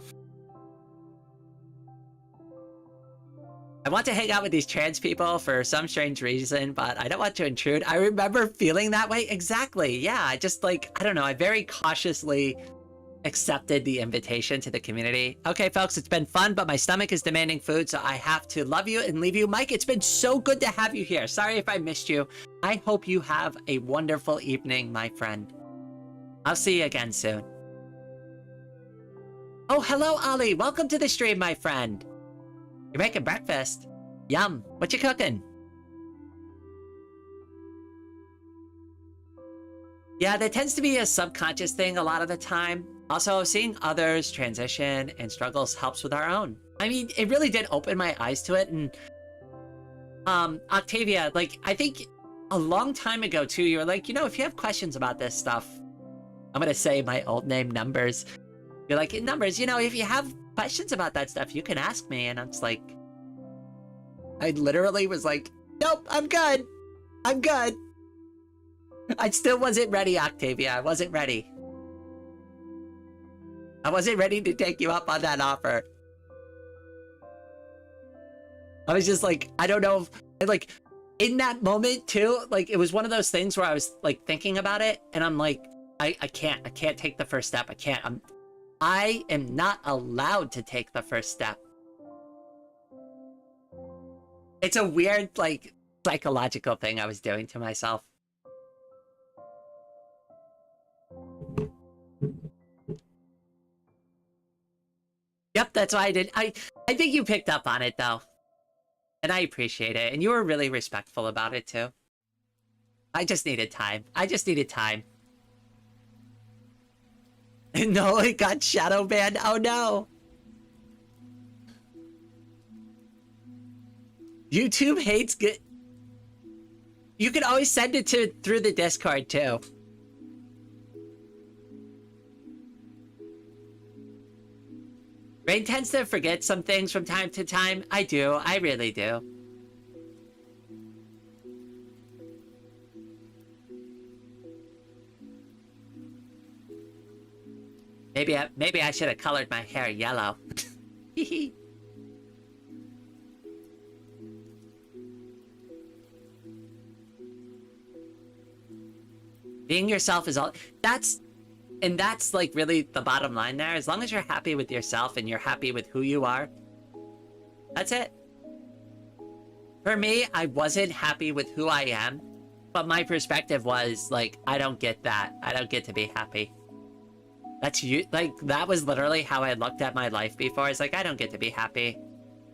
I want to hang out with these trans people for some strange reason, but I don't want to intrude. I remember feeling that way. Exactly. Yeah, I just, like, I don't know. I very cautiously accepted the invitation to the community. Okay, folks, it's been fun, but my stomach is demanding food, so I have to love you and leave you. Mike, it's been so good to have you here. Sorry if I missed you. I hope you have a wonderful evening, my friend. I'll see you again soon. Oh, hello, Ollie. Welcome to the stream, my friend. You're making breakfast. Yum. What you cooking? Yeah, there tends to be a subconscious thing a lot of the time. Also, seeing others transition and struggles helps with our own. I mean, it really did open my eyes to it. And Octavia, like, I think a long time ago, too, you were like, you know, if you have questions about this stuff, I'm going to say my old name, Numbers. You're like, Numbers, you know, if you have questions about that stuff, you can ask me. And I'm just like, I literally was like, nope, I'm good. I'm good. I still wasn't ready, Octavia. I wasn't ready. I wasn't ready to take you up on that offer. I was just like, I don't know if, like, in that moment too, like, it was one of those things where I was, like, thinking about it, and I'm like, I can't take the first step. I am not allowed to take the first step. It's a weird, like, psychological thing I was doing to myself. Yep, that's what I did. I think you picked up on it, though. And I appreciate it. And you were really respectful about it, too. I just needed time. I just needed time. No, it got shadow banned. Oh, no. YouTube hates good. You can always send it through the Discord, too. Rain tends to forget some things from time to time. I do. I really do. Maybe I should have colored my hair yellow. Being yourself is all. That's like really the bottom line there. As long as you're happy with yourself and you're happy with who you are, that's it. For me, I wasn't happy with who I am But my perspective was like, I don't get that. I don't get to be happy. That's you. Like, that was literally how I looked at my life before. It's like, I don't get to be happy.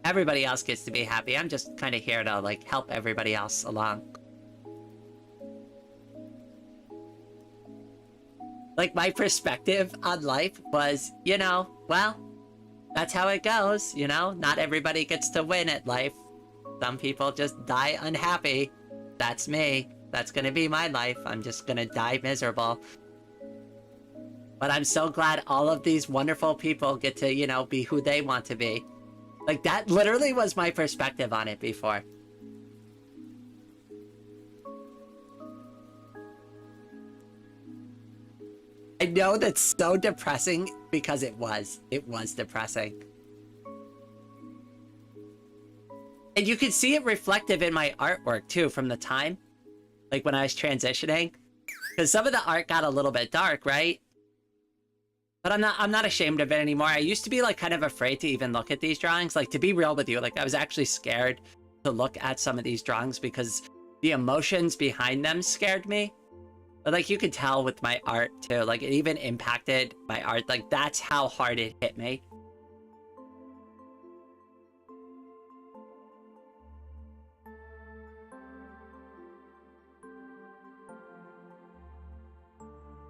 Everybody else gets to be happy. I'm just kind of here to like help everybody else along. Like, my perspective on life was, you know, well, that's how it goes, you know? Not everybody gets to win at life. Some people just die unhappy. That's me. That's gonna be my life. I'm just gonna die miserable. But I'm so glad all of these wonderful people get to, you know, be who they want to be. Like, that literally was my perspective on it before. I know that's so depressing because it was. It was depressing. And you can see it reflective in my artwork too from the time. Like when I was transitioning. Because some of the art got a little bit dark, right? But I'm not ashamed of it anymore. I used to be like kind of afraid to even look at these drawings. Like, to be real with you, like I was actually scared to look at some of these drawings because the emotions behind them scared me. But like you could tell with my art too, like it even impacted my art. Like that's how hard it hit me.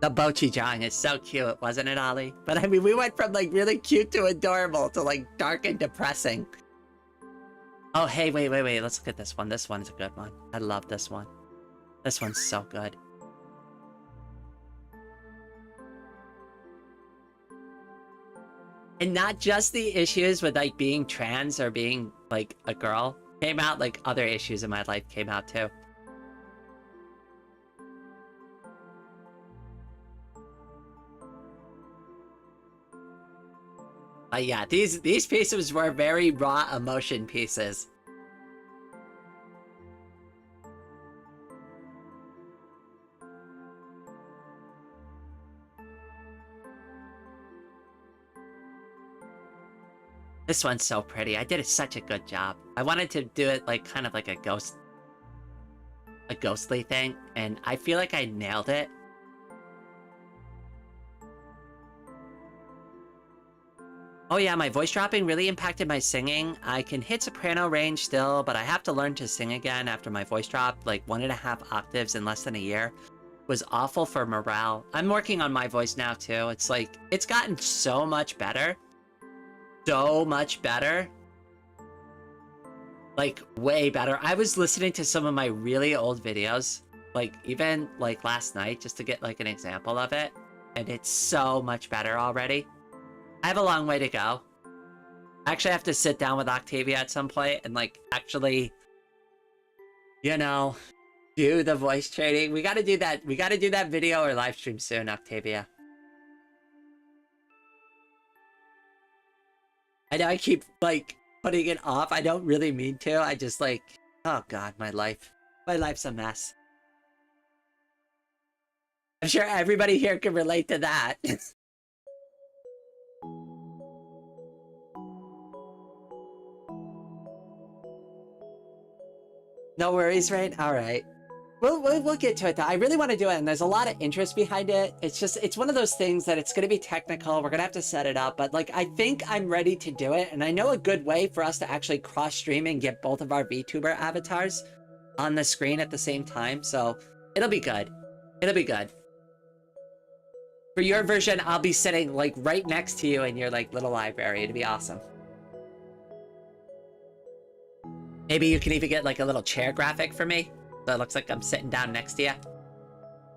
The Bochi drawing is so cute, wasn't it, Ollie? But I mean, we went from like really cute to adorable to like dark and depressing. Oh, hey, wait. Let's look at this one. This one's a good one. I love this one. This one's so good. And not just the issues with like being trans or being like a girl came out, like other issues in my life came out too. Yeah, these pieces were very raw emotion pieces. This one's so pretty. I did such a good job. I wanted to do it like kind of like a ghostly thing, and I feel like I nailed it. Oh yeah, my voice dropping really impacted my singing. I can hit soprano range still, but I have to learn to sing again after my voice dropped like 1.5 octaves in less than a year. It was awful for morale. I'm working on my voice now too. It's like, it's gotten so much better. So much better. Like, way better. I was listening to some of my really old videos, like even like last night, just to get like an example of it. And it's so much better already. I have a long way to go. I actually have to sit down with Octavia at some point and like actually, you know, do the voice training. We gotta do that. We gotta do that video or live stream soon, Octavia. I know I keep like putting it off. I don't really mean to. I just like, oh God, my life. My life's a mess. I'm sure everybody here can relate to that. No worries, right? All right. We'll get to it though. I really want to do it, and there's a lot of interest behind it. It's just, it's one of those things that it's going to be technical. We're going to have to set it up, but like, I think I'm ready to do it. And I know a good way for us to actually cross stream and get both of our VTuber avatars on the screen at the same time. So it'll be good. It'll be good. For your version, I'll be sitting like right next to you in your like little library. It'll be awesome. Maybe you can even get like a little chair graphic for me. So it looks like I'm sitting down next to you.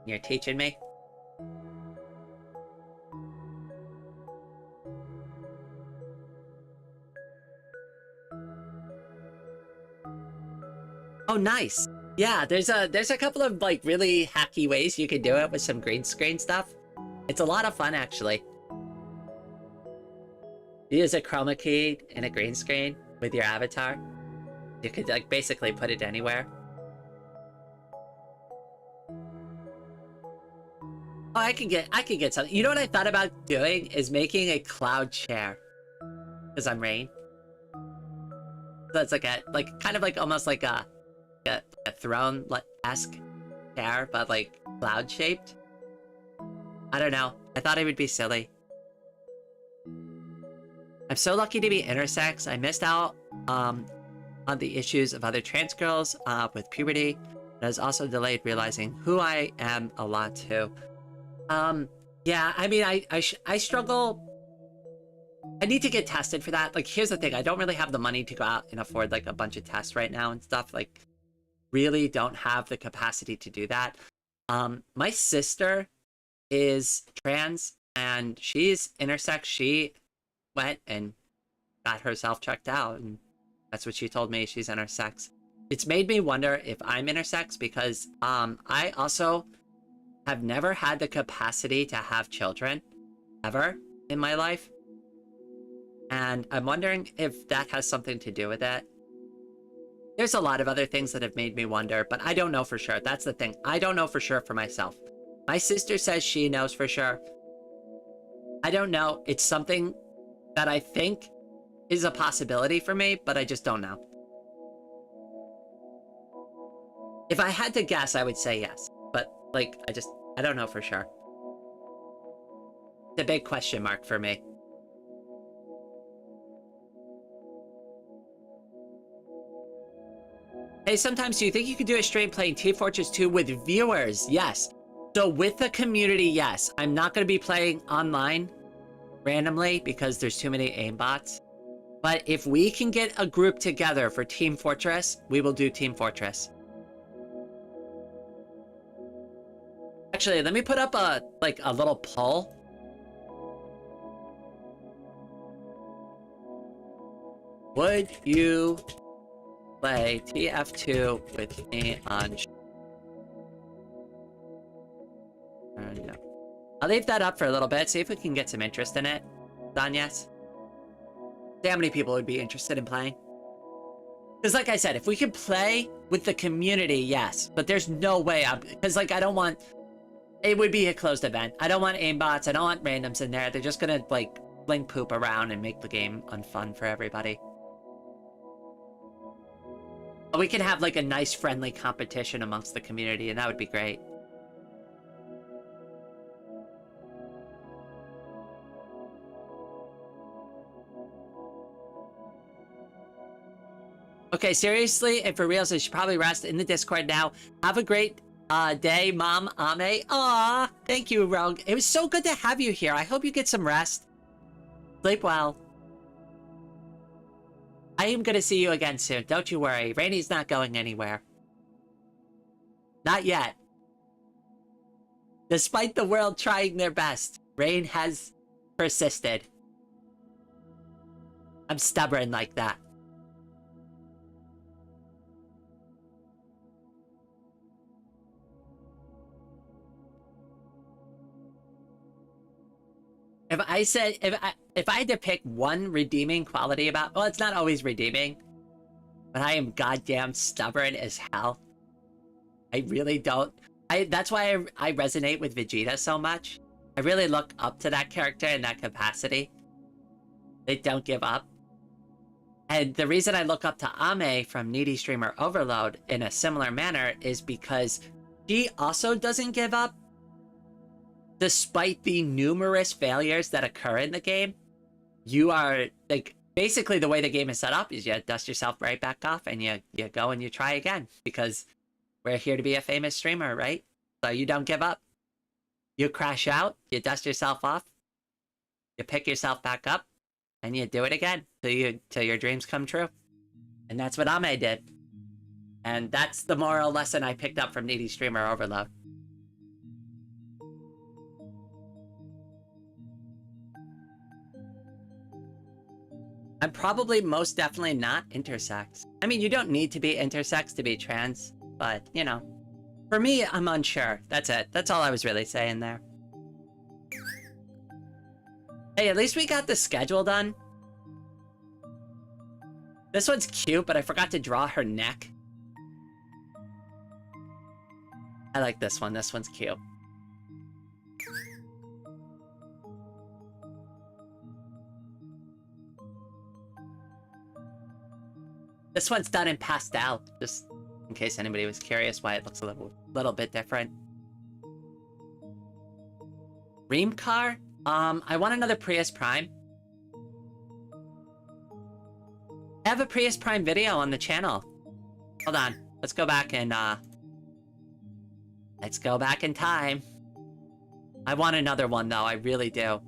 You're teaching me. Oh, nice. Yeah, there's a couple of like really hacky ways you can do it with some green screen stuff. It's a lot of fun actually. You use a chroma key and a green screen with your avatar. You could like basically put it anywhere. Oh, I could get something. You know what I thought about doing is making a cloud chair. Because I'm Rain. So it's like a kind of like almost like a throne-esque chair, but like cloud shaped. I don't know. I thought it would be silly. I'm so lucky to be intersex. I missed out on the issues of other trans girls with puberty. And I was also delayed realizing who I am a lot too. Yeah, I mean, I struggle. I need to get tested for that. Like, here's the thing. I don't really have the money to go out and afford like a bunch of tests right now and stuff. Like, really don't have the capacity to do that. My sister is trans and she's intersex. She went and got herself checked out, and that's what she told me. She's intersex. It's made me wonder if I'm intersex because I also have never had the capacity to have children ever in my life, and I'm wondering if that has something to do with it. There's a lot of other things that have made me wonder, but I don't know for sure. That's the thing. I don't know for sure for myself. My sister says she knows for sure. I don't know. It's something that I think is a possibility for me, but I just don't know. If I had to guess, I would say yes. But, like, I don't know for sure. It's a big question mark for me. Hey, sometimes do you think you could do a stream playing Team Fortress 2 with viewers? Yes. So with the community, yes. I'm not going to be playing online randomly because there's too many aimbots. But if we can get a group together for Team Fortress, we will do Team Fortress. Actually, let me put up a little poll. Would you play TF2 with me on? No. I'll leave that up for a little bit. See if we can get some interest in it. Done, yes. See how many people would be interested in playing. Because like I said, if we could play with the community, yes. But there's no way because like I don't want. It would be a closed event. I don't want aimbots. I don't want randoms in there. They're just gonna like fling poop around and make the game unfun for everybody. But we can have like a nice friendly competition amongst the community, and that would be great. Okay, seriously, and for reals, I should probably rest in the Discord now. Have a great day, Mom, Ame. Aw, thank you, Rogue. It was so good to have you here. I hope you get some rest. Sleep well. I am gonna see you again soon. Don't you worry. Rainy's not going anywhere. Not yet. Despite the world trying their best, Rain has persisted. I'm stubborn like that. If I had to pick one redeeming quality about, well, it's not always redeeming, but I am goddamn stubborn as hell. I really don't. That's why I resonate with Vegeta so much. I really look up to that character in that capacity. They don't give up. And the reason I look up to Ame from Needy Streamer Overload in a similar manner is because she also doesn't give up. Despite the numerous failures that occur in the game, you are, like, basically the way the game is set up is you dust yourself right back off and you go and you try again because we're here to be a famous streamer, right? So you don't give up. You crash out, you dust yourself off, you pick yourself back up, and you do it again till your dreams come true. And that's what Ame did. And that's the moral lesson I picked up from Needy Streamer Overload. I'm probably most definitely not intersex. I mean, you don't need to be intersex to be trans, but, you know. For me, I'm unsure. That's it. That's all I was really saying there. Hey, at least we got the schedule done. This one's cute, but I forgot to draw her neck. I like this one. This one's cute. This one's done in pastel. Just in case anybody was curious why it looks a little bit different. Dream car? I want another Prius Prime. I have a Prius Prime video on the channel. Hold on. Let's go back and, let's go back in time. I want another one, though. I really do.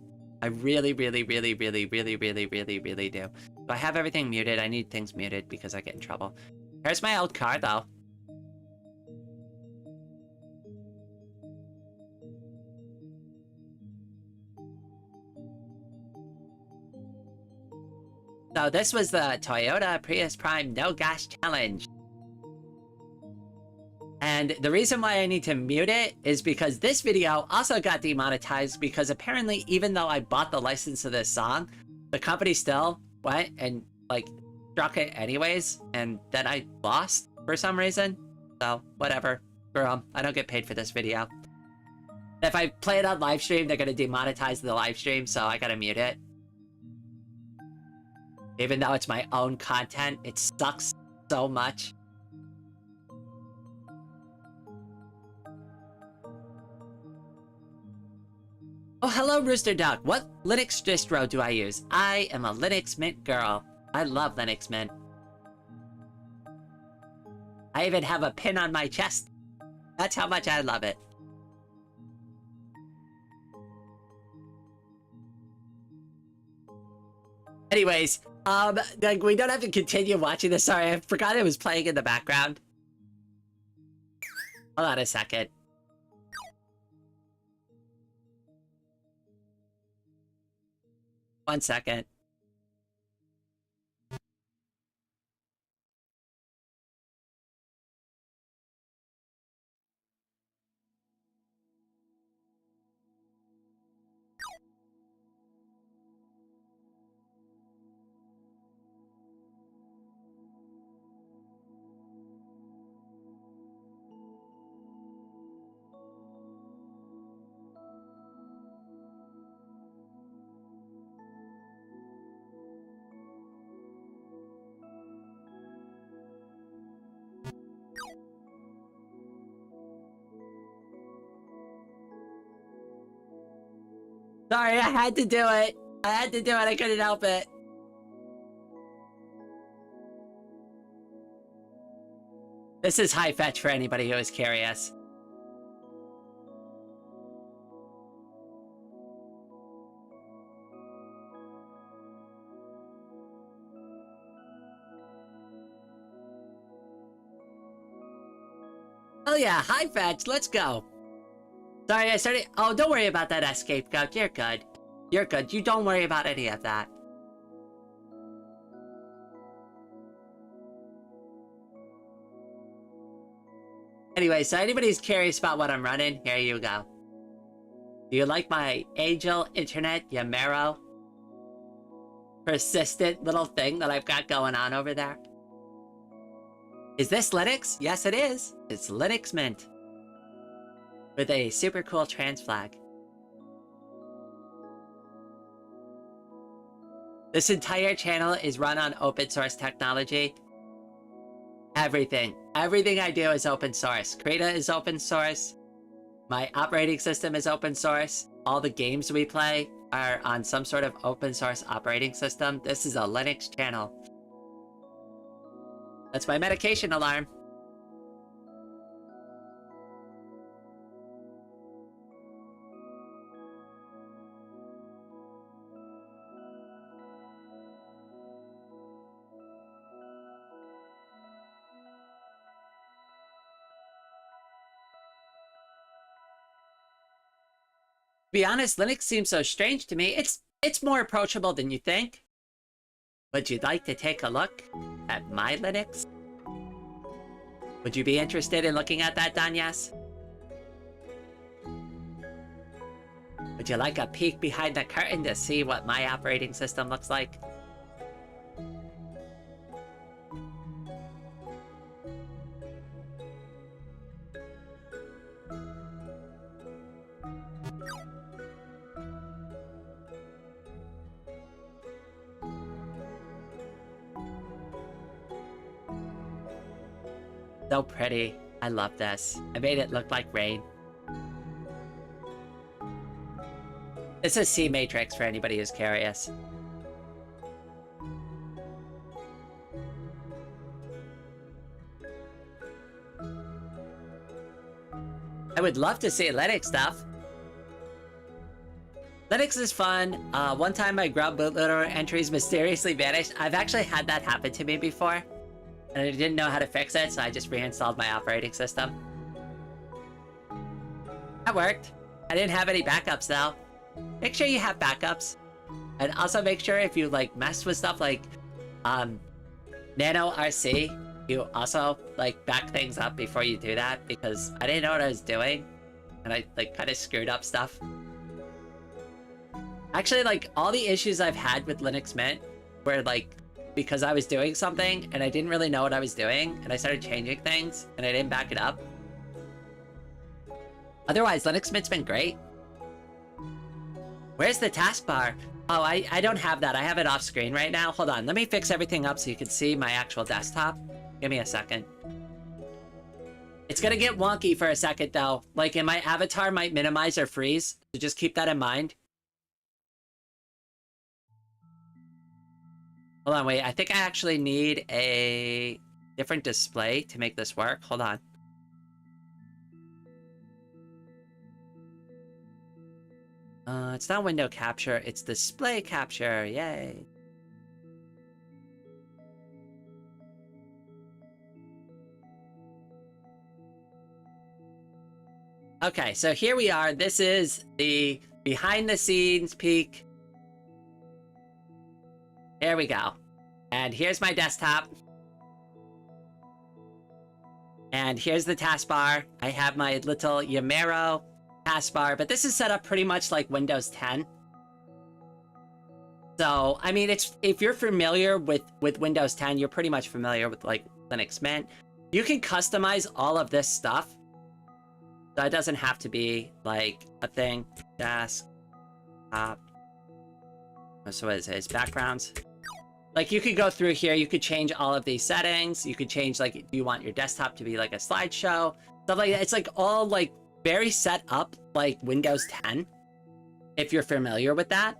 I really, really, really, really, really, really, really, really do. Do I have everything muted? I need things muted because I get in trouble. Here's my old car, though. So this was the Toyota Prius Prime No Gas Challenge. And the reason why I need to mute it is because this video also got demonetized because apparently even though I bought the license to this song, the company still went and like struck it anyways, and then I lost for some reason. So whatever, screw 'em. I don't get paid for this video. If I play it on live stream, they're gonna demonetize the live stream, so I gotta mute it. Even though it's my own content, it sucks so much. Oh, hello, Rooster Duck. What Linux distro do I use? I am a Linux Mint girl. I love Linux Mint. I even have a pin on my chest. That's how much I love it. Anyways, like, we don't have to continue watching this. Sorry, I forgot it was playing in the background. Hold on a second. One second. Sorry, I had to do it. I had to do it. I couldn't help it. This is high fetch for anybody who is curious. Oh yeah, high fetch. Let's go. Sorry, I started. Oh, don't worry about that scapegoat. You're good. You're good. You don't worry about any of that. Anyway, so anybody's curious about what I'm running, here you go. Do you like my Angel Internet Yamero? Persistent little thing that I've got going on over there? Is this Linux? Yes, it is. It's Linux Mint. With a super cool trans flag. This entire channel is run on open source technology. Everything. Everything I do is open source. Krita is open source. My operating system is open source. All the games we play are on some sort of open source operating system. This is a Linux channel. That's my medication alarm. To be honest, Linux seems so strange to me. It's more approachable than you think. Would you like to take a look at my Linux? Would you be interested in looking at that, Danyas? Would you like a peek behind the curtain to see what my operating system looks like? So pretty. I love this. I made it look like rain. This is C Matrix for anybody who's curious. I would love to see Linux stuff. Linux is fun. One time my grub bootloader entries mysteriously vanished. I've actually had that happen to me before. And I didn't know how to fix it, so I just reinstalled my operating system. That worked. I didn't have any backups though. Make sure you have backups. And also make sure if you like mess with stuff like Nano RC, you also like back things up before you do that, because I didn't know what I was doing. And I like kind of screwed up stuff. Actually, like all the issues I've had with Linux Mint were like because I was doing something and I didn't really know what I was doing and I started changing things and I didn't back it up. Otherwise, Linux Mint's been great. Where's the taskbar? Oh, I don't have that. I have it off screen right now. Hold on. Let me fix everything up so you can see my actual desktop. Give me a second. It's gonna get wonky for a second though. Like, and my avatar might minimize or freeze. So just keep that in mind. Hold on, wait. I think I actually need a different display to make this work. Hold on. It's not window capture, it's display capture. Yay. Okay, so here we are. This is the behind the scenes peek. There we go. And here's my desktop. And here's the taskbar. I have my little Yamero taskbar, but this is set up pretty much like Windows 10. So, I mean, it's if you're familiar with Windows 10, you're pretty much familiar with like Linux Mint. You can customize all of this stuff. So it doesn't have to be like a thing. Desktop. So what is it? It's backgrounds. Like you could go through here, you could change all of these settings. You could change like, do you want your desktop to be like a slideshow? Stuff like that. It's like all like very set up like Windows 10, if you're familiar with that.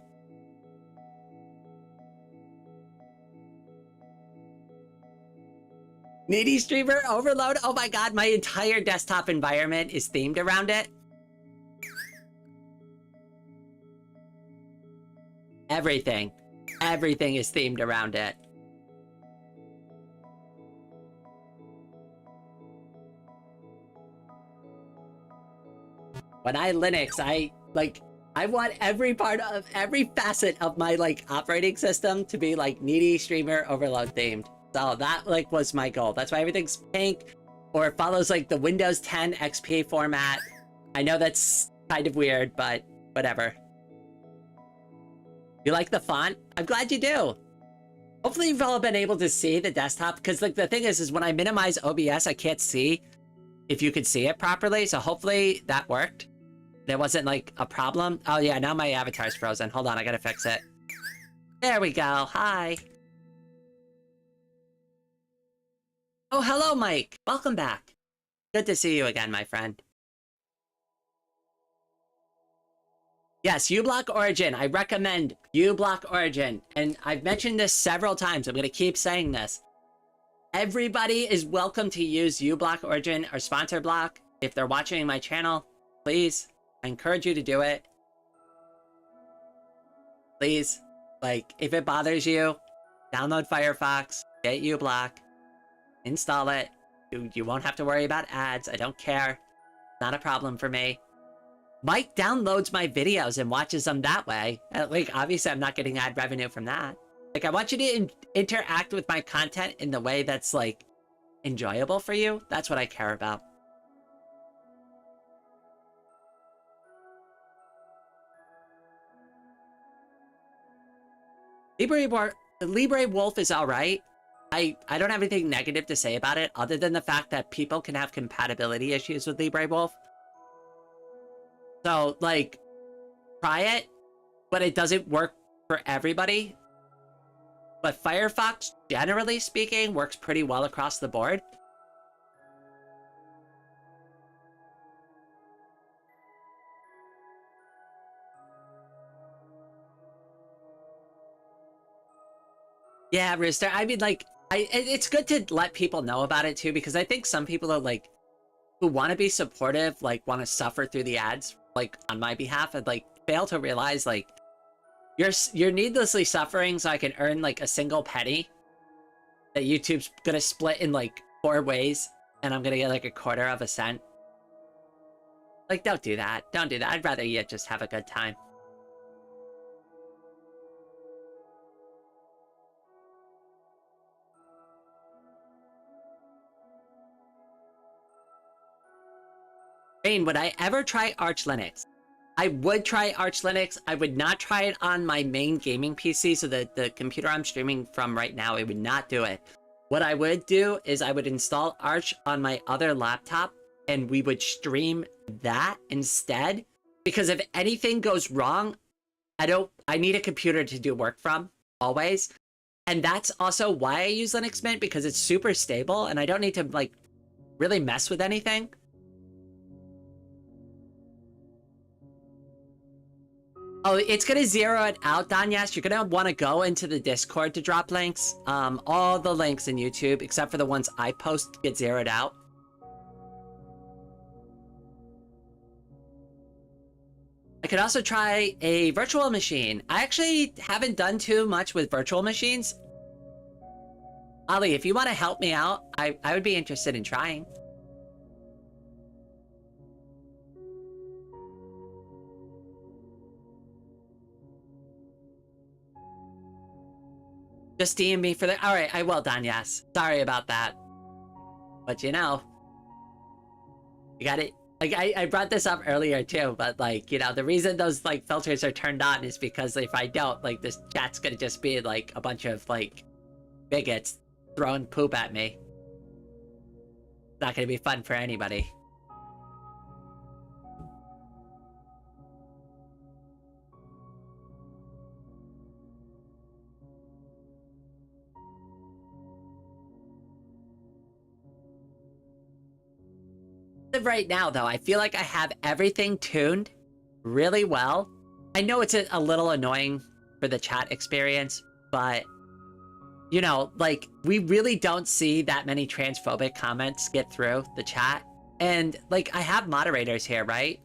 Needy streamer overload. Oh my god, my entire desktop environment is themed around it. Everything is themed around it. When I Linux, I want every part of every facet of my like operating system to be like needy streamer overload themed. So that like was my goal. That's why everything's pink, or it follows like the Windows 10 XP format. I know that's kind of weird, but whatever. You like the font? I'm glad you do. Hopefully you've all been able to see the desktop, because like the thing is when I minimize OBS, I can't see if you could see it properly. So hopefully that worked. There wasn't like a problem. Oh yeah, now my avatar's frozen. Hold on, I gotta fix it. There we go. Hi. Oh, hello, Mike. Welcome back. Good to see you again, my friend. Yes, uBlock Origin. I recommend uBlock Origin. And I've mentioned this several times. I'm going to keep saying this. Everybody is welcome to use uBlock Origin or Sponsor Block. If they're watching my channel, please, I encourage you to do it. Please, like, if it bothers you, download Firefox, get uBlock, install it. You won't have to worry about ads. I don't care. Not a problem for me. Mike downloads my videos and watches them that way. Like, obviously, I'm not getting ad revenue from that. Like, I want you to interact with my content in the way that's, like, enjoyable for you. That's what I care about. Libre Wolf is alright. I don't have anything negative to say about it, other than the fact that people can have compatibility issues with Libre Wolf. So, like, try it, but it doesn't work for everybody. But Firefox, generally speaking, works pretty well across the board. Yeah, Rooster. I mean, like, it's good to let people know about it too, because I think some people are like, who want to be supportive, like, want to suffer through the ads, like, on my behalf, and like fail to realize, like, you're needlessly suffering so I can earn like a single penny that YouTube's gonna split in like 4 ways, and I'm gonna get like a quarter of a cent. Like, don't do that. Don't do that. I'd rather you just have a good time. Bane, would I ever try Arch Linux? I would try Arch Linux. I would not try it on my main gaming PC, so the computer I'm streaming from right now, it would not do it. What I would do is I would install Arch on my other laptop, and we would stream that instead. Because if anything goes wrong, I need a computer to do work from, always. And that's also why I use Linux Mint, because it's super stable, and I don't need to, like, really mess with anything. Oh, it's gonna zero it out, Danyas. You're gonna want to go into the Discord to drop links. All the links in YouTube, except for the ones I post, get zeroed out. I could also try a virtual machine. I actually haven't done too much with virtual machines. Ali, if you want to help me out, I would be interested in trying. Just DM me for the... Alright, I will, Danyas. Sorry about that. But you know... You got it. Like, I brought this up earlier too, but like, you know, the reason those like filters are turned on is because if I don't, like, this chat's gonna just be like a bunch of like bigots throwing poop at me. It's not gonna be fun for anybody. Right now, though, I feel like I have everything tuned really well. I know it's a little annoying for the chat experience, but, you know, like, we really don't see that many transphobic comments get through the chat. And, like, I have moderators here, right?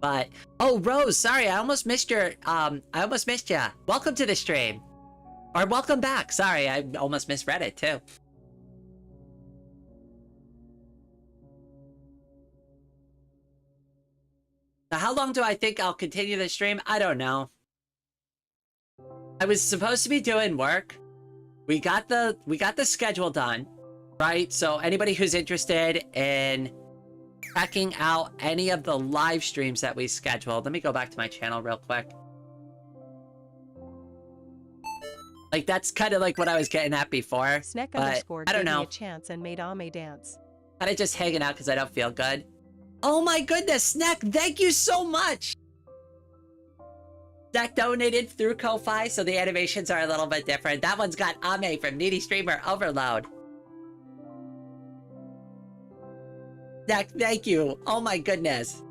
But, oh, Rose, sorry, I almost missed your, I almost missed ya. Welcome to the stream. Or welcome back. Sorry, I almost misread it, too. So how long do I think I'll continue the stream? I don't know. I was supposed to be doing work. We got the schedule done, right? So anybody who's interested in checking out any of the live streams that we scheduled, let me go back to my channel real quick. Like, that's kind of like what I was getting at before. Snack but underscore I don't gave me know. a chance and made Ame dance. Kind of just hanging out because I don't feel good. Oh my goodness, Snack, thank you so much! Snack donated through Ko-Fi, so the animations are a little bit different. That one's got Ame from Needy Streamer Overload. Snack, thank you. Oh my goodness.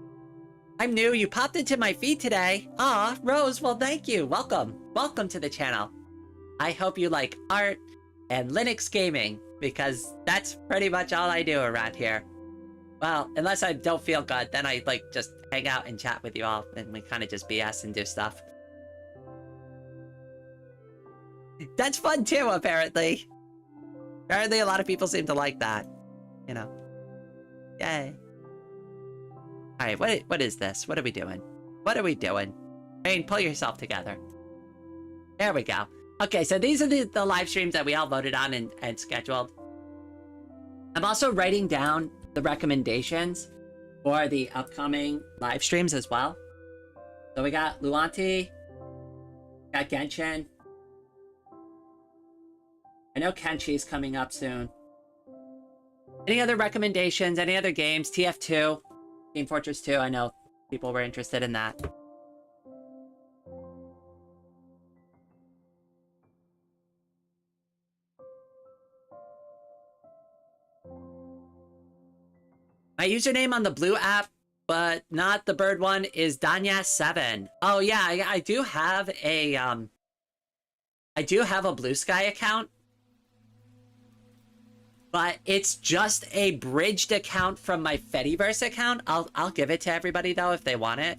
I'm new, you popped into my feed today. Aw, Rose, well thank you. Welcome. Welcome to the channel. I hope you like art and Linux gaming, because that's pretty much all I do around here. Well, unless I don't feel good, then I, like, just hang out and chat with you all, and we kind of just BS and do stuff. That's fun too, apparently. Apparently a lot of people seem to like that. You know. Yay. Alright, what is this? What are we doing? What are we doing? Rain, pull yourself together. There we go. Okay, so these are the live streams that we all voted on and scheduled. I'm also writing down the recommendations for the upcoming live streams as well. So we got Luanti, got Genshin. I know Kenshi's coming up soon. Any other recommendations? Any other games? TF2, Team Fortress 2. I know people were interested in that. My username on the blue app, but not the bird one, is Danya7. Oh yeah, I do have a I do have a Blue Sky account, but it's just a bridged account from my Fediverse account. I'll give it to everybody though if they want it.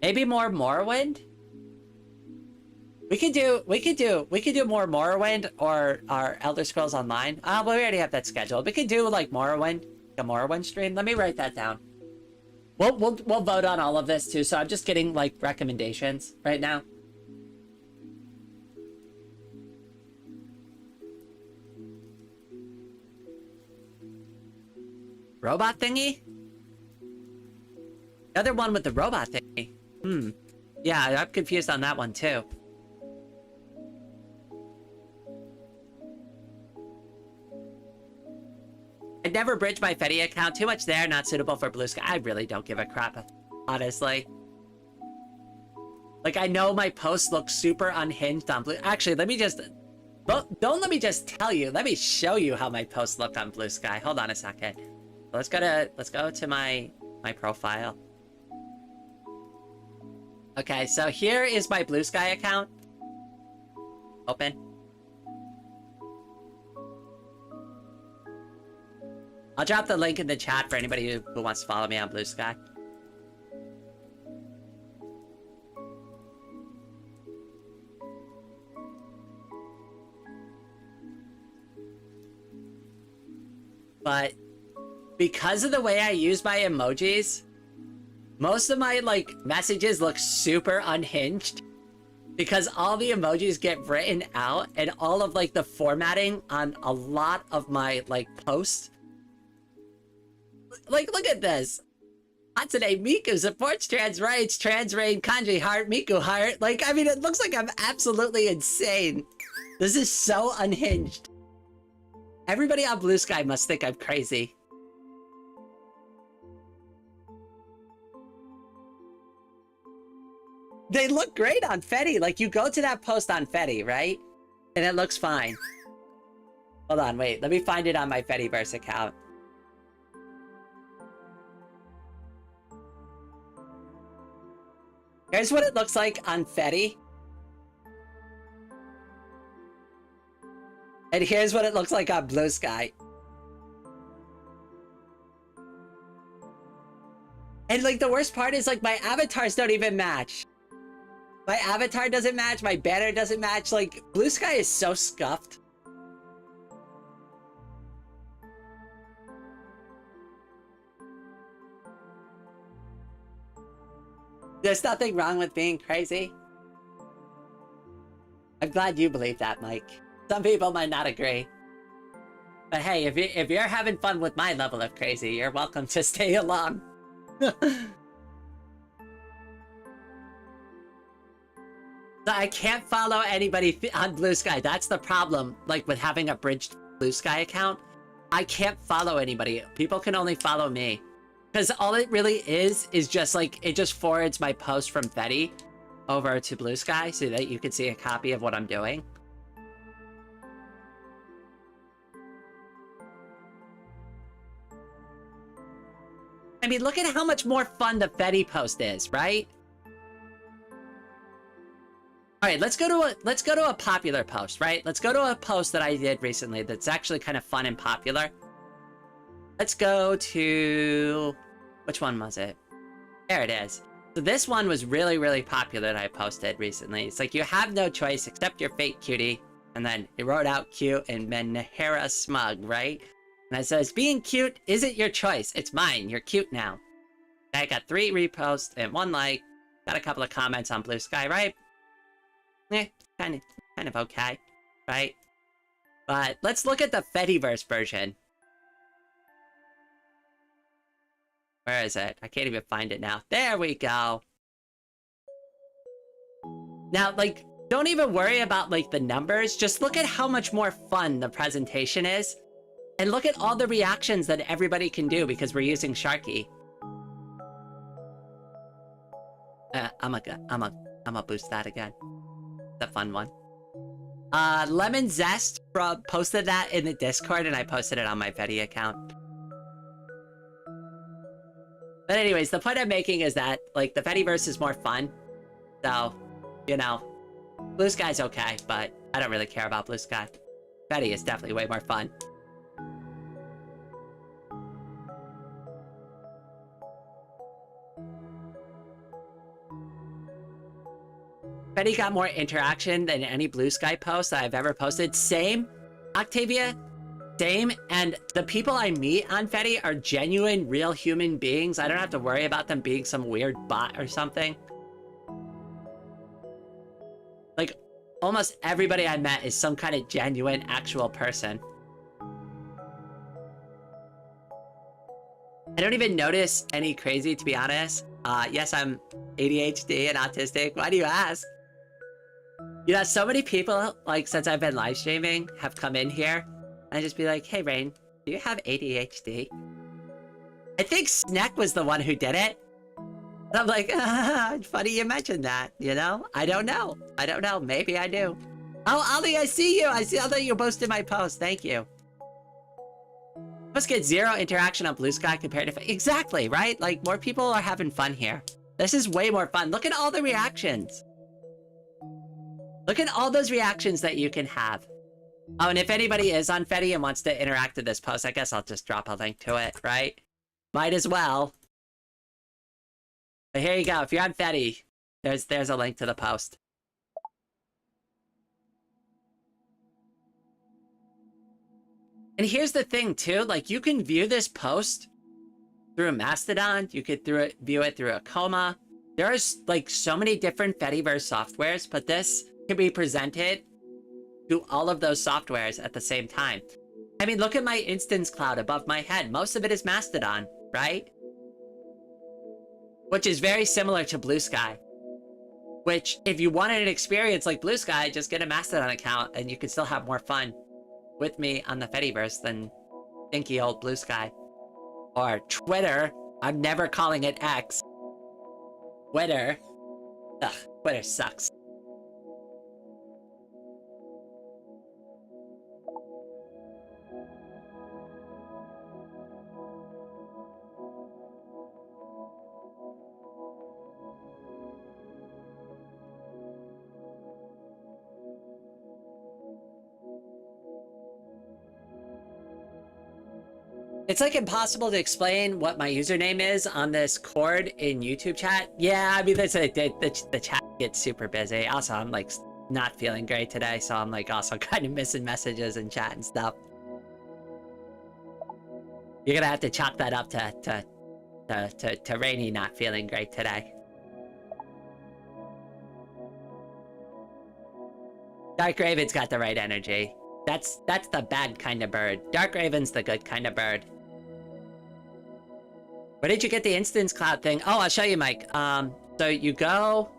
Maybe more Morrowind? We could do more Morrowind or our Elder Scrolls Online. But we already have that scheduled. We could do like Morrowind, a Morrowind stream. Let me write that down. We'll vote on all of this too. So I'm just getting like recommendations right now. Robot thingy? The other one with the robot thingy. Yeah, I'm confused on that one too. I'd never bridge my Fedi account. Too much there, not suitable for Blue Sky. I really don't give a crap, honestly. Like, I know my posts look super unhinged on Blue... Actually, let me just... Don't let me just tell you. Let me show you how my posts look on Blue Sky. Hold on a second. Let's go to my profile. Okay, so here is my Blue Sky account. Open. I'll drop the link in the chat for anybody who wants to follow me on Blue Sky. But because of the way I use my emojis, most of my like messages look super unhinged because all the emojis get written out and all of like the formatting on a lot of my like posts. Like, look at this. Hatsune Miku supports trans rights, trans rain, kanji heart, Miku heart. Like, I mean, it looks like I'm absolutely insane. This is so unhinged. Everybody on Blue Sky must think I'm crazy. They look great on Fedi. Like, you go to that post on Fedi, right? And it looks fine. Hold on, wait. Let me find it on my Fediverse account. Here's what it looks like on Fedi. And here's what it looks like on Blue Sky. And like the worst part is like my avatars don't even match. My avatar doesn't match, my banner doesn't match. Like Blue Sky is so scuffed. There's nothing wrong with being crazy. I'm glad you believe that, Mike. Some people might not agree. But hey, if you're having fun with my level of crazy, you're welcome to stay along. So I can't follow anybody on Blue Sky. That's the problem, like with having a bridged Blue Sky account. I can't follow anybody. People can only follow me. Because all it really is just like, it just forwards my post from Fedi over to Blue Sky so that you can see a copy of what I'm doing. I mean, look at how much more fun the Fedi post is, right? All right, let's go to a popular post, right? Let's go to a post that I did recently that's actually kind of fun and popular. Let's go to... Which one was it? There it is. So this one was really, really popular that I posted recently. It's like, you have no choice, accept your fate, cutie. And then it wrote out cute and Menahera smug, right? And it says, being cute isn't your choice, it's mine. You're cute now. I got 3 reposts and 1 like. Got a couple of comments on Blue Sky, right? Kind of okay, right? But let's look at the Fediverse version. Where is it? I can't even find it now. There we go. Now, like, don't even worry about, like, the numbers. Just look at how much more fun the presentation is. And look at all the reactions that everybody can do because we're using Sharky. I'm gonna boost that again. The fun one. Lemon Zest posted that in the Discord, and I posted it on my Fetty account. But anyways, the point I'm making is that, like, the Fediverse is more fun. So, you know, Blue Sky's okay, but I don't really care about Blue Sky. Fetty is definitely way more fun. Fetty got more interaction than any Blue Sky post that I've ever posted. Same, Octavia. Same, and the people I meet on Fetty are genuine, real human beings. I don't have to worry about them being some weird bot or something. Like, almost everybody I met is some kind of genuine, actual person. I don't even notice any crazy, to be honest. Yes, I'm ADHD and autistic. Why do you ask? You know, so many people, like, since I've been live streaming, have come in here. I just be like, hey, Rain, do you have ADHD? I think Sneck was the one who did it. And I'm like, funny you mentioned that, you know? I don't know. I don't know. Maybe I do. Oh, Ali, I see you. I thought you posted my post. Thank you. Must get 0 interaction on Blue Sky compared to... Exactly, right? Like, more people are having fun here. This is way more fun. Look at all the reactions. Look at all those reactions that you can have. Oh, and if anybody is on Fetty and wants to interact with this post, I guess I'll just drop a link to it, right? Might as well. But here you go. If you're on Fetty, there's a link to the post. And here's the thing, too. Like, you can view this post through a Mastodon. You could view it through a Coma. There's, like, so many different Fediverse softwares, but this can be presented to all of those softwares at the same time. I mean, look at my instance cloud above my head. Most of it is Mastodon, right? Which is very similar to Blue Sky. Which, if you wanted an experience like Blue Sky, just get a Mastodon account and you can still have more fun with me on the Fediverse than stinky old Blue Sky. Or Twitter. I'm never calling it X. Twitter. Ugh, Twitter sucks. It's like impossible to explain what my username is on this cord in YouTube chat. Yeah, I mean, the chat gets super busy. Also, I'm like not feeling great today, so I'm like also kind of missing messages and chat and stuff. You're gonna have to chalk that up to Rainy not feeling great today. Dark Raven's got the right energy. That's the bad kind of bird. Dark Raven's the good kind of bird. Where did you get the instance cloud thing? Oh, I'll show you, Mike. So you go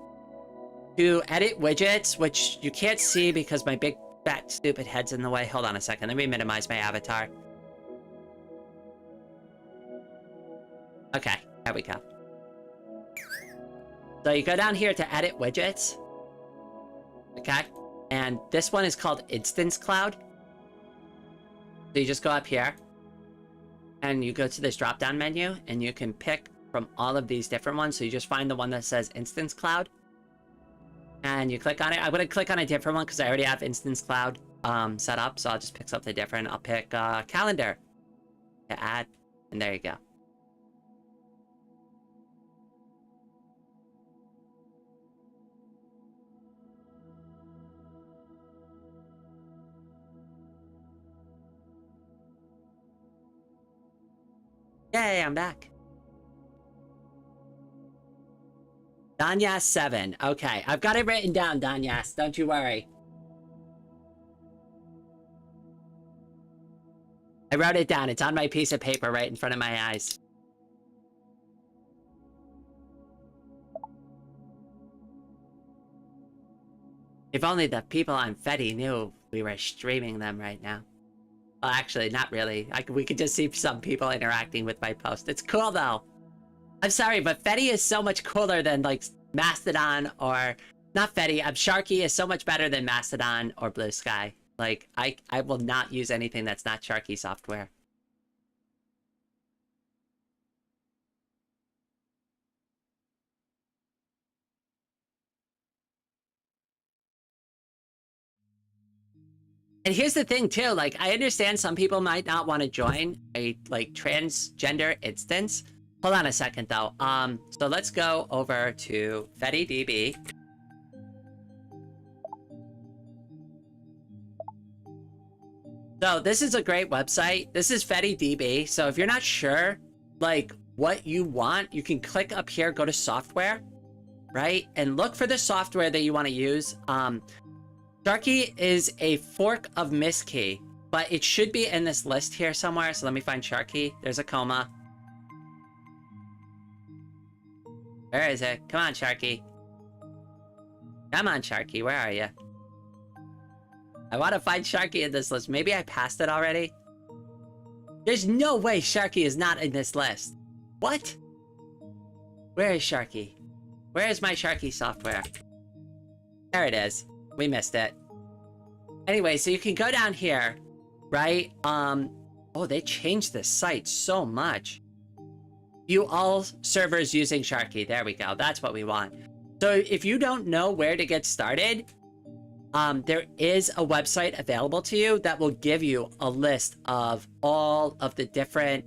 to edit widgets, which you can't see because my big fat stupid head's in the way. Hold on a second. Let me minimize my avatar. Okay, there we go. So you go down here to edit widgets. Okay. And this one is called Instance Cloud. So you just go up here. And you go to this drop-down menu. And you can pick from all of these different ones. So you just find the one that says Instance Cloud. And you click on it. I'm going to click on a different one because I already have Instance Cloud set up. So I'll just pick something different. I'll pick Calendar to add. And there you go. Yay, I'm back. Danyas 7. Okay, I've got it written down, Danyas. Don't you worry. I wrote it down. It's on my piece of paper right in front of my eyes. If only the people on Fetty knew we were streaming them right now. Well, actually, not really. We could just see some people interacting with my post. It's cool, though. I'm sorry, but Fetty is so much cooler than, like, Mastodon or Not Fetty. Sharky is so much better than Mastodon or Blue Sky. Like, I will not use anything that's not Sharky software. And here's the thing too, like, I understand some people might not want to join a, like, transgender instance. Hold on a second, though. So let's go over to FettyDB. So this is a great website. This is FettyDB. So if you're not sure, like, what you want, you can click up here, go to software, right? And look for the software that you want to use. Sharky is a fork of Misskey, but it should be in this list here somewhere. So let me find Sharky. There's a coma. Where is it? Come on, Sharky. Come on, Sharky. Where are you? I want to find Sharky in this list. Maybe I passed it already. There's no way Sharky is not in this list. What? Where is Sharky? Where is my Sharky software? There it is. We missed it. Anyway, so you can go down here, right? Oh, they changed this site so much. View all servers using Sharky. There we go. That's what we want. So if you don't know where to get started, there is a website available to you that will give you a list of all of the different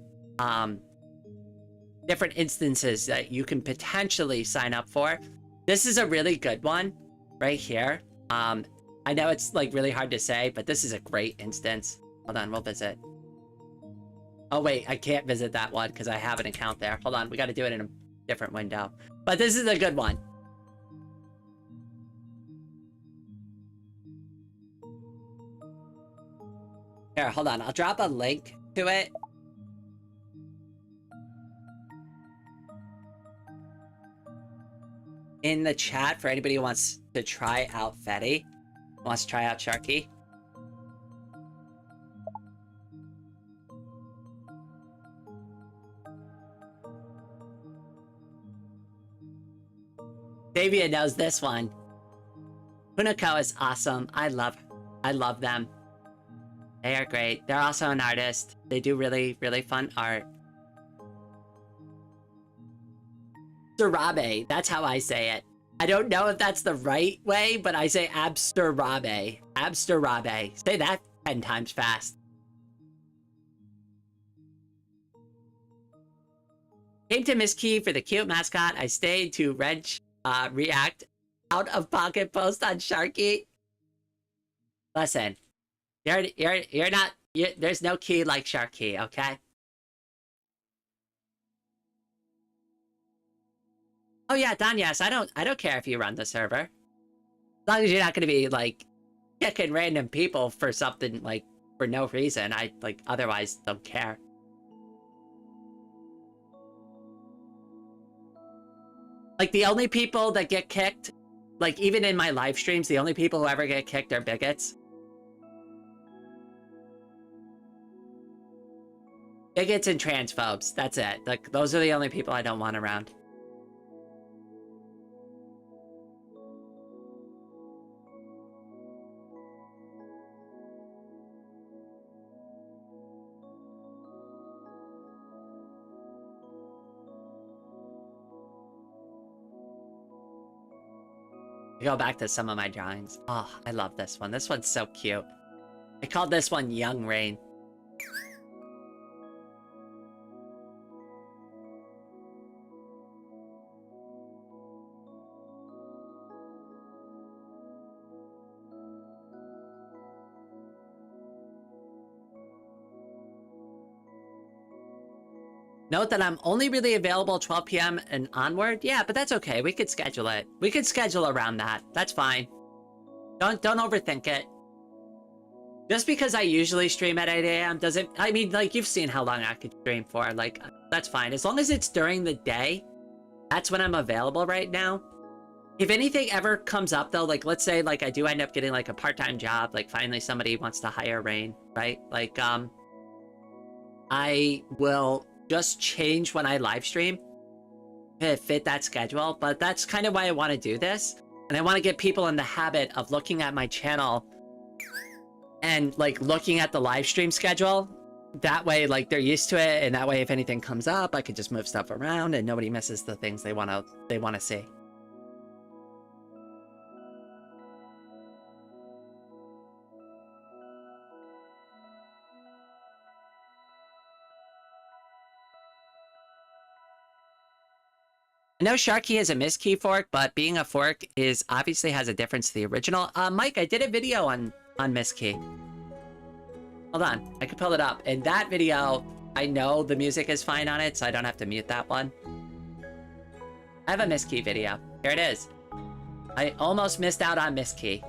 instances that you can potentially sign up for. This is a really good one right here. I know it's like really hard to say, but this is a great instance. Hold on, we'll visit. Oh wait, I can't visit that one because I have an account there. Hold on, we got to do it in a different window. But this is a good one. Here, hold on. I'll drop a link to it. In the chat for anybody who wants to try out Fetty. Wants to try out Sharky. Davia knows this one. Punako is awesome. I love them. They are great. They're also an artist. They do really, really fun art. Absterabe. That's how I say it. I don't know if that's the right way, but I say Absterabe. Absterabe. Say that 10 times fast. Came to Miss Key for the cute mascot. I stayed to react out of pocket post on Sharky. Listen, you're not. There's no key like Sharky, okay? Oh yeah, Don, yes, I don't care if you run the server. As long as you're not gonna be like kicking random people for something like for no reason. I like otherwise don't care. Like the only people that get kicked, like even in my live streams, the only people who ever get kicked are bigots. Bigots and transphobes, that's it. Like those are the only people I don't want around. Go back to some of my drawings. Oh, I love this one. This one's so cute. I called this one Young Rain. Note that I'm only really available 12 p.m. and onward. Yeah, but that's okay. We could schedule it. We could schedule around that. That's fine. Don't overthink it. Just because I usually stream at 8 a.m. doesn't... I mean, like, you've seen how long I could stream for. Like, that's fine. As long as it's during the day, that's when I'm available right now. If anything ever comes up, though, like, let's say, like, I do end up getting, like, a part-time job. Like, finally somebody wants to hire Rain, right? Like, I will... just change when I live stream to fit that schedule, but that's kind of why I want to do this. And I want to get people in the habit of looking at my channel and like looking at the live stream schedule. That way, like, they're used to it, and that way if anything comes up, I could just move stuff around and nobody misses the things they want to see. I know Sharky is a miskey fork, but being a fork is obviously has a difference to the original. Mike, I did a video on miskey. Hold on, I could pull it up. In that video, I know the music is fine on it, so I don't have to mute that one. I have a miskey video. Here it is. I almost missed out on miskey.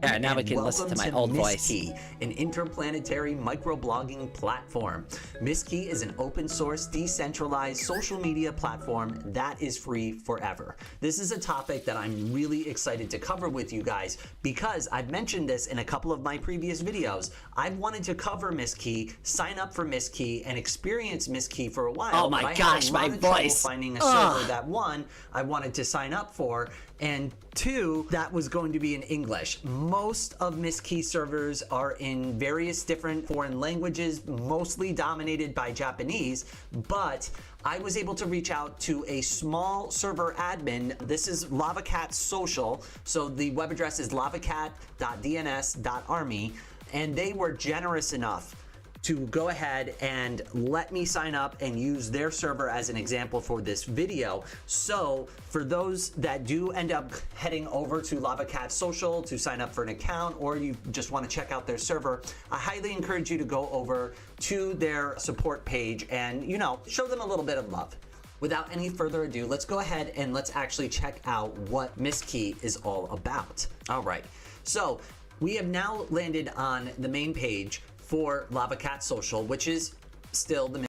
There, now we can listen to my old voice. Miskey, an interplanetary microblogging platform. Miskey is an open source, decentralized social media platform that is free forever. This is a topic that I'm really excited to cover with you guys because I've mentioned this in a couple of my previous videos. I've wanted to cover Miskey, sign up for Miskey, and experience Miskey for a while. Oh my gosh, my voice. Finding a server that, one, I wanted to sign up for, and two, that was going to be in English. Most of Miskey servers are in various different foreign languages, mostly dominated by Japanese, but I was able to reach out to a small server admin. This is LavaCat Social, so the web address is lavacat.dns.army, and they were generous enough to go ahead and let me sign up and use their server as an example for this video. So for those that do end up heading over to LavaCat Social to sign up for an account, or you just want to check out their server, I highly encourage you to go over to their support page and, you know, show them a little bit of love. Without any further ado, let's go ahead and let's actually check out what Miskey is all about. All right, so we have now landed on the main page for LavaCat Social, which is still the...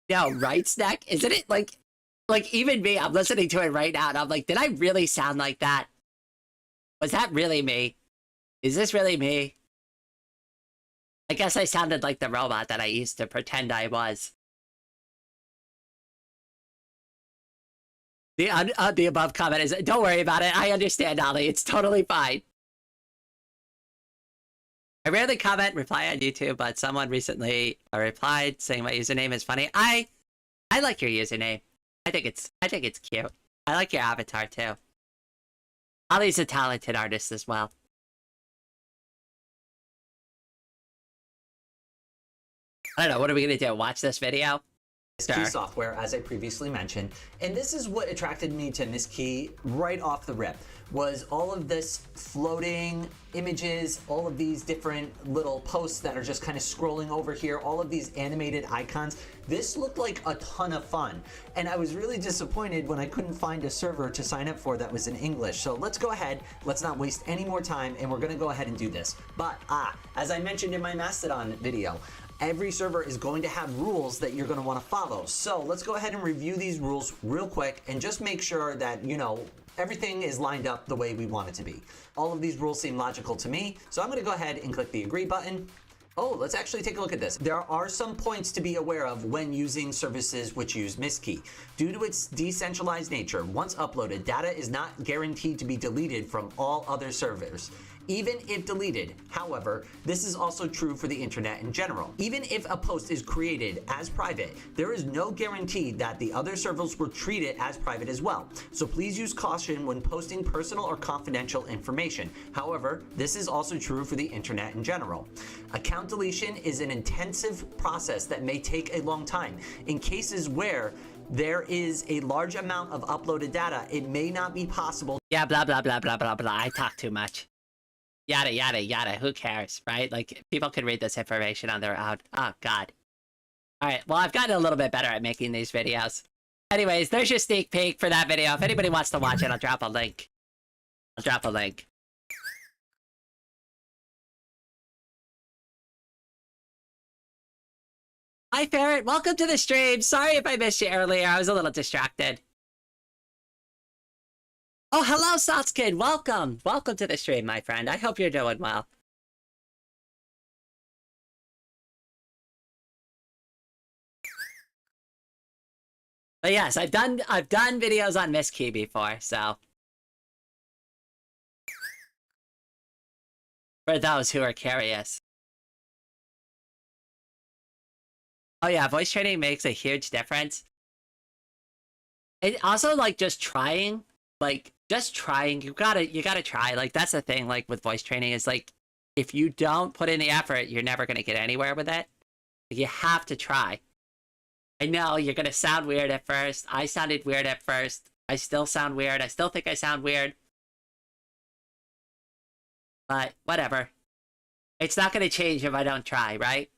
Yeah, right, Snack? Isn't it like even me, I'm listening to it right now and I'm like, did I really sound like that? Was that really me? Is this really me? I guess I sounded like the robot that I used to pretend I was. The above comment is, don't worry about it. I understand, Ollie. It's totally fine. I rarely comment, reply on YouTube, but someone recently replied saying my username is funny. I like your username. I think it's cute. I like your avatar too. Ollie's a talented artist as well. I don't know, what are we gonna do? Watch this video? Miskey software, as I previously mentioned, and this is what attracted me to Miskey right off the rip, was all of this floating images, all of these different little posts that are just kind of scrolling over here, all of these animated icons. This looked like a ton of fun, and I was really disappointed when I couldn't find a server to sign up for that was in English. So let's go ahead, let's not waste any more time, and we're gonna go ahead and do this. But as I mentioned in my Mastodon video, every server is going to have rules that you're going to want to follow. So let's go ahead and review these rules real quick and just make sure that, you know, everything is lined up the way we want it to be. All of these rules seem logical to me, so I'm going to go ahead and click the agree button. Oh, let's actually take a look at this. There are some points to be aware of when using services which use Miskey. Due to its decentralized nature, once uploaded, data is not guaranteed to be deleted from all other servers, even if deleted. However, this is also true for the internet in general. Even if a post is created as private, there is no guarantee that the other servers will treat it as private as well. So please use caution when posting personal or confidential information. However, this is also true for the internet in general. Account deletion is an intensive process that may take a long time. In cases where there is a large amount of uploaded data, it may not be possible. Yeah, blah, blah, blah, blah, blah, blah. I talk too much. Yada, yada, yada. Who cares, right? Like, people can read this information on their own. Oh, God. Alright, well, I've gotten a little bit better at making these videos. Anyways, there's your sneak peek for that video. If anybody wants to watch it, I'll drop a link. Hi, Ferret. Welcome to the stream. Sorry if I missed you earlier. I was a little distracted. Oh, hello, Satsukin. Welcome. Welcome to the stream, my friend. I hope you're doing well. But yes, I've done videos on Miskey before, so For those who are curious. Oh yeah, voice training makes a huge difference. It also, like, just trying, you gotta try. Like, that's the thing, like, with voice training is, like, if you don't put in the effort, you're never gonna get anywhere with it. You have to try. I know you're gonna sound weird at first. I sounded weird at first. I still sound weird. I still think I sound weird. But whatever. It's not gonna change if I don't try, right?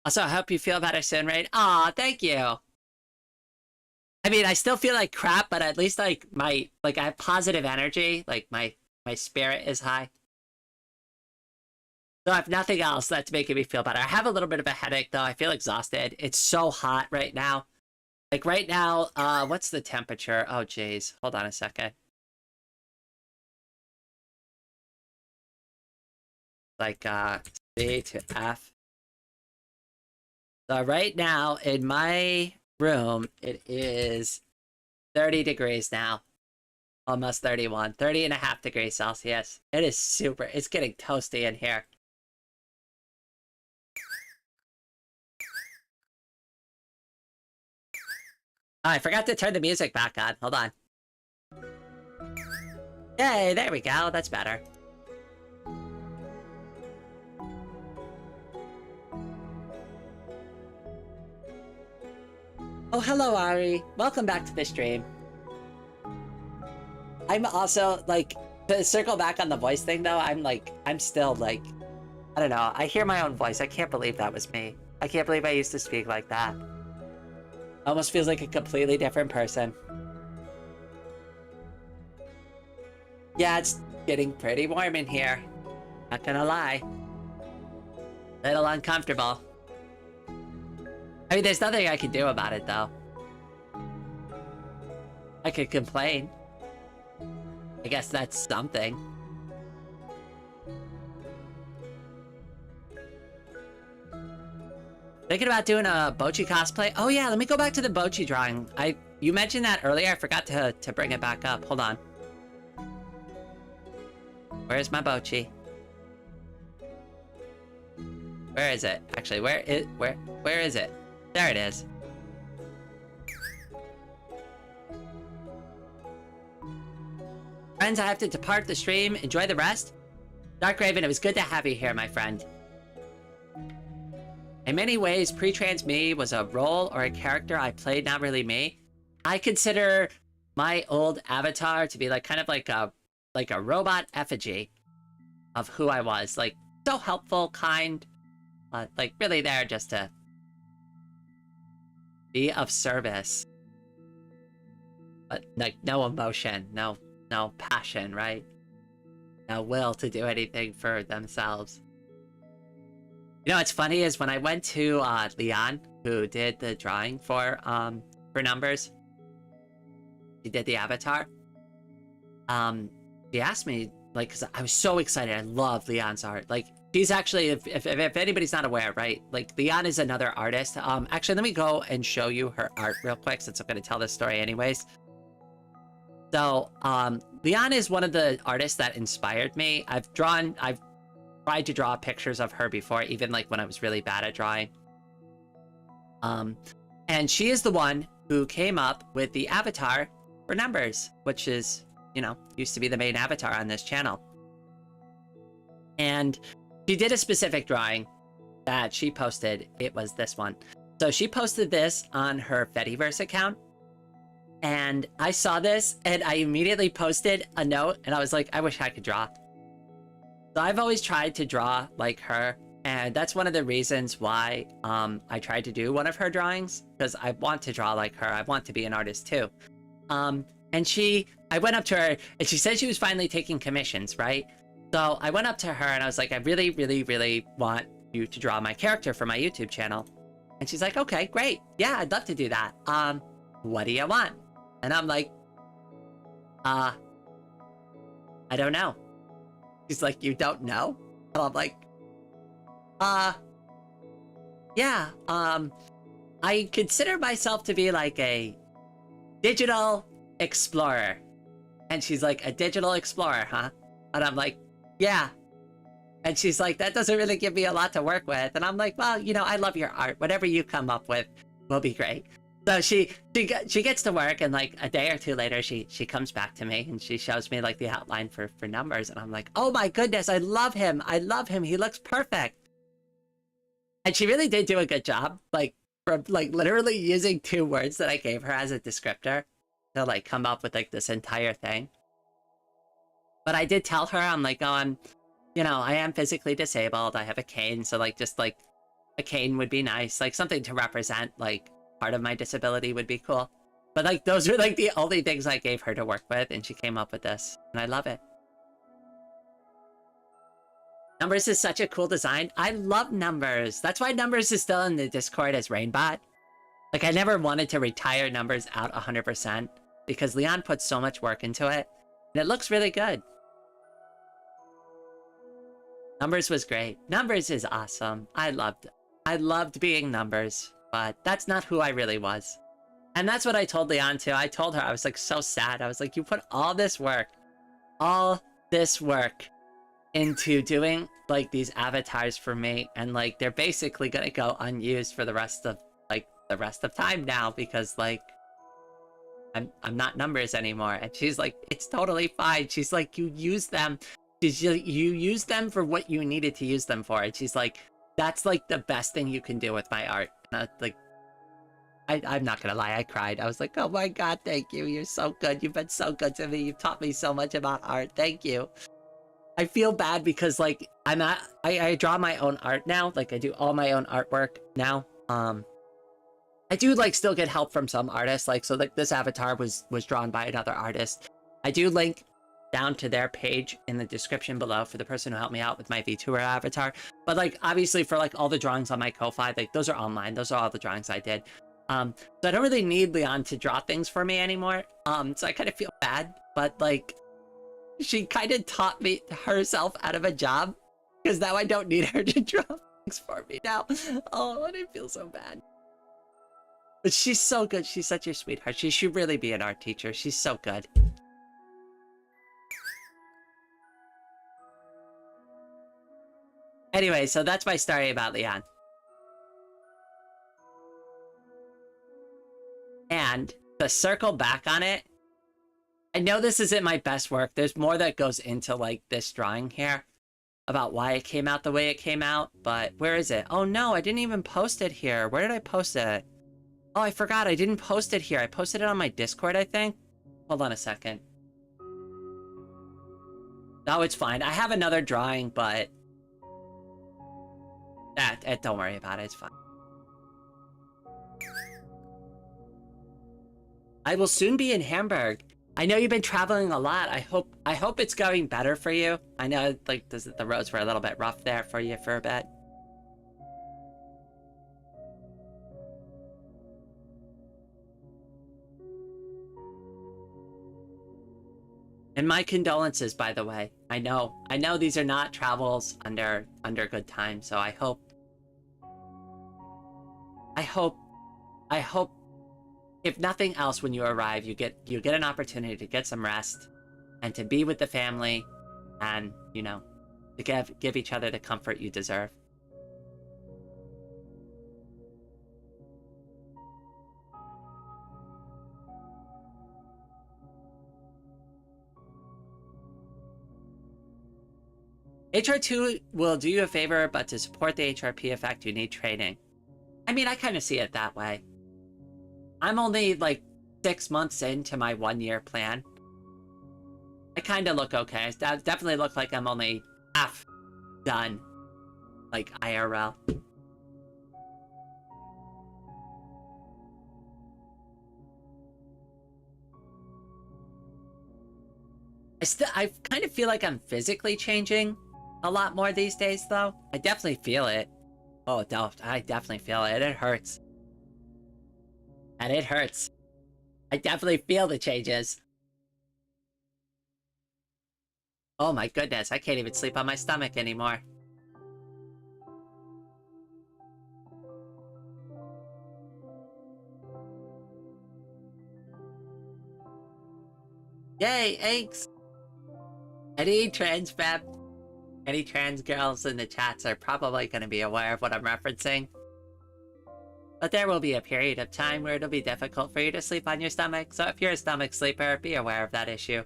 Also, I hope you feel better soon, Rain. Aw, thank you. I mean, I still feel like crap, but at least, like, I have positive energy. Like, my spirit is high. So if nothing else, that's making me feel better. I have a little bit of a headache, though. I feel exhausted. It's so hot right now. Like, right now, what's the temperature? Oh, jeez. Hold on a second. Like, C to F. So right now, in my room, it is 30 degrees now. Almost 31. 30 and a half degrees Celsius. It is super. It's getting toasty in here. Oh, I forgot to turn the music back on. Hold on. Yay, there we go. That's better. Oh, hello, Ari. Welcome back to the stream. I'm also, like, to circle back on the voice thing, though, I'm still, like, I don't know. I hear my own voice. I can't believe that was me. I can't believe I used to speak like that. Almost feels like a completely different person. Yeah, it's getting pretty warm in here. Not gonna lie. Little uncomfortable. I mean, there's nothing I can do about it, though. I could complain. I guess that's something. Thinking about doing a Bochi cosplay? Oh yeah, let me go back to the Bochi drawing. You mentioned that earlier, I forgot to bring it back up. Hold on. Where's my Bochi? Where is it? Actually, where is it? There it is. Friends, I have to depart the stream. Enjoy the rest. Dark Raven, it was good to have you here, my friend. In many ways, pre-trans me was a role or a character I played, not really me. I consider my old avatar to be like kind of like a robot effigy of who I was. Like, so helpful, kind, like really there just to be of service. But like no emotion, no passion, right? No will to do anything for themselves. You know what's funny is when I went to Leon, who did the drawing for numbers, he did the avatar. He asked me, like, because I was so excited. I love Leon's art. Like, he's actually, if anybody's not aware, right? Like, Leon is another artist. Actually, let me go and show you her art real quick, since I'm going to tell this story anyways. So, Leon is one of the artists that inspired me. I've tried to draw pictures of her before, even like when I was really bad at drawing. And she is the one who came up with the avatar for numbers, which is, you know, used to be the main avatar on this channel. And she did a specific drawing that she posted. It was this one. So she posted this on her Fediverse account. And I saw this and I immediately posted a note and I was like, I wish I could draw. So I've always tried to draw like her, and that's one of the reasons why I tried to do one of her drawings, because I want to draw like her. I want to be an artist too. And I went up to her and she said she was finally taking commissions, right? So I went up to her and I was like, I really, really, really want you to draw my character for my YouTube channel. And she's like, okay, great. Yeah, I'd love to do that. What do you want? And I'm like, I don't know. She's like, you don't know? And I'm like, yeah, I consider myself to be like a digital explorer. And she's like, a digital explorer, huh? And I'm like, yeah. And she's like, that doesn't really give me a lot to work with. And I'm like, well, you know, I love your art. Whatever you come up with will be great. So she gets to work, and like a day or two later, she comes back to me and she shows me like the outline for numbers. And I'm like, oh my goodness, I love him. I love him. He looks perfect. And she really did do a good job. Like, from like literally using 2 words that I gave her as a descriptor to like come up with like this entire thing. But I did tell her, I'm like, oh, you know, I am physically disabled. I have a cane. So like, just like a cane would be nice. Like something to represent like part of my disability would be cool. But like, those were like the only things I gave her to work with. And she came up with this, and I love it. Numbers is such a cool design. I love Numbers. That's why Numbers is still in the Discord as Rainbot. Like, I never wanted to retire Numbers out 100% because Leon put so much work into it, and it looks really good. Numbers was great. Numbers is awesome. I loved being Numbers, but that's not who I really was. And that's what I told Leon too. I told her, I was like so sad. I was like, you put all this work into doing like these avatars for me, and like they're basically gonna go unused for the rest of time now because like I'm not Numbers anymore. And she's like, it's totally fine. She's like, you use them. You use them for what you needed to use them for. And she's like, that's like the best thing you can do with my art. And I'm not gonna lie, I cried. I was like, oh my god, thank you. You're so good. You've been so good to me. You've taught me so much about art. Thank you. I feel bad because like I draw my own art now. Like I do all my own artwork now. I do like still get help from some artists. Like, so like this avatar was drawn by another artist. I do link down to their page in the description below for the person who helped me out with my VTuber avatar. But like obviously for like all the drawings on my Ko-Fi, like those are all mine. Those are all the drawings I did. So I don't really need Leon to draw things for me anymore. So I kind of feel bad, but like she kind of taught me herself out of a job because now I don't need her to draw things for me now. Oh, and I feel so bad. But she's so good. She's such a sweetheart. She should really be an art teacher. She's so good. Anyway, so that's my story about Leon. And to circle back on it, I know this isn't my best work. There's more that goes into like this drawing here about why it came out the way it came out, but where is it? Oh no, I didn't even post it here. Where did I post it? Oh, I forgot. I didn't post it here. I posted it on my Discord, I think. Hold on a second. No, it's fine. I have another drawing, but don't worry about it. It's fine. I will soon be in Hamburg. I know you've been traveling a lot. I hope it's going better for you. I know like the roads were a little bit rough there for you for a bit. And my condolences, by the way. I know these are not travels under good times, so I hope if nothing else, when you arrive, you get an opportunity to get some rest and to be with the family and, you know, to give each other the comfort you deserve. HR2 will do you a favor, but to support the HRP effect, you need training. I mean, I kind of see it that way. I'm only like 6 months into my 1-year plan. I kind of look okay. I definitely look like I'm only half done, like IRL. I kind of feel like I'm physically changing a lot more these days, though. I definitely feel it. Oh, no, I definitely feel it. It hurts. And it hurts. I definitely feel the changes. Oh my goodness, I can't even sleep on my stomach anymore. Yay, thanks! Any trans femme, any trans girls in the chats are probably going to be aware of what I'm referencing. But there will be a period of time where it'll be difficult for you to sleep on your stomach, so if you're a stomach sleeper, be aware of that issue.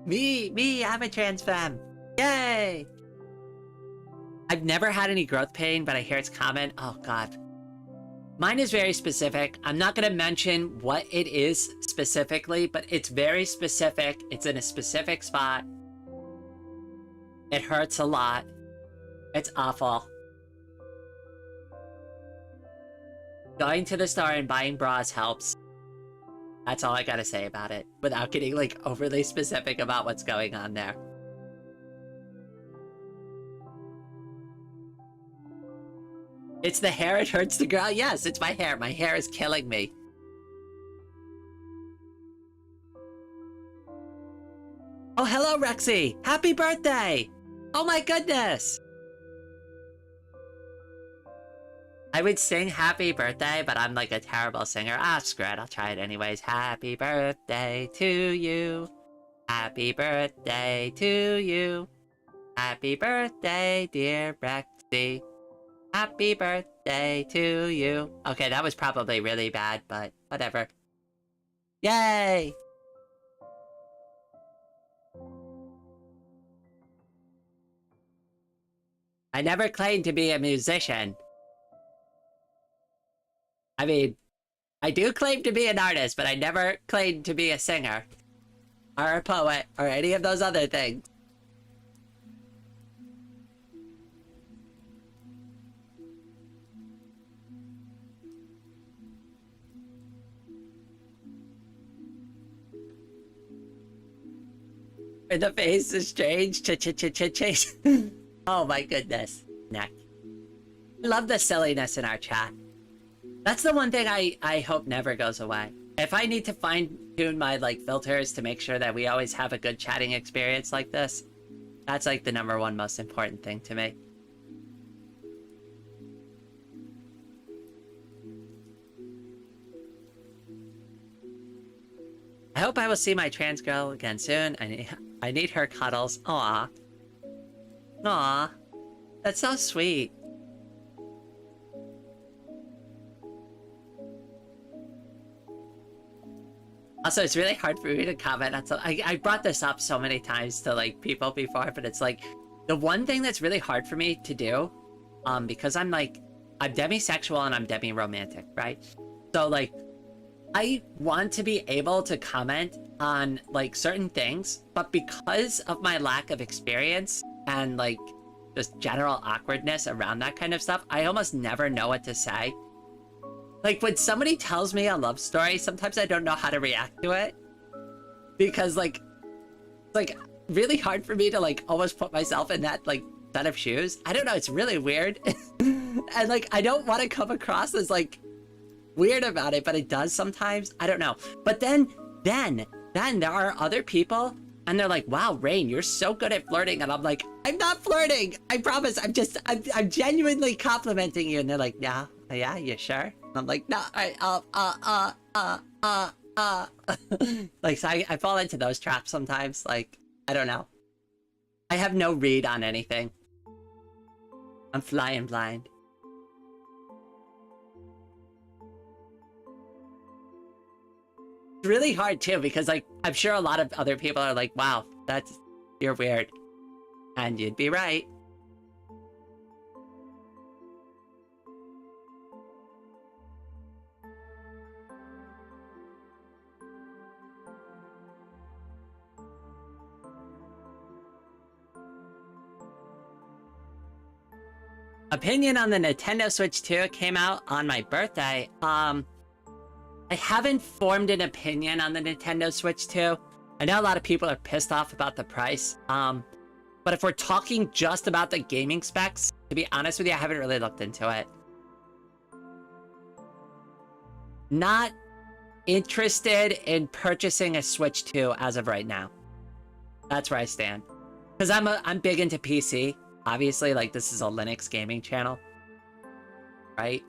Me, I'm a trans femme. Yay! I've never had any growth pain, but I hear it's common. Oh god. Mine is very specific. I'm not going to mention what it is specifically, but it's very specific. It's in a specific spot. It hurts a lot. It's awful. Going to the store and buying bras helps. That's all I gotta say about it, without getting, like, overly specific about what's going on there. It's the hair, it hurts to grow? Yes, it's my hair. My hair is killing me. Oh, hello, Rexy! Happy birthday! Oh my goodness! I would sing happy birthday, but I'm like a terrible singer. Ah, screw it, I'll try it anyways. Happy birthday to you. Happy birthday to you. Happy birthday, dear Rexy. Happy birthday to you. Okay, that was probably really bad, but whatever. Yay! I never claimed to be a musician. I mean, I do claim to be an artist, but I never claimed to be a singer. Or a poet, or any of those other things. And the face is strange. Chase. Oh my goodness. Neck. I love the silliness in our chat. That's the one thing I hope never goes away. If I need to fine-tune my, like, filters to make sure that we always have a good chatting experience like this, that's, like, the #1 most important thing to me. I hope I will see my trans girl again soon. I need her cuddles. Aw. Aw. That's so sweet. Also, it's really hard for me to comment on something. I brought this up so many times to, like, people before, but it's like, the one thing that's really hard for me to do, because I'm demisexual and I'm demi-romantic, right? So, like, I want to be able to comment on, like, certain things, but because of my lack of experience and, like, just general awkwardness around that kind of stuff, I almost never know what to say. Like, when somebody tells me a love story, sometimes I don't know how to react to it. Because, like, it's, like, really hard for me to, like, almost put myself in that, like, set of shoes. I don't know, it's really weird. And, like, I don't want to come across as, like, weird about it, but it does sometimes. I don't know. But then there are other people, and they're like, wow, Rain, you're so good at flirting. And I'm like, I'm not flirting. I promise. I'm genuinely complimenting you. And they're like, yeah, you sure? And I'm like, no, like, so I fall into those traps sometimes. Like, I don't know. I have no read on anything. I'm flying blind. It's really hard too, because, like, I'm sure a lot of other people are like, wow, you're weird. And you'd be right. Opinion on the Nintendo Switch 2 came out on my birthday. I haven't formed an opinion on the Nintendo Switch 2. I know a lot of people are pissed off about the price. But if we're talking just about the gaming specs, to be honest with you, I haven't really looked into it. Not interested in purchasing a Switch 2 as of right now. That's where I stand. Because I'm big into PC. Obviously, like, this is a Linux gaming channel. right?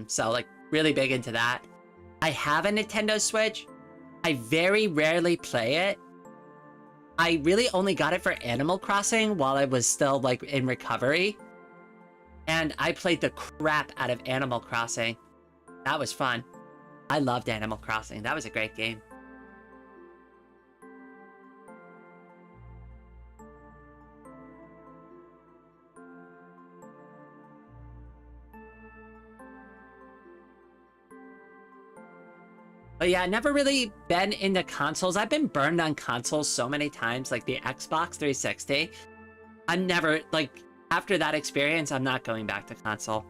So like really big into that. I have a Nintendo Switch. I very rarely play it. I really only got it for Animal Crossing while I was still like in recovery. And I played the crap out of Animal Crossing. That was fun. I loved Animal Crossing. That was a great game. But yeah, never really been into consoles. I've been burned on consoles so many times, like the Xbox 360. I'm never, like, after that experience, I'm not going back to console.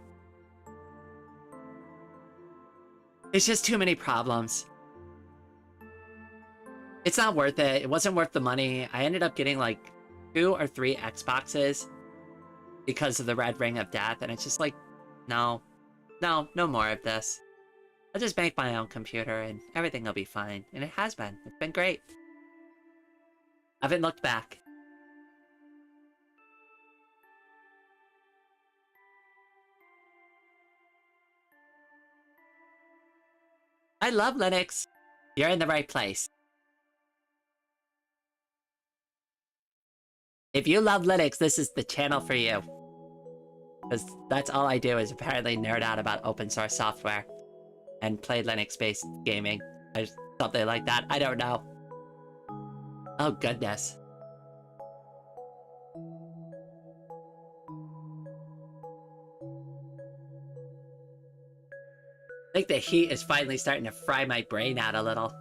It's just too many problems. It's not worth it. It wasn't worth the money. I ended up getting like 2 or 3 Xboxes because of the Red Ring of Death. And it's just like, no more of this. I'll just make my own computer and everything will be fine. And it has been. It's been great. I haven't looked back. I love Linux. You're in the right place. If you love Linux, this is the channel for you. Because that's all I do is apparently nerd out about open source software. And play Linux-based gaming. Or something like that. I don't know. Oh, goodness. I think the heat is finally starting to fry my brain out a little.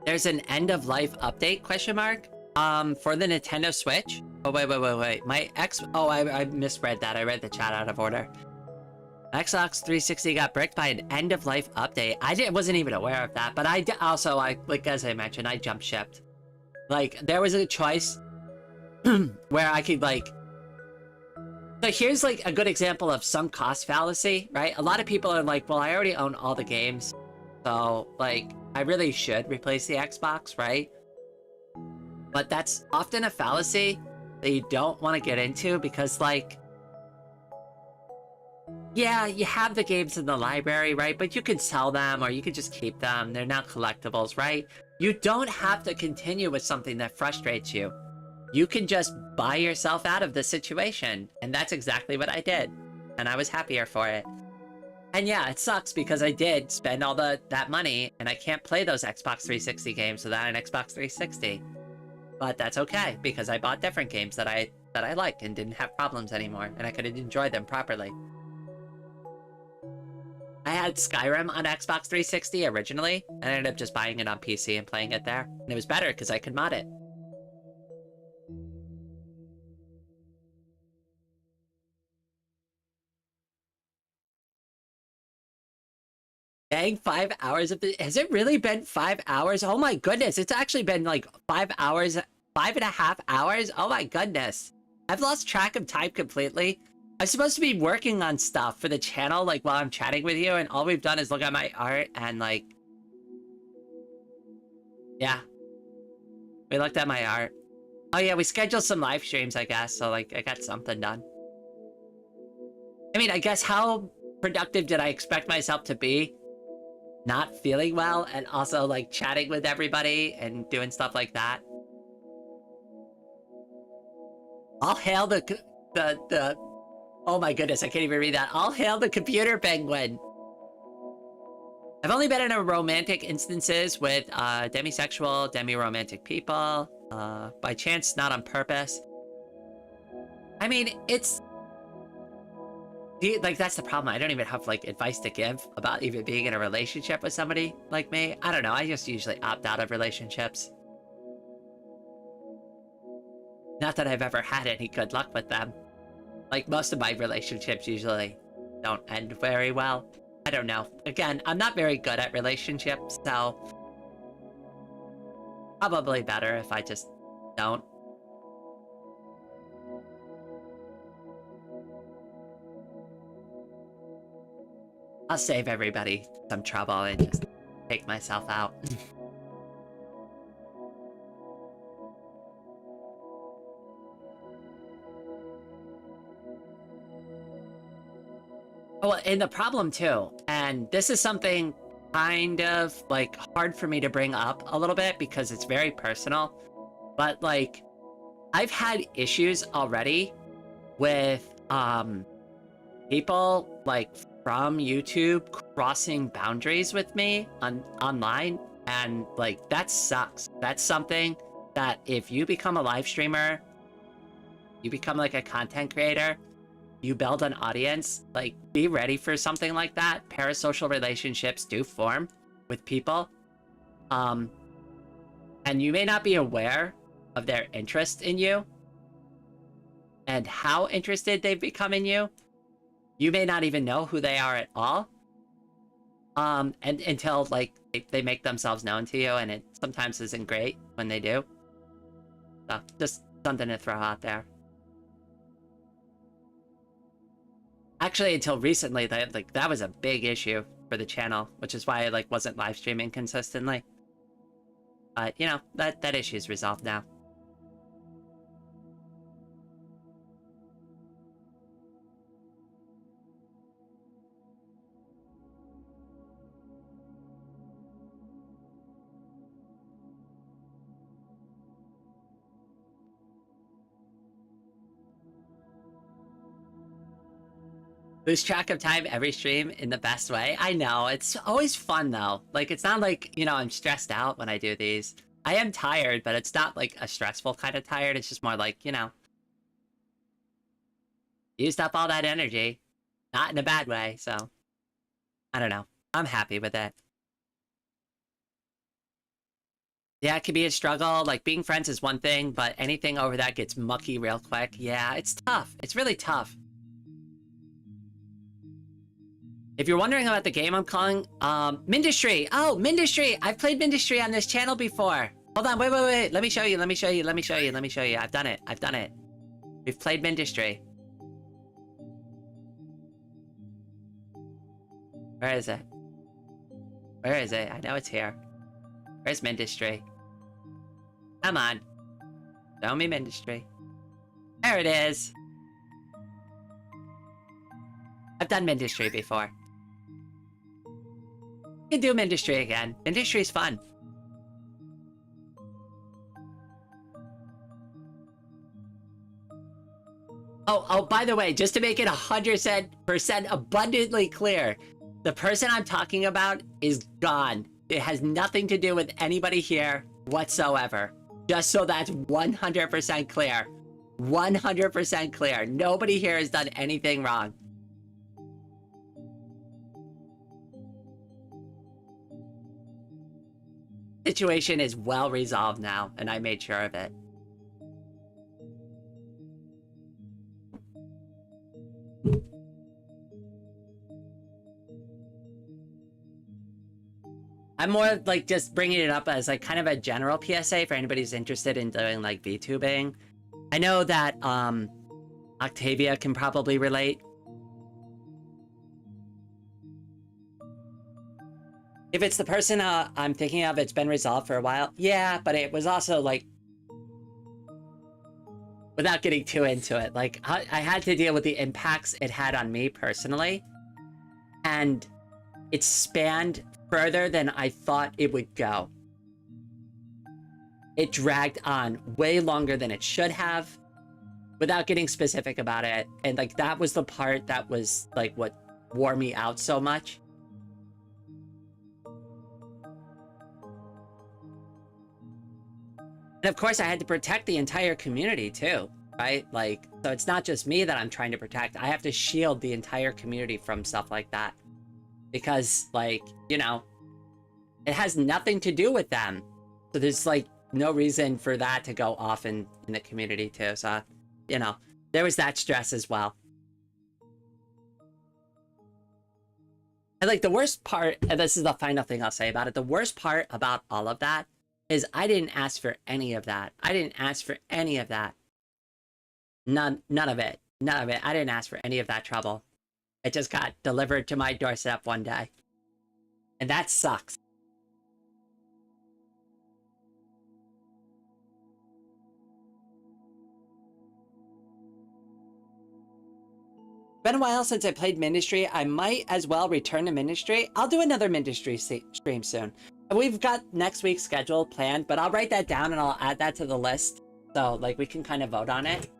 There's an end-of-life update, question mark? For the Nintendo Switch? Oh, wait. I misread that. I read the chat out of order. Xbox 360 got bricked by an end-of-life update. Wasn't even aware of that, but like, as I mentioned, I jump shipped. Like, there was a choice where I could, like... So here's, like, a good example of sunk cost fallacy, right? A lot of people are like, well, I already own all the games, so, like, I really should replace the Xbox, right? But that's often a fallacy that you don't want to get into because, like... Yeah, you have the games in the library, right? But you can sell them or you can just keep them. They're not collectibles, right? You don't have to continue with something that frustrates you. You can just buy yourself out of the situation. And that's exactly what I did. And I was happier for it. And yeah, it sucks because I did spend all that money and I can't play those Xbox 360 games without an Xbox 360. But that's okay because I bought different games that I like and didn't have problems anymore and I could enjoy them properly. I had Skyrim on Xbox 360 originally, and I ended up just buying it on PC and playing it there. And it was better because I could mod it. Dang, 5 hours of it. Has it really been 5 hours? Oh my goodness, it's actually been like 5 hours, 5.5 hours? Oh my goodness. I've lost track of time completely. I'm supposed to be working on stuff for the channel, like, while I'm chatting with you, and all we've done is look at my art and, like... Yeah. We looked at my art. Oh yeah, we scheduled some live streams, I guess, so, like, I got something done. I mean, I guess how productive did I expect myself to be? Not feeling well, and also, like, chatting with everybody and doing stuff like that. All hail the oh my goodness, I can't even read that. All hail the computer penguin! I've only been in a romantic instances with demisexual, demi-romantic people. By chance, not on purpose. I mean, it's... Like, that's the problem. I don't even have, like, advice to give about even being in a relationship with somebody like me. I don't know, I just usually opt out of relationships. Not that I've ever had any good luck with them. Like, most of my relationships usually don't end very well. I don't know. Again, I'm not very good at relationships, so... Probably better if I just don't. I'll save everybody some trouble and just take myself out. Well, and the problem too, and this is something kind of like hard for me to bring up a little bit because it's very personal, but like I've had issues already with people like from YouTube crossing boundaries with me online, and like that sucks. That's something that if you become a live streamer, you become like a content creator, you build an audience, like be ready for something like that. Parasocial relationships do form with people. And you may not be aware of their interest in you and how interested they've become in you. You may not even know who they are at all. And until like they make themselves known to you, and it sometimes isn't great when they do. So just something to throw out there. Actually, until recently, that was a big issue for the channel, which is why I like wasn't live streaming consistently. But you know, that issue's resolved now. Lose track of time every stream in the best way. I know, it's always fun though. Like, it's not like, you know, I'm stressed out when I do these. I am tired, but it's not like a stressful kind of tired. It's just more like, you know, used up all that energy. Not in a bad way, so I don't know. I'm happy with it. Yeah, it can be a struggle. Like, being friends is one thing, but anything over that gets mucky real quick. Yeah, it's tough. It's really tough. If you're wondering about the game I'm calling, Mindustry. Oh, Mindustry. I've played Mindustry on this channel before. Hold on, wait. Let me show you. I've done it. We've played Mindustry. Where is it? I know it's here. Where's Mindustry? Come on. Show me Mindustry. There it is. I've done Mindustry before. We can do Mindustry again. Mindustry's fun. Oh, by the way, just to make it 100% abundantly clear, the person I'm talking about is gone. It has nothing to do with anybody here whatsoever. Just so that's 100% clear. 100% clear. Nobody here has done anything wrong. Situation is well resolved now, and I made sure of it. I'm more like just bringing it up as like kind of a general PSA for anybody who's interested in doing like VTubing. I know that Octavia can probably relate. If it's the person I'm thinking of, it's been resolved for a while. Yeah, but it was also like, without getting too into it, like I had to deal with the impacts it had on me personally. And it spanned further than I thought it would go. It dragged on way longer than it should have, without getting specific about it. And like, that was the part that was like what wore me out so much. And of course, I had to protect the entire community too, right? Like, so it's not just me that I'm trying to protect. I have to shield the entire community from stuff like that. Because, like, you know, it has nothing to do with them. So there's, like, no reason for that to go off in the community too. So, you know, there was that stress as well. And, like, the worst part, and this is the final thing I'll say about it, the worst part about all of that is I didn't ask for any of that. I didn't ask for any of that. None of it. None of it. I didn't ask for any of that trouble. It just got delivered to my doorstep one day. And that sucks. been a while since I played Ministry. I might as well return to Ministry. I'll do another Ministry stream soon. We've got next week's schedule planned, but I'll write that down and I'll add that to the list. So, like, we can kind of vote on it.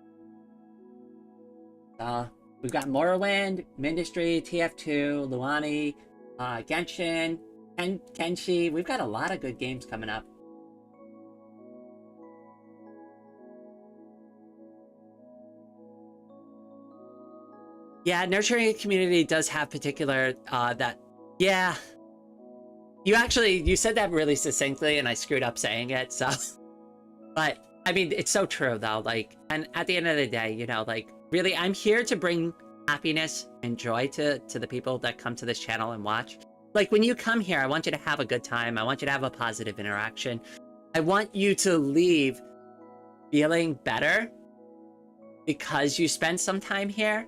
We've got Morrowind, Ministry, TF2, Luani, Genshin, Kenshi. We've got a lot of good games coming up. Yeah, nurturing a community does have particular, yeah. You said that really succinctly and I screwed up saying it, so. But, I mean, it's so true though, like, and at the end of the day, you know, like, really, I'm here to bring happiness and joy to the people that come to this channel and watch. Like, when you come here, I want you to have a good time. I want you to have a positive interaction. I want you to leave feeling better because you spent some time here.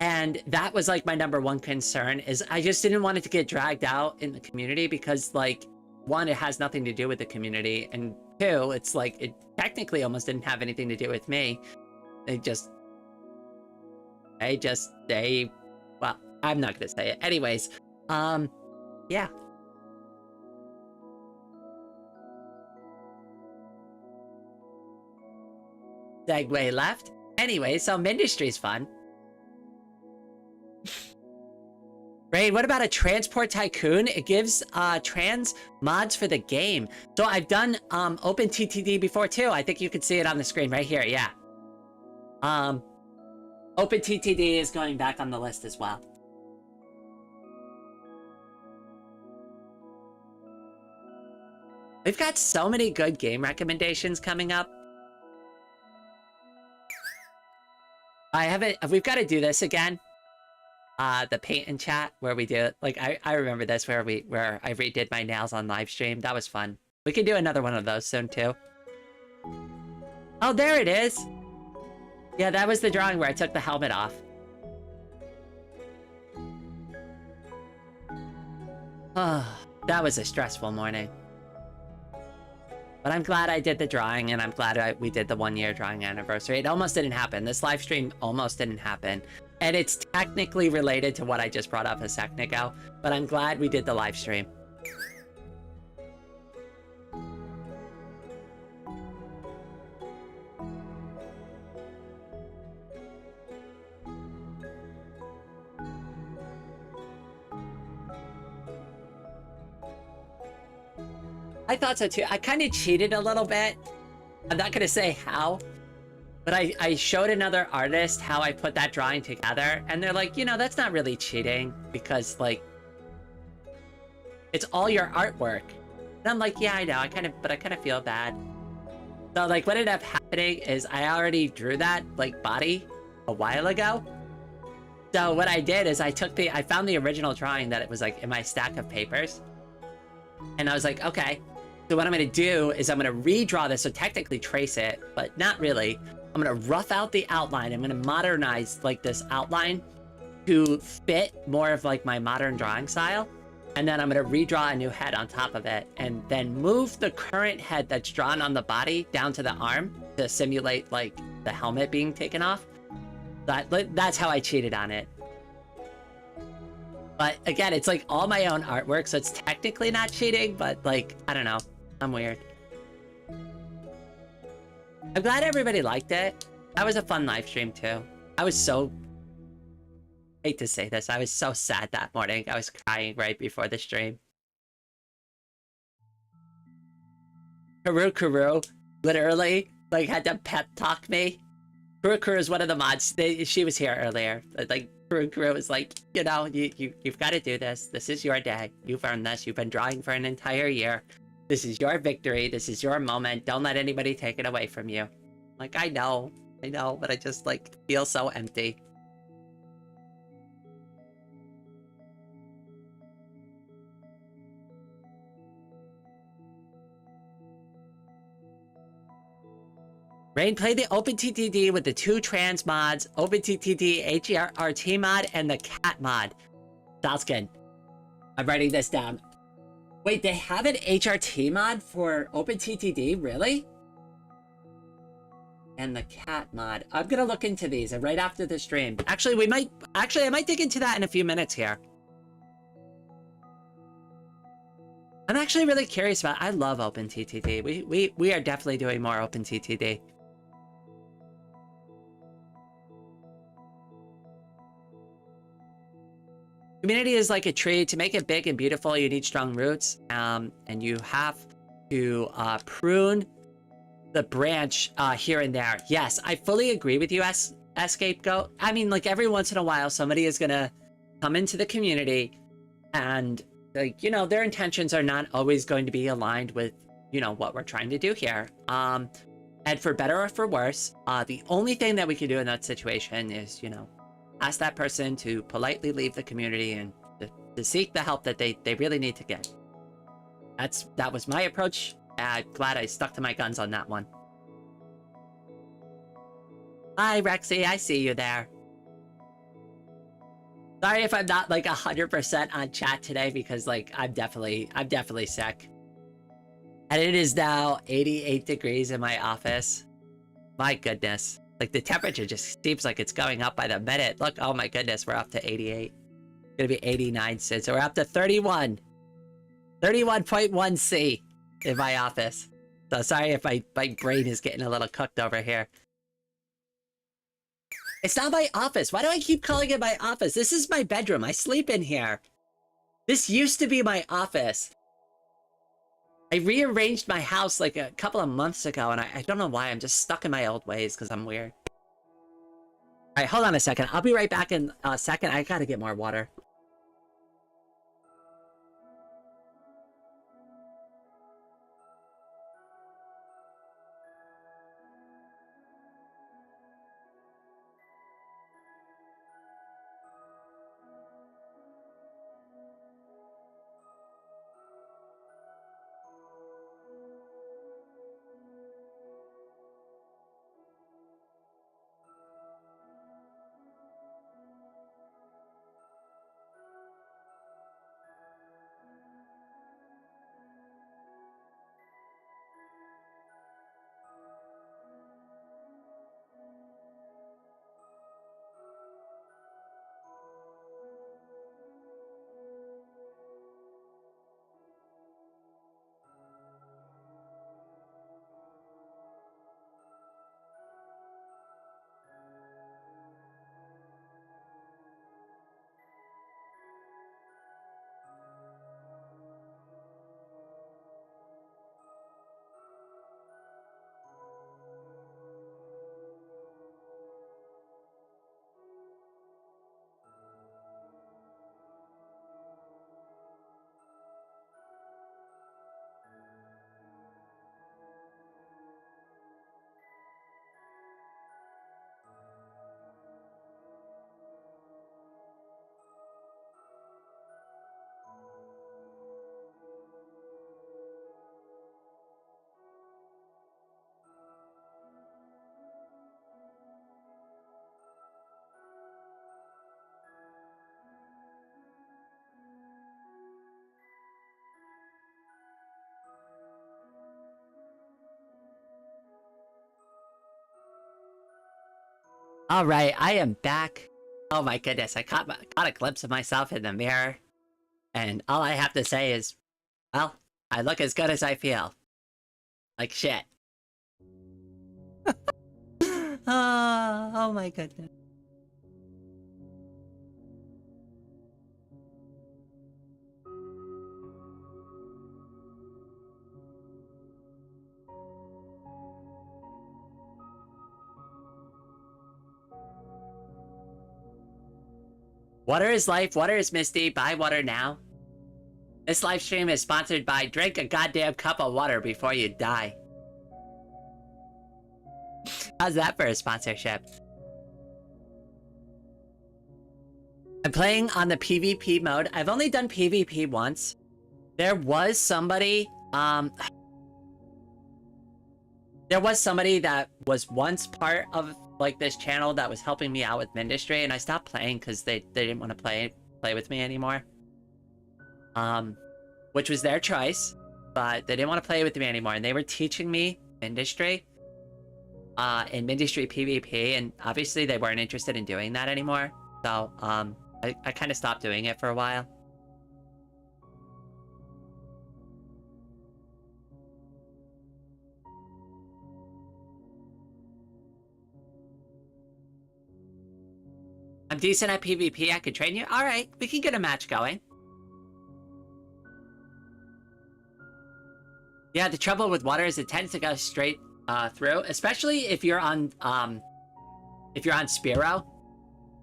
And that was like my number one concern, is I just didn't want it to get dragged out in the community because, like, one, it has nothing to do with the community, and two, it's like it technically almost didn't have anything to do with me. Well, I'm not gonna say it. Anyways, yeah. Segue left. Anyway, so Ministry's fun. Raid, what about a transport tycoon? It gives trans mods for the game. So I've done OpenTTD before too. I think you can see it on the screen right here, yeah. OpenTTD is going back on the list as well. We've got so many good game recommendations coming up. We've got to do this again. The paint and chat where we do it. Like, I remember this where I redid my nails on live stream. That was fun. We can do another one of those soon too. Oh, there it is. Yeah, that was the drawing where I took the helmet off. That was a stressful morning. But I'm glad I did the drawing, and I'm glad we did the 1-year drawing anniversary. It almost didn't happen. This live stream almost didn't happen. And it's technically related to what I just brought up a second ago, but I'm glad we did the live stream. I thought so too. I kind of cheated a little bit. I'm not gonna say how, but I showed another artist how I put that drawing together, and they're like, you know, that's not really cheating because, like, it's all your artwork. And I'm like, yeah, I know. But I kind of feel bad. So, like, what ended up happening is I already drew that, like, body a while ago. So what I did is I found the original drawing that it was, like, in my stack of papers. And I was like, okay. So what I'm going to do is I'm going to redraw this, so technically trace it, but not really. I'm going to rough out the outline. I'm going to modernize, like, this outline to fit more of, like, my modern drawing style. And then I'm going to redraw a new head on top of it, and then move the current head that's drawn on the body down to the arm to simulate, like, the helmet being taken off. That's how I cheated on it. But again, it's like all my own artwork, so it's technically not cheating, but, like, I don't know. I'm weird. I'm glad everybody liked it. That was a fun live stream too. I hate to say this, I was so sad that morning. I was crying right before the stream. Kuru literally, like, had to pep talk me. Kuru is one of the mods. She was here earlier. Like, Kuru was like, you know, you've got to do this. This is your day. You've earned this. You've been drawing for an entire year. This is your victory. This is your moment. Don't let anybody take it away from you. Like, I know, but I just, like, feel so empty. Rain played the OpenTTD with the 2 trans mods, OpenTTD HRT mod, and the cat mod. Sounds good. I'm writing this down. Wait, they have an HRT mod for OpenTTD? Really? and the cat mod. I'm gonna look into these right after the stream. Actually, I might dig into that in a few minutes here. I'm actually really curious about. I love OpenTTD. We are definitely doing more OpenTTD. Community is like a tree. To make it big and beautiful, you need strong roots, and you have to prune the branch here and there. Yes, I fully agree with you, Scapegoat. I mean, like, every once in a while, somebody is gonna come into the community, and, like, you know, their intentions are not always going to be aligned with, you know, what we're trying to do here. And for better or for worse, the only thing that we can do in that situation is, you know, ask that person to politely leave the community and to seek the help that they really need to get. That was my approach. I'm glad I stuck to my guns on that one. Hi, Rexy. I see you there. Sorry if I'm not like 100% on chat today because like I'm definitely sick. And it is now 88 degrees in my office. My goodness. Like, the temperature just seems like it's going up by the minute. Look, oh my goodness, we're up to 88. It's gonna be 89 soon, so we're up to 31. 31.1 C in my office. So sorry if my brain is getting a little cooked over here. It's not my office. Why do I keep calling it my office? This is my bedroom. I sleep in here. This used to be my office. I rearranged my house like a couple of months ago, and I don't know why. I'm just stuck in my old ways because I'm weird. All right, hold on a second. I'll be right back in a second. I gotta get more water. All right, I am back. Oh my goodness, I caught a glimpse of myself in the mirror, and all I have to say is, well, I look as good as I feel. Like shit. Oh my goodness. Water is life, water is misty, buy water now. This live stream is sponsored by drink a goddamn cup of water before you die. How's that for a sponsorship? I'm playing on the PvP mode. I've only done PvP once. There was somebody, that was once part of like this channel that was helping me out with Ministry, and I stopped playing because they didn't want to play with me anymore. Which was their choice, but they didn't want to play with me anymore, and they were teaching me Ministry. in Ministry PvP, and obviously they weren't interested in doing that anymore. So, I kind of stopped doing it for a while. I'm decent at PvP, I could train you? Alright, we can get a match going. Yeah, the trouble with water is it tends to go straight through, especially if you're on Spiro.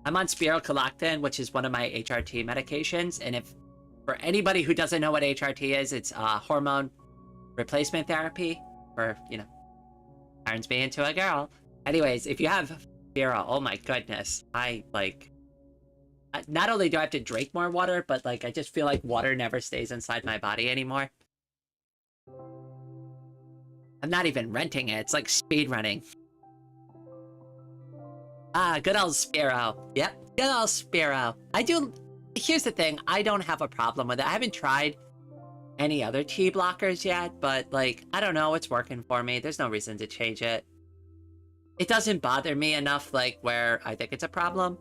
I'm on spironolactone, which is one of my HRT medications, and if for anybody who doesn't know what HRT is, it's hormone replacement therapy for, you know, turns me into a girl. Anyways, if you have Spiro, oh my goodness, not only do I have to drink more water, but like I just feel like water never stays inside my body anymore. I'm not even renting it, it's like speed running. Ah, good old Spiro. Yep, good old Spiro. Here's the thing, I don't have a problem with it. I haven't tried any other T blockers yet, but like, I don't know, it's working for me. There's no reason to change it. It doesn't bother me enough, like, where I think it's a problem.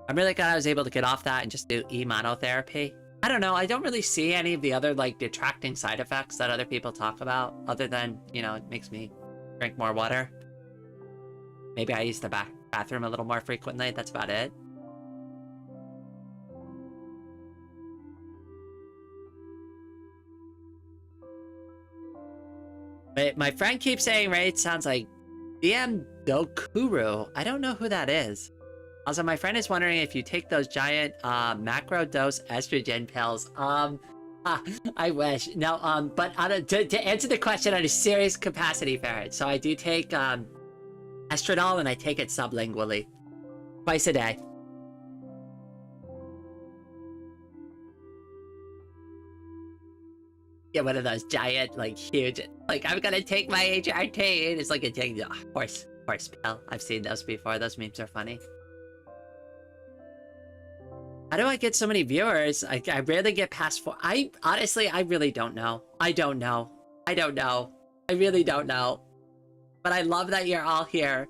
I'm really glad I was able to get off that and just do E-monotherapy. I don't know, I don't really see any of the other, like, detracting side effects that other people talk about, other than, you know, it makes me drink more water. Maybe I use the bathroom a little more frequently, that's about it. But my friend keeps saying, right, it sounds like DM Dokuru. I don't know who that is. Also, my friend is wondering if you take those giant macro dose estrogen pills. I wish. No, but to answer the question on a serious capacity, Ferret. So I do take estradiol, and I take it sublingually twice a day. Yeah, one of those giant, like, huge, like, I'm gonna take my HRT, and it's like a horse pill. I've seen those before. Those memes are funny. How do I get so many viewers? I rarely get past 4. Honestly, I really don't know. I don't know. I really don't know. But I love that you're all here.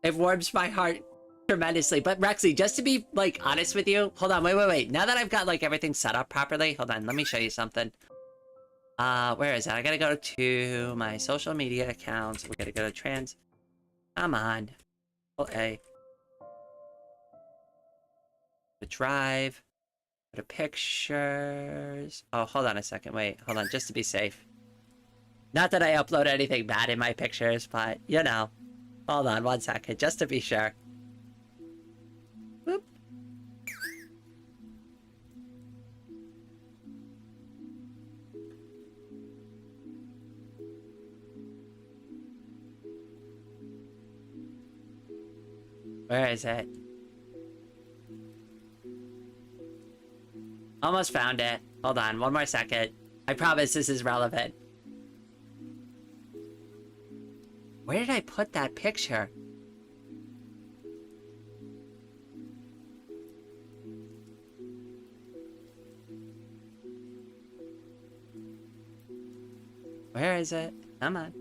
It warms my heart tremendously. But Rexy, just to be, like, honest with you, hold on, wait. Now that I've got, like, everything set up properly, hold on, let me show you something. Where is it? I gotta go to my social media accounts. We gotta go to trans. Come on. A. The drive. Go to pictures. Oh, hold on a second. Wait, hold on, just to be safe. Not that I upload anything bad in my pictures, but, you know. Hold on 1 second, just to be sure. Boop. Where is it? Almost found it. Hold on, 1 more second. I promise this is relevant. Where did I put that picture? Where is it? Come on.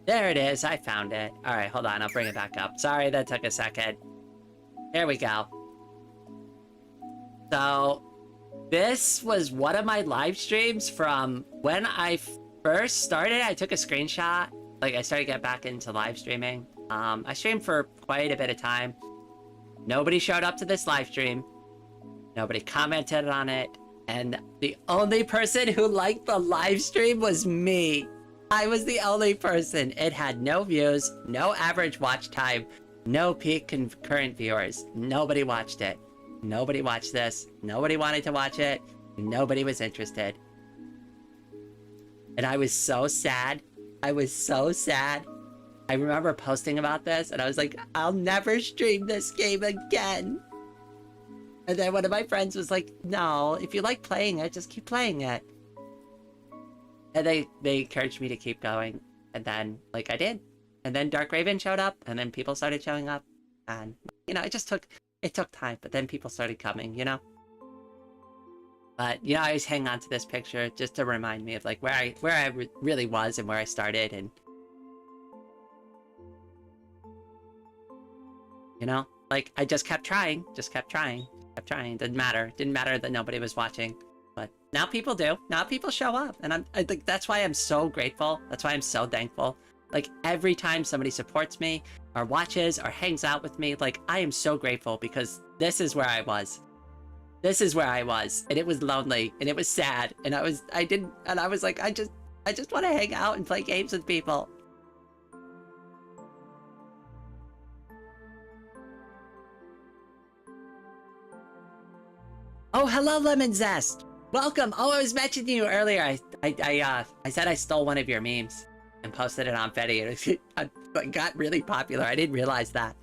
There it is, I found it. Alright, hold on, I'll bring it back up. Sorry, that took a second. There we go. So, this was one of my live streams from when I first started. I took a screenshot. Like, I started to get back into live streaming. I streamed for quite a bit of time. Nobody showed up to this live stream. Nobody commented on it. And the only person who liked the live stream was me. I was the only person. It had no views, no average watch time, no peak concurrent viewers. Nobody watched it. Nobody watched this. Nobody wanted to watch it. Nobody was interested. And I was so sad. I was so sad. I remember posting about this, and I was like, I'll never stream this game again. And then one of my friends was like, no, if you like playing it, just keep playing it. And they encouraged me to keep going. And then, like, I did. And then Dark Raven showed up, and then people started showing up. And, you know, it took time, but then people started coming, you know? But, you know, I always hang on to this picture just to remind me of, like, where I really was and where I started, and... You know? Like, I just kept trying. Didn't matter that nobody was watching. But now people do. Now people show up. And I think that's why I'm so grateful. That's why I'm so thankful. Like, every time somebody supports me, or watches, or hangs out with me, like, I am so grateful, because this is where I was. This is where I was. And it was lonely, and it was sad, and I was like, I just want to hang out and play games with people. Oh, hello, Lemon Zest. Welcome. Oh, I was mentioning you earlier. I said I stole one of your memes and posted it on Fetty, and it got really popular. I didn't realize that.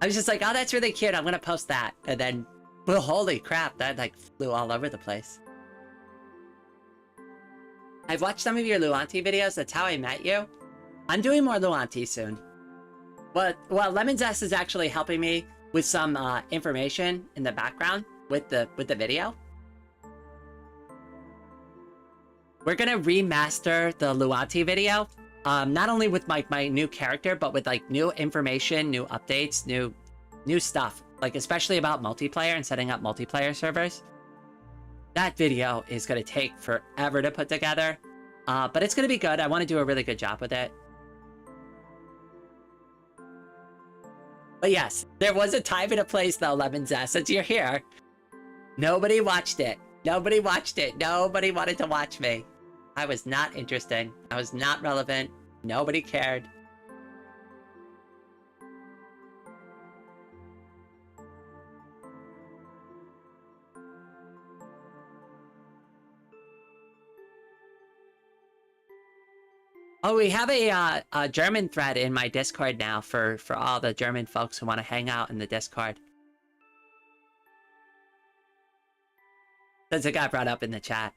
I was just like, oh, that's really cute. I'm gonna post that. And then, well, holy crap, that like flew all over the place. I've watched some of your Luanti videos. That's how I met you. I'm doing more Luanti soon. Well, Lemon Zest is actually helping me with some information in the background with the video. We're gonna remaster the Luanti video, not only with my new character, but with like new information, new updates, new stuff, like especially about multiplayer and setting up multiplayer servers. That video is gonna take forever to put together, but it's gonna be good. I want to do a really good job with it. But yes, there was a time and a place though, Lemon Zest, since you're here. Nobody watched it. Nobody watched it. Nobody wanted to watch me. I was not interesting. I was not relevant. Nobody cared. Oh, we have a German thread in my Discord now for all the German folks who want to hang out in the Discord. Since it got brought up in the chat.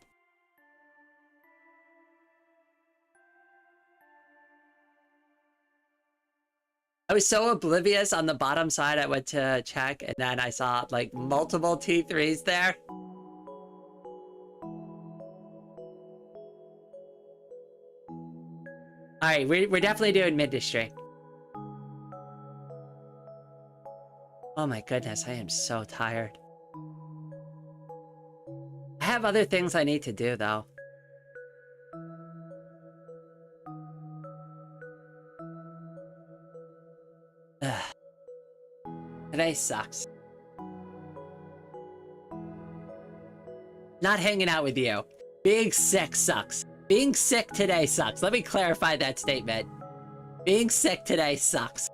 I was so oblivious on the bottom side, I went to check, and then I saw, like, multiple T3s there. Alright, we're definitely doing mid-district. Oh my goodness, I am so tired. I have other things I need to do, though. Ugh. Today sucks. Not hanging out with you. Being sick sucks. Being sick today sucks. Let me clarify that statement. Being sick today sucks.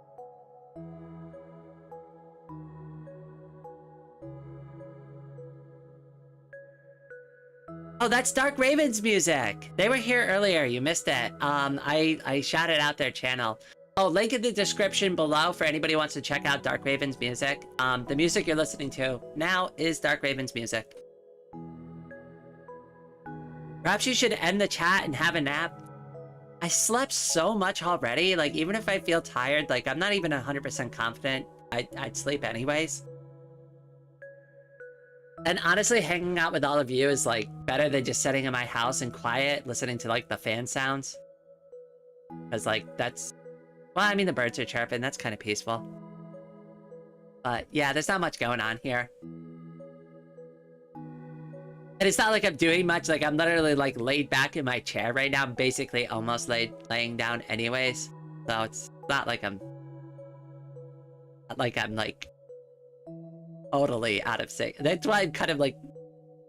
Oh, that's Dark Raven's music. They were here earlier. You missed it. I shouted out their channel. Oh, link in the description below for anybody who wants to check out Dark Raven's music. The music you're listening to now is Dark Raven's music. Perhaps you should end the chat and have a nap. I slept so much already. Like, even if I feel tired, like, I'm not even 100% confident I'd sleep anyways. And honestly, hanging out with all of you is, like, better than just sitting in my house and quiet, listening to, like, the fan sounds. Because, like, that's... Well, I mean, the birds are chirping. That's kind of peaceful. But, yeah, there's not much going on here. And it's not like I'm doing much. Like, I'm literally, like, laid back in my chair right now. I'm basically almost laying down anyways. So it's not like I'm... like, totally out of sync. That's why I'm kind of, like,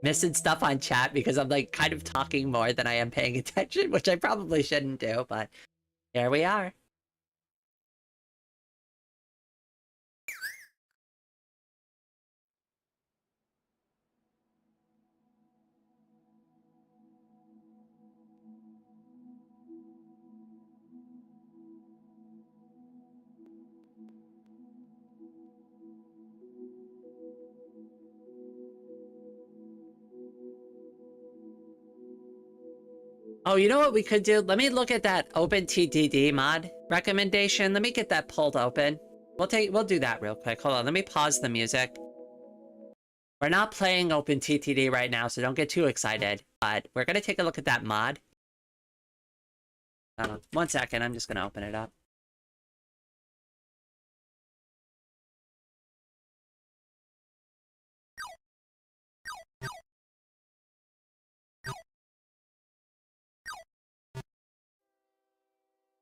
missing stuff on chat, because I'm, like, kind of talking more than I am paying attention, which I probably shouldn't do, but here we are. Oh, you know what we could do? Let me look at that OpenTTD mod recommendation. Let me get that pulled open. We'll do that real quick. Hold on, let me pause the music. We're not playing OpenTTD right now, so don't get too excited. But we're gonna take a look at that mod. 1 second, I'm just gonna open it up.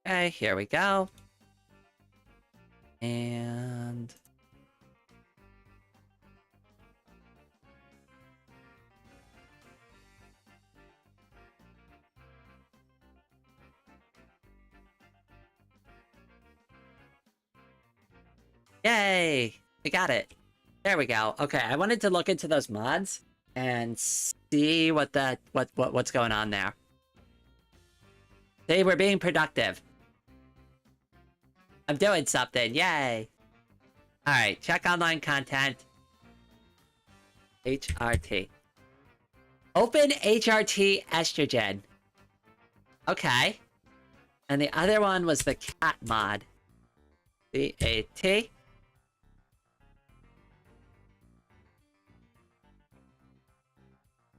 Okay, here we go. And yay! We got it. There we go. Okay, I wanted to look into those mods and see what's going on there. They were being productive. I'm doing something. Yay! All right, check online content. HRT. Open HRT estrogen. Okay. And the other one was the cat mod. CAT.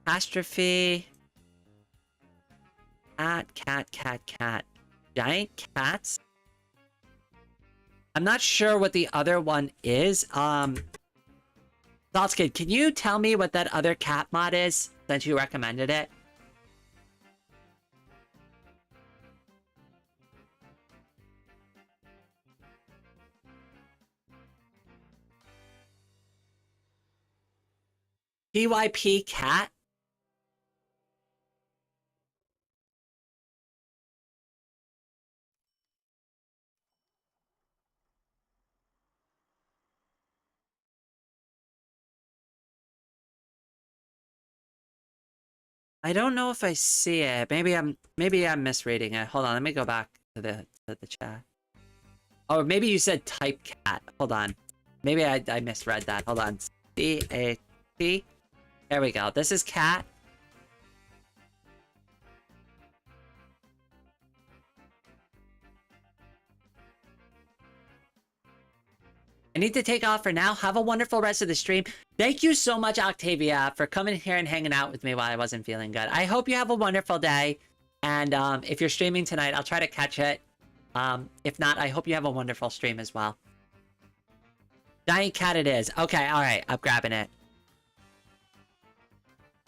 Catastrophe. Cat. Giant cats. I'm not sure what the other one is. Thoughtskid, can you tell me what that other cat mod is since you recommended it? PYP cat? I don't know if I see it. Maybe I'm misreading it. Hold on, let me go back to the chat. Oh, maybe you said type cat. Hold on. Maybe I misread that. Hold on. C-A-T. There we go. This is cat. I need to take off for now. Have a wonderful rest of the stream. Thank you so much, Octavia, for coming here and hanging out with me while I wasn't feeling good. I hope you have a wonderful day. And if you're streaming tonight, I'll try to catch it. If not, I hope you have a wonderful stream as well. Giant cat it is. Okay, all right. I'm grabbing it.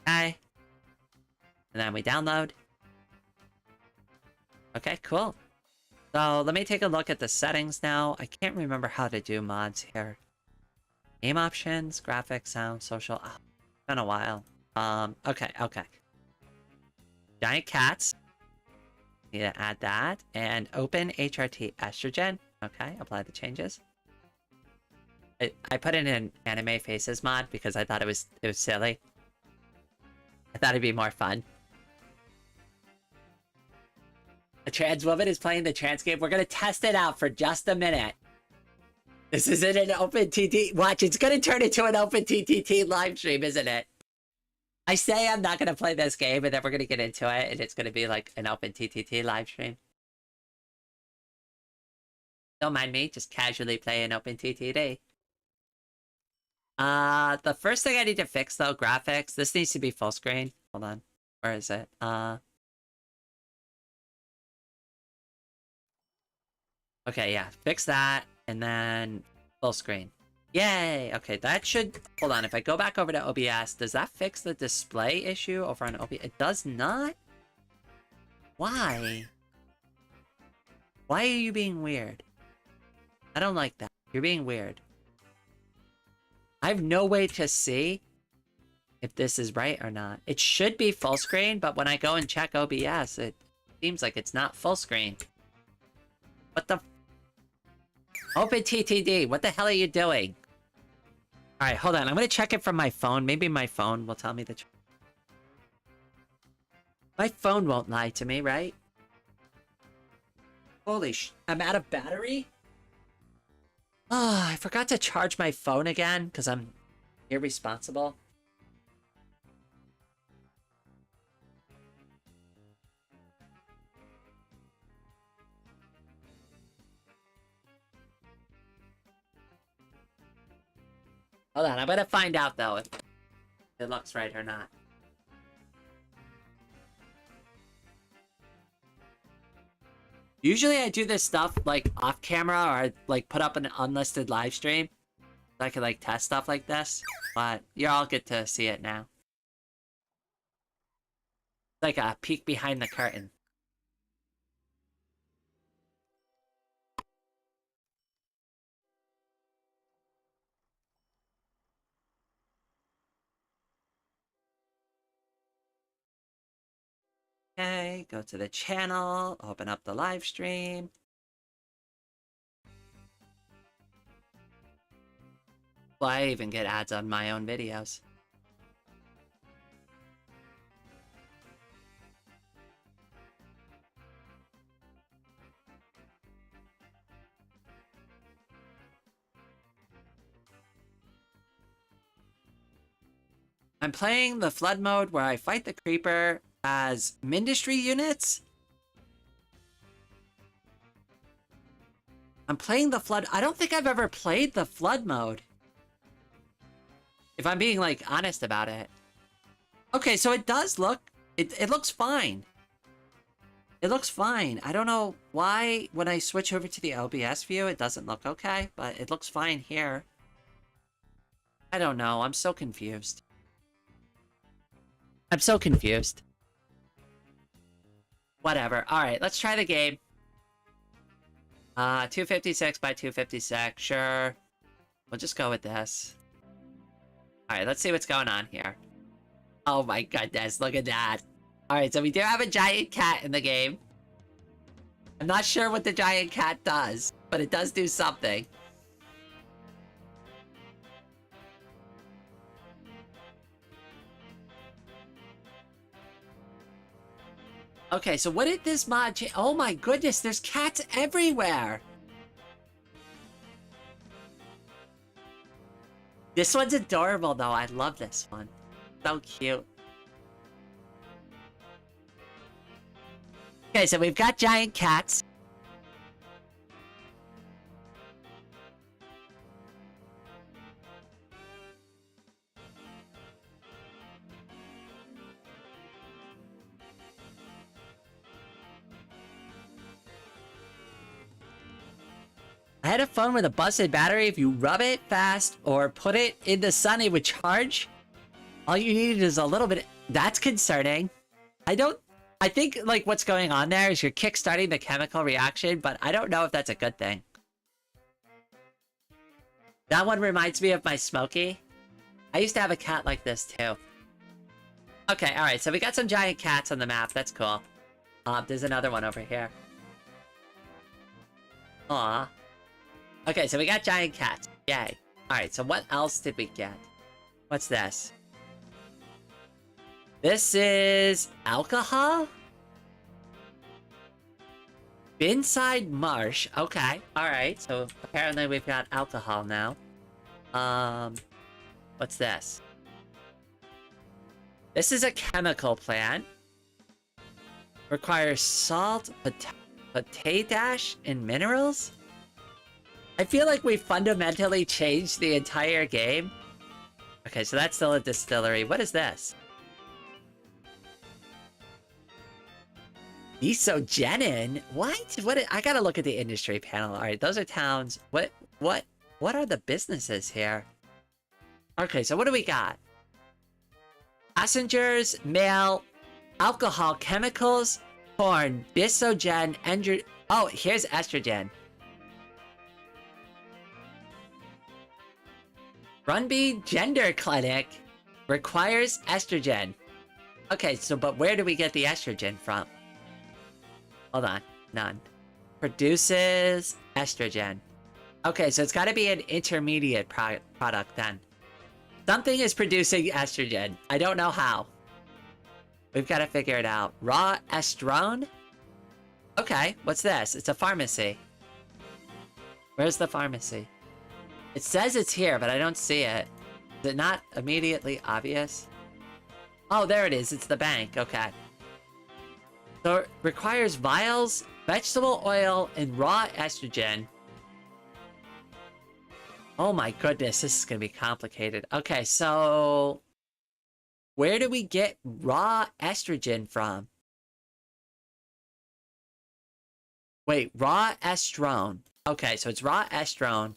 Okay. And then we download. Okay, cool. So let me take a look at the settings now. I can't remember how to do mods here. Game options, graphics, sound, social. Oh, it's been a while. Okay. Giant cats. Need to add that. And open HRT estrogen. Okay, apply the changes. I put in an anime faces mod because I thought it was silly. I thought it'd be more fun. A trans woman is playing the trans game. We're gonna test it out for just a minute. This isn't an open TT. Watch, it's gonna turn into an open TTT live stream, isn't it? I say I'm not gonna play this game, and then we're gonna get into it, and it's gonna be like an open TTT live stream. Don't mind me, just casually playing open TTT. The first thing I need to fix though, graphics. This needs to be full screen. Hold on, where is it? Okay, yeah, fix that, and then full screen. Yay! Okay, that should... Hold on, if I go back over to OBS, does that fix the display issue over on OBS? It does not? Why? Why are you being weird? I don't like that. You're being weird. I have no way to see if this is right or not. It should be full screen, but when I go and check OBS, it seems like it's not full screen. What the... Open TTD, what the hell are you doing? Alright, hold on. I'm gonna check it from my phone. Maybe my phone will tell me the truth. My phone won't lie to me, right? Holy sh... I'm out of battery? Oh, I forgot to charge my phone again because I'm irresponsible. Hold on, I'm gonna find out though if it looks right or not. Usually I do this stuff like off camera, or I like put up an unlisted live stream so I can like test stuff like this, but you all get to see it now. Like a peek behind the curtain. Okay, go to the channel, open up the live stream. Well, I even get ads on my own videos. I'm playing the flood mode where I fight the creeper as Ministry units. I'm playing the flood. I don't think I've ever played the flood mode, if I'm being like honest about it. Okay, so it does look, it looks fine. It looks fine. I don't know why when I switch over to the OBS view it doesn't look okay, but it looks fine here. I don't know. I'm so confused. I'm so confused. Whatever. Alright, let's try the game. 256 by 256. Sure. We'll just go with this. Alright, let's see what's going on here. Oh my goodness, look at that. Alright, so we do have a giant cat in the game. I'm not sure what the giant cat does, but it does do something. Okay, so what did this mod change? Oh my goodness, there's cats everywhere! This one's adorable though, I love this one. So cute. Okay, so we've got giant cats. I had a phone with a busted battery. If you rub it fast or put it in the sun, it would charge. All you needed is a little bit. That's concerning. I think like what's going on there is you're kickstarting the chemical reaction, but I don't know if that's a good thing. That one reminds me of my Smokey. I used to have a cat like this too. Okay, alright, so we got some giant cats on the map. That's cool. There's another one over here. Aw. Okay, so we got giant cats. Yay. Alright, so what else did we get? What's this? This is alcohol? Binside marsh. Okay. Alright, so apparently we've got alcohol now. What's this? This is a chemical plant. Requires salt, potash, and minerals? I feel like we fundamentally changed the entire game. Okay, so that's still a distillery. What is this? Isogenin? What? I gotta look at the industry panel. Alright, those are towns. What are the businesses here? Okay, so what do we got? Passengers, mail, alcohol, chemicals, corn, bisogen, oh, here's estrogen. Runby Gender Clinic requires estrogen. Okay, so but where do we get the estrogen from? Hold on, none. Produces estrogen. Okay, so it's got to be an intermediate product then. Something is producing estrogen. I don't know how. We've got to figure it out. Raw estrone? Okay, what's this? It's a pharmacy. Where's the pharmacy? It says it's here, but I don't see it. Is it not immediately obvious? Oh, there it is. It's the bank. Okay. So it requires vials, vegetable oil, and raw estrogen. Oh my goodness, this is gonna be complicated. Okay, so where do we get raw estrogen from? Wait, raw estrone. Okay, so it's raw estrone.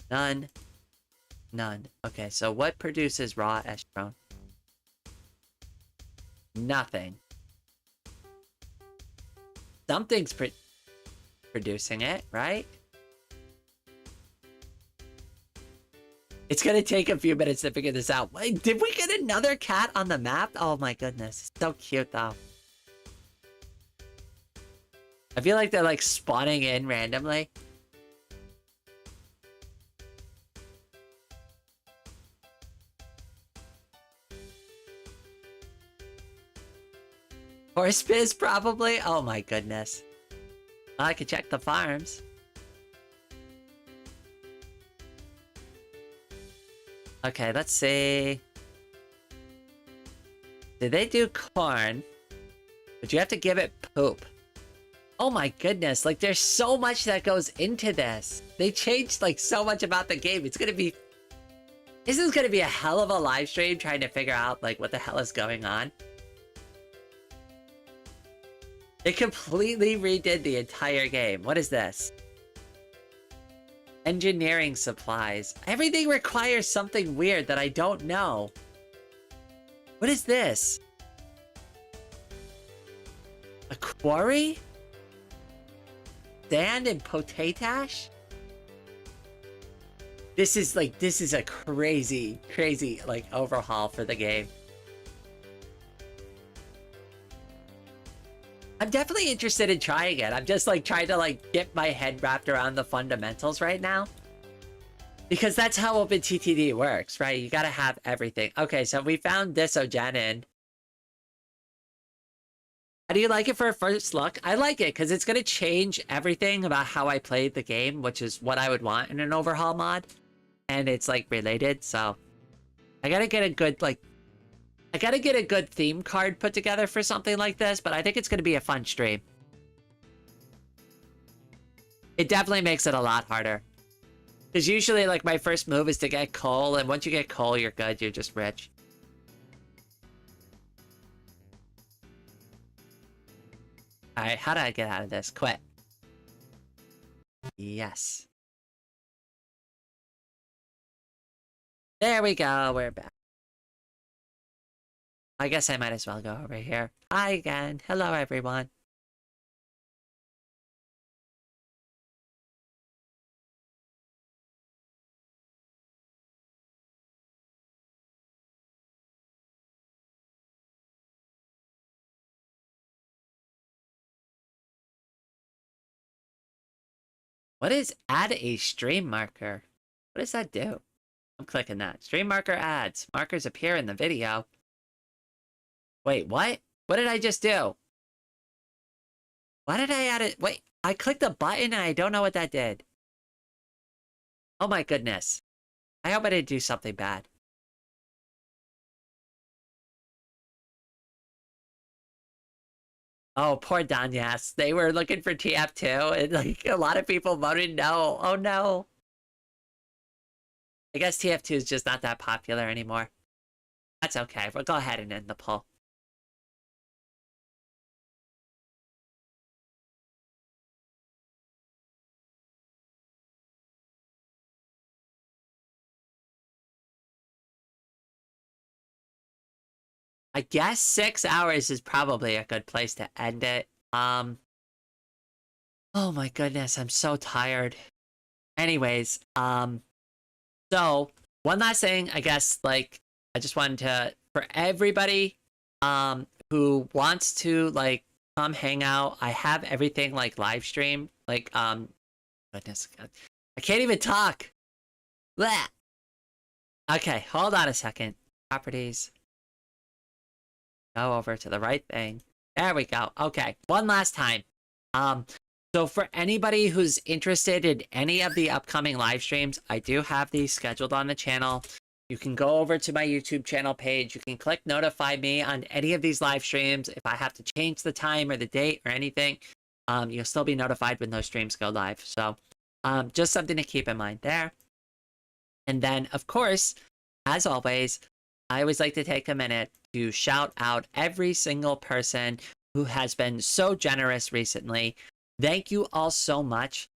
None. None. Okay, so what produces raw estrone? Nothing. Something's producing it, right? It's gonna take a few minutes to figure this out. Wait, did we get another cat on the map? Oh my goodness. It's so cute though. I feel like they're like spawning in randomly. Horse biz probably? Oh my goodness. I could check the farms. Okay, let's see. Did they do corn? But you have to give it poop. Oh my goodness, like there's so much that goes into this. They changed like so much about the game. It's gonna be... This is gonna be a hell of a live stream trying to figure out like what the hell is going on. They completely redid the entire game. What is this? Engineering supplies. Everything requires something weird that I don't know. What is this? A quarry? Sand and potash? This is a crazy, like overhaul for the game. I'm definitely interested in trying it. I'm just like trying to like get my head wrapped around the fundamentals right now. Because that's how OpenTTD works, right? You gotta have everything. Okay, so we found Disogenin. How do you like it for a first look? I like it because it's gonna change everything about how I played the game, which is what I would want in an overhaul mod. And it's like related, so I gotta get a good theme card put together for something like this, but I think it's gonna be a fun stream. It definitely makes it a lot harder. Because usually, like, my first move is to get coal, and once you get coal, you're good, you're just rich. Alright, how do I get out of this? Quit. Yes. There we go, we're back. I guess I might as well go over here. Hi again. Hello, everyone. What is add a stream marker? What does that do? I'm clicking that. Stream marker adds. Markers appear in the video. Wait, what? What did I just do? Why did I add it? Wait, I clicked a button and I don't know what that did. Oh my goodness. I hope I didn't do something bad. Oh, poor Danyas. They were looking for TF2 and like a lot of people voted no. Oh no. I guess TF2 is just not that popular anymore. That's okay. We'll go ahead and end the poll. I guess 6 hours is probably a good place to end it. Oh my goodness, I'm so tired. Anyways, so one last thing, I guess, like, I just wanted to, for everybody, who wants to, like, come hang out, I have everything, like, live stream, like, goodness, God. I can't even talk. Blech. Okay, hold on a second. Properties. Go over to the right thing. There we go. Okay, one last time. So for anybody who's interested in any of the upcoming live streams, I do have these scheduled on the channel. You can go over to my YouTube channel page. You can click notify me on any of these live streams. If I have to change the time or the date or anything, you'll still be notified when those streams go live. So Just something to keep in mind there. And then, of course, as always, I always like to take a minute to shout out every single person who has been so generous recently. Thank you all so much.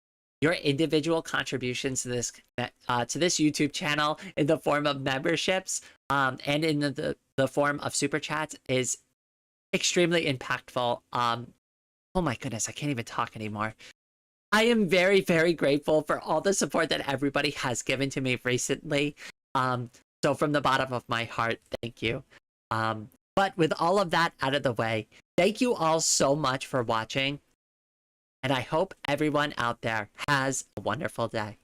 Your individual contributions to this YouTube channel in the form of memberships and in the form of super chats is extremely impactful. Oh my goodness, I can't even talk anymore. I am very, very grateful for all the support that everybody has given to me recently. So from the bottom of my heart, thank you. But with all of that out of the way, thank you all so much for watching. And I hope everyone out there has a wonderful day.